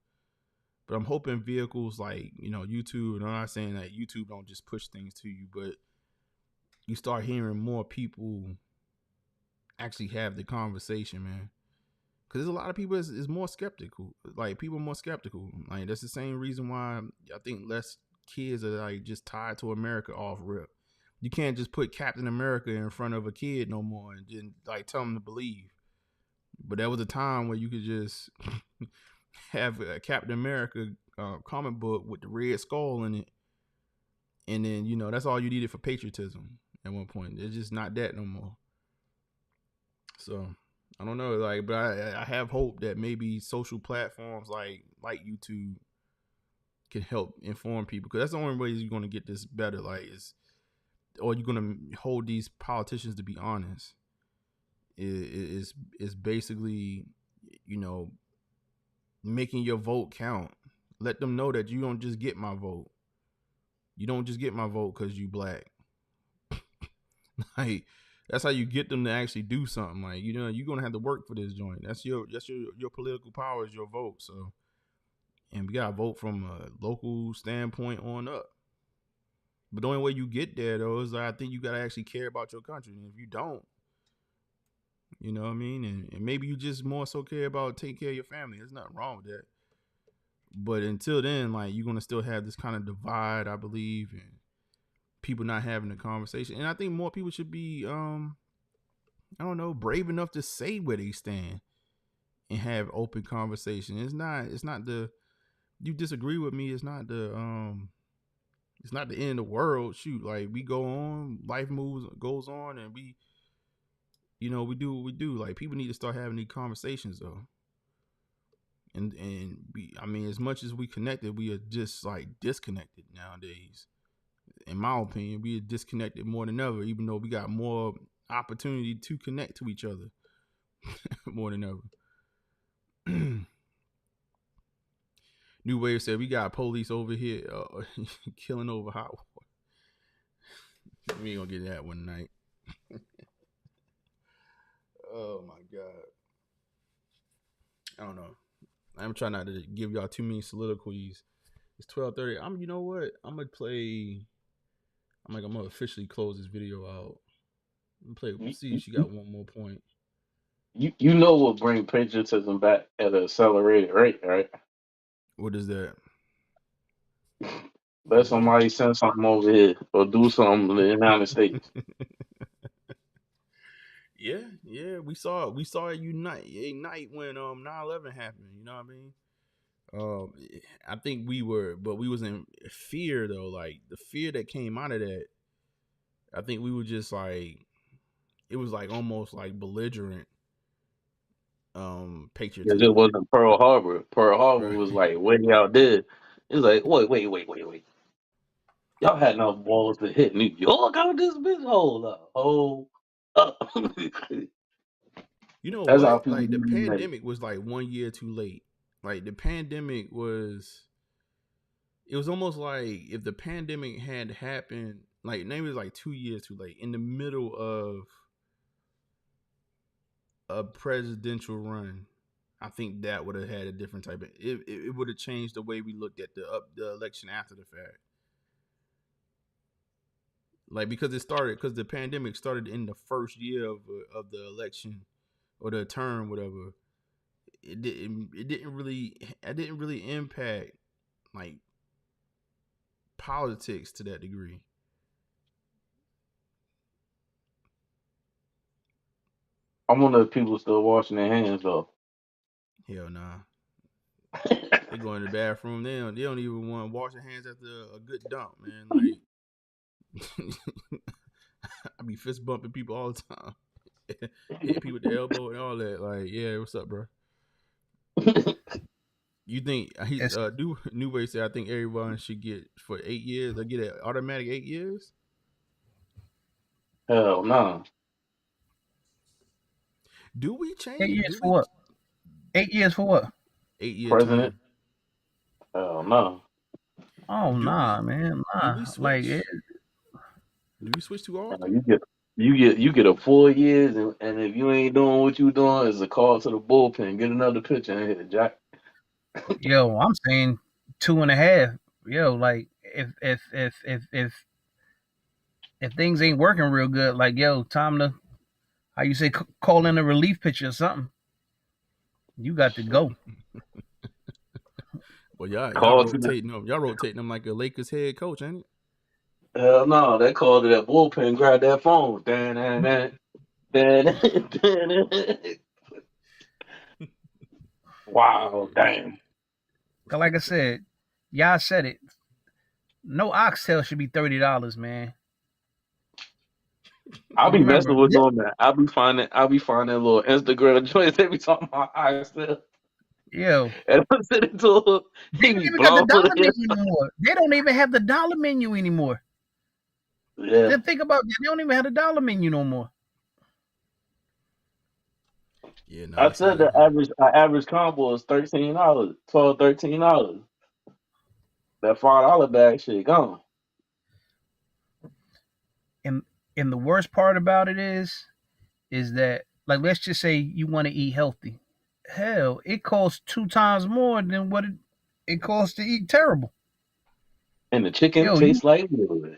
But I'm hoping vehicles like, you know, YouTube, and I'm not saying that YouTube don't just push things to you, but you start hearing more people actually have the conversation, man. Because there's a lot of people is more skeptical. Like, people are more skeptical. Like, that's the same reason why I think less kids are like just tied to America off rip. You can't just put Captain America in front of a kid no more and just like tell them to believe. But there was a time where you could just have a Captain America comic book with the red skull in it, and then, you know, that's all you needed for patriotism at one point. It's just not that no more. So I don't know, like, but I have hope that maybe social platforms like YouTube can help inform people, because that's the only way you're going to get this better. Like, or you're going to hold these politicians to be honest. Is basically, you know, making your vote count. Let them know that you don't just get my vote. You don't just get my vote because you black. Like, that's how you get them to actually do something. Like, you know, you're gonna have to work for this joint. That's your political power is your vote. So, and we gotta vote from a local standpoint on up. But the only way you get there, though, is I think you gotta actually care about your country. And if you don't, you know what I mean? And maybe you just more so care about taking care of your family. There's nothing wrong with that. But until then, like, you're gonna still have this kind of divide, I believe, and people not having a conversation. And I think more people should be, I don't know, brave enough to say where they stand and have open conversation. It's not the, you disagree with me, it's not the end of the world. Shoot, like, we go on, life goes on, and we, you know, we do what we do. Like, people need to start having these conversations, though. I mean, as much as we connected, we are just like disconnected nowadays. In my opinion, we are disconnected more than ever, even though we got more opportunity to connect to each other more than ever. New Wave said we got police over here killing over hot water. We ain't gonna get that one night. Oh my god. I don't know. I'm trying not to give y'all too many soliloquies. It's 12:30. You know what? I'm gonna officially close this video out. We'll see if she got one more point. You know what bring patriotism back at an accelerated rate, right? What is that? Let somebody send something over here or do something in the United States. Yeah. We saw it ignite when 9/11 happened. You know what I mean? I think we was in fear though. Like the fear that came out of that, I think we were just like, it was like almost like belligerent patriotism. Because it wasn't Pearl Harbor. Pearl Harbor was like way out there. It was like, wait. Y'all had enough balls to hit New York out this bitch? Hold up. You know That's how what? people Like the do it. pandemic was like 1 year too late. Like the pandemic was, it was almost like if the pandemic had happened, like maybe it was like 2 years too late, in the middle of a presidential run. I think that would have had a different type of, it would have changed the way we looked at the election after the fact. Like because the pandemic started in the first year of the election or the term, whatever. It didn't really impact like politics to that degree. I wonder if people still washing their hands though. Hell nah. They go in the bathroom. They don't even want to wash their hands after a good dump, man. Like I be fist bumping people all the time. Hit people with the elbow and all that. Like, yeah, what's up, bro? You think New Way said I think everyone should get for 8 years. They get an automatic 8 years? Hell no. Do we change? 8 years for what? 8 years for what? 8-year president? term. Hell no. Oh nah, man. Nah. Do we switch? Like do we switch too often? You get a 4 years, and if you ain't doing what you doing, it's a call to the bullpen. Get another pitcher and hit it, Jack. Yo, I'm saying 2.5. Yo, like if things ain't working real good, like yo, time to, how you say, call in a relief pitcher or something. You got to go. Well, y'all rotating them like a Lakers head coach, ain't it? Hell no, they called it that bullpen. Grab that phone. Wow, damn. Like I said, y'all said it. No oxtail should be $30, man. I'll be messing with them, man. I'll be finding little Instagram joints every time my eyes still. Yo. And I'm sitting to they don't even got the dollar menu anymore. They don't even have the dollar menu anymore. Yeah. Then think about that. They don't even have the dollar menu no more. Yeah, no, I said the average combo is $13, $13. That $5 bag shit gone. And the worst part about it is that, like, let's just say you want to eat healthy. Hell, it costs 2 times more than what it costs to eat terrible. And the chicken tastes like wood.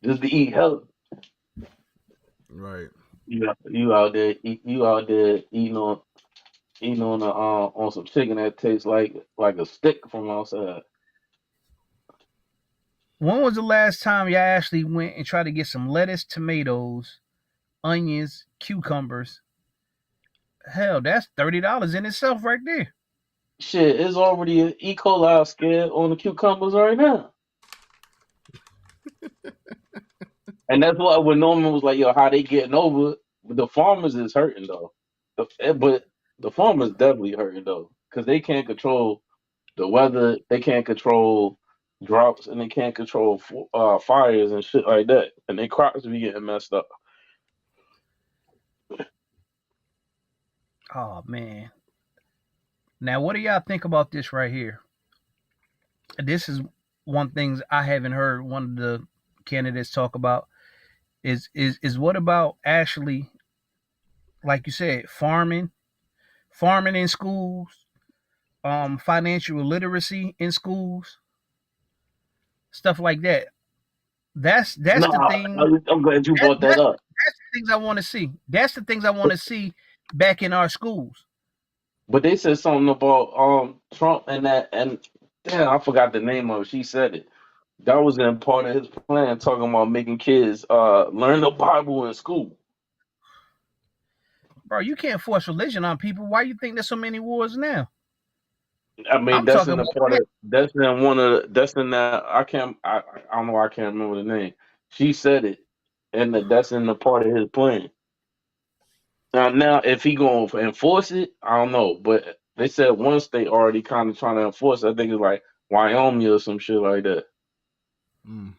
Just to eat healthy. Right. You out there eating on some chicken that tastes like a stick from outside. When was the last time y'all actually went and tried to get some lettuce, tomatoes, onions, cucumbers? Hell, that's $30 in itself right there. Shit, it's already an E. coli scare on the cucumbers right now. And that's why when Norman was like, yo, how they getting over it? The farmers is hurting though. But the farmers definitely hurting though, because they can't control the weather, they can't control droughts, and they can't control fires and shit like that, and their crops be getting messed up. Oh man. Now, what do y'all think about this right here? This is one thing I haven't heard one of the candidates talk about. Is what about actually, like you said, farming in schools, financial literacy in schools, stuff like that. That's the thing. I'm glad you brought that up. That's the things I want to see. That's the things I want to see back in our schools. But they said something about Trump and that, and damn, I forgot the name of it. She said it. That was in part of his plan, talking about making kids learn the Bible in school. Bro, you can't force religion on people. Why you think there's so many wars now? I mean, that's in the part of that's in one of that's in that I don't know, I can't remember the name. She said it, and that's in the part of his plan. Now if he gonna enforce it, I don't know. But they said one state already kind of trying to enforce it. I think it's like Wyoming or some shit like that. And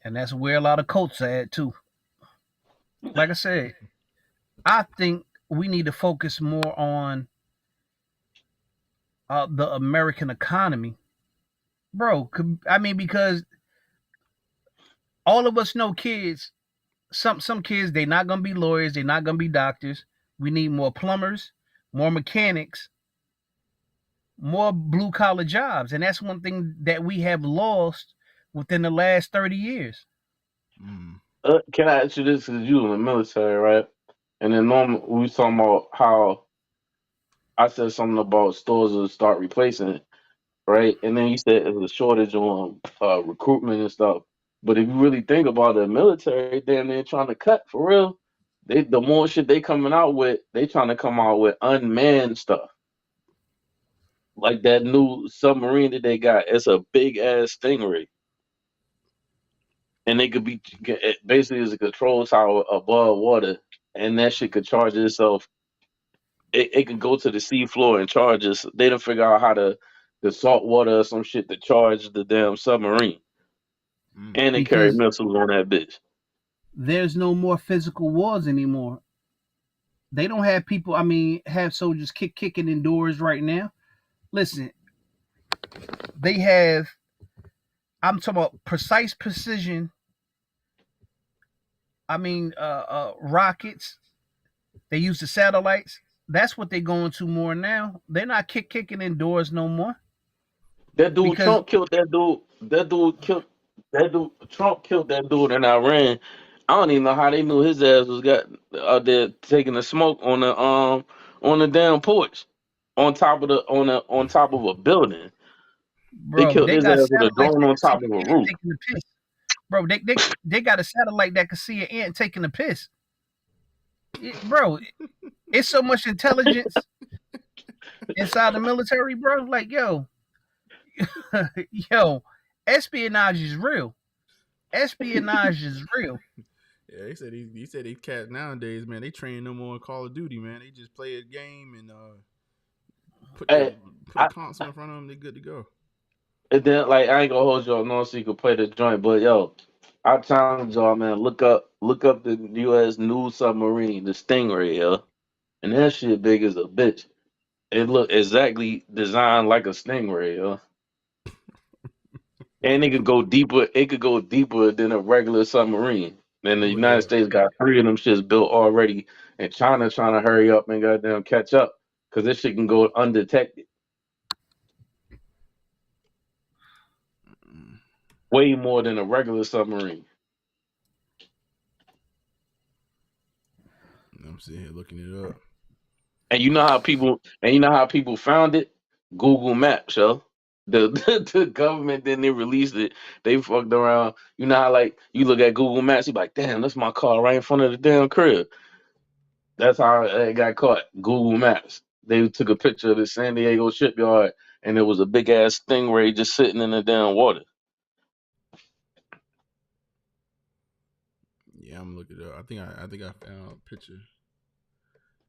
that's where a lot of cults are at too. Like I said, I think we need to focus more on the American economy, bro. I mean, because all of us know kids. Some kids, they're not gonna be lawyers. They're not gonna be doctors. We need more plumbers, more mechanics, more blue collar jobs, and that's one thing that we have lost within the last 30 years. Can I ask you this? Because you in the military, right? And then normal, we was talking about how I said something about stores will start replacing it, right? And then you said there's a shortage on recruitment and stuff. But if you really think about it, the military, damn, they're trying to cut for real. The more shit they coming out with, they trying to come out with unmanned stuff. Like that new submarine that they got, it's a big ass Stingray. And they could be basically as a control tower above water, and that shit could charge itself. It could go to the sea floor and charge us. They didn't figure out how to the salt water or some shit to charge the damn submarine, and they carry missiles on that bitch. There's no more physical wars anymore. They don't have people. I mean, have soldiers kicking indoors right now. Listen, they have. I'm talking about precise precision. I mean, rockets. They use the satellites. That's what they're going to more now. They're not kicking indoors no more. That dude Trump killed that dude. Trump killed that dude in Iran. I don't even know how they knew his ass was got out there taking the smoke on the damn porch on top of a building. Bro, they killed his ass with a drone on top of a roof. Bro, they got a satellite that can see an ant taking a piss. Bro, it's so much intelligence inside the military, bro. Like, yo, espionage is real. Espionage is real. Yeah, he said these cats nowadays, man, they train no more in Call of Duty, man. They just play a game and put the console in front of them. They good to go. And then, like, I ain't gonna hold y'all no so you can play the joint, but yo, I challenge y'all, man. Look up the U.S. new submarine, the Stingray, yo, and that shit big as a bitch. It look exactly designed like a Stingray, yo. And it could go deeper. It could go deeper than a regular submarine. And the United States got 3 of them shits built already, and China trying to hurry up and goddamn catch up because this shit can go undetected. Way more than a regular submarine. I'm sitting here looking it up. And you know how people found it? Google Maps, yo. The government didn't release it. They fucked around. You know how like you look at Google Maps, you be like, damn, that's my car right in front of the damn crib. That's how it got caught. Google Maps. They took a picture of the San Diego shipyard, and it was a big ass Stingray just sitting in the damn water. Yeah, I'm looking it up. I think I found a picture.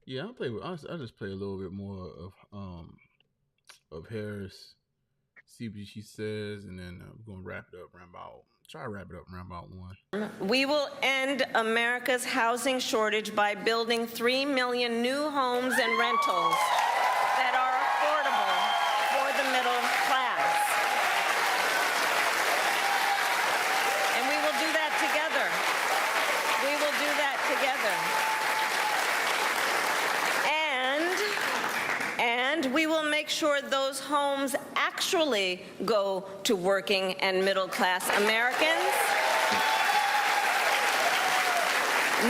Yeah, I'll just play a little bit more of Harris. See what she says, and then we're gonna wrap it up around about 1. We will end America's housing shortage by building 3 million new homes and rentals that are affordable for the middle class. And we will do that together. We will do that together. And we will make sure those homes actually go to working and middle class Americans,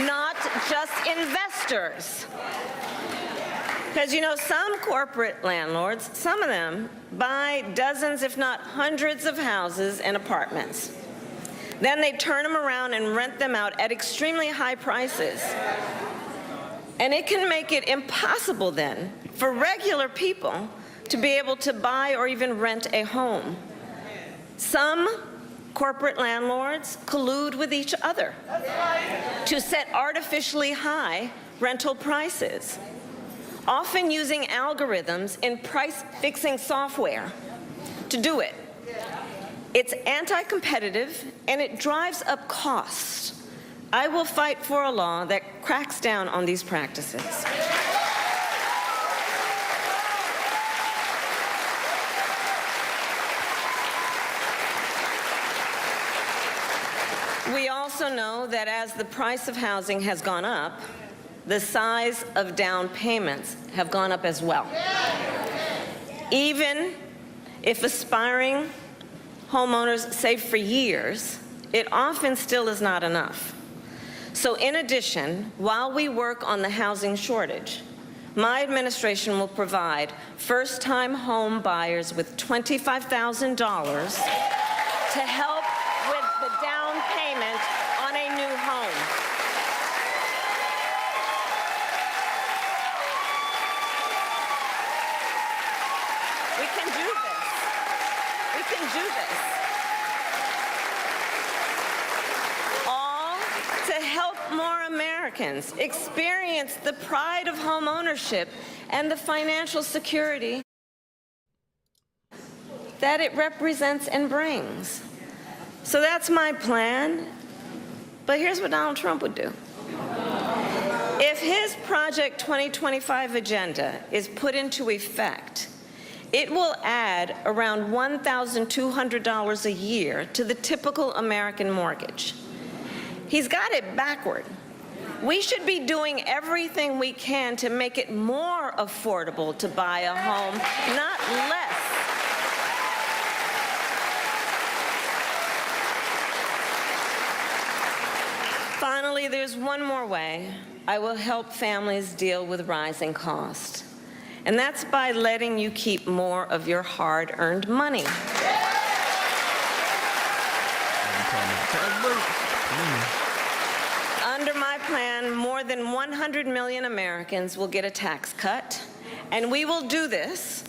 not just investors. Because, you know, some corporate landlords, some of them buy dozens, if not hundreds of houses and apartments. Then they turn them around and rent them out at extremely high prices. And it can make it impossible then for regular people to be able to buy or even rent a home. Some corporate landlords collude with each other to set artificially high rental prices, often using algorithms in price-fixing software to do it. It's anti-competitive and it drives up costs. I will fight for a law that cracks down on these practices. We also know that as the price of housing has gone up, the size of down payments have gone up as well. Even if aspiring homeowners save for years, it often still is not enough. So in addition, while we work on the housing shortage, my administration will provide first-time home buyers with $25,000 to help with the down payment on a new home. We can do this. We can do this. All to help more Americans experience the pride of home ownership and the financial security that it represents and brings. So that's my plan. But here's what Donald Trump would do. If his Project 2025 agenda is put into effect, it will add around $1,200 a year to the typical American mortgage. He's got it backward. We should be doing everything we can to make it more affordable to buy a home, not less. Finally, there's one more way I will help families deal with rising costs, and that's by letting you keep more of your hard-earned money. Under my plan, more than 100 million Americans will get a tax cut, and we will do this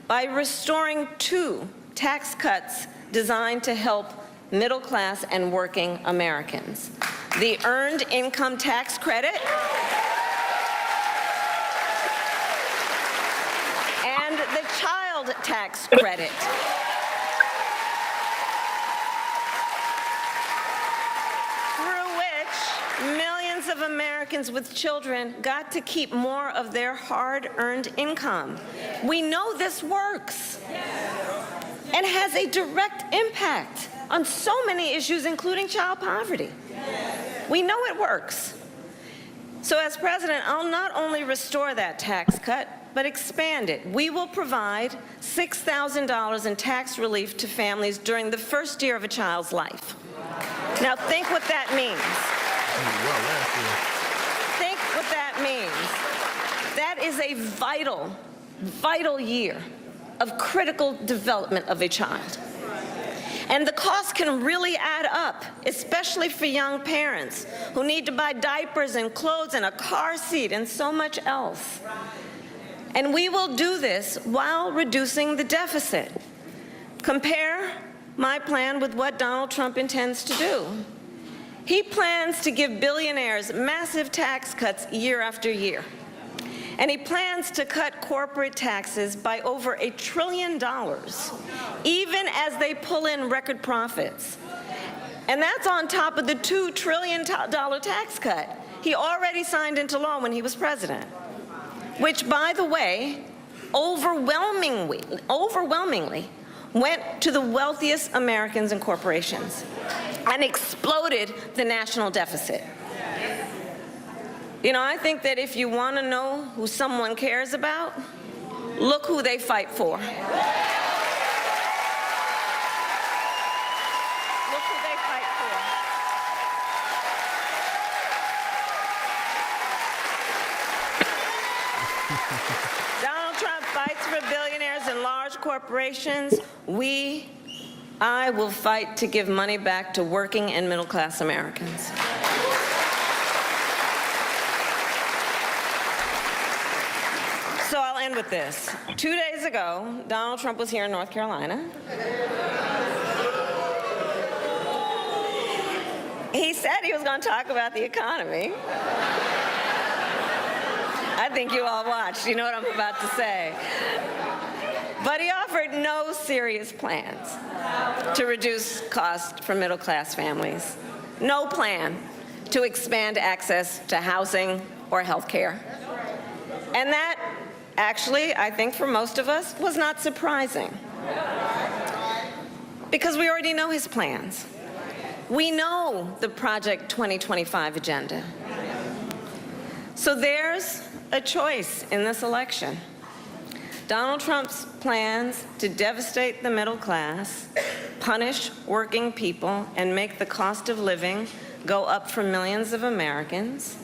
by restoring 2 tax cuts designed to help middle-class and working Americans: the Earned Income Tax Credit and the Child Tax Credit. Through which millions of Americans with children got to keep more of their hard-earned income. We know this works and has a direct impact on so many issues, including child poverty. We know it works. So as president, I'll not only restore that tax cut, but expand it. We will provide $6,000 in tax relief to families during the first year of a child's life. Now think what that means. Think what that means. That is a vital, vital year of critical development of a child. And the cost can really add up, especially for young parents who need to buy diapers and clothes and a car seat and so much else. And we will do this while reducing the deficit. Compare my plan with what Donald Trump intends to do. He plans to give billionaires massive tax cuts year after year. And he plans to cut corporate taxes by over $1 trillion, even as they pull in record profits. And that's on top of the $2 trillion tax cut he already signed into law when he was president, which, by the way, overwhelmingly went to the wealthiest Americans and corporations and exploded the national deficit. You know, I think that if you want to know who someone cares about, look who they fight for. Look who they fight for. Donald Trump fights for billionaires and large corporations. I will fight to give money back to working and middle-class Americans. So I'll end with this. 2 days ago, Donald Trump was here in North Carolina. He said he was going to talk about the economy. I think you all watched. You know what I'm about to say. But he offered no serious plans to reduce costs for middle-class families. No plan to expand access to housing or health care. And that, actually, I think for most of us, was not surprising. Because we already know his plans. We know the Project 2025 agenda. So there's a choice in this election. Donald Trump's plans to devastate the middle class, punish working people, and make the cost of living go up for millions of Americans.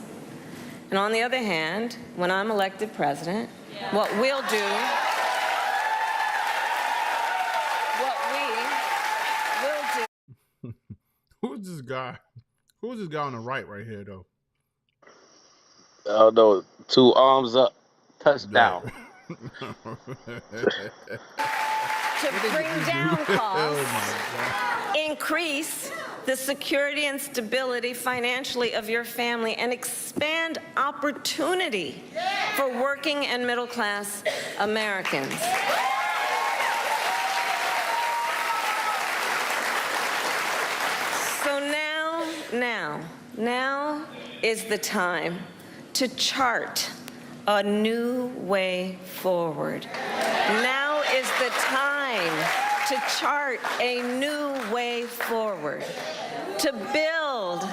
And on the other hand, when I'm elected president, what we'll do, Who's this guy? Who's this guy on the right here, though? I don't know. 2 arms up, touchdown. to bring down costs, increase the security and stability financially of your family, and expand opportunity for working and middle class Americans. So now is the time to chart a new way forward. Now is the time to chart a new way forward, to build.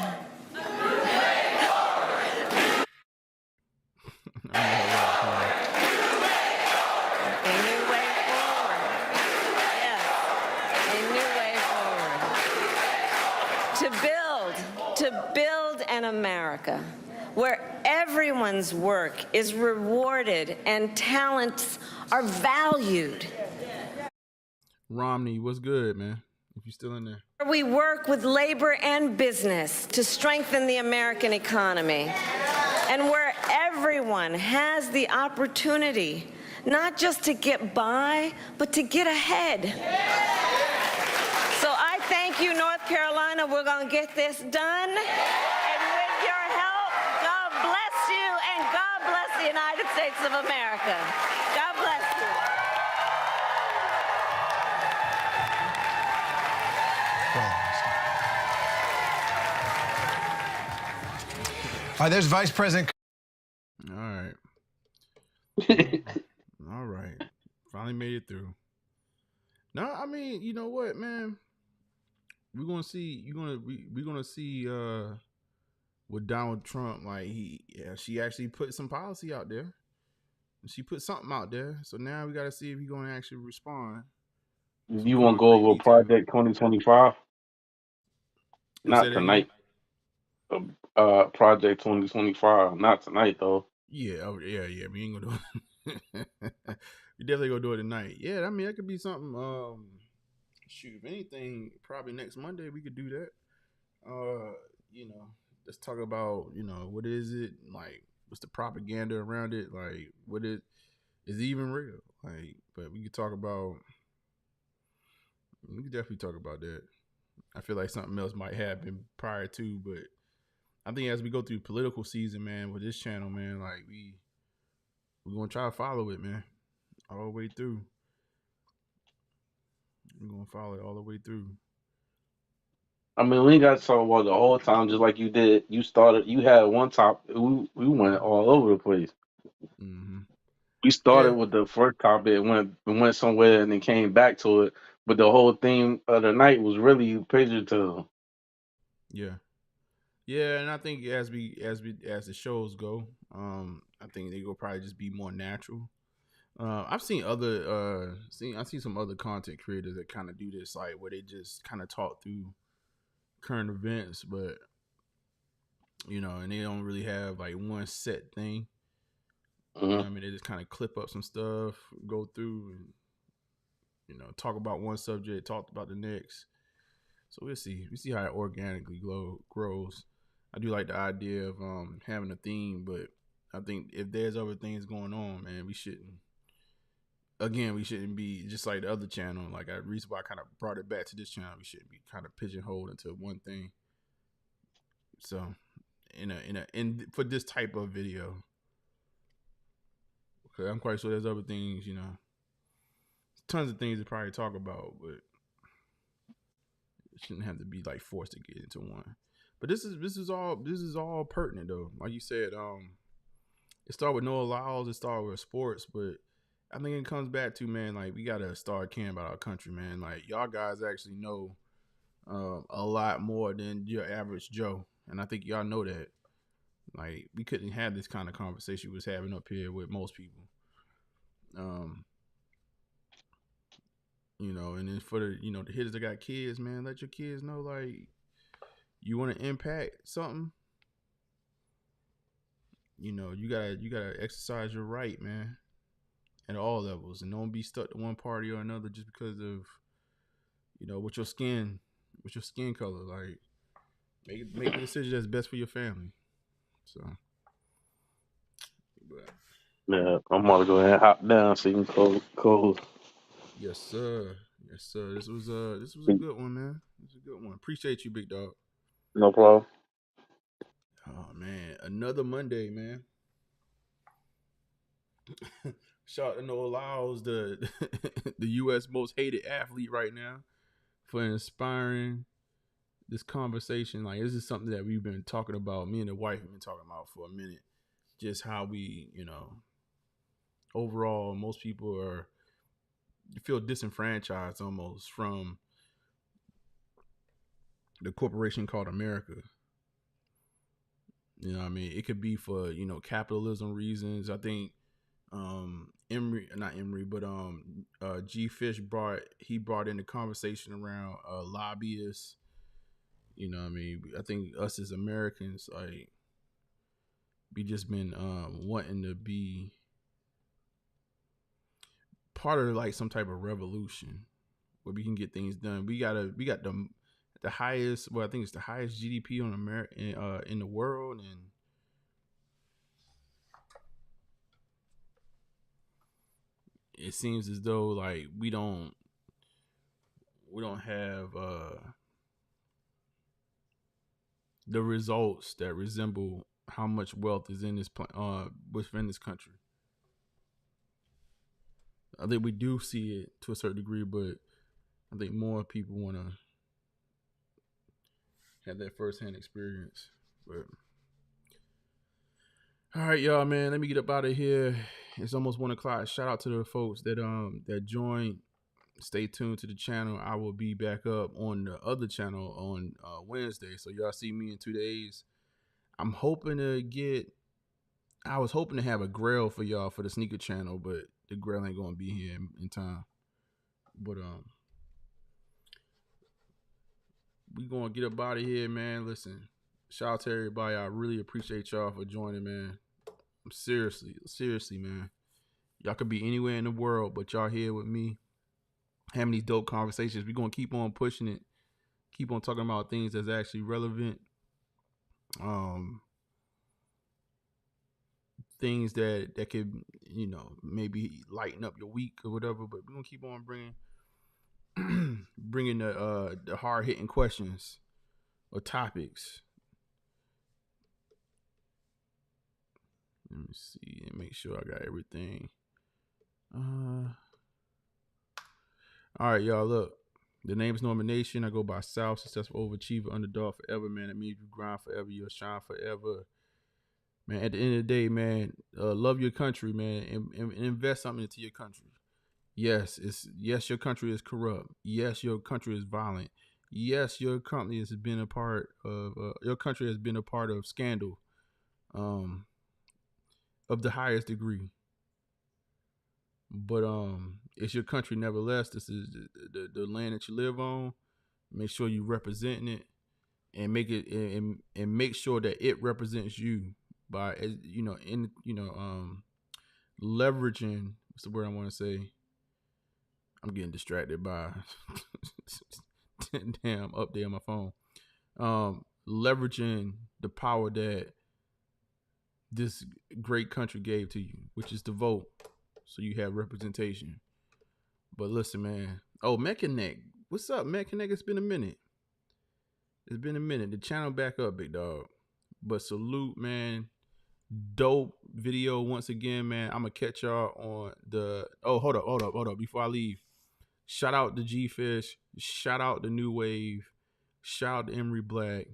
To build an America where everyone's work is rewarded and talents are valued. Romney, what's good, man? If you're still in there. We work with labor and business to strengthen the American economy, and where everyone has the opportunity not just to get by, but to get ahead. So I thank you, North Carolina. We're going to get this done. And with your help, God bless you, and God bless the United States of America. God bless you. All right, there's Vice President. All right. All right. Finally made it through. No, I mean, you know what, man? We're gonna see. We're gonna see with Donald Trump. Like she actually put some policy out there. She put something out there. So now we gotta see if he's gonna actually respond. You want to go over Project 2025? Not tonight. Project 2025. Not tonight though. Yeah. Yeah. We ain't gonna do it. We definitely gonna do it tonight. Yeah. I mean, that could be something. Shoot, if anything, probably next Monday we could do that. Let's talk about, what is it? Like, what's the propaganda around it? Like, what is even real? Like, but we could definitely talk about that. I feel like something else might happen prior to, but I think as we go through political season, man, with this channel, man, like we're gonna try to follow it, man, all the way through. We're gonna follow it all the way through. I mean, we ain't got to talk about the whole time, just like you did. You had one topic. We went all over the place. Mm-hmm. We started with the first topic, went somewhere, and then came back to it. But the whole theme of the night was really patriotism. Yeah, and I think as the shows go, I think they will probably just be more natural. I've seen some other content creators that kind of do this, like where they just kind of talk through current events, but and they don't really have like one set thing. Mm-hmm. You know what I mean, they just kind of clip up some stuff, go through, and talk about one subject, talk about the next. So we'll see how it organically grows. I do like the idea of having a theme, but I think if there's other things going on, man, we shouldn't be just like the other channel. Like the reason why I kind of brought it back to this channel, we shouldn't be kind of pigeonholed into one thing. So, in for this type of video, okay, I'm quite sure there's other things, tons of things to probably talk about, but it shouldn't have to be like forced to get into one. But this is all pertinent though. Like you said, it started with Noah Lyles, it started with sports, but I think it comes back to, man, like we gotta start caring about our country, man. Like y'all guys actually know a lot more than your average Joe, and I think y'all know that. Like we couldn't have this kind of conversation we was having up here with most people. And then for the hitters that got kids, man, let your kids know, like, you want to impact something. You gotta exercise your right, man, at all levels, and don't be stuck to one party or another just because of, with your skin color. Like, make the decision that's best for your family. So, but yeah, I'm gonna go ahead and hop down so you can close. Yes, sir. This was a good one, man. This was a good one. Appreciate you, big dog. No problem. Oh man, another Monday, man. Shout out to Noah Lyles, the U.S. most hated athlete right now, for inspiring this conversation. Like, this is something that we've been talking about. Me and the wife have been talking about for a minute. Just how we, overall, most people feel disenfranchised almost from the corporation called America. You know what I mean? It could be for, capitalism reasons. I think G Fish brought in the conversation around lobbyists. You know what I mean? I think us as Americans, like, we just been wanting to be part of like some type of revolution where we can get things done. We got the highest, I think it's the highest GDP on in the world, and it seems as though like we don't have the results that resemble how much wealth is in this within this country. I think we do see it to a certain degree, but I think more people want to have that firsthand experience. But all right, y'all, man, let me get up out of here. It's almost 1:00. Shout out to the folks that joined. Stay tuned to the channel. I will be back up on the other channel on Wednesday, so y'all see me in 2 days. I was hoping to have a grail for y'all for the sneaker channel, but the grail ain't gonna be here in time. But we gonna get up out of here, man. Listen, shout out to everybody. I really appreciate y'all for joining, man. I'm seriously, man. Y'all could be anywhere in the world, but y'all here with me, having these dope conversations. We're gonna keep on pushing it, keep on talking about things that's actually relevant. Things that could, maybe lighten up your week or whatever. But we're gonna keep on bringing the hard hitting questions or topics. Let me see and make sure I got everything. All right, y'all. Look, the name's Nomination. I go by South, successful overachiever, underdog forever, man. It means you grind forever, you'll shine forever, man. At the end of the day, man, love your country, man, and invest something into your country. Yes, your country is corrupt. Yes, your country is violent. Yes, your company has been a part of. Your country has been a part of scandal, of the highest degree. But it's your country nevertheless. This is the land that you live on. Make sure you representing it, and make it and make sure that it represents you by leveraging. What's the word I want to say? I'm getting distracted by damn update on my phone. Leveraging the power that this great country gave to you, which is to vote, so you have representation. But listen, man. Oh, Mechanic. What's up, Mechanic? It's been a minute. The channel back up, big dog. But salute, man. Dope video once again, man. I'm gonna catch y'all on the. Oh, hold up. Before I leave, shout out to G Fish. Shout out to New Wave. Shout out to Emery Black.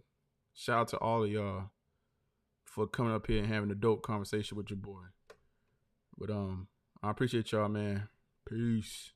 Shout out to all of y'all for coming up here and having a dope conversation with your boy. But I appreciate y'all, man. Peace.